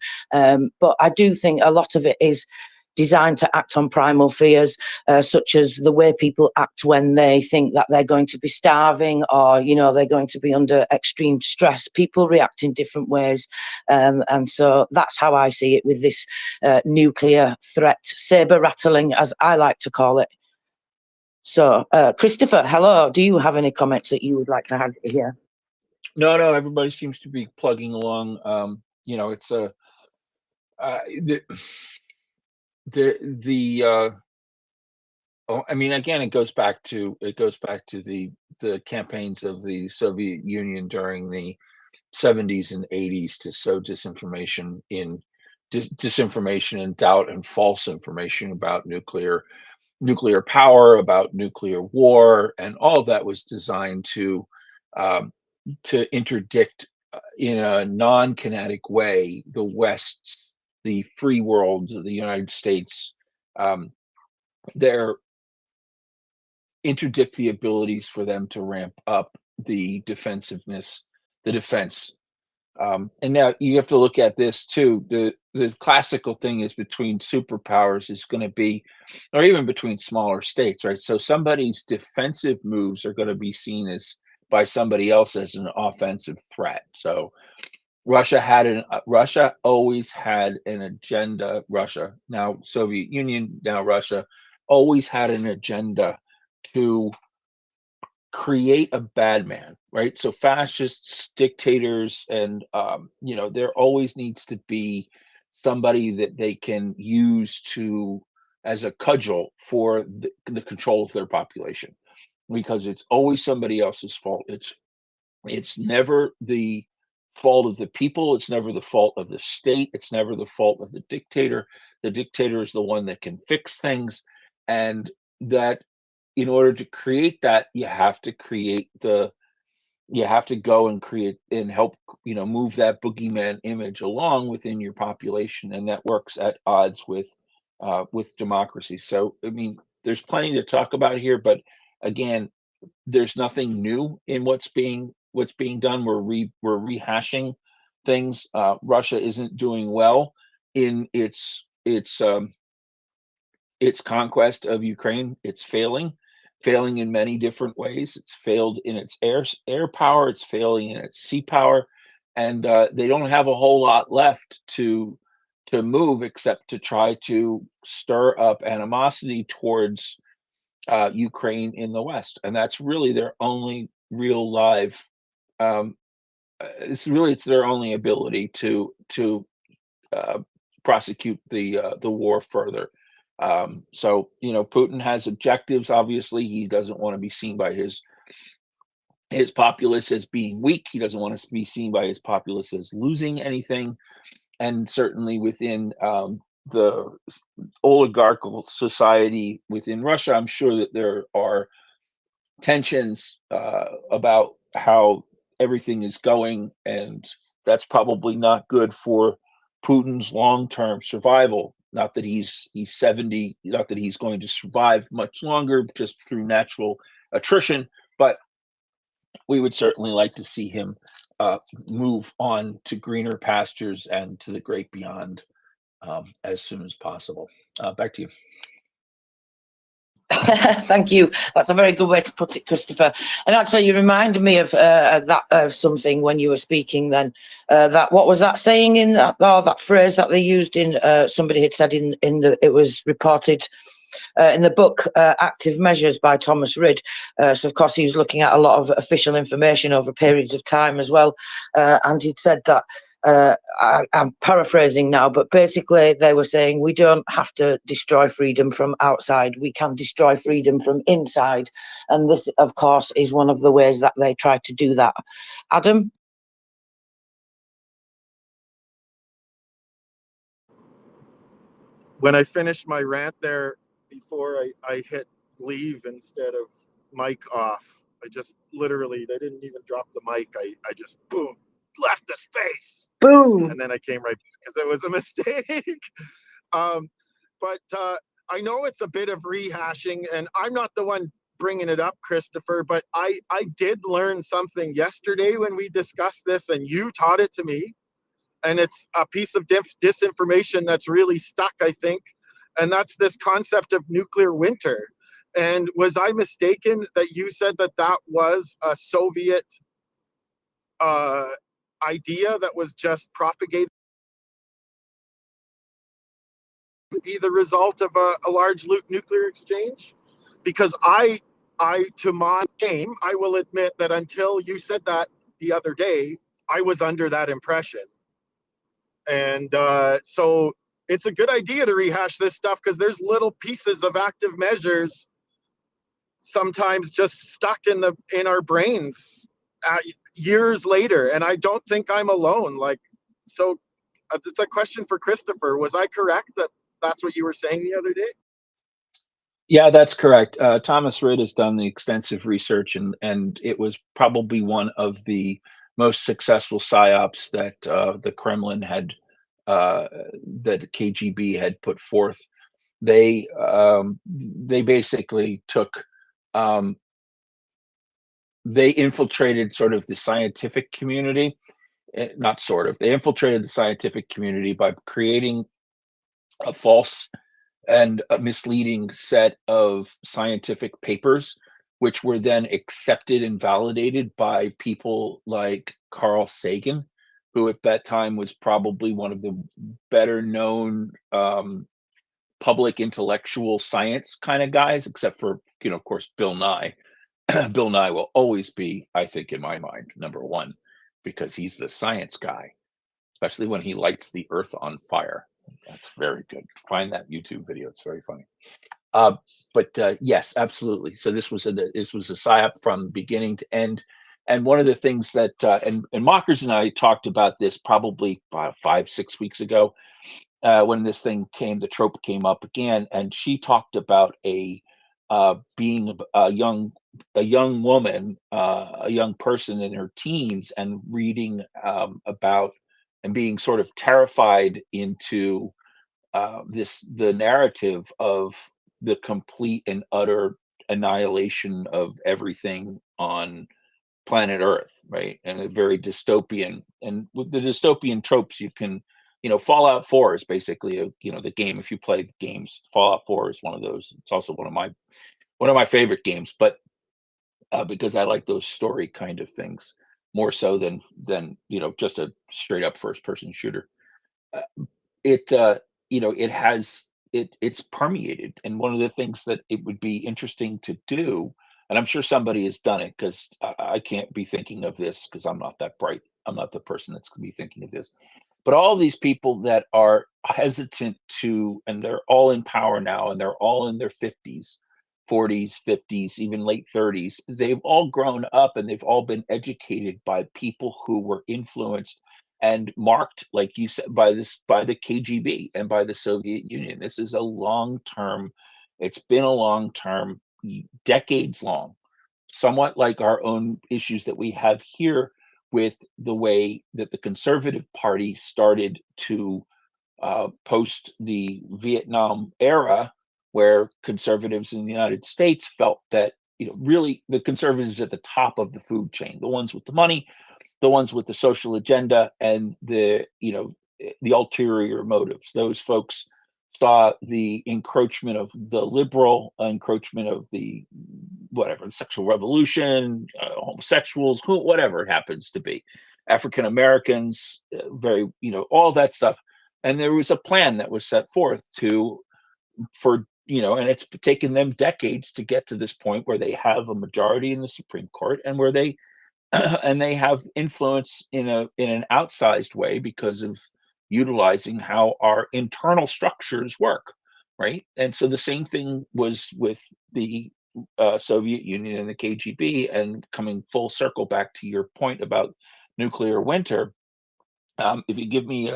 But I do think a lot of it is designed to act on primal fears, such as the way people act when they think that they're going to be starving, or they're going to be under extreme stress. People react in different ways, and so that's how I see it with this nuclear threat, saber rattling, as I like to call it. So, Christopher, hello. Do you have any comments that you would like to have here? No, everybody seems to be plugging along. It's a again, it goes back to the campaigns of the Soviet Union during the 70s and 80s to sow disinformation in disinformation and doubt and false information about nuclear power, about nuclear war, and all of that was designed to interdict in a non-kinetic way the West's, the free world, the United States, their interdict the abilities for them to ramp up the defensiveness, the defense. And now you have to look at this too. The classical thing is between superpowers is going to be, or even between smaller states, right? So somebody's defensive moves are going to be seen as by somebody else as an offensive threat. So Russia always had an agenda. Russia, now Soviet Union, now Russia, always had an agenda to create a bad man, right? So fascists, dictators, and there always needs to be somebody that they can use to as a cudgel for the control of their population, because it's always somebody else's fault. It's never the fault of the people. It's never the fault of the state. It's never the fault of the dictator. The dictator is the one that can fix things, and that in order to create that, you have to go and create and help, move that boogeyman image along within your population, and that works at odds with democracy. So, I mean, there's plenty to talk about here, but again, there's nothing new in what's being done. We're rehashing things. Russia isn't doing well in its conquest of Ukraine. It's failing in many different ways. It's failed in its air power. It's failing in its sea power, and they don't have a whole lot left to move except to try to stir up animosity towards Ukraine in the West, and that's really their only real live. It's their only ability to prosecute the war further. So Putin has objectives. Obviously, he doesn't want to be seen by his populace as being weak. He doesn't want to be seen by his populace as losing anything. And certainly within the oligarchical society within Russia, I'm sure that there are tensions about how everything is going, and that's probably not good for Putin's long-term survival. Not that he's 70, not that he's going to survive much longer just through natural attrition, but we would certainly like to see him move on to greener pastures and to the great beyond as soon as possible. Back to you. Thank you. That's a very good way to put it, Christopher. And actually, you reminded me of something when you were speaking. Then that what was that saying in that phrase that they used in somebody had said in the it was reported in the book Active Measures by Thomas Rid. So of course he was looking at a lot of official information over periods of time as well, and he'd said that. I'm paraphrasing now, but basically they were saying we don't have to destroy freedom from outside. We can destroy freedom from inside. And this, of course, is one of the ways that they try to do that. Adam? When I finished my rant there, before I hit leave instead of mic off, I just literally, they didn't even drop the mic. I just, boom, left the space. Boom. And then I came right back because it was a mistake. But I know it's a bit of rehashing, and I'm not the one bringing it up, Christopher, but I did learn something yesterday when we discussed this, and you taught it to me. And it's a piece of disinformation that's really stuck, I think. And that's this concept of nuclear winter. And was I mistaken that you said that that was a Soviet idea that was just propagated to be the result of a large nuclear exchange? Because I, to my shame, I will admit that until you said that the other day, I was under that impression. And so it's a good idea to rehash this stuff because there's little pieces of active measures sometimes just stuck in our brains years later. And I don't think I'm alone. Like, so it's a question for Christopher. Was I correct that that's what you were saying the other day? Yeah, that's correct. Thomas Rid has done the extensive research, and it was probably one of the most successful psyops that the Kremlin had, that the KGB had put forth. They basically took, they infiltrated sort of the scientific community, not sort of. They infiltrated the scientific community by creating a false and a misleading set of scientific papers, which were then accepted and validated by people like Carl Sagan, who at that time was probably one of the better known public intellectual science kind of guys, except for, of course, Bill Nye. Bill Nye will always be, I think, in my mind, number one, because he's the science guy, especially when he lights the earth on fire. That's very good. Find that YouTube video. It's very funny. But yes, absolutely. So this was a psyop from beginning to end. And one of the things that and Mockers and I talked about this probably 5-6 weeks ago, when this thing the trope came up again, and she talked about being a young woman, a young person in her teens, and reading about and being sort of terrified into the narrative of the complete and utter annihilation of everything on planet Earth, right? And a very dystopian, and with the dystopian tropes, you can, Fallout 4 is basically the game. If you play the games, Fallout 4 is one of those. It's also one of my favorite games, but because I like those story kind of things more so than just a straight up first person shooter. It's permeated, and one of the things that it would be interesting to do, and I'm sure somebody has done it, because I can't be thinking of this because I'm not that bright. I'm not the person that's going to be thinking of this. But all these people that are hesitant to, and they're all in power now, and they're all in their 50s, 40s, 50s, even late 30s, they've all grown up and they've all been educated by people who were influenced and marked, like you said, by the KGB and by the Soviet Union. This is a long-term, it's been a long-term, decades long, somewhat like our own issues that we have here with the way that the Conservative Party started to post the Vietnam era, where conservatives in the United States felt that, really the conservatives at the top of the food chain, the ones with the money, the ones with the social agenda, and the ulterior motives. Those folks saw the encroachment of the liberal encroachment of the sexual revolution, homosexuals, whatever it happens to be, African Americans, all that stuff. And there was a plan that was set forth and it's taken them decades to get to this point where they have a majority in the Supreme Court, and where they and they have influence in an outsized way because of utilizing how our internal structures work, right? And so the same thing was with the Soviet Union and the KGB. And coming full circle back to your point about nuclear winter, if you give me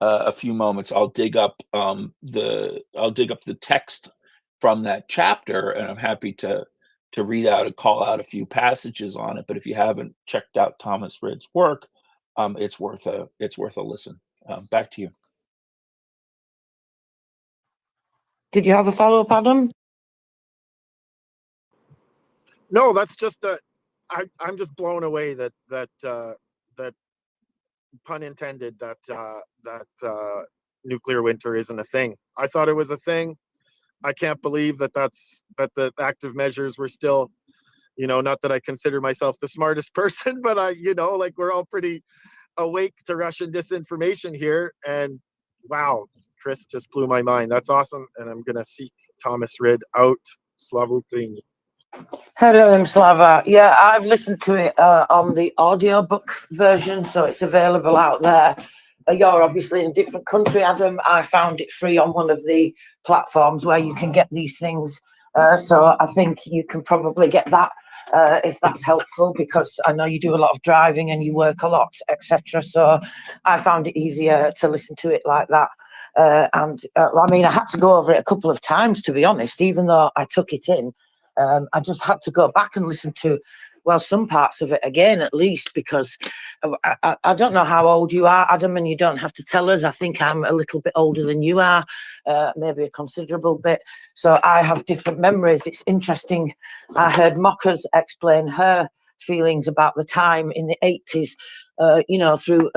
a few moments, I'll dig up the text from that chapter, and I'm happy to read out and call out a few passages on it. But if you haven't checked out Thomas Rid's work, it's worth a listen. Back to you. Did you have a follow-up, Adam? No, that's just I'm just blown away that pun intended, that nuclear winter isn't a thing. I thought it was a thing. I can't believe that the active measures were still, not that I consider myself the smartest person, but we're all pretty awake to Russian disinformation here. And wow, Chris just blew my mind. That's awesome. And I'm going to seek Thomas Rid out. Slava Ukraini. Hello, Slava. Yeah, I've listened to it on the audiobook version, so it's available out there. You're obviously in a different country, Adam. I found it free on one of the platforms where you can get these things. So I think you can probably get that if that's helpful, because I know you do a lot of driving and you work a lot, etc. So I found it easier to listen to it like that. I mean, I had to go over it a couple of times, to be honest, even though I took it in. I just had to go back and listen to, well, some parts of it again, at least, because I don't know how old you are, Adam, and you don't have to tell us. I think I'm a little bit older than you are, maybe a considerable bit. So I have different memories. It's interesting. I heard Mockers explain her feelings about the time in the 80s, you know, through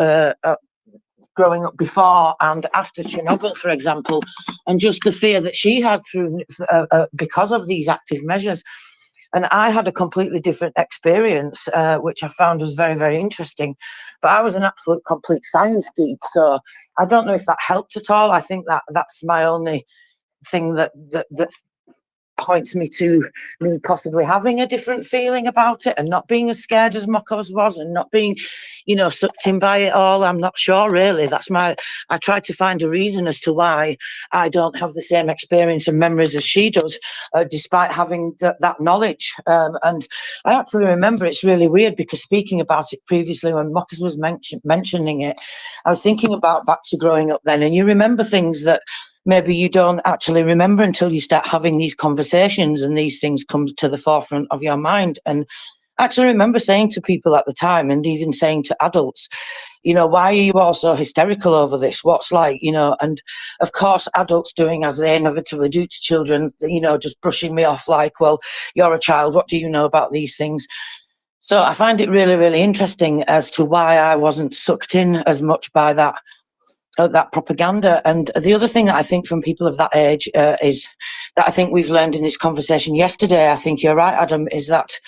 growing up before and after Chernobyl, for example, and just the fear that she had through because of these active measures. And I had a completely different experience, which I found was very, very interesting. But I was an absolute complete science geek, so I don't know if that helped at all. I think that that's my only thing that points me to me possibly having a different feeling about it and not being as scared as Mokos was and not being, you know, sucked in by it all. I'm not sure, really. I tried to find a reason as to why I don't have the same experience and memories as she does, despite having that knowledge. And I actually remember, it's really weird, because speaking about it previously when Mokos was mentioning it, I was thinking about back to growing up then, and you remember things that maybe you don't actually remember until you start having these conversations and these things come to the forefront of your mind. And I actually remember saying to people at the time, and even saying to adults, you know, why are you all so hysterical over this? What's like, you know, and of course, adults doing as they inevitably do to children, you know, just brushing me off like, well, you're a child, what do you know about these things? So I find it really, really interesting as to why I wasn't sucked in as much by that propaganda. And the other thing that I think from people of that age is that I think we've learned in this conversation yesterday, I think you're right, Adam, is that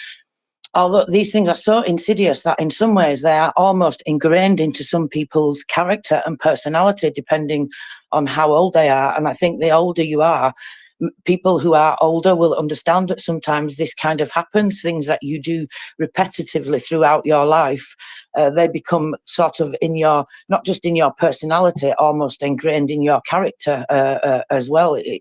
although these things are so insidious that in some ways they are almost ingrained into some people's character and personality, depending on how old they are. And I think the older you are, people who are older will understand that sometimes this kind of happens, things that you do repetitively throughout your life. They become sort of in your, not just in your personality, almost ingrained in your character as well. I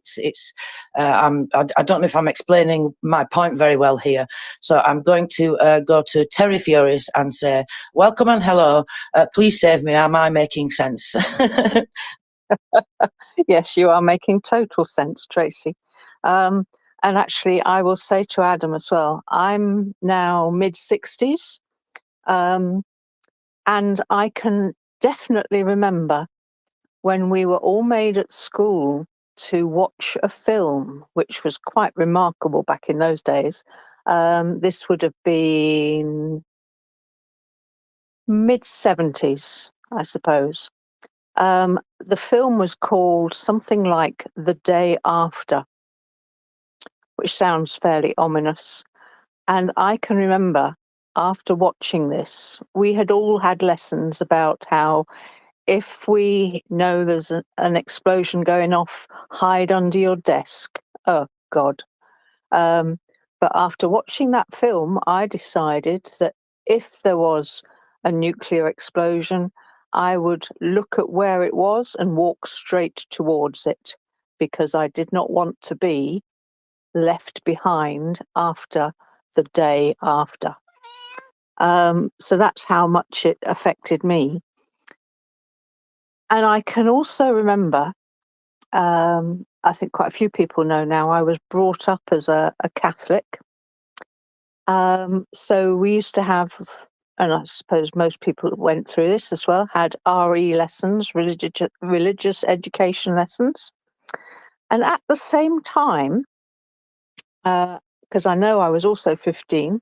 don't know if I'm explaining my point very well here. So I'm going to go to Terry Furious and say, welcome and hello. Please save me. Am I making sense? Yes, you are making total sense, Tracy. And actually, I will say to Adam as well, I'm now mid-60s, and I can definitely remember when we were all made at school to watch a film, which was quite remarkable back in those days. This would have been mid-70s, I suppose. The film was called something like The Day After, which sounds fairly ominous. And I can remember after watching this, we had all had lessons about how if we know there's an explosion going off, hide under your desk. Oh, God. But after watching that film, I decided that if there was a nuclear explosion, I would look at where it was and walk straight towards it, because I did not want to be left behind after the day after. So that's how much it affected me. And I can also remember, I think quite a few people know now, I was brought up as a Catholic. So we used to have, and I suppose most people that went through this as well, had RE lessons, religious education lessons. And at the same time, because I know I was also 15,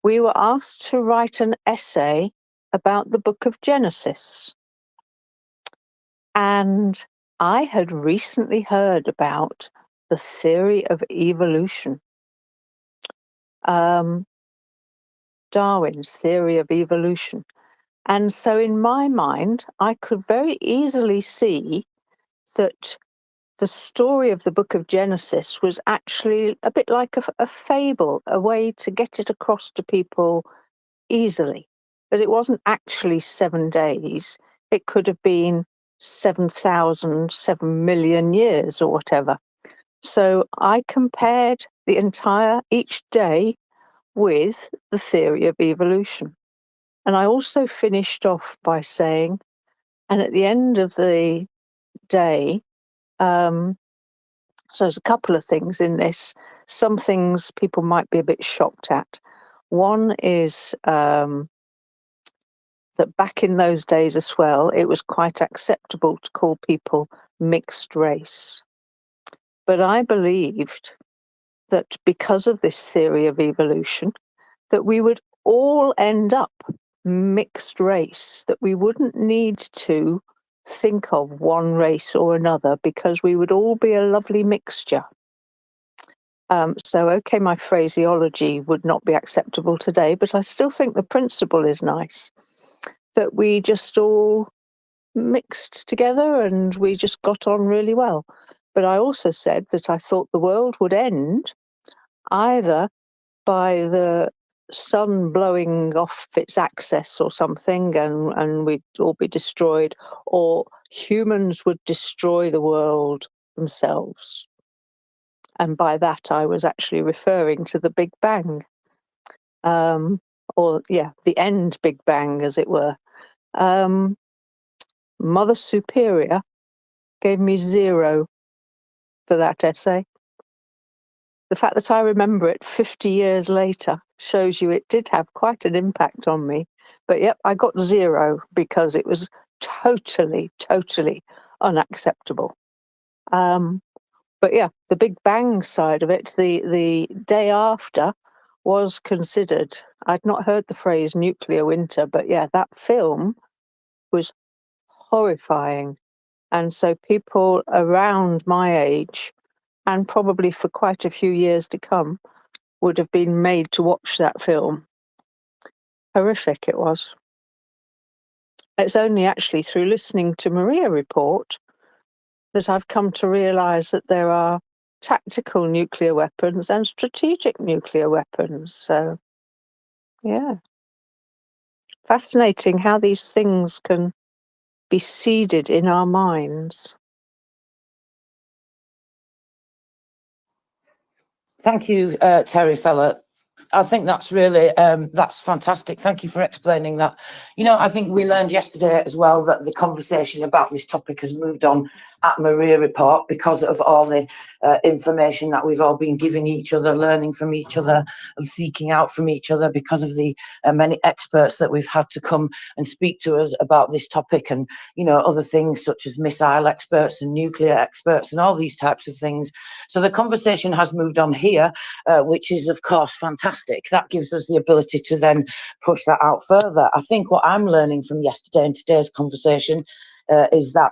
we were asked to write an essay about the book of Genesis. And I had recently heard about the theory of evolution. Darwin's theory of evolution. And so in my mind, I could very easily see that the story of the book of Genesis was actually a bit like a fable, a way to get it across to people easily. But it wasn't actually 7 days. It could have been 7,000, 7 million years or whatever. So I compared each day with the theory of evolution. And I also finished off by saying, and at the end of the day, so there's a couple of things in this. Some things people might be a bit shocked at. One is that back in those days as well, it was quite acceptable to call people mixed race. But I believed that because of this theory of evolution, that we would all end up mixed race, that we wouldn't need to think of one race or another because we would all be a lovely mixture. So, okay, my phraseology would not be acceptable today, but I still think the principle is nice, that we just all mixed together and we just got on really well. But I also said that I thought the world would end either by the sun blowing off its axis or something and we'd all be destroyed, or humans would destroy the world themselves. And by that, I was actually referring to the Big Bang. The end Big Bang, as it were. Mother Superior gave me 0 for that essay. The fact that I remember it 50 years later shows you it did have quite an impact on me. But yep, I got 0 because it was totally, totally unacceptable. But yeah, the Big Bang side of it, the day after was considered. I'd not heard the phrase nuclear winter, but yeah, that film was horrifying. And so people around my age, and probably for quite a few years to come, would have been made to watch that film. Horrific it was. It's only actually through listening to MriyaReport that I've come to realise that there are tactical nuclear weapons and strategic nuclear weapons. So, yeah. Fascinating how these things can be seeded in our minds. Thank you, Terry Feller. I think that's really, that's fantastic. Thank you for explaining that. You know, I think we learned yesterday as well that the conversation about this topic has moved on at MriyaReport because of all the information that we've all been giving each other, learning from each other and seeking out from each other, because of the many experts that we've had to come and speak to us about this topic, and, you know, other things such as missile experts and nuclear experts and all these types of things. So the conversation has moved on here, which is, of course, fantastic. That gives us the ability to then push that out further. I think what I'm learning from yesterday and today's conversation is that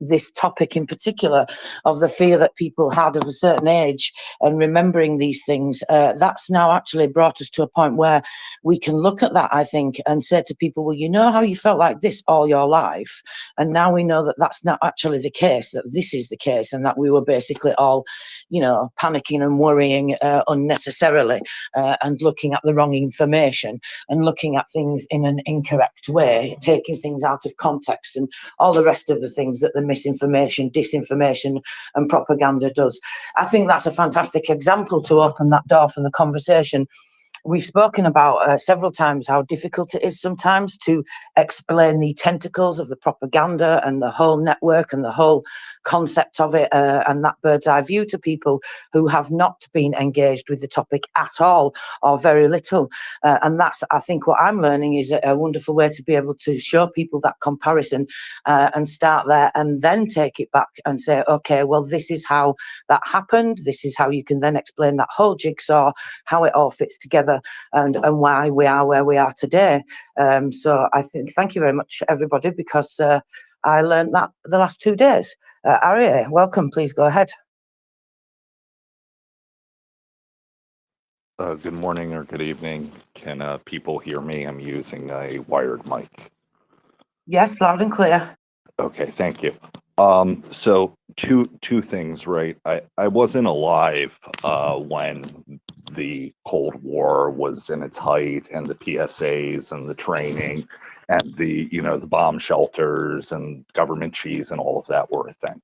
this topic in particular of the fear that people had of a certain age and remembering these things, that's now actually brought us to a point where we can look at that, I think, and say to people, well, you know how you felt like this all your life, and now we know that that's not actually the case, that this is the case, and that we were basically all, you know, panicking and worrying unnecessarily, and looking at the wrong information and looking at things in an incorrect way, taking things out of context and all the rest of the things that the misinformation, disinformation and propaganda does. I think that's a fantastic example to open that door for the conversation. We've spoken about several times how difficult it is sometimes to explain the tentacles of the propaganda and the whole network and the whole concept of it, and that bird's eye view to people who have not been engaged with the topic at all or very little. And that's, I think, what I'm learning is a wonderful way to be able to show people that comparison, and start there and then take it back and say, okay, well, this is how that happened. This is how you can then explain that whole jigsaw, how it all fits together, and why we are where we are today. So I think, thank you very much, everybody, because I learned that the last 2 days. Arya, welcome. Please go ahead. Good morning or good evening. Can people hear me? I'm using a wired mic. Yes, loud and clear. Okay, thank you. So two things, right? I wasn't alive when the Cold War was in its height, and the PSAs and the training and the, you know, the bomb shelters and government cheese and all of that were a thing.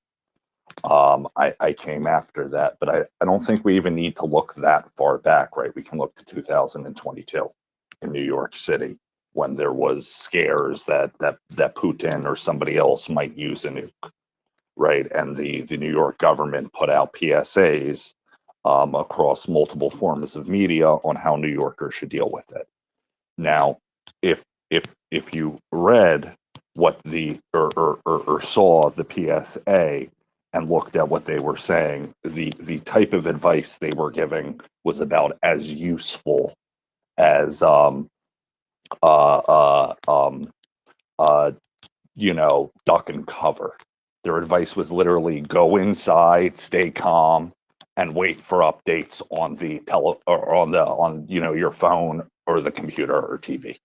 I came after that, but I don't think we even need to look that far back, right? We can look to 2022 in New York City when there was scares that Putin or somebody else might use a nuke, right? And the New York government put out PSAs across multiple forms of media on how New Yorkers should deal with it. Now, if you read what the or saw the PSA and looked at what they were saying, the type of advice they were giving was about as useful as duck and cover. Their advice was literally go inside, stay calm, and wait for updates on the on your phone or the computer or TV.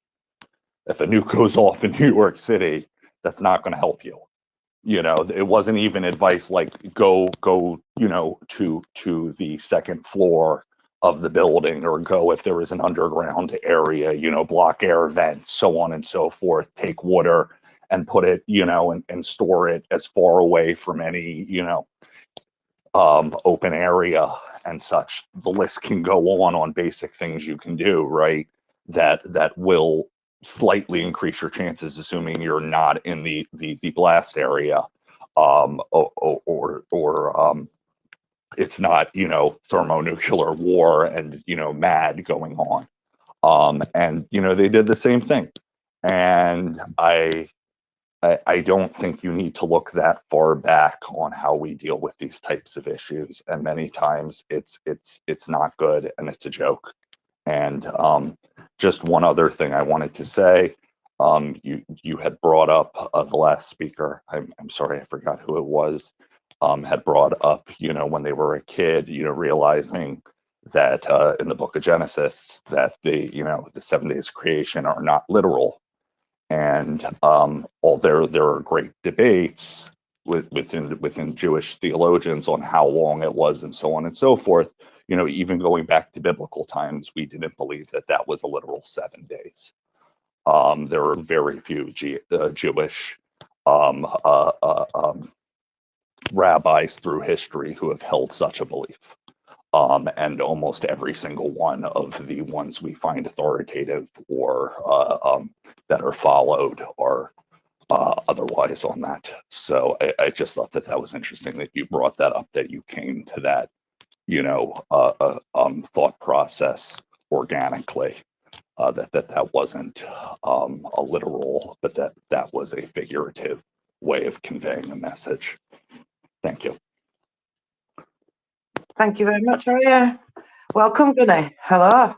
If a nuke goes off in New York City, that's not going to help you. It wasn't even advice like go to the second floor of the building, or go if there is an underground area, block air vents, so on and so forth, take water and put it, and store it as far away from any, open area and such. The list can go on basic things you can do, right? That will slightly increase your chances, assuming you're not in the blast area, or it's not, thermonuclear war and, mad going on. And, they did the same thing. And I don't think you need to look that far back on how we deal with these types of issues. And many times it's not good and it's a joke. And just one other thing I wanted to say, you had brought up the last speaker. I'm sorry, I forgot who it was. Had brought up, when they were a kid, realizing that in the book of Genesis that the 7 days of creation are not literal. And all there are great debates within Jewish theologians on how long it was and so on and so forth. Even going back to biblical times, we didn't believe that was a literal 7 days. There are very few Jewish rabbis through history who have held such a belief. And almost every single one of the ones we find authoritative or that are followed are otherwise on that. So I just thought that was interesting that you brought that up, that you came to that, thought process organically, that wasn't a literal, but that was a figurative way of conveying a message. Thank you. Thank you very much, Maria. Welcome, Gunny. Hello.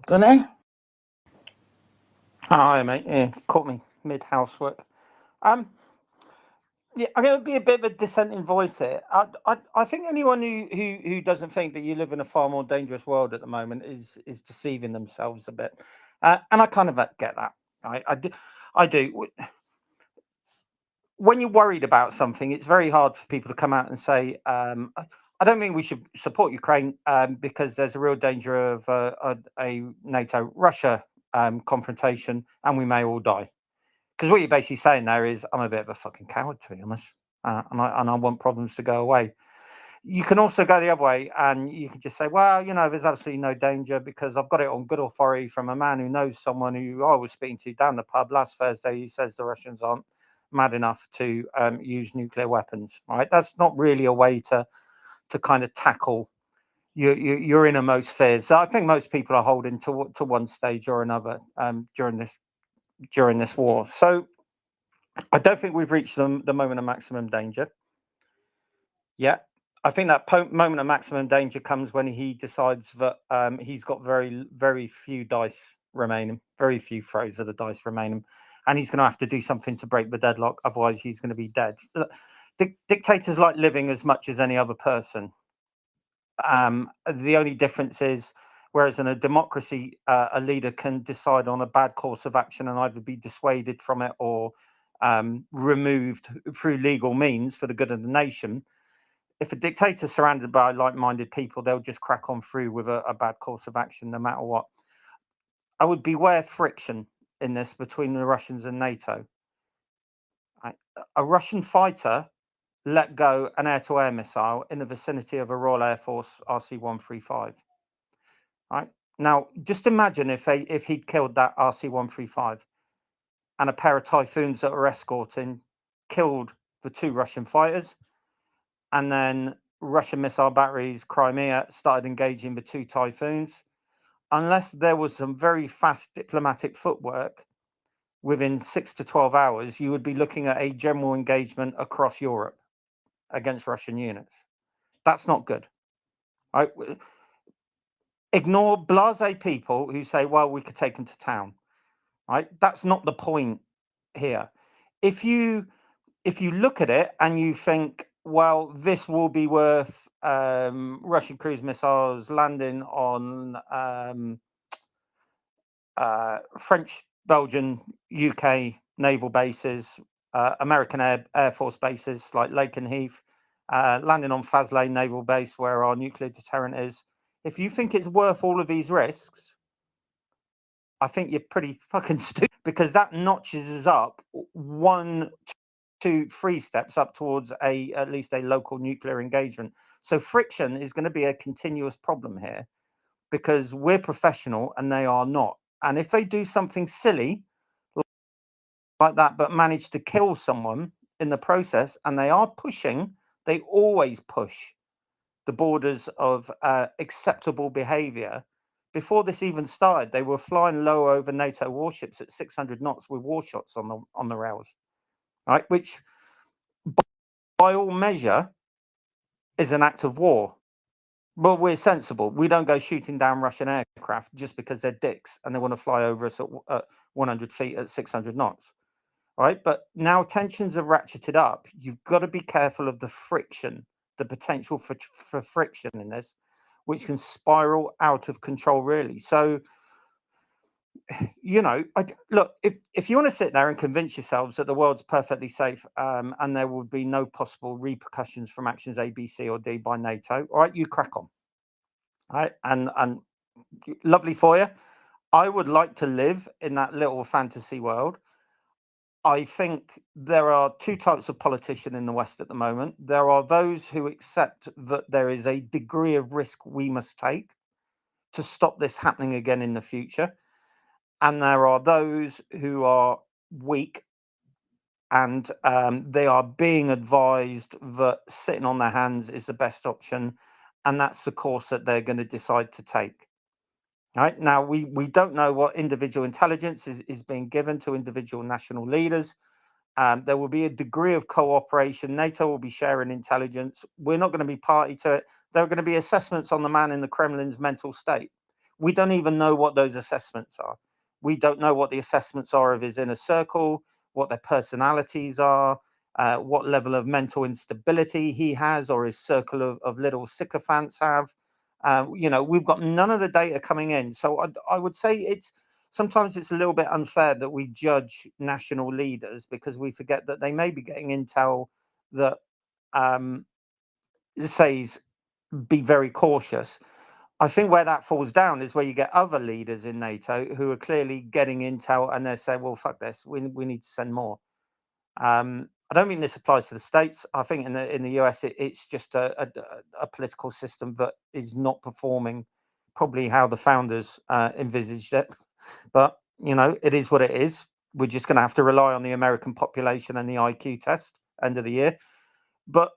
Gunny? Hi, mate. Yeah, caught me mid housework. Yeah, I'm going to be a bit of a dissenting voice here. I think anyone who doesn't think that you live in a far more dangerous world at the moment is deceiving themselves a bit, and I kind of get that. I do. When you're worried about something, it's very hard for people to come out and say, I don't think we should support Ukraine because there's a real danger of a NATO-Russia confrontation and we may all die. Because what you're basically saying there is, I'm a bit of a fucking coward, to be honest, and I want problems to go away. You can also go the other way and you can just say, well, there's absolutely no danger because I've got it on good authority from a man who knows someone who I was speaking to down the pub last Thursday. He says the Russians aren't mad enough to use nuclear weapons, right? That's not really a way to kind of tackle your innermost fears. So I think most people are holding to one stage or another during this war. So I don't think we've reached the moment of maximum danger. Yeah, I think that moment of maximum danger comes when he decides that he's got very, very few dice remaining, very few throws of the dice remaining, and he's going to have to do something to break the deadlock. Otherwise, he's going to be dead. Dictators like living as much as any other person. The only difference is, whereas in a democracy, a leader can decide on a bad course of action and either be dissuaded from it or removed through legal means for the good of the nation. If a dictator's surrounded by like-minded people, they'll just crack on through with a bad course of action no matter what. I would beware friction in this between the Russians and NATO. A Russian fighter let go an air-to-air missile in the vicinity of a Royal Air Force RC-135. Right now, just imagine if he'd killed that RC-135, and a pair of Typhoons that were escorting killed the 2 Russian fighters, and then Russian missile batteries, Crimea, started engaging the 2 Typhoons. Unless there was some very fast diplomatic footwork, within 6 to 12 hours, you would be looking at a general engagement across Europe against Russian units. That's not good. Right? Ignore blasé people who say, well, we could take them to town. Right? That's not the point here. If you look at it and you think, well, this will be worth Russian cruise missiles landing on French, Belgian, UK naval bases, American Air Force bases like Lakenheath, landing on Faslane naval base where our nuclear deterrent is. If you think it's worth all of these risks, I think you're pretty fucking stupid, because that notches us up 1, 2, 3 steps up towards at least a local nuclear engagement. So friction is going to be a continuous problem here, because we're professional and they are not. And if they do something silly like that, but manage to kill someone in the process, and they always push the borders of acceptable behavior. Before this even started, they were flying low over NATO warships at 600 knots with warshots on the rails, right? Which, by all measure, is an act of war. But we're sensible. We don't go shooting down Russian aircraft just because they're dicks and they want to fly over us at 100 feet at 600 knots, right? But now tensions are ratcheted up. You've got to be careful of the friction, the potential for friction in this, which can spiral out of control, really. So, look, if you want to sit there and convince yourselves that the world's perfectly safe and there will be no possible repercussions from actions A, B, C, or D by NATO, all right, you crack on. Right? And lovely for you. I would like to live in that little fantasy world. I think there are 2 types of politician in the West at the moment. There are those who accept that there is a degree of risk we must take to stop this happening again in the future. And there are those who are weak, and they are being advised that sitting on their hands is the best option. And that's the course that they're going to decide to take. Right now, we don't know what individual intelligence is being given to individual national leaders. There will be a degree of cooperation. NATO will be sharing intelligence. We're not going to be party to it. There are going to be assessments on the man in the Kremlin's mental state. We don't even know what those assessments are. We don't know what the assessments are of his inner circle, what their personalities are, what level of mental instability he has, or his circle of little sycophants have. We've got none of the data coming in. So I would say sometimes it's a little bit unfair that we judge national leaders, because we forget that they may be getting intel that says be very cautious. I think where that falls down is where you get other leaders in NATO who are clearly getting intel and they're saying, well, fuck this, we need to send more. I don't think this applies to the States. I think in the US, it's just a political system that is not performing probably how the founders envisaged it. But, it is what it is. We're just going to have to rely on the American population and the IQ test end of the year. But,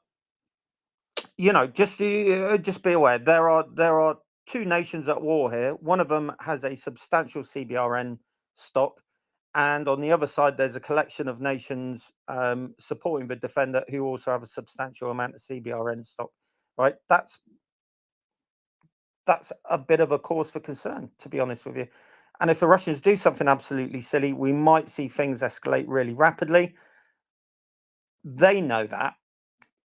just be aware, there are 2 nations at war here. One of them has a substantial CBRN stock. And on the other side, there's a collection of nations supporting the defender who also have a substantial amount of CBRN stock, right? That's a bit of a cause for concern, to be honest with you. And if the Russians do something absolutely silly, we might see things escalate really rapidly. They know that.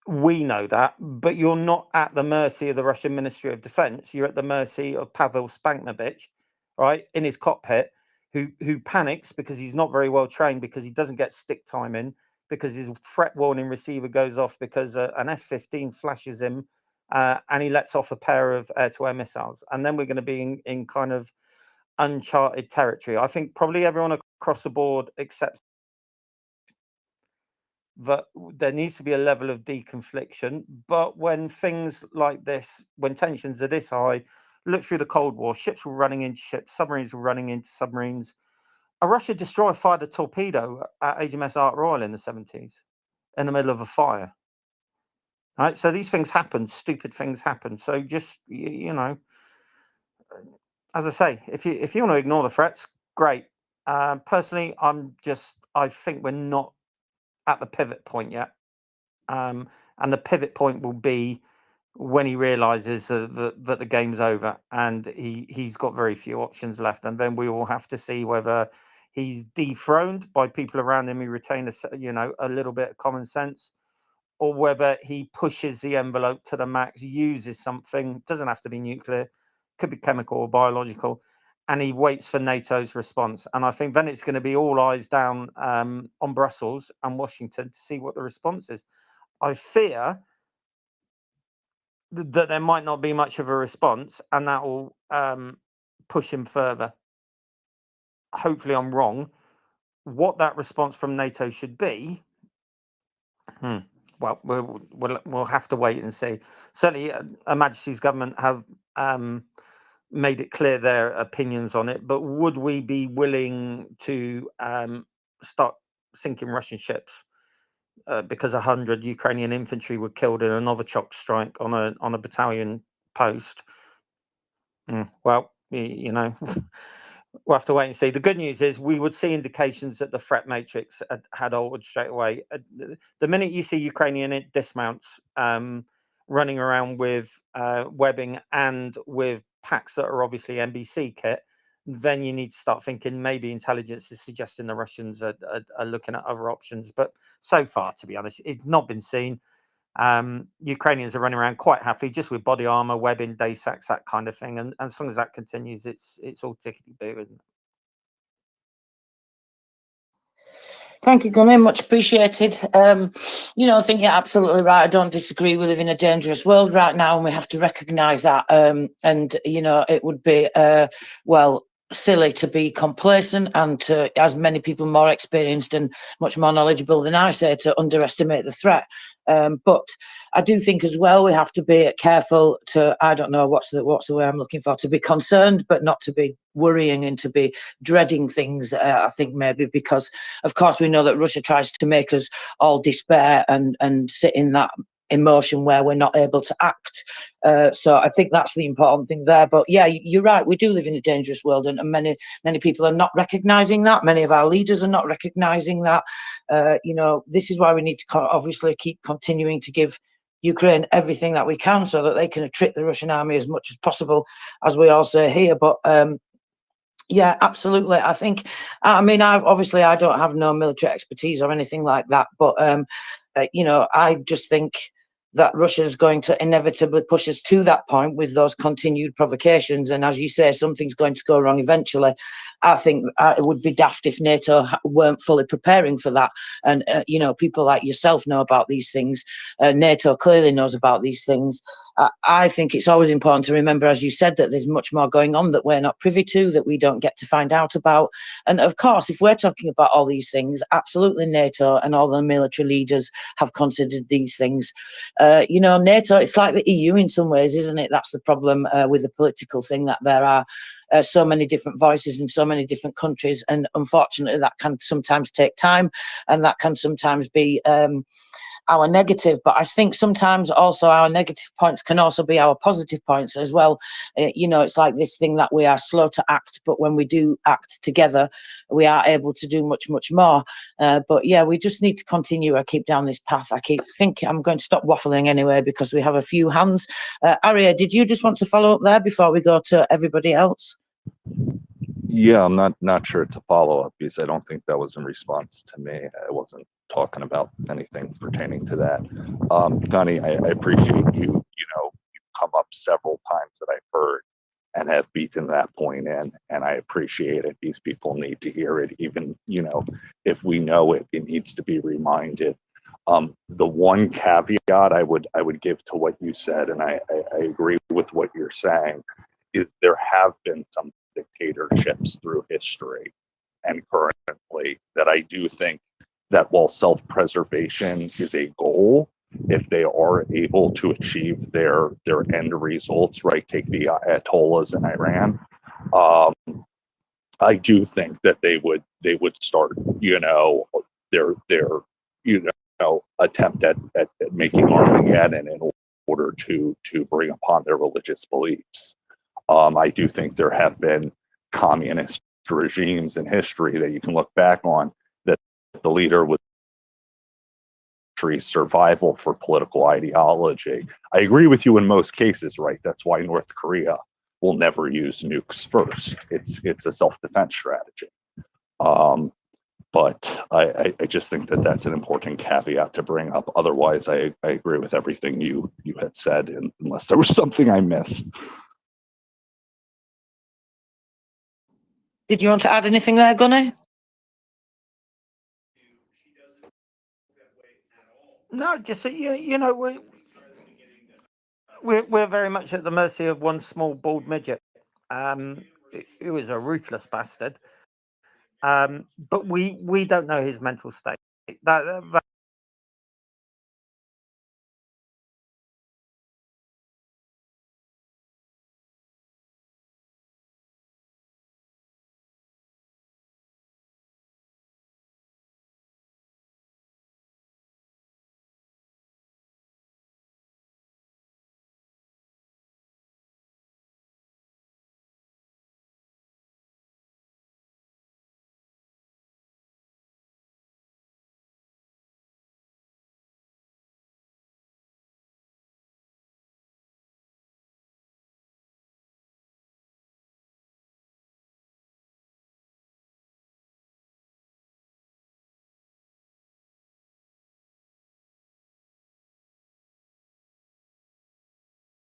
We know that. But you're not at the mercy of the Russian Ministry of Defense. You're at the mercy of Pavel Spanknovich, right, in his cockpit, who panics because he's not very well trained, because he doesn't get stick time in, because his threat warning receiver goes off because an F-15 flashes him and he lets off a pair of air-to-air missiles. And then we're going to be in kind of uncharted territory. I think probably everyone across the board accepts that there needs to be a level of deconfliction. But when things like this, when tensions are this high, look through the Cold War, ships were running into ships, submarines were running into submarines. A Russian destroyer fired a torpedo at HMS Ark Royal in the 70s in the middle of a fire. Right, so these things happen, stupid things happen. So just you know, as I say, if you want to ignore the threats, great. Personally, I think we're not at the pivot point yet, and the pivot point will be when he realizes that the game's over and he's got very few options left, and then we will have to see whether he's dethroned by people around him who retain a little bit of common sense, or whether he pushes the envelope to the max, uses something, doesn't have to be nuclear, could be chemical or biological, and he waits for NATO's response. And I think then it's going to be all eyes down on Brussels and Washington to see what the response is. I fear that there might not be much of a response, and that will push him further. Hopefully I'm wrong. What that response from NATO should be, well, we'll have to wait and see. Certainly, Her Majesty's government have made it clear their opinions on it, but would we be willing to start sinking Russian ships because 100 Ukrainian infantry were killed in a Novichok strike on a battalion post? Well, you know, we'll have to wait and see. The good news is we would see indications that the threat matrix had altered straight away. The minute you see Ukrainian dismounts running around with webbing and with packs that are obviously NBC kit, then you need to start thinking maybe intelligence is suggesting the Russians are looking at other options. But so far, to be honest, it's not been seen. Ukrainians are running around quite happily just with body armor, webbing, day sacks, that kind of thing, and as long as that continues, it's all tickety boo, isn't it? Thank you, Gunnar. Much appreciated. You know, I think you're absolutely right. I don't disagree. We live in a dangerous world right now, and we have to recognise that. And you know, it would be well, silly to be complacent and to, as many people more experienced and much more knowledgeable than I say, to underestimate the threat. But I do think as well we have to be careful to, I don't know what's the way I'm looking for, to be concerned but not to be worrying and to be dreading things. I think maybe because of course we know that Russia tries to make us all despair and sit in that emotion where we're not able to act. So I think that's the important thing there. But yeah, you're right, we do live in a dangerous world, and many people are not recognizing that. Many of our leaders are not recognizing that. You know, this is why we need to obviously keep continuing to give Ukraine everything that we can so that they can trick the Russian army as much as possible, as we all say here. But yeah, absolutely. I think, I mean, I don't have no military expertise or anything like that, but you know, I just think that Russia's going to inevitably push us to that point with those continued provocations. And as you say, something's going to go wrong eventually. I think it would be daft if NATO weren't fully preparing for that. And, you know, people like yourself know about these things. NATO clearly knows about these things. I think it's always important to remember, as you said, that there's much more going on that we're not privy to, that we don't get to find out about. And of course, if we're talking about all these things, absolutely NATO and all the military leaders have considered these things. You know, NATO, it's like the EU in some ways, isn't it? That's the problem with the political thing, that there are so many different voices in so many different countries. And unfortunately, that can sometimes take time, and that can sometimes be our negative. But I think sometimes also our negative points can also be our positive points as well. You know, it's like this thing that we are slow to act, but when we do act together, we are able to do much, much more. But yeah, we just need to continue. I keep down this path. I keep thinking I'm going to stop waffling anyway because we have a few hands. Arya, did you just want to follow up there before we go to everybody else? Yeah, I'm not sure it's a follow-up because I don't think that was in response to me. I wasn't talking about anything pertaining to that. Gunny, I appreciate you. You know, you've come up several times that I've heard and have beaten that point in, and I appreciate it. These people need to hear it, even, you know, if we know it, it needs to be reminded. The one caveat I would give to what you said, and I agree with what you're saying, is there have been some dictatorships through history and currently, that I do think that while self-preservation is a goal, if they are able to achieve their end results, right? Take the Ayatollahs in Iran. I do think that they would start, their attempt at making Armageddon in order to bring upon their religious beliefs. I do think there have been communist regimes in history that you can look back on that the leader was survival for political ideology. I agree with you in most cases, right? That's why North Korea will never use nukes first. It's a self-defense strategy. But I just think that that's an important caveat to bring up. Otherwise, I agree with everything you had said, unless there was something I missed. Did you want to add anything there, Gunnar? No, just we're very much at the mercy of one small bald midget. He was a ruthless bastard. But we don't know his mental state. That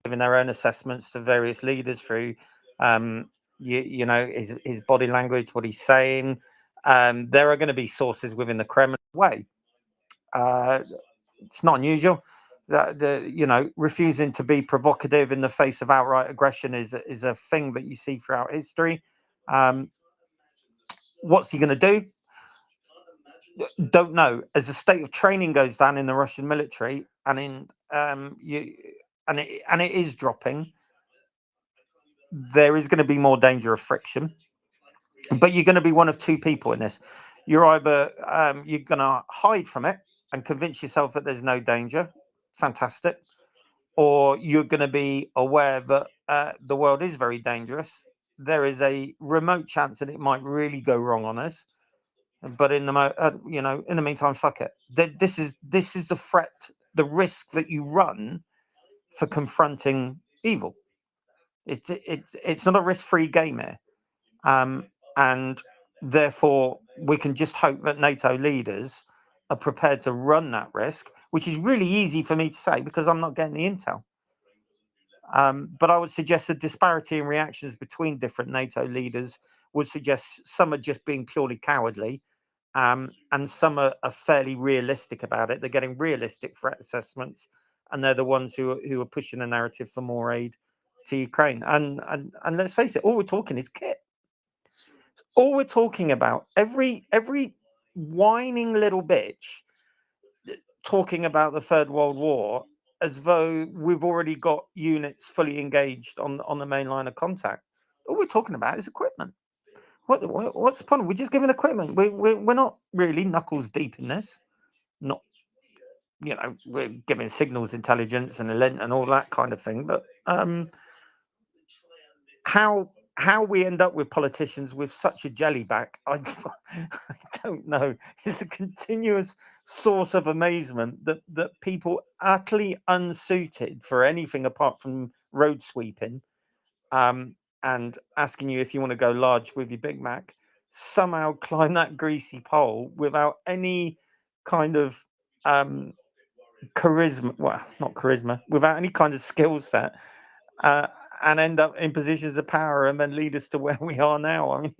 giving their own assessments to various leaders through, his body language, what he's saying. There are going to be sources within the Kremlin way. It's not unusual. Refusing to be provocative in the face of outright aggression is a thing that you see throughout history. What's he going to do? Don't know. As the state of training goes down in the Russian military, and it is dropping, there is going to be more danger of friction. But you're going to be one of two people in this. You're either you're going to hide from it and convince yourself that there's no danger. Fantastic. Or you're going to be aware that the world is very dangerous. There is a remote chance that it might really go wrong on us. But in the meantime, fuck it. This is the threat, the risk that you run for confronting evil. It's not a risk-free game here, and therefore we can just hope that NATO leaders are prepared to run that risk, which is really easy for me to say because I'm not getting the intel. But I would suggest the disparity in reactions between different NATO leaders would suggest some are just being purely cowardly, and some are fairly realistic about it. They're getting realistic threat assessments, and they're the ones who are pushing the narrative for more aid to Ukraine. And let's face it, all we're talking is kit. All we're talking about, every whining little bitch talking about the Third World War as though we've already got units fully engaged on the main line of contact. All we're talking about is equipment. What's the point? We're just giving equipment. We're not really knuckles deep in this. Not, we're giving signals intelligence and all that kind of thing. But how we end up with politicians with such a jelly back, I don't know. It's a continuous source of amazement that people utterly unsuited for anything apart from road sweeping, and asking you if you want to go large with your Big Mac, somehow climb that greasy pole without any kind of charisma. Well, not charisma, without any kind of skill set. And end up in positions of power and then lead us to where we are now. I mean,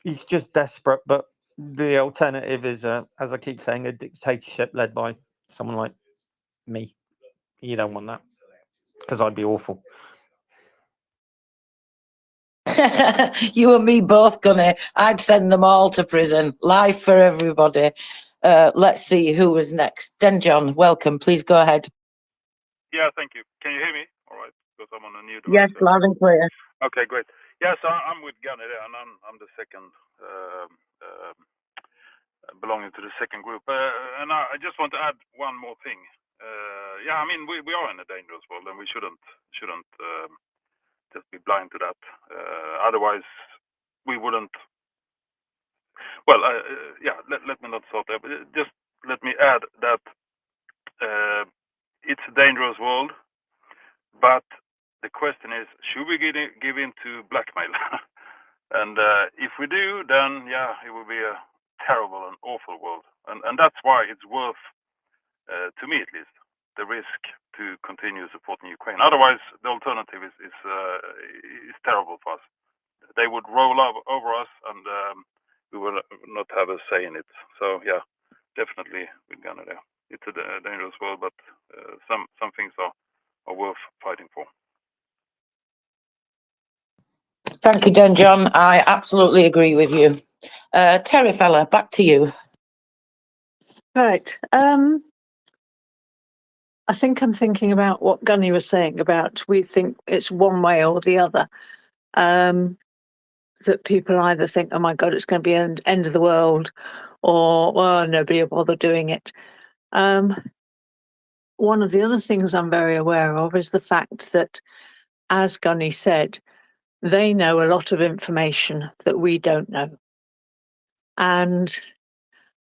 he's just desperate. But the alternative is, as I keep saying, a dictatorship led by someone like me. You don't want that because I'd be awful. You and me both, Gunny. I'd send them all to prison. Life for everybody. Let's see who was next. Den John, welcome. Please go ahead. Yeah, thank you. Can you hear me? All right, because I'm on a new Yes, device. loud and clear. Okay, great. Yes, I'm with Gunny there, and I'm the second, belonging to the second group. And I just want to add one more thing. Yeah, I mean, we are in a dangerous world, and we shouldn't just be blind to that. Otherwise, we wouldn't. Well, yeah. Let me not start there, but just let me add that it's a dangerous world. But the question is, should we give in to blackmail? And if we do, then yeah, it will be a terrible and awful world. And that's why it's worth, to me at least, the risk to continue supporting Ukraine. Otherwise, the alternative is terrible for us. They would roll over us, and we will not have a say in it. So yeah, definitely we're gonna do. It's a dangerous world, but some things are worth fighting for. Thank you, Den John. I absolutely agree with you. Terry fella, back to you. Right. I think I'm thinking about what Gunny was saying about we think it's one way or the other. That people either think, oh my God, it's going to be end of the world, or well, nobody will bother doing it. One of the other things I'm very aware of is the fact that, as Gunny said, they know a lot of information that we don't know. And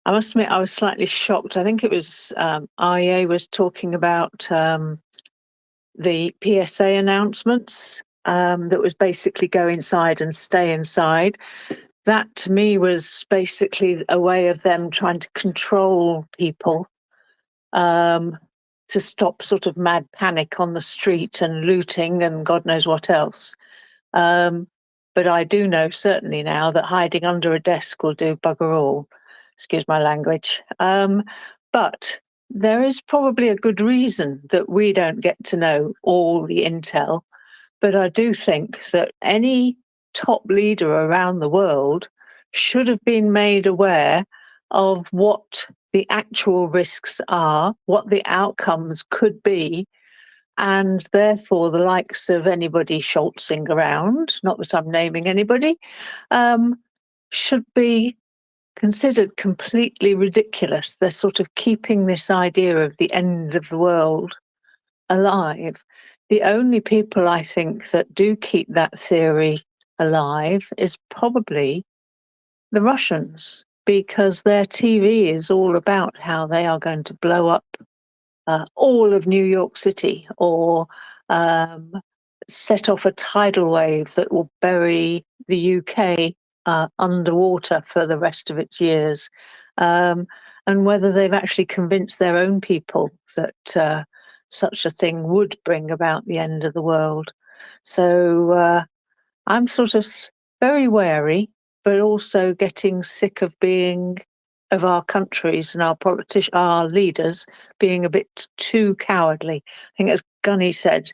I must admit, I was slightly shocked. I think it was IEA was talking about the PSA announcements that was basically go inside and stay inside. That to me was basically a way of them trying to control people to stop sort of mad panic on the street and looting and God knows what else. But I do know certainly now that hiding under a desk will do bugger all. Excuse my language. But there is probably a good reason that we don't get to know all the intel. But I do think that any top leader around the world should have been made aware of what the actual risks are, what the outcomes could be, and therefore the likes of anybody Scholzing around, not that I'm naming anybody, should be considered completely ridiculous. They're sort of keeping this idea of the end of the world alive. The only people I think that do keep that theory alive is probably the Russians, because their TV is all about how they are going to blow up all of New York City, or set off a tidal wave that will bury the UK underwater for the rest of its years. And whether they've actually convinced their own people that such a thing would bring about the end of the world. So I'm sort of very wary, but also getting sick of our countries and our leaders being a bit too cowardly. I think, as Gunny said,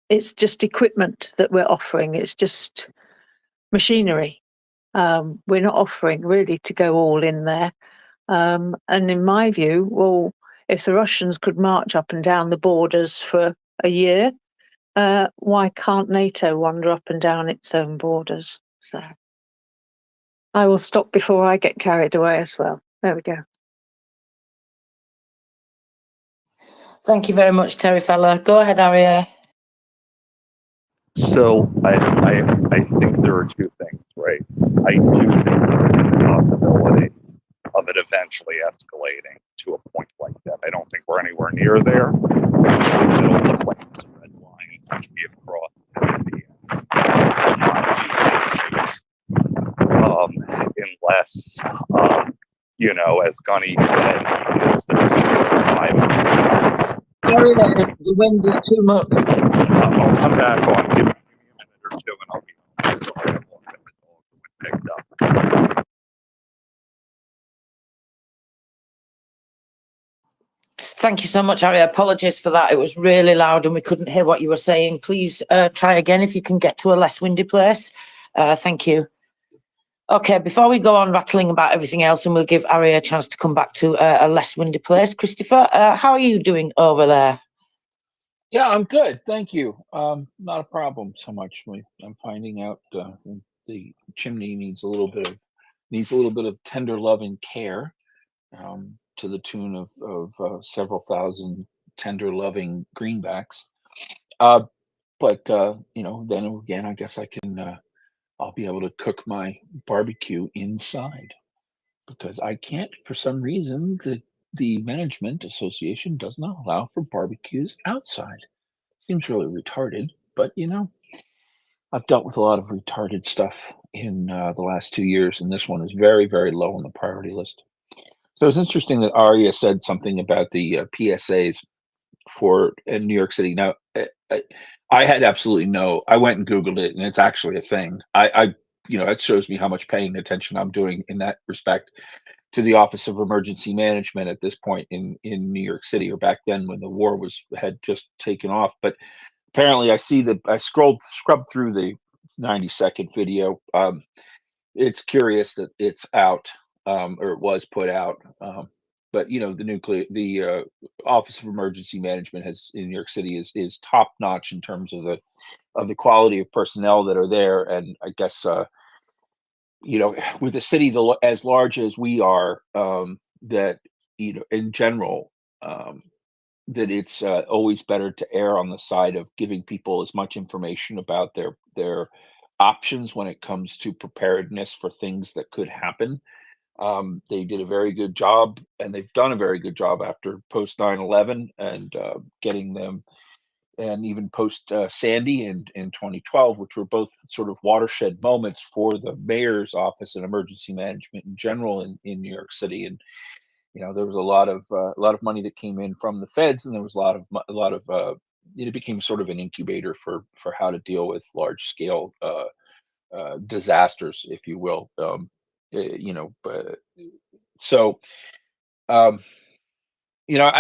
it's just equipment that we're offering. It's just machinery. We're not offering really to go all in there. And in my view, well, if the Russians could march up and down the borders for a year, why can't NATO wander up and down its own borders? So I will stop before I get carried away as well. There we go. Thank you very much, Terry fella. Go ahead, Aria. So I think there are two things, right? I do think there is a possibility of it eventually escalating to a point like that. I don't think we're anywhere near there. It'll look like some red lines which we have crossed unless you know, as Gunny said, there's survival. Sorry, the wind is too much. I'm back on. Give me a minute or two and I'll be sorry. I'm looking at the dog who picked up. Thank you so much, Aria. Apologies for that. It was really loud and we couldn't hear what you were saying. Please try again if you can get to a less windy place. Thank you. Okay, before we go on rattling about everything else, and we'll give Ari a chance to come back to a less windy place. Christopher, how are you doing over there? Yeah, I'm good. Thank you. Not a problem so much. I'm finding out the chimney needs a little bit of tender love and care, to the tune of several thousand tender loving greenbacks. But then again, I guess I'll be able to cook my barbecue inside, because I can't, for some reason, the management association does not allow for barbecues outside. Seems really retarded, but I've dealt with a lot of retarded stuff in the last 2 years, and this one is very, very low on the priority list. So it's interesting that Aria said something about the PSAs in New York City. Now, I had absolutely I went and Googled it, and it's actually a thing. It shows me how much paying attention I'm doing in that respect to the Office of Emergency Management at this point in New York City, or back then when the war had just taken off. But apparently, I see that I scrubbed through the 90-second video. It's curious that it's out, or it was put out. But the Office of Emergency Management in New York City is top notch in terms of the quality of personnel that are there. And I guess with a city as large as we are, that in general, that it's always better to err on the side of giving people as much information about their options when it comes to preparedness for things that could happen. They did a very good job, and they've done a very good job after post 9/11 and getting them, and even post Sandy in 2012, which were both sort of watershed moments for the mayor's office and emergency management in general in New York City. And there was a lot of money that came in from the feds, and there was a lot of it became sort of an incubator for how to deal with large scale disasters, if you will. So I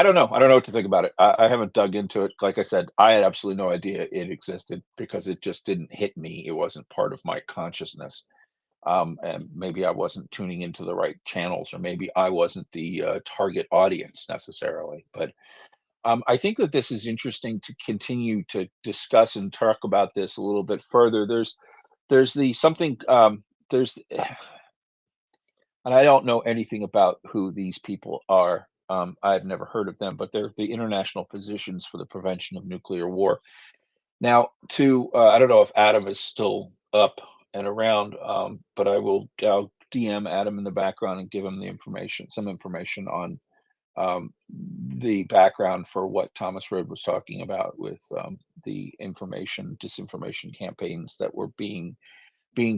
don't know what to think about it. I haven't dug into it. Like I said, I had absolutely no idea it existed, because it just didn't hit me. It wasn't part of my consciousness. And maybe I wasn't tuning into the right channels, or maybe I wasn't the target audience necessarily. But I think that this is interesting to continue to discuss and talk about this a little bit further. There's and I don't know anything about who these people are. I've never heard of them, but they're the International Physicians for the Prevention of Nuclear War. Now, I don't know if Adam is still up and around, but I'll DM Adam in the background and give him some information on the background for what Thomas Rhoad was talking about with the disinformation campaigns that were being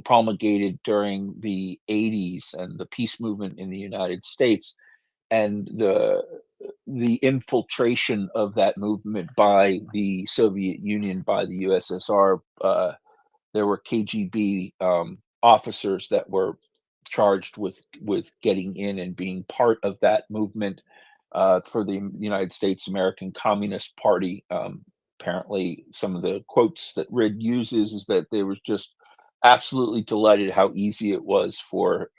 promulgated during the 80s and the peace movement in the United States, and the infiltration of that movement by the Soviet Union, by the USSR. There were KGB officers that were charged with getting in and being part of that movement for the United States American Communist Party. Apparently, some of the quotes that Rid uses is that they were just absolutely delighted how easy it was for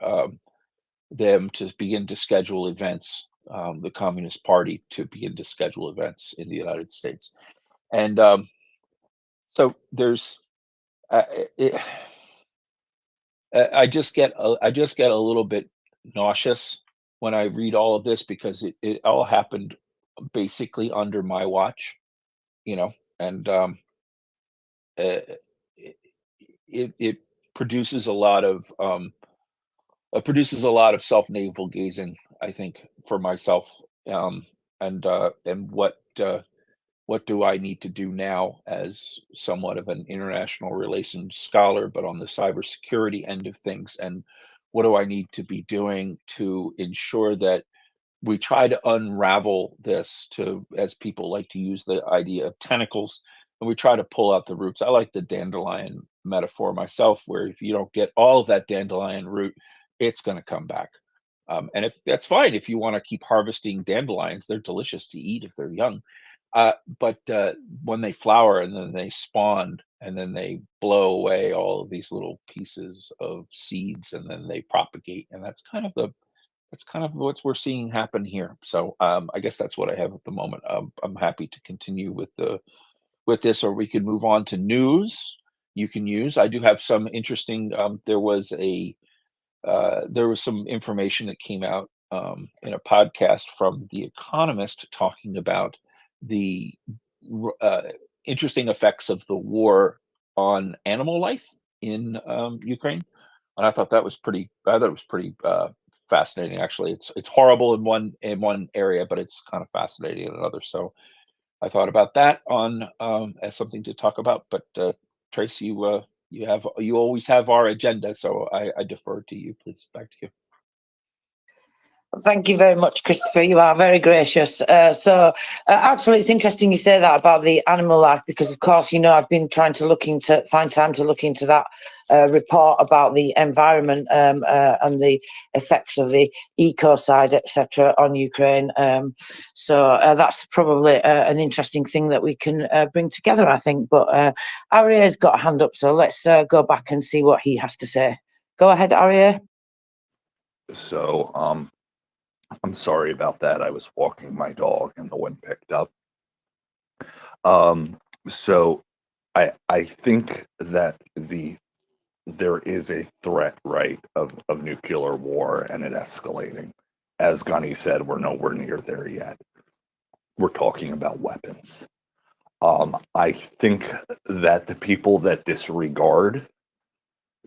them to begin to schedule events, the Communist Party to begin to schedule events in the United States. And so there's, I just get a little bit nauseous when I read all of this, because it all happened basically under my watch, and it produces a lot of self-navel gazing, I think, for myself. And what do I need to do now as somewhat of an international relations scholar, but on the cybersecurity end of things? And what do I need to be doing to ensure that we try to unravel this, as people like to use the idea of tentacles, and we try to pull out the roots. I like the dandelion metaphor myself, where if you don't get all of that dandelion root, it's going to come back. And if that's fine, if you want to keep harvesting dandelions, they're delicious to eat if they're young. But when they flower and then they spawn, and then they blow away all of these little pieces of seeds, and then they propagate, and that's kind of what we're seeing happen here. So I guess that's what I have at the moment. I'm happy to continue with this, or we could move on to news. You can use. I do have some interesting. There was some information that came out in a podcast from The Economist talking about the interesting effects of the war on animal life in Ukraine, and I thought that was pretty. Fascinating. Actually, it's horrible in one area, but it's kind of fascinating in another. So I thought about that on as something to talk about. But Trace, you always have our agenda, so I defer to you. Please, back to you. Thank you very much, Christopher. You are very gracious. Actually, it's interesting you say that about the animal life, because, of course, I've been trying to find time to look into that report about the environment and the effects of the ecocide, etc., on Ukraine. That's probably an interesting thing that we can bring together, I think. But Arya's got a hand up, so let's go back and see what he has to say. Go ahead, Arya. So, I'm sorry about that. I was walking my dog and the wind picked up. So I think that there is a threat, right, of nuclear war and it escalating. As Gunny said, we're nowhere near there yet. We're talking about weapons. I think that the people that disregard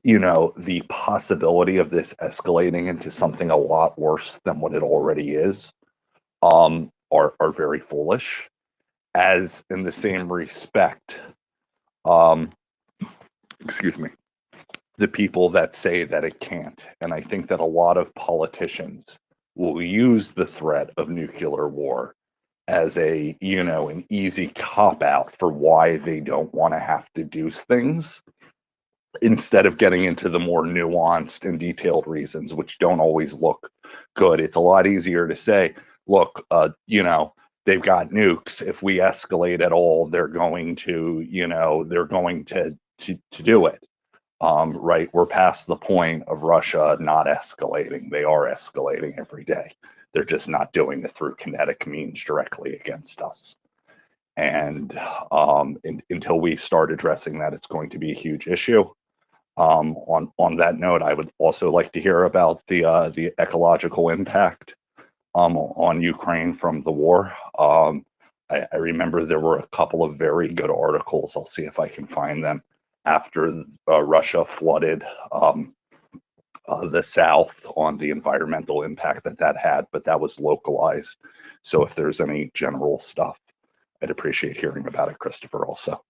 the possibility of this escalating into something a lot worse than what it already is, are very foolish. As in the same respect, excuse me, the people that say that it can't. And I think that a lot of politicians will use the threat of nuclear war as an easy cop-out for why they don't want to have to do things, instead of getting into the more nuanced and detailed reasons, which don't always look good. It's a lot easier to say, look, they've got nukes. If we escalate at all, they're going to do it. Right? We're past the point of Russia not escalating. They are escalating every day. They're just not doing it through kinetic means directly against us. And until we start addressing that, it's going to be a huge issue. On that note, I would also like to hear about the ecological impact on Ukraine from the war. I remember there were a couple of very good articles. I'll see if I can find them after Russia flooded the South on the environmental impact that had, but that was localized. So if there's any general stuff, I'd appreciate hearing about it, Christopher, also.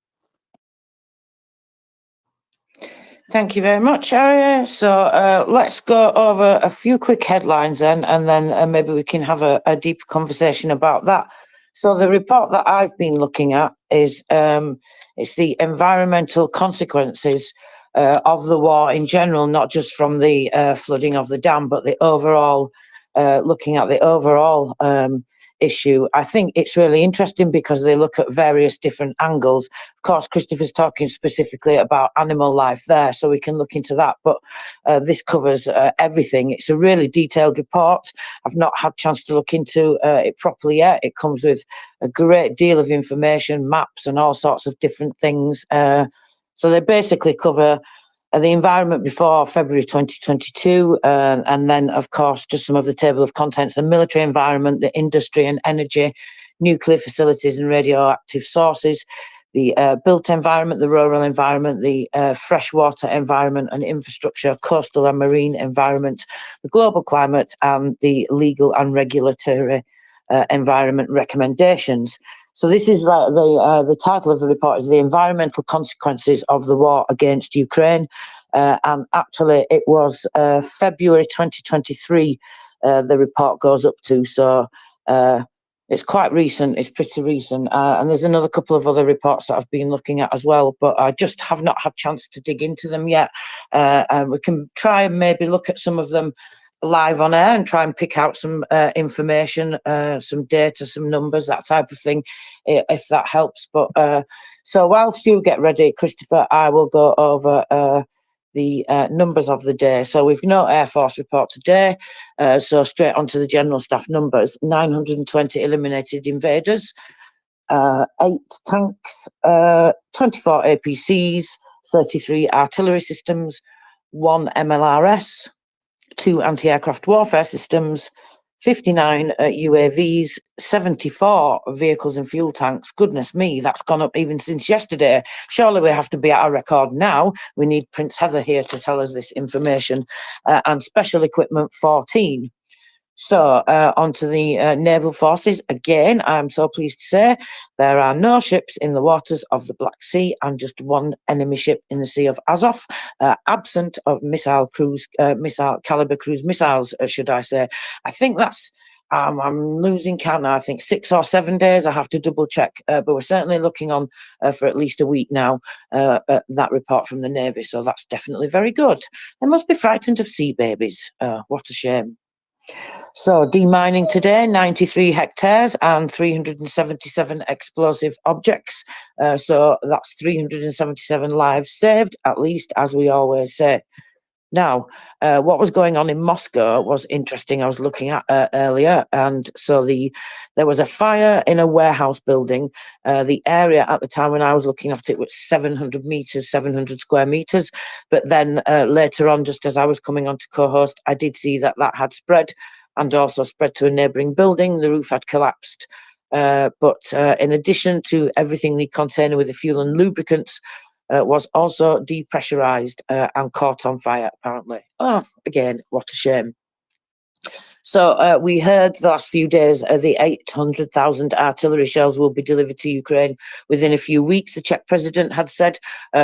Thank you very much, Arya. So let's go over a few quick headlines then, and then maybe we can have a deeper conversation about that. So the report that I've been looking at is it's the environmental consequences of the war in general, not just from the flooding of the dam, but the overall, looking at the overall issue. I think it's really interesting because they look at various different angles. Of course, Christopher's talking specifically about animal life there, so we can look into that. But this covers everything. It's a really detailed report. I've not had a chance to look into it properly yet. It comes with a great deal of information, maps and all sorts of different things. So they basically cover the environment before February 2022, and then, of course, just some of the table of contents, the military environment, the industry and energy, nuclear facilities and radioactive sources, the built environment, the rural environment, the freshwater environment and infrastructure, coastal and marine environment, the global climate, and the legal and regulatory environment recommendations. So this is the title of the report is The Environmental Consequences of the War Against Ukraine. And actually it was February 2023 the report goes up to. So it's quite recent, it's pretty recent. And there's another couple of other reports that I've been looking at as well, but I just have not had a chance to dig into them yet. And we can try and maybe look at some of them live on air and try and pick out some information, some data, some numbers, that type of thing, if that helps. But so whilst you get ready, Christopher, I will go over the numbers of the day. So we've no Air Force report today, so straight on to the general staff numbers. 920 eliminated invaders, 8 tanks, 24 APCs, 33 artillery systems, 1 MLRS, 2 anti-aircraft warfare systems, 59 UAVs, 74 vehicles and fuel tanks. Goodness me, that's gone up even since yesterday. Surely we have to be at our record now. We need Prince Heather here to tell us this information. And special equipment 14. So onto the naval forces. Again, I'm so pleased to say there are no ships in the waters of the Black Sea and just 1 enemy ship in the Sea of Azov, absent of missile caliber cruise missiles, should I say. I think that's, I'm losing count now, I think 6 or 7 days. I have to double check, but we're certainly looking on for at least a week now at that report from the Navy. So that's definitely very good. They must be frightened of sea babies. What a shame. So demining today, 93 hectares and 377 explosive objects. So that's 377 lives saved, at least, as we always say. Now, what was going on in Moscow was interesting. I was looking at earlier, and so there was a fire in a warehouse building. The area at the time when I was looking at it was 700 meters, 700 square meters. But then later on, just as I was coming on to co-host, I did see that had spread and also spread to a neighbouring building. The roof had collapsed. But in addition to everything, the container with the fuel and lubricants was also depressurized and caught on fire, apparently. Oh, again, what a shame. So we heard the last few days the 800,000 artillery shells will be delivered to Ukraine within a few weeks, the Czech president had said,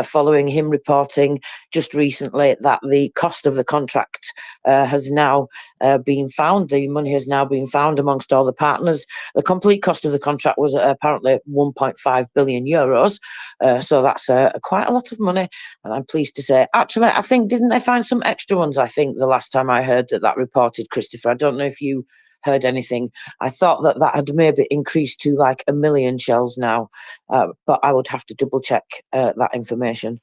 following him reporting just recently that the cost of the contract has now been found. The money has now been found amongst all the partners. The complete cost of the contract was apparently 1.5 billion euros. So that's quite a lot of money. And I'm pleased to say, actually, I think, didn't they find some extra ones? I think the last time I heard that reported, Christopher, I don't know if you heard anything. I thought that had maybe increased to like 1 million shells now, but I would have to double check that information.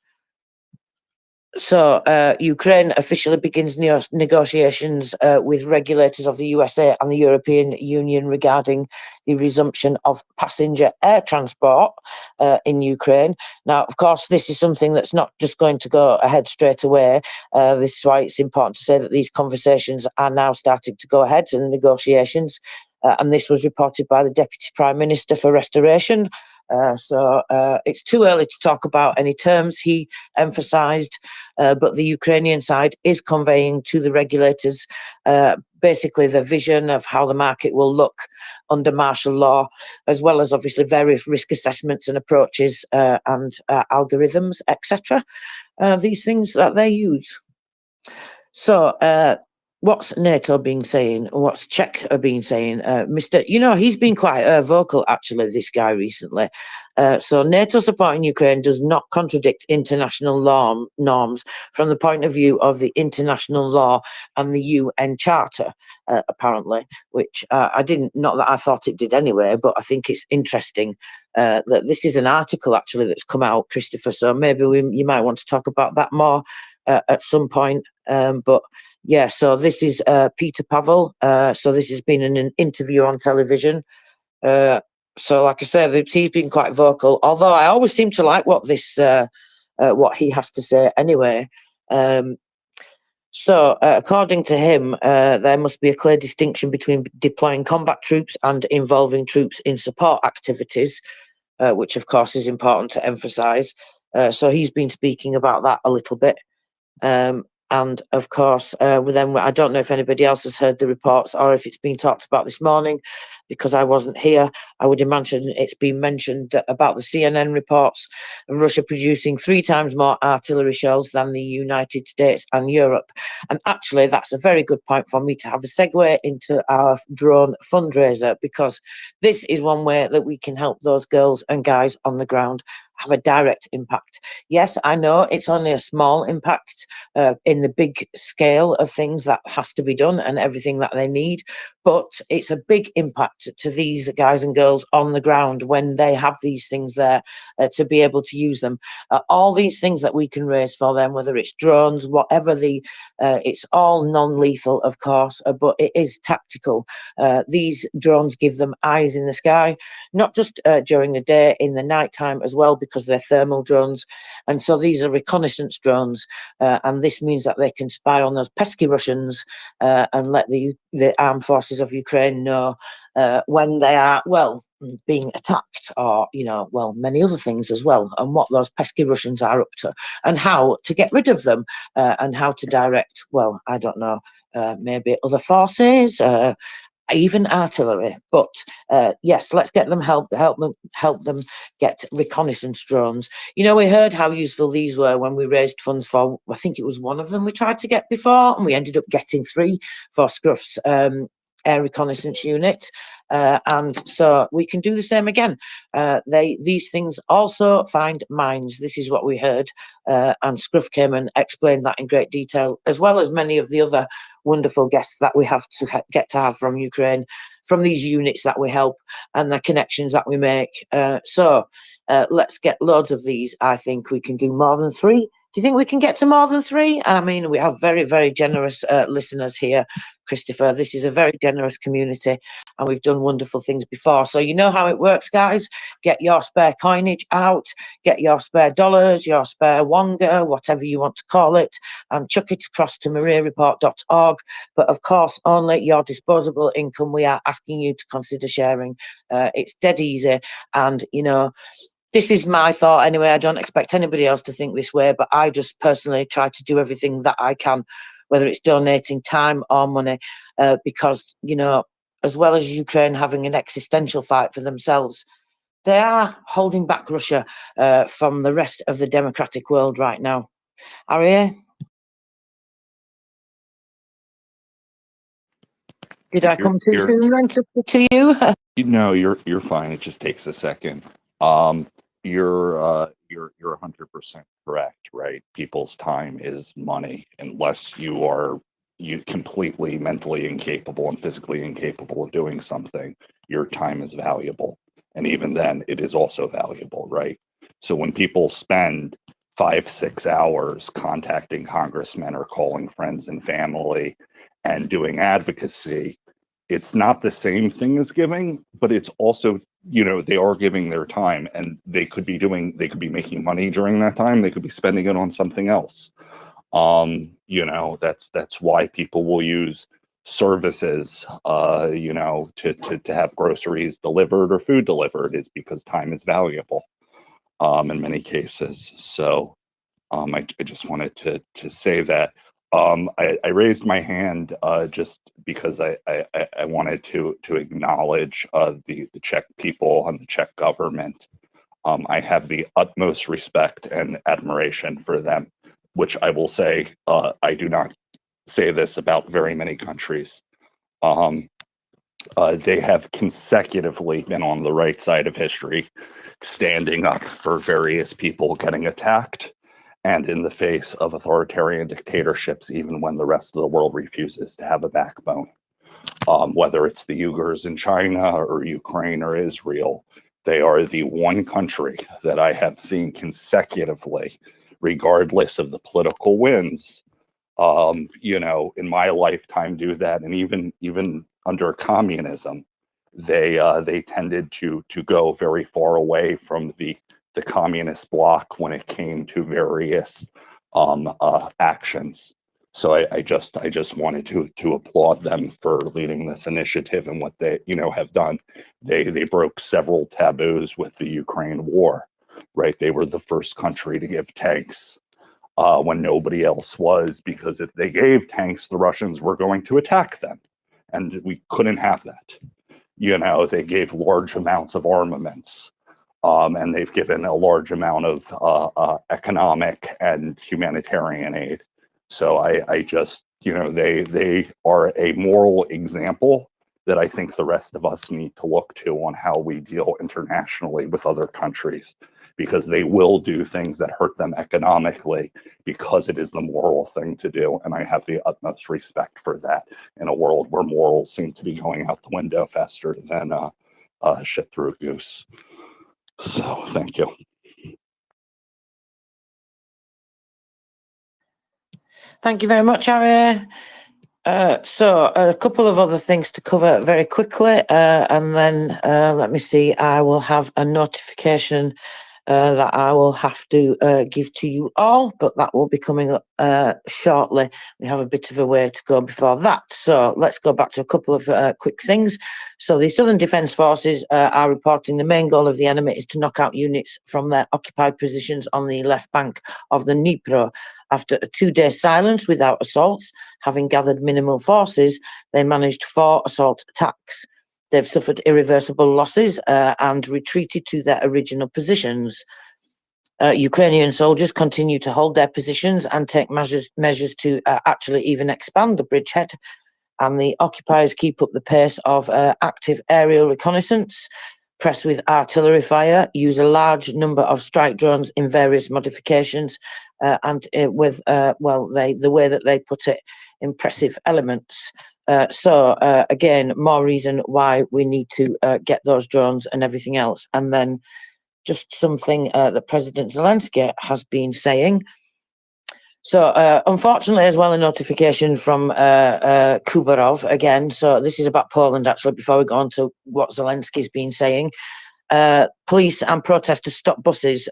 So Ukraine officially begins negotiations with regulators of the USA and the European Union regarding the resumption of passenger air transport in Ukraine. Now, of course, this is something that's not just going to go ahead straight away. This is why it's important to say that these conversations are now starting to go ahead and negotiations. And this was reported by the Deputy Prime Minister for Restoration. So it's too early to talk about any terms, he emphasised, but the Ukrainian side is conveying to the regulators basically the vision of how the market will look under martial law, as well as obviously various risk assessments and approaches and algorithms, etc. These things that they use. So what's NATO been saying? What's Czech been saying? He's been quite vocal, actually, this guy recently. So NATO supporting Ukraine does not contradict international norms from the point of view of the international law and the UN Charter, apparently, which not that I thought it did anyway, but I think it's interesting that this is an article, actually, that's come out, Christopher, so maybe you might want to talk about that more at some point, but yeah, so this is Peter Pavel. So this has been an interview on television. So like I said, he's been quite vocal, although I always seem to like what he has to say anyway. So according to him, there must be a clear distinction between deploying combat troops and involving troops in support activities, which of course is important to emphasize. So he's been speaking about that a little bit. And of course, then I don't know if anybody else has heard the reports or if it's been talked about this morning, because I wasn't here. I would imagine it's been mentioned about the CNN reports of Russia producing 3 times more artillery shells than the United States and Europe. And actually, that's a very good point for me to have a segue into our drone fundraiser, because this is one way that we can help those girls and guys on the ground have a direct impact. Yes, I know it's only a small impact in the big scale of things that has to be done and everything that they need, but it's a big impact to these guys and girls on the ground when they have these things there to be able to use them. All these things that we can raise for them, whether it's drones, whatever it's all non-lethal, of course, but it is tactical. These drones give them eyes in the sky, not just during the day, in the nighttime as well, because they're thermal drones. And so these are reconnaissance drones, and this means that they can spy on those pesky Russians and let the armed forces of Ukraine know when they are, well, being attacked, or, well, many other things as well, and what those pesky Russians are up to, and how to get rid of them, and how to direct, well, I don't know, maybe other forces, even artillery. But yes, let's get them help them get reconnaissance drones. We heard how useful these were when we raised funds for, I think it was one of them we tried to get before, and we ended up getting 3 for Scruff's air reconnaissance unit. And so we can do the same again. These things also find mines. This is what we heard, and Scruff came and explained that in great detail, as well as many of the other wonderful guests that we have to get to have from Ukraine, from these units that we help, and the connections that we make. So let's get loads of these. I think we can do more than 3. Do you think we can get to more than 3? I mean, we have very, very generous listeners here, Christopher. This is a very generous community, and we've done wonderful things before. So you know how it works, guys. Get your spare coinage out, get your spare dollars, your spare wonga, whatever you want to call it, and chuck it across to MriyaReport.org. But of course, only your disposable income we are asking you to consider sharing. It's dead easy, and this is my thought anyway. I don't expect anybody else to think this way, but I just personally try to do everything that I can, whether it's donating time or money, because, as well as Ukraine having an existential fight for themselves, they are holding back Russia from the rest of the democratic world right now. Arieh? Did I come too soon then to you? No, you're fine. It just takes a second. You're 100% correct, right? People's time is money, unless you completely mentally incapable and physically incapable of doing something. Your time is valuable, and even then, it is also valuable, right? So when people spend 5-6 hours contacting congressmen or calling friends and family and doing advocacy, it's not the same thing as giving, but it's also, they are giving their time, and they could be making money during that time. They could be spending it on something else. That's why people will use services, to have groceries delivered or food delivered, is because time is valuable, in many cases. So, I just wanted to say that. I raised my hand just because I wanted to acknowledge the Czech people and the Czech government. I have the utmost respect and admiration for them, which I will say I do not say this about very many countries. They have consecutively been on the right side of history, standing up for various people getting attacked, and in the face of authoritarian dictatorships, even when the rest of the world refuses to have a backbone. Whether it's the Uyghurs in China or Ukraine or Israel, they are the one country that I have seen consecutively, regardless of the political winds, in my lifetime, do that. And even under communism, they tended to go very far away from the communist bloc when it came to various actions. So I just wanted to applaud them for leading this initiative and what they have done. They broke several taboos with the Ukraine war, right? They were the first country to give tanks when nobody else was, because if they gave tanks, the Russians were going to attack them, and we couldn't have that. They gave large amounts of armaments, and they've given a large amount of economic and humanitarian aid. So I just, they are a moral example that I think the rest of us need to look to on how we deal internationally with other countries, because they will do things that hurt them economically because it is the moral thing to do. And I have the utmost respect for that in a world where morals seem to be going out the window faster than shit through a goose. So thank you. Thank you very much, Ari. So a couple of other things to cover very quickly, and then let me see, I will have a notification that I will have to give to you all, but that will be coming up shortly. We have a bit of a way to go before that. So let's go back to a couple of quick things. So the Southern Defence Forces are reporting the main goal of the enemy is to knock out units from their occupied positions on the left bank of the Dnipro. After a 2-day silence without assaults, having gathered minimal forces, they managed 4 assault attacks. They've suffered irreversible losses and retreated to their original positions. Ukrainian soldiers continue to hold their positions and take measures to actually even expand the bridgehead. And the occupiers keep up the pace of active aerial reconnaissance, press with artillery fire, use a large number of strike drones in various modifications, and with, the way that they put it, impressive elements. So again, more reason why we need to get those drones and everything else. And then just something that President Zelensky has been saying. So unfortunately, as well, a notification from Kubarov again. So this is about Poland, actually, before we go on to what Zelensky's been saying. Police and protesters stopped buses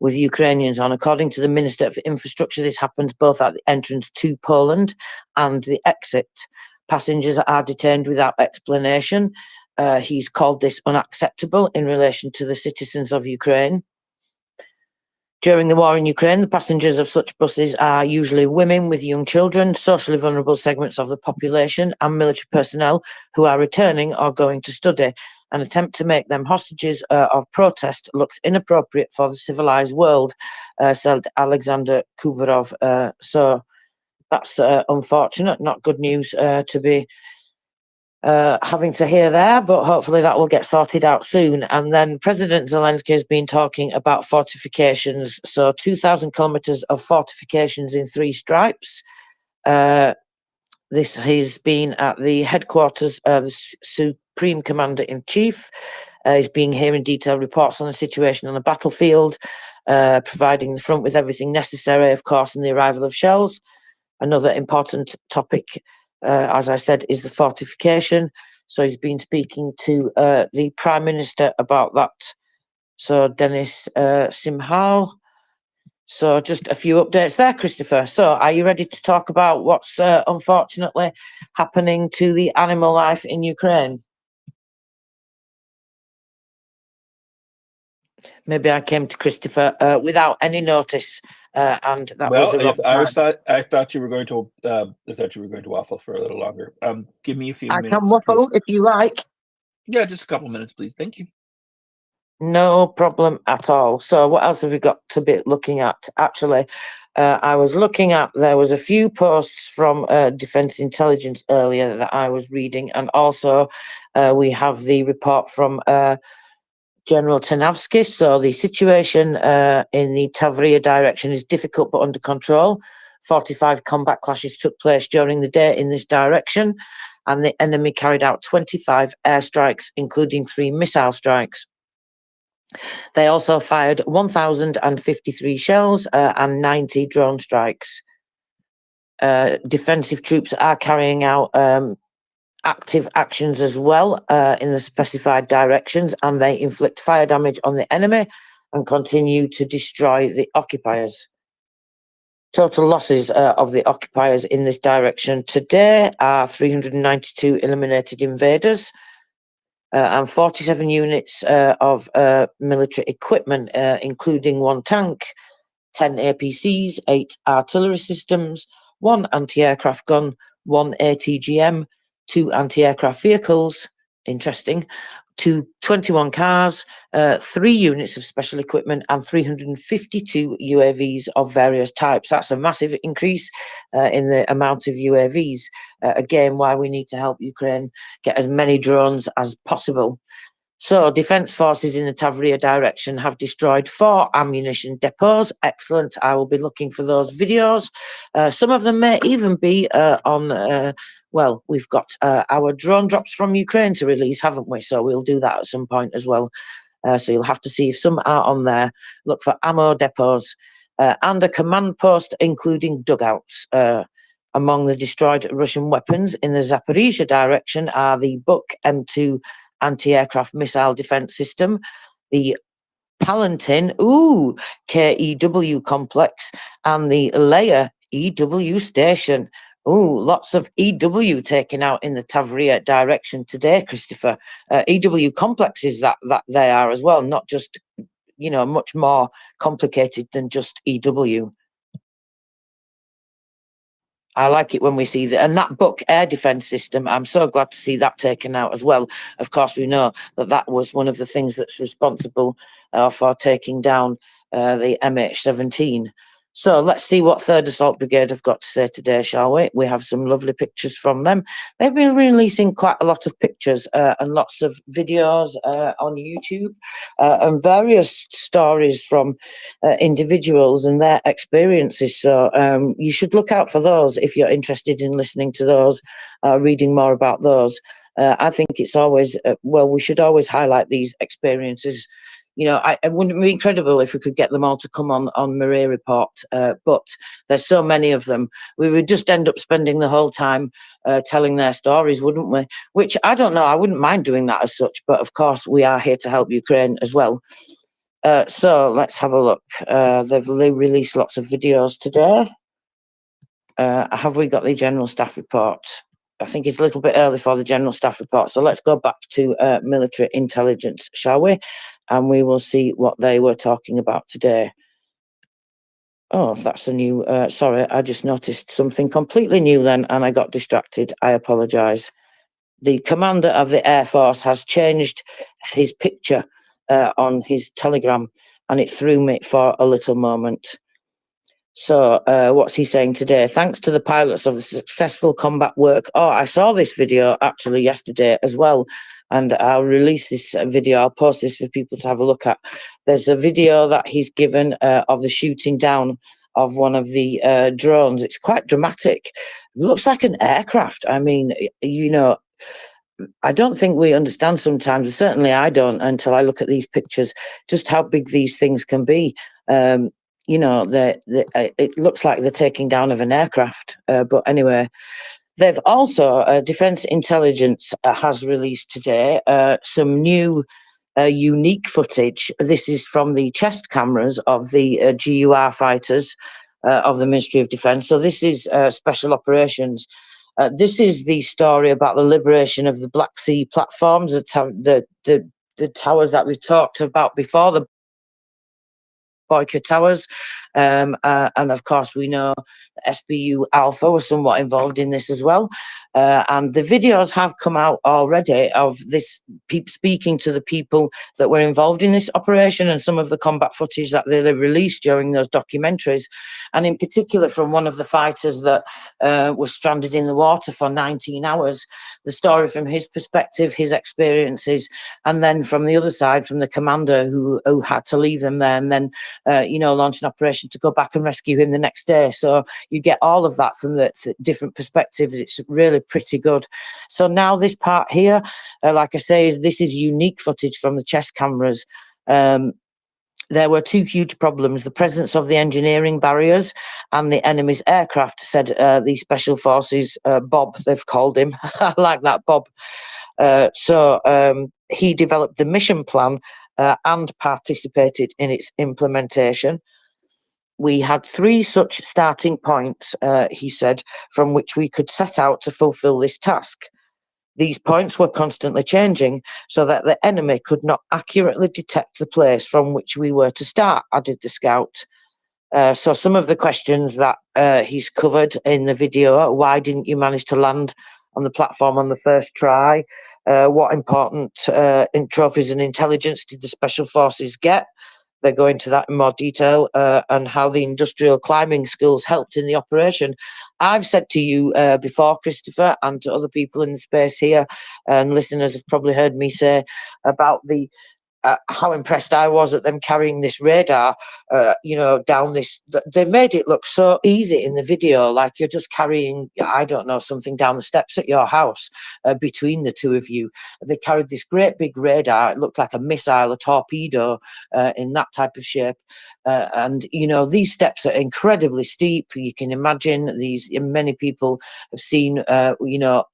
with Ukrainians on. According to the Minister of Infrastructure, this happens both at the entrance to Poland and the exit. Passengers are detained without explanation. He's called this unacceptable in relation to the citizens of Ukraine. During the war in Ukraine, the passengers of such buses are usually women with young children, socially vulnerable segments of the population, and military personnel who are returning or going to study. An attempt to make them hostages of protest looks inappropriate for the civilized world, said Alexander Kubarov. So that's unfortunate, not good news to be having to hear there, but hopefully that will get sorted out soon. And then President Zelensky has been talking about fortifications. So 2,000 kilometers of fortifications in 3 stripes. This has been at the headquarters of the Supreme Commander-in-Chief. He's been hearing detailed reports on the situation on the battlefield, providing the front with everything necessary, of course, in the arrival of shells. Another important topic, as I said, is the fortification. So he's been speaking to the Prime Minister about that. So Denis Simhal. So just a few updates there, Christopher. So are you ready to talk about what's unfortunately happening to the animal life in Ukraine? Maybe I came to Christopher without any notice, and that was the wrong time. I thought you were going to waffle for a little longer. Give me a few minutes. I can waffle if you like. Yeah, just a couple minutes, please. Thank you. No problem at all. So what else have we got to be looking at? Actually, I was looking at, there was a few posts from Defence Intelligence earlier that I was reading, and also we have the report from General Tanavsky. So the situation in the Tavria direction is difficult but under control. 45 combat clashes took place during the day in this direction, and the enemy carried out 25 airstrikes, including 3 missile strikes. They also fired 1,053 shells and 90 drone strikes. Defensive troops are carrying out active actions as well in the specified directions, and they inflict fire damage on the enemy and continue to destroy the occupiers. Total losses of the occupiers in this direction today are 392 eliminated invaders, and 47 units of military equipment, including 1 tank, 10 APCs, 8 artillery systems, 1 anti-aircraft gun, 1 ATGM, 2 anti-aircraft vehicles, interesting, to 21 cars, 3 units of special equipment, and 352 UAVs of various types. That's a massive increase in the amount of UAVs. Again, why we need to help Ukraine get as many drones as possible. So, Defence Forces in the Tavria direction have destroyed 4 ammunition depots. Excellent. I will be looking for those videos. Some of them may even be on, well, we've got our drone drops from Ukraine to release, haven't we? So we'll do that at some point as well. So you'll have to see if some are on there. Look for ammo depots and a command post, including dugouts. Among the destroyed Russian weapons in the Zaporizhia direction are the Buk M2 anti-aircraft missile defense system, the Palantin KEW complex, and the Leia EW station. Lots of EW taken out in the Tavria direction today, Christopher. EW complexes that they are as well, not just, you know, much more complicated than just EW. I like it when we see that. And that Buk air defense system, I'm so glad to see that taken out as well. Of course, we know that that was one of the things that's responsible for taking down the MH17. So let's see what 3rd Assault Brigade have got to say today, shall we? We have some lovely pictures from them. They've been releasing quite a lot of pictures and lots of videos on YouTube and various stories from individuals and their experiences. So you should look out for those if you're interested in listening to those, reading more about those. I think it's always, well, we should always highlight these experiences. You know, it wouldn't be incredible if we could get them all to come on MriyaReport, but there's so many of them. We would just end up spending the whole time telling their stories, wouldn't we? Which, I don't know, I wouldn't mind doing that as such, but of course we are here to help Ukraine as well. So let's have a look. They've released lots of videos today. Have we got the General Staff Report? I think it's a little bit early for the General Staff Report. So let's go back to military intelligence, shall we? And we will see what they were talking about today. Oh, that's a new, sorry, I just noticed something completely new then and I got distracted. I apologise. The commander of the Air Force has changed his picture on his Telegram and it threw me for a little moment. So what's he saying today? Thanks to the pilots of the successful combat work. Oh, I saw this video actually yesterday as well. And I'll release this video. I'll post this for people to have a look at. There's a video that he's given of the shooting down of one of the drones. It's quite dramatic. It looks like an aircraft. I mean, you know, I don't think we understand sometimes, certainly I don't until I look at these pictures, just how big these things can be. You know, it looks like they're taking down of an aircraft. But anyway, they've also, Defence Intelligence has released today some new unique footage. This is from the chest cameras of the GUR fighters of the Ministry of Defence. So this is special operations. This is the story about the liberation of the Black Sea platforms, the towers that we've talked about before, the Boyka Towers, and of course we know SBU Alpha was somewhat involved in this as well, and the videos have come out already of this speaking to the people that were involved in this operation and some of the combat footage that they released during those documentaries, and in particular from one of the fighters that was stranded in the water for 19 hours, the story from his perspective, his experiences, and then from the other side, from the commander who had to leave them there and then you know, launch an operation to go back and rescue him the next day. So you get all of that from the different perspectives. It's really pretty good. So now this part here, like I say, this is unique footage from the chest cameras. There were 2 huge problems: the presence of the engineering barriers and the enemy's aircraft, said the Special Forces, Bob, they've called him. I like that, Bob. So he developed the mission plan and participated in its implementation. We had 3 such starting points, he said, from which we could set out to fulfill this task. These points were constantly changing so that the enemy could not accurately detect the place from which we were to start, added the scout. So some of the questions that he's covered in the video: why didn't you manage to land on the platform on the first try? what important trophies and intelligence did the special forces get. They go into that in more detail, and how the industrial climbing skills helped in the operation. I've said to you before, Christopher, and to other people in the space here, and listeners have probably heard me say about the how impressed I was at them carrying this radar, down this. They made it look so easy in the video, like you're just carrying, I don't know, something down the steps at your house between the two of you. They carried this great big radar. It looked like a missile, a torpedo, in that type of shape. And these steps are incredibly steep. You can imagine these. Many people have seen,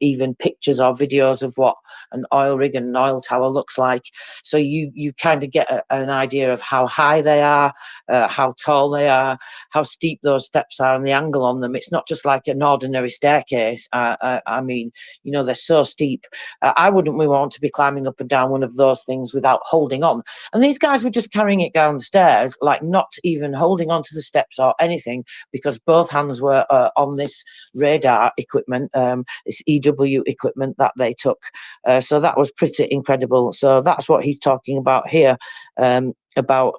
even pictures or videos of what an oil rig and an oil tower looks like. So you kind of get an idea of how high they are, how tall they are, how steep those steps are, and the angle on them. It's not just like an ordinary staircase. I mean, they're so steep. I wouldn't want to be climbing up and down one of those things without holding on. And these guys were just carrying it down the stairs, like not even holding onto the steps or anything, because both hands were on this radar equipment, this EW equipment that they took. So that was pretty incredible. So that's what he's talking about here, about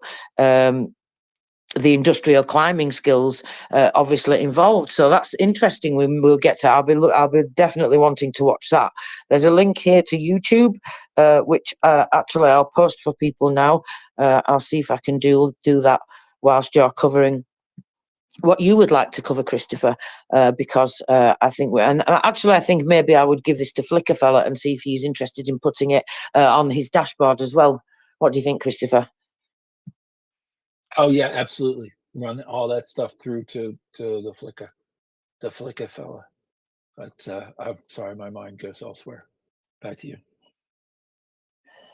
the industrial climbing skills obviously involved. So that's interesting. We'll get to. I'll be definitely wanting to watch that. There's a link here to YouTube, which actually I'll post for people now. I'll see if I can do that whilst you're covering what you would like to cover, Christopher, because I think I think maybe I would give this to Flickr fella and see if he's interested in putting it on his dashboard as well. What do you think, Christopher? Oh yeah, absolutely. Run all that stuff through to the Flickr fella. But I'm sorry, my mind goes elsewhere. Back to you.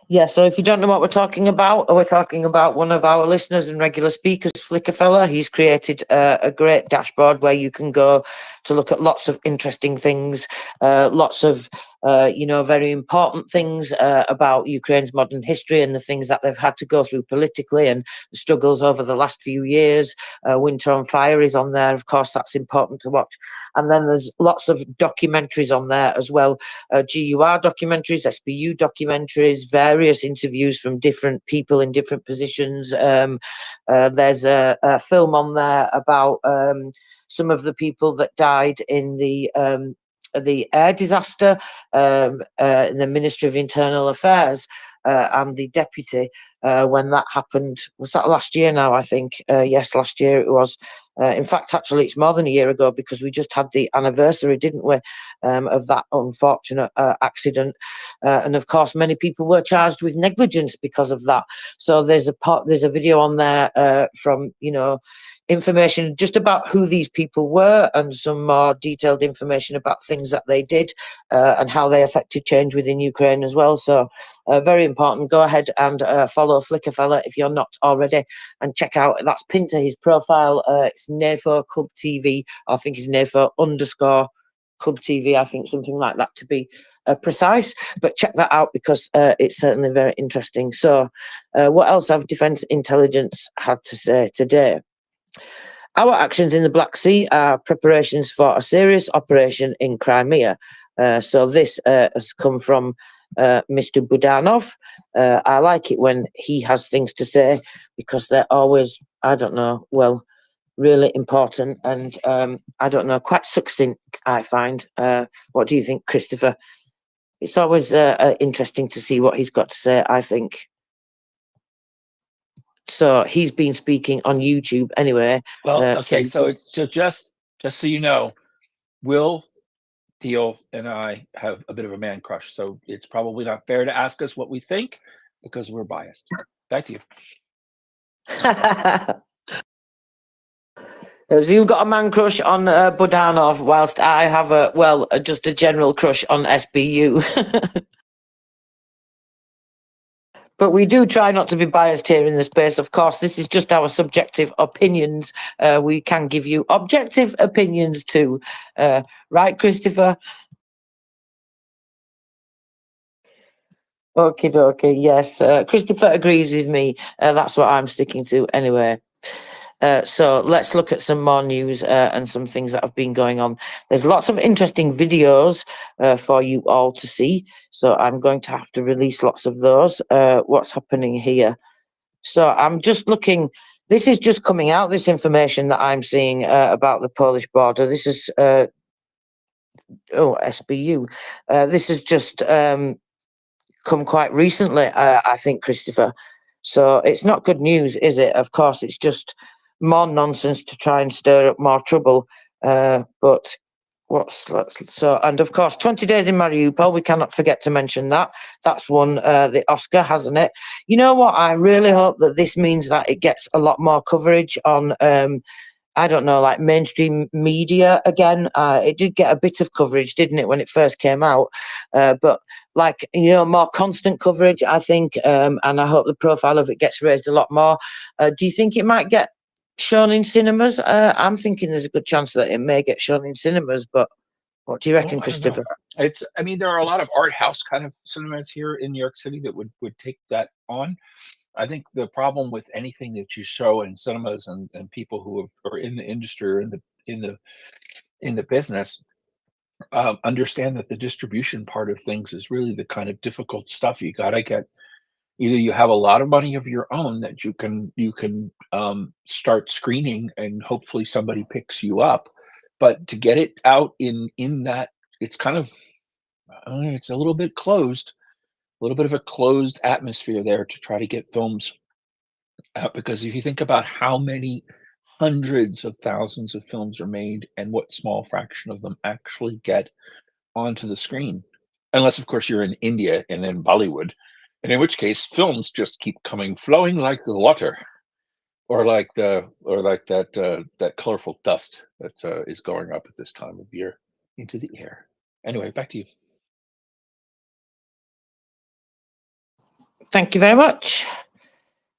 Yeah, so if you don't know what we're talking about one of our listeners and regular speakers, Flickr fella. He's created a great dashboard where you can go to look at lots of interesting things, lots of very important things about Ukraine's modern history and the things that they've had to go through politically and the struggles over the last few years. Winter on Fire is on there, of course, that's important to watch. And then there's lots of documentaries on there as well, GUR documentaries, SBU documentaries, various interviews from different people in different positions. There's a film on there about some of the people that died in the air disaster, in the Ministry of Internal Affairs, and the deputy when that happened. Was that last year now, I think? Yes, last year it was. In fact, actually, it's more than a year ago because we just had the anniversary, didn't we, of that unfortunate accident. And of course, many people were charged with negligence because of that. So there's a video on there from, information just about who these people were and some more detailed information about things that they did and how they affected change within Ukraine as well. So very important. Go ahead and follow Flickr fella if you're not already, and check out, that's pinned to his profile. It's NAFO Club TV. I think it's NAFO _ Club TV. I think something like that to be precise, but check that out because it's certainly very interesting. So what else have Defence Intelligence had to say today? Our actions in the Black Sea are preparations for a serious operation in Crimea. So this has come from Mr. Budanov. I like it when he has things to say because they're always, I don't know, well, really important and I don't know, quite succinct, I find. What do you think, Christopher? It's always interesting to see what he's got to say, I think. So he's been speaking on YouTube anyway. Well, okay, so just so you know, Will Deal and I have a bit of a man crush, so it's probably not fair to ask us what we think because we're biased. Back to you. So you've got a man crush on Budanov, whilst I have just a general crush on SBU. But we do try not to be biased here in the space. Of course, this is just our subjective opinions. We can give you objective opinions too. Right, Christopher? Okie dokie, yes. Christopher agrees with me. That's what I'm sticking to anyway. So let's look at some more news and some things that have been going on. There's lots of interesting videos for you all to see. So I'm going to have to release lots of those. What's happening here? So I'm just looking. This is just coming out, this information that I'm seeing about the Polish border. This is, SBU. This has just come quite recently, I think, Christopher. So it's not good news, is it? Of course, it's just more nonsense to try and stir up more trouble. But so, and of course, 20 Days in Mariupol, we cannot forget to mention that. That's won the Oscar, hasn't it? You know what? I really hope that this means that it gets a lot more coverage on, I don't know, like mainstream media again. It did get a bit of coverage, didn't it, when it first came out? But like, more constant coverage, I think, and I hope the profile of it gets raised a lot more. Do you think it might get shown in cinemas? I'm thinking there's a good chance that it may get shown in cinemas, but what do you reckon, I don't know. Christopher? I mean, there are a lot of art house kind of cinemas here in New York City that would take that on. I think the problem with anything that you show in cinemas and people who are in the industry or in the business understand that the distribution part of things is really the kind of difficult stuff. You got to get, either you have a lot of money of your own that you can start screening and hopefully somebody picks you up, but to get it out in that, it's kind of it's a little bit closed, a little bit of a closed atmosphere there to try to get films out, because if you think about how many hundreds of thousands of films are made and what small fraction of them actually get onto the screen, unless of course you're in India and in Bollywood, and in which case films just keep flowing like the water, or like that colorful dust that is going up at this time of year into the air. Anyway, back to you. Thank you very much.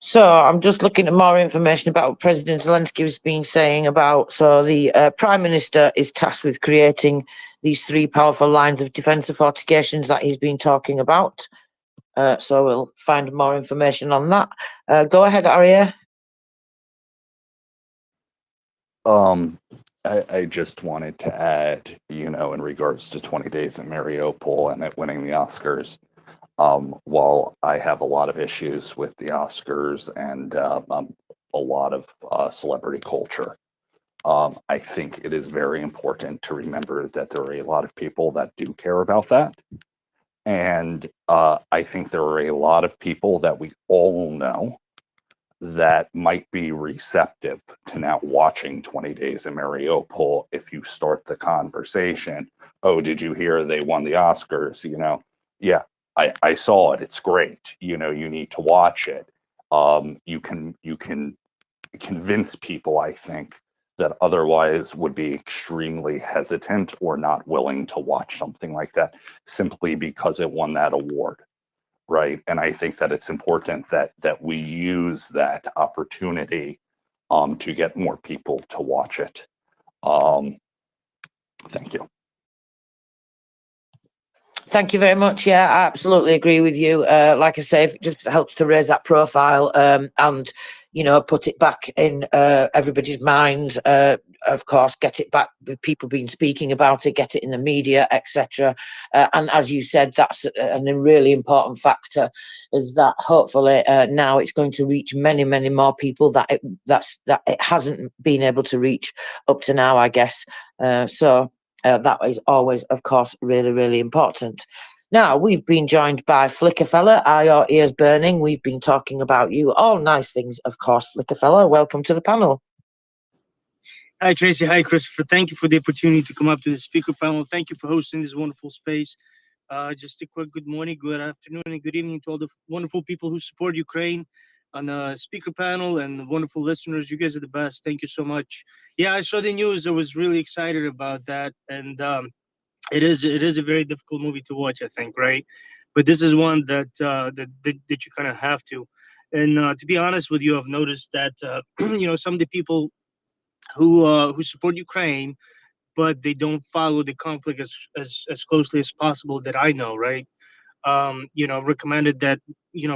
So I'm just looking at more information about what President Zelensky has been saying about. So the Prime Minister is tasked with creating these 3 powerful lines of defensive fortifications that he's been talking about. So we'll find more information on that. Go ahead, Arya. I just wanted to add, in regards to 20 Days in Mariupol and it winning the Oscars, while I have a lot of issues with the Oscars and a lot of celebrity culture, I think it is very important to remember that there are a lot of people that do care about that. And I think there are a lot of people that we all know that might be receptive to now watching 20 Days in Mariupol if you start the conversation. Oh, did you hear they won the Oscars? Yeah, I saw it. It's great. You need to watch it. You can convince people, I think, that otherwise would be extremely hesitant or not willing to watch something like that simply because it won that award. Right. And I think that it's important that we use that opportunity to get more people to watch it. Thank you. Thank you very much. Yeah, I absolutely agree with you. Like I say, it just helps to raise that profile and, put it back in everybody's minds. Of course, get it back with people being speaking about it, get it in the media, etc. And as you said, that's a really important factor, is that hopefully now it's going to reach many, many more people that it hasn't been able to reach up to now, I guess. So that is always, of course, really, really important. Now, we've been joined by Flickerfella. Are your ears burning? We've been talking about you. All nice things, of course, Flickerfella. Welcome to the panel. Hi, Tracy. Hi, Christopher. Thank you for the opportunity to come up to the speaker panel. Thank you for hosting this wonderful space. Just a quick good morning, good afternoon, and good evening to all the wonderful people who support Ukraine on the speaker panel and the wonderful listeners. You guys are the best. Thank you so much. Yeah, I saw the news. I was really excited about that. And it is a very difficult movie to watch, I think, right? But this is one that you kind of have to. And to be honest with you, I've noticed that some of the people who support Ukraine, but they don't follow the conflict as closely as possible that I know, right? Recommended that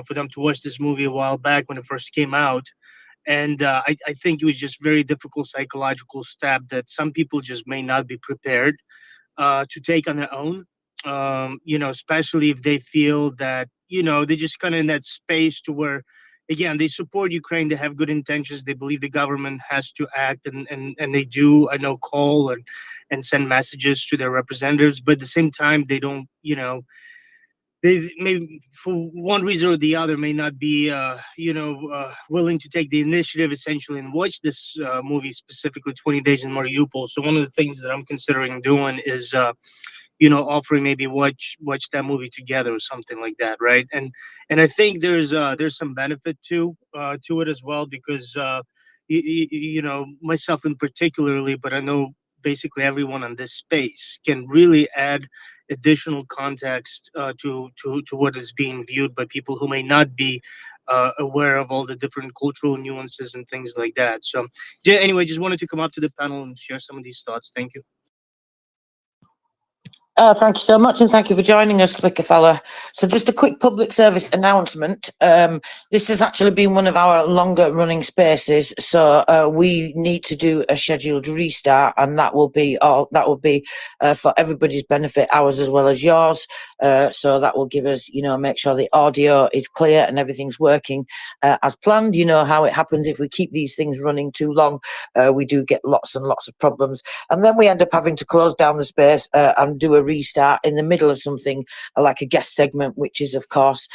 for them to watch this movie a while back when it first came out, And I think it was just very difficult psychological step that some people just may not be prepared to take on their own. Especially if they feel that, they're just kind of in that space to where, again, they support Ukraine, they have good intentions, they believe the government has to act, and they do, I know, call and send messages to their representatives, but at the same time, they don't, they may, for one reason or the other, may not be, willing to take the initiative essentially and watch this movie, specifically 20 Days in Mariupol. So one of the things that I'm considering doing is, offering maybe watch that movie together or something like that, right? And I think there's some benefit to it as well, because myself in particularly, but I know basically everyone on this space can really add additional context to what is being viewed by people who may not be aware of all the different cultural nuances and things like that. So yeah, anyway, just wanted to come up to the panel and share some of these thoughts. Thank you. Thank you so much, and thank you for joining us, Flicker Fella. So just a quick public service announcement. This has actually been one of our longer running spaces, so we need to do a scheduled restart, and that will be for everybody's benefit, ours as well as yours. So that will give us, make sure the audio is clear and everything's working as planned. You know how it happens if we keep these things running too long. We do get lots and lots of problems, and then we end up having to close down the space and do a restart in the middle of something like a guest segment, which is of course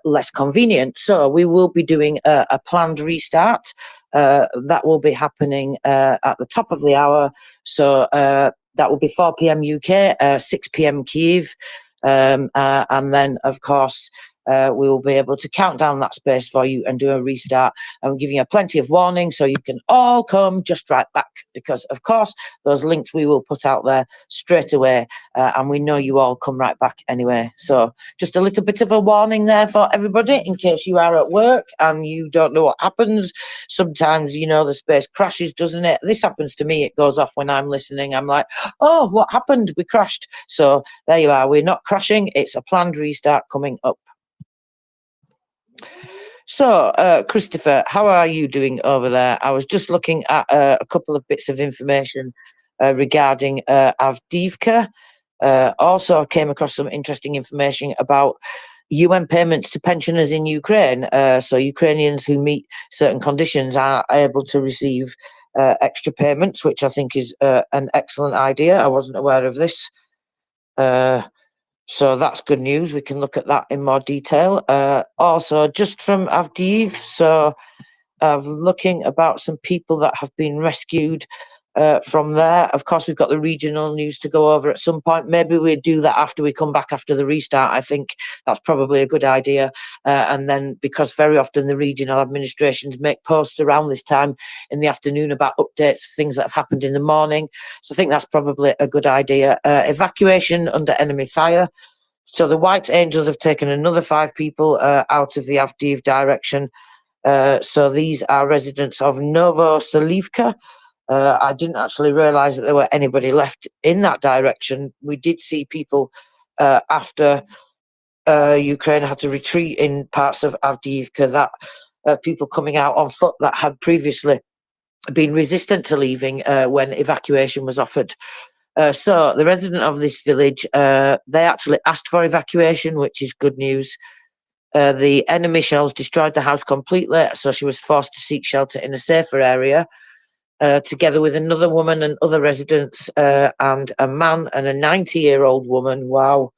less convenient. So we will be doing a planned restart that will be happening at the top of the hour. So that will be 4 p.m. UK, 6 p.m. Kyiv, and then of course we will be able to count down that space for you and do a restart. I'm giving you plenty of warning so you can all come just right back, because of course those links we will put out there straight away, and we know you all come right back anyway. So just a little bit of a warning there for everybody in case you are at work and you don't know what happens. Sometimes, the space crashes, doesn't it? This happens to me. It goes off when I'm listening. I'm like, oh, what happened? We crashed. So there you are. We're not crashing. It's a planned restart coming up. So, Christopher, how are you doing over there? I was just looking at a couple of bits of information regarding Avdiivka. Also came across some interesting information about UN payments to pensioners in Ukraine. So Ukrainians who meet certain conditions are able to receive extra payments, which I think is an excellent idea. I wasn't aware of this. So that's good news. We can look at that in more detail. Also, just from Avdiiv, so looking about some people that have been rescued from there. Of course, we've got the regional news to go over at some point. Maybe we'll do that after we come back after the restart. I think that's probably a good idea. And then, because very often the regional administrations make posts around this time in the afternoon about updates, things that have happened in the morning. So I think that's probably a good idea. Evacuation under enemy fire. So the White Angels have taken another 5 people out of the Avdiiv direction. So these are residents of Novoselivka. I didn't actually realise that there were anybody left in that direction. We did see people after Ukraine had to retreat in parts of Avdiivka, that people coming out on foot that had previously been resistant to leaving when evacuation was offered. So the resident of this village, they actually asked for evacuation, which is good news. The enemy shells destroyed the house completely, so she was forced to seek shelter in a safer area, together with another woman and other residents, and a man and a 90-year-old woman. Wow.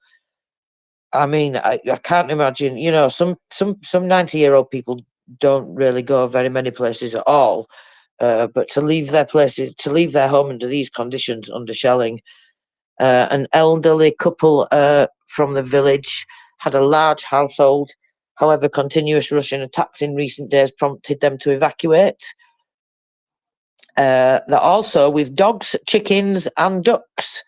I mean, I can't imagine, some 90-year-old people don't really go very many places at all. But to leave their places, to leave their home under these conditions, under shelling. An elderly couple from the village had a large household. However, continuous Russian attacks in recent days prompted them to evacuate. They're also with dogs, chickens, and ducks.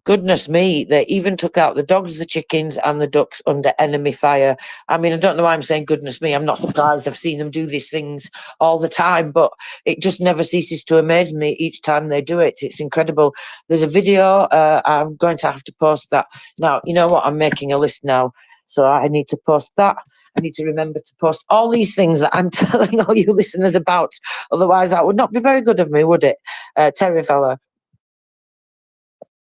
Goodness me, they even took out the dogs, the chickens, and the ducks under enemy fire. I mean, I don't know why I'm saying goodness me. I'm not surprised. I've seen them do these things all the time, but it just never ceases to amaze me each time they do it. It's incredible. There's a video. I'm going to have to post that. Now, you know what? I'm making a list now, so I need to post that. I need to remember to post all these things that I'm telling all you listeners about. Otherwise, that would not be very good of me, would it? Terry fella.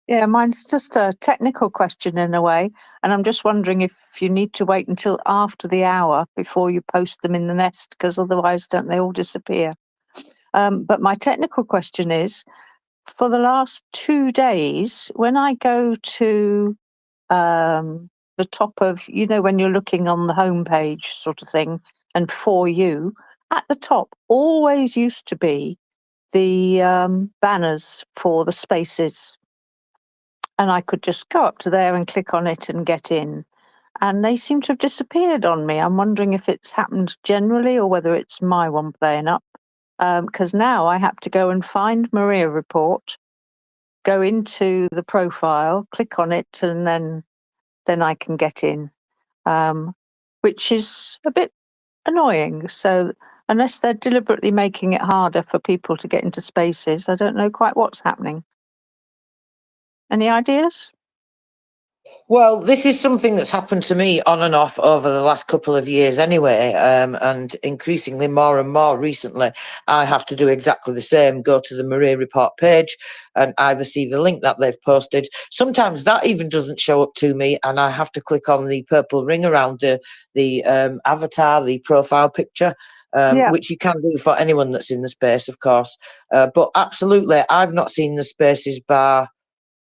Yeah, mine's just a technical question in a way, and I'm just wondering if you need to wait until after the hour before you post them in the nest, because otherwise don't they all disappear? But my technical question is, for the last 2 days, when I go to the top of, when you're looking on the homepage sort of thing, and For You, at the top always used to be the banners for the spaces. And I could just go up to there and click on it and get in. And they seem to have disappeared on me. I'm wondering if it's happened generally or whether it's my one playing up. Because now I have to go and find MriyaReport, go into the profile, click on it, and then I can get in, which is a bit annoying. So unless they're deliberately making it harder for people to get into spaces, I don't know quite what's happening. Any ideas? Well, this is something that's happened to me on and off over the last couple of years anyway, and increasingly more and more recently, I have to do exactly the same, go to the MriyaReport page and either see the link that they've posted. Sometimes that even doesn't show up to me, and I have to click on the purple ring around the avatar, the profile picture, which you can do for anyone that's in the space, of course. But absolutely, I've not seen the spaces bar.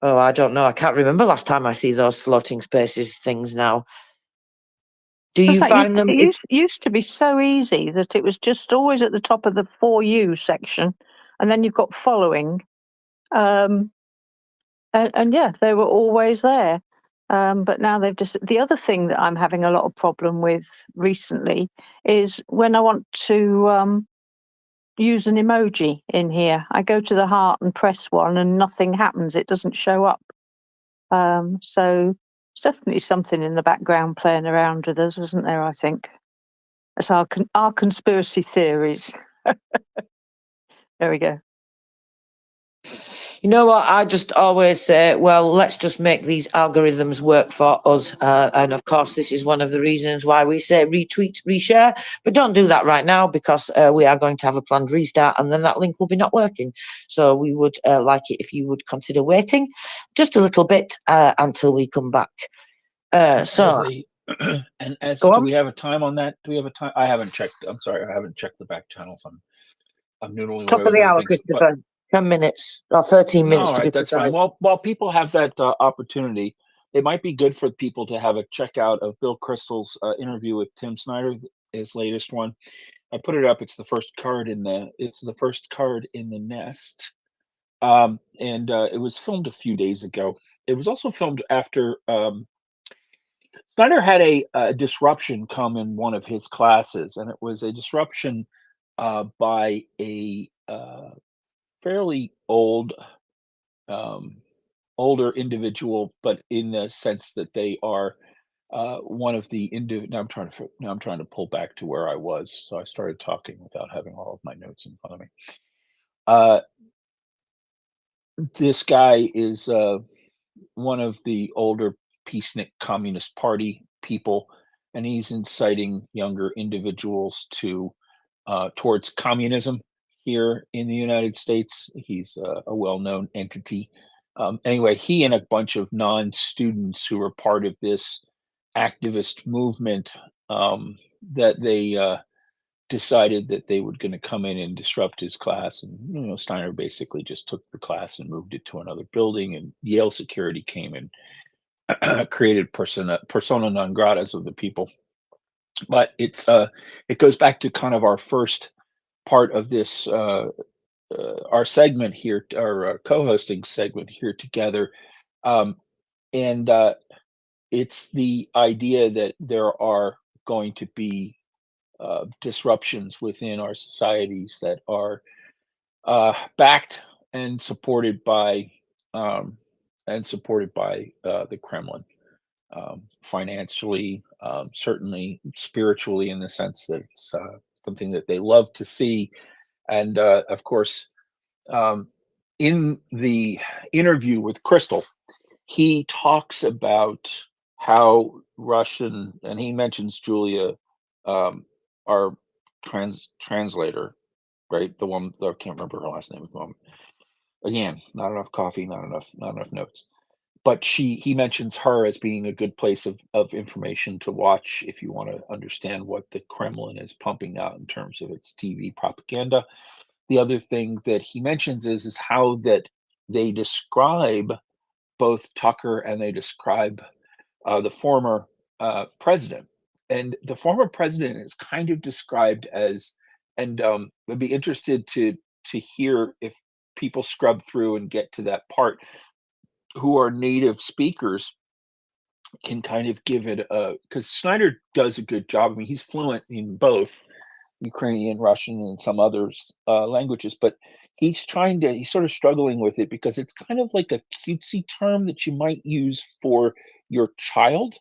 Oh, I don't know. I can't remember last time I see those floating spaces things now. Do you find them? It used to be so easy that it was just always at the top of the For You section, and then you've got following. And yeah, they were always there. But now they've just. The other thing that I'm having a lot of problem with recently is when I want to use an emoji in here. I go to the heart and press one, and nothing happens. It doesn't show up. So it's definitely something in the background playing around with us, isn't there? I think that's our conspiracy theories. There we go. You know what? I just always say, well, let's just make these algorithms work for us. And of course, this is one of the reasons why we say retweet, reshare. But don't do that right now, because we are going to have a planned restart, and then that link will be not working. So we would like it if you would consider waiting just a little bit until we come back. And as do we have a time on that? Do we have a time? I haven't checked. I'm sorry, I haven't checked the back channels. I'm noodling Top away of with the Oh, other hour, things. Christopher. 10 minutes or 13 minutes All to be right, that's fine. precise. While people have that opportunity, it might be good for people to have a checkout of Bill Kristol's interview with Tim Snyder, his latest one. I put it up. It's the first card in the nest, and it was filmed a few days ago. It was also filmed after Snyder had a disruption come in one of his classes, and it was a disruption by a fairly older individual, but in the sense that they are one of the now I'm trying to pull back to where I was, so I started talking without having all of my notes in front of me. This guy is one of the older peacenik Communist Party people, and he's inciting younger individuals to towards communism here in the United States. He's a well-known entity. Anyway, he and a bunch of non-students who were part of this activist movement that they decided that they were going to come in and disrupt his class. And Steiner basically just took the class and moved it to another building, and Yale security came and created persona non gratas of the people. But it goes back to kind of our first part of this our segment here, our co-hosting segment here together, and it's the idea that there are going to be disruptions within our societies that are backed and supported by the Kremlin, financially, certainly spiritually, in the sense that it's something that they love to see. And of course, in the interview with Kristol, he talks about how Russian, and he mentions Julia our translator, right? The one I can't remember her last name at the moment. Again, not enough coffee, not enough notes. But he mentions her as being a good place of information to watch if you want to understand what the Kremlin is pumping out in terms of its TV propaganda. The other thing that he mentions is how that they describe both Tucker and they describe the former president. And the former president is kind of described as, and I'd be interested to hear if people scrub through and get to that part who are native speakers can kind of give it a, because Snyder does a good job. I mean, he's fluent in both Ukrainian, Russian, and some others languages, but he's sort of struggling with it because it's kind of like a cutesy term that you might use for your child.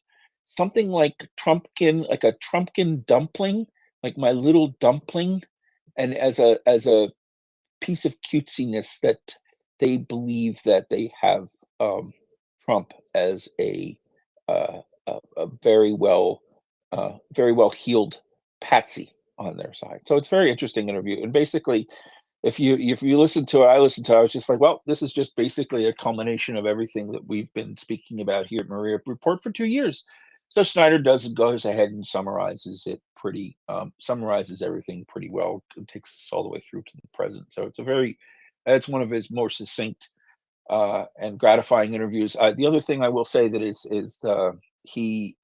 Something like Trumpkin, like a Trumpkin dumpling, like my little dumpling, and as a piece of cutesiness that they believe that they have Trump as a very well heeled patsy on their side. So it's a very interesting interview. And basically, if you listen to it, I listened to it, I was just like, well, this is just basically a culmination of everything that we've been speaking about here at MriyaReport for 2 years. So Snyder goes ahead and summarizes everything pretty well. It takes us all the way through to the present. So it's one of his more succinct and gratifying interviews. The other thing I will say that is he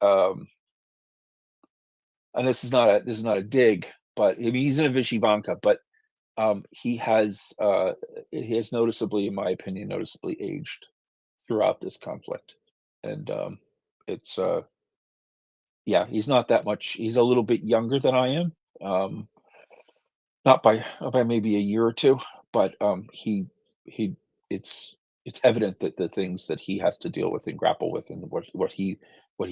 and this is not a dig, but I mean, he's in a Vishivanka, but he has noticeably, in my opinion, aged throughout this conflict, and it's he's not that much. He's a little bit younger than I am, not by maybe a year or two, but it's evident that the things that he has to deal with and grapple with, and what he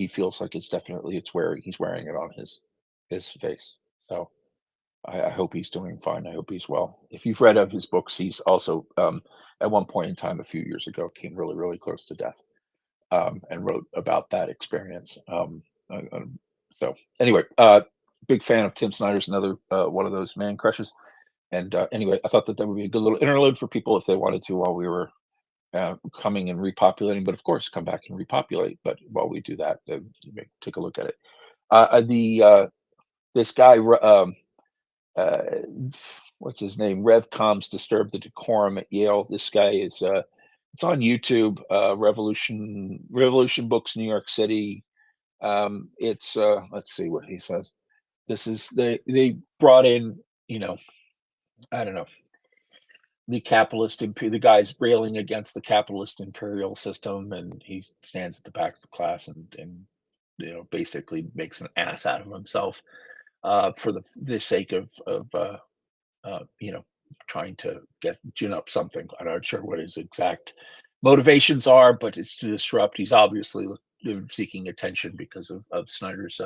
feels like he's wearing it on his face. So I hope he's doing fine. I hope he's well. If you've read of his books, he's also at one point in time a few years ago came really, really close to death, and wrote about that experience. So anyway, big fan of Tim Snyder's, another one of those man crushes. And anyway, I thought that would be a good little interlude for people if they wanted to while we were coming and repopulating. But of course, come back and repopulate. But while we do that, take a look at it. This guy, what's his name? Revcom's Disturb the Decorum at Yale. This guy is it's on YouTube. Revolution Books, New York City. It's let's see what he says. This is they brought in, I don't know, the guy's railing against the capitalist imperial system, and he stands at the back of the class and basically makes an ass out of himself for the sake of trying to gin up something. I'm not sure what his exact motivations are, but it's to disrupt. He's obviously seeking attention because of Snyder's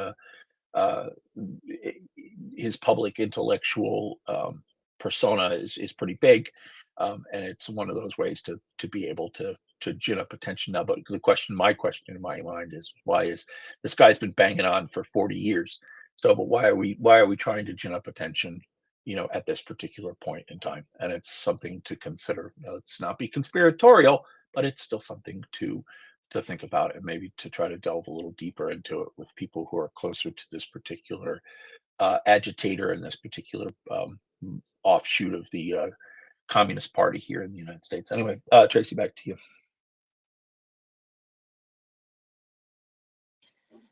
his public intellectual persona is pretty big, and it's one of those ways to be able to gin up attention now. But my question in my mind is, why is this guy's been banging on for 40 years? So, but why are we trying to gin up attention, at this particular point in time? And it's something to consider. Let's not be conspiratorial, but it's still something to think about, and maybe to try to delve a little deeper into it with people who are closer to this particular agitator and this particular offshoot of the Communist Party here in the United States. Anyway, Tracy, back to you.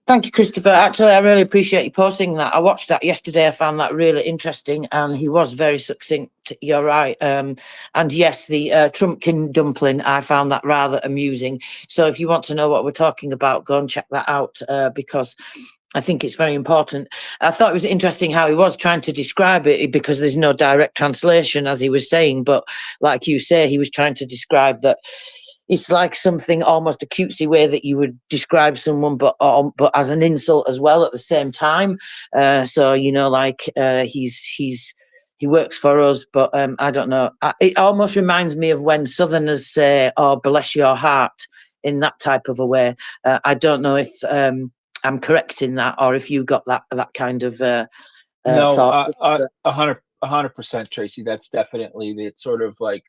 Thank you, Christopher. Actually, I really appreciate you posting that. I watched that yesterday. I found that really interesting, and he was very succinct. You're right. And yes, the Trumpkin dumpling, I found that rather amusing. So if you want to know what we're talking about, go and check that out, because I think it's very important. I thought it was interesting how he was trying to describe it, because there's no direct translation, as he was saying. But like you say, he was trying to describe that it's like something almost a cutesy way that you would describe someone, but as an insult as well at the same time. So he works for us, but I don't know. It almost reminds me of when Southerners say, "Oh, bless your heart," in that type of a way. I don't know if I'm correct in that, or if you got that kind of No, thought. 100%, Tracy. That's definitely it's sort of like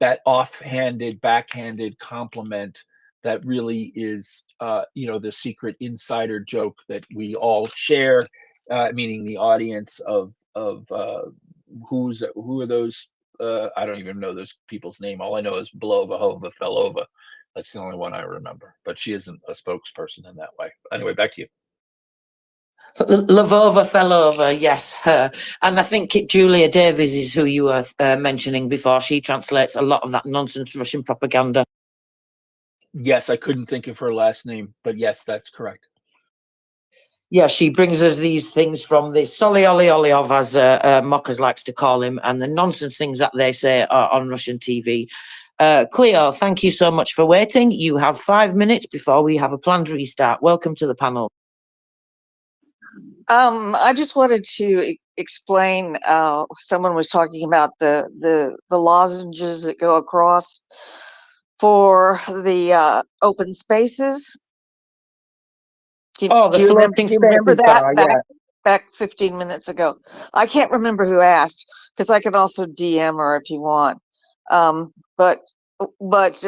that offhanded, backhanded compliment that really is, the secret insider joke that we all share, meaning the audience of who are those? I don't even know those people's name. All I know is Belova Hova Felova. That's the only one I remember. But she isn't a spokesperson in that way. Anyway, back to you. Lavova fell over, yes, her. And I think Julia Davies is who you were mentioning before. She translates a lot of that nonsense Russian propaganda. Yes, I couldn't think of her last name, but yes, that's correct. Yeah, she brings us these things from the Soliolioliov, as Mockers likes to call him, and the nonsense things that they say on Russian TV. Cleo, thank you so much for waiting. You have 5 minutes before we have a planned restart. Welcome to the panel. I just wanted to explain. Someone was talking about the lozenges that go across for the open spaces. Do you remember that back 15 minutes ago? I can't remember who asked, because I can also DM her if you want. But what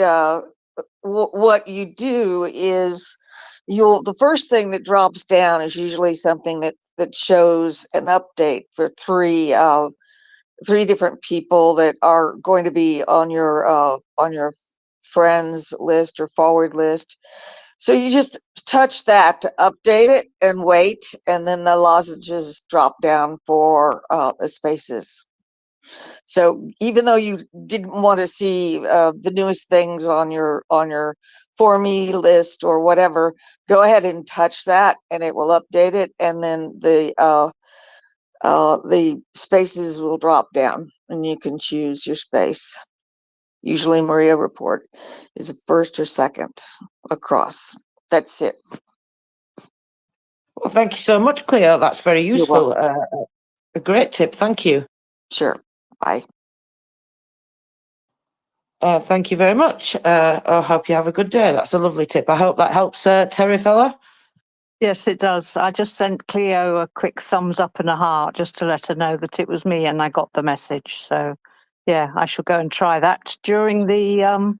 you do is the first thing that drops down is usually something that shows an update for three different people that are going to be on your friends list or forward list. So you just touch that to update it and wait, and then the lozenges drop down for the spaces. So even though you didn't want to see the newest things on your for me list or whatever, go ahead and touch that, and it will update it, and then the spaces will drop down, and you can choose your space. Usually MriyaReport is the first or second across. That's it. Well, thank you so much, Cleo. That's very useful. A great tip. Thank you. Sure. Bye. Thank you very much. I hope you have a good day. That's a lovely tip. I hope that helps, Terry fella. Yes, it does. I just sent Cleo a quick thumbs up and a heart just to let her know that it was me and I got the message. So, yeah, I shall go and try that during the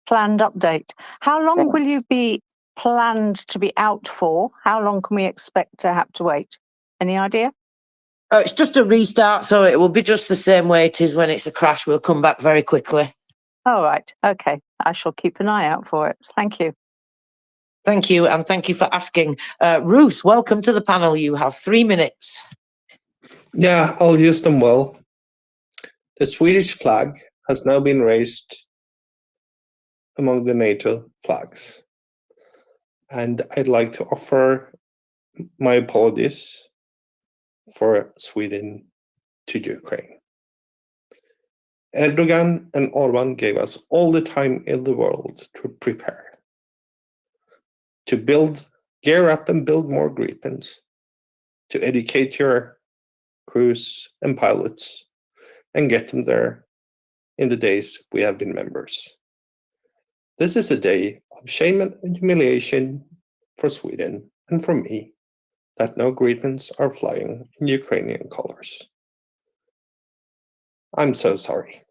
planned update. How long will you be planned to be out for? How long can we expect to have to wait? Any idea? It's just a restart, so it will be just the same way it is when it's a crash. We'll come back very quickly. All right. Okay. I shall keep an eye out for it. Thank you. Thank you, and thank you for asking. Roos, welcome to the panel. You have 3 minutes. Yeah, I'll use them well. The Swedish flag has now been raised among the NATO flags. And I'd like to offer my apologies for Sweden to Ukraine. Erdogan and Orban gave us all the time in the world to prepare, to gear up and build more Gripens, to educate your crews and pilots and get them there in the days we have been members. This is a day of shame and humiliation for Sweden and for me that no Gripens are flying in Ukrainian colors. I'm so sorry.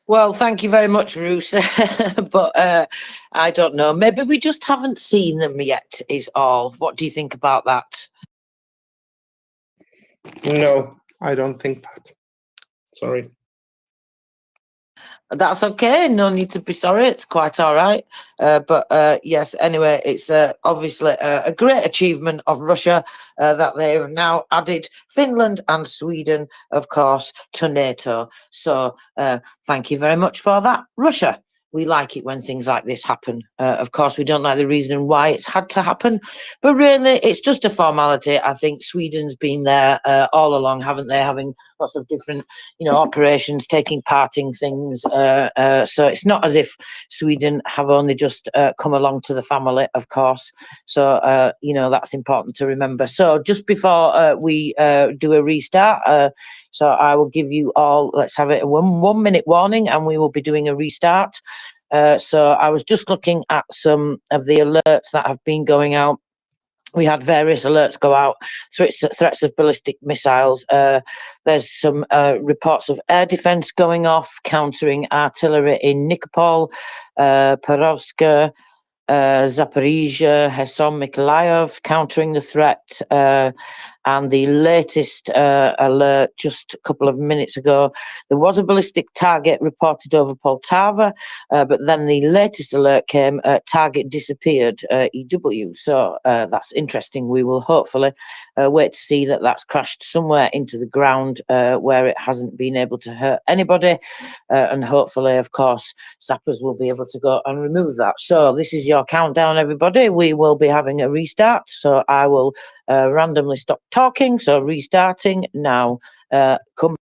Well, thank you very much, Roos. But I don't know. Maybe we just haven't seen them yet, is all. What do you think about that? No, I don't think that. Sorry. That's okay. No need to be sorry. It's quite all right. But yes, anyway, it's obviously a great achievement of Russia that they have now added Finland and Sweden, of course, to NATO. So thank you very much for that, Russia. We like it when things like this happen. Of course, we don't like the reason why it's had to happen, but really, it's just a formality. I think Sweden's been there all along, haven't they? Having lots of different, operations, taking part in things. So it's not as if Sweden have only just come along to the family, of course. So that's important to remember. So just before we do a restart, so I will give you all. Let's have it a 1 minute warning, and we will be doing a restart. So I was just looking at some of the alerts that have been going out. We had various alerts go out, threats of ballistic missiles. There's some reports of air defense going off, countering artillery in Nikopol, Perovska, Zaporizhia, Kherson, Mykolaiv, countering the threat. And the latest alert just a couple of minutes ago, there was a ballistic target reported over Poltava, but then the latest alert came, target disappeared, EW. So that's interesting. We will hopefully wait to see that that's crashed somewhere into the ground where it hasn't been able to hurt anybody. And hopefully, of course, sappers will be able to go and remove that. So this is your countdown, everybody. We will be having a restart. So I will randomly stop talking. So restarting now. Come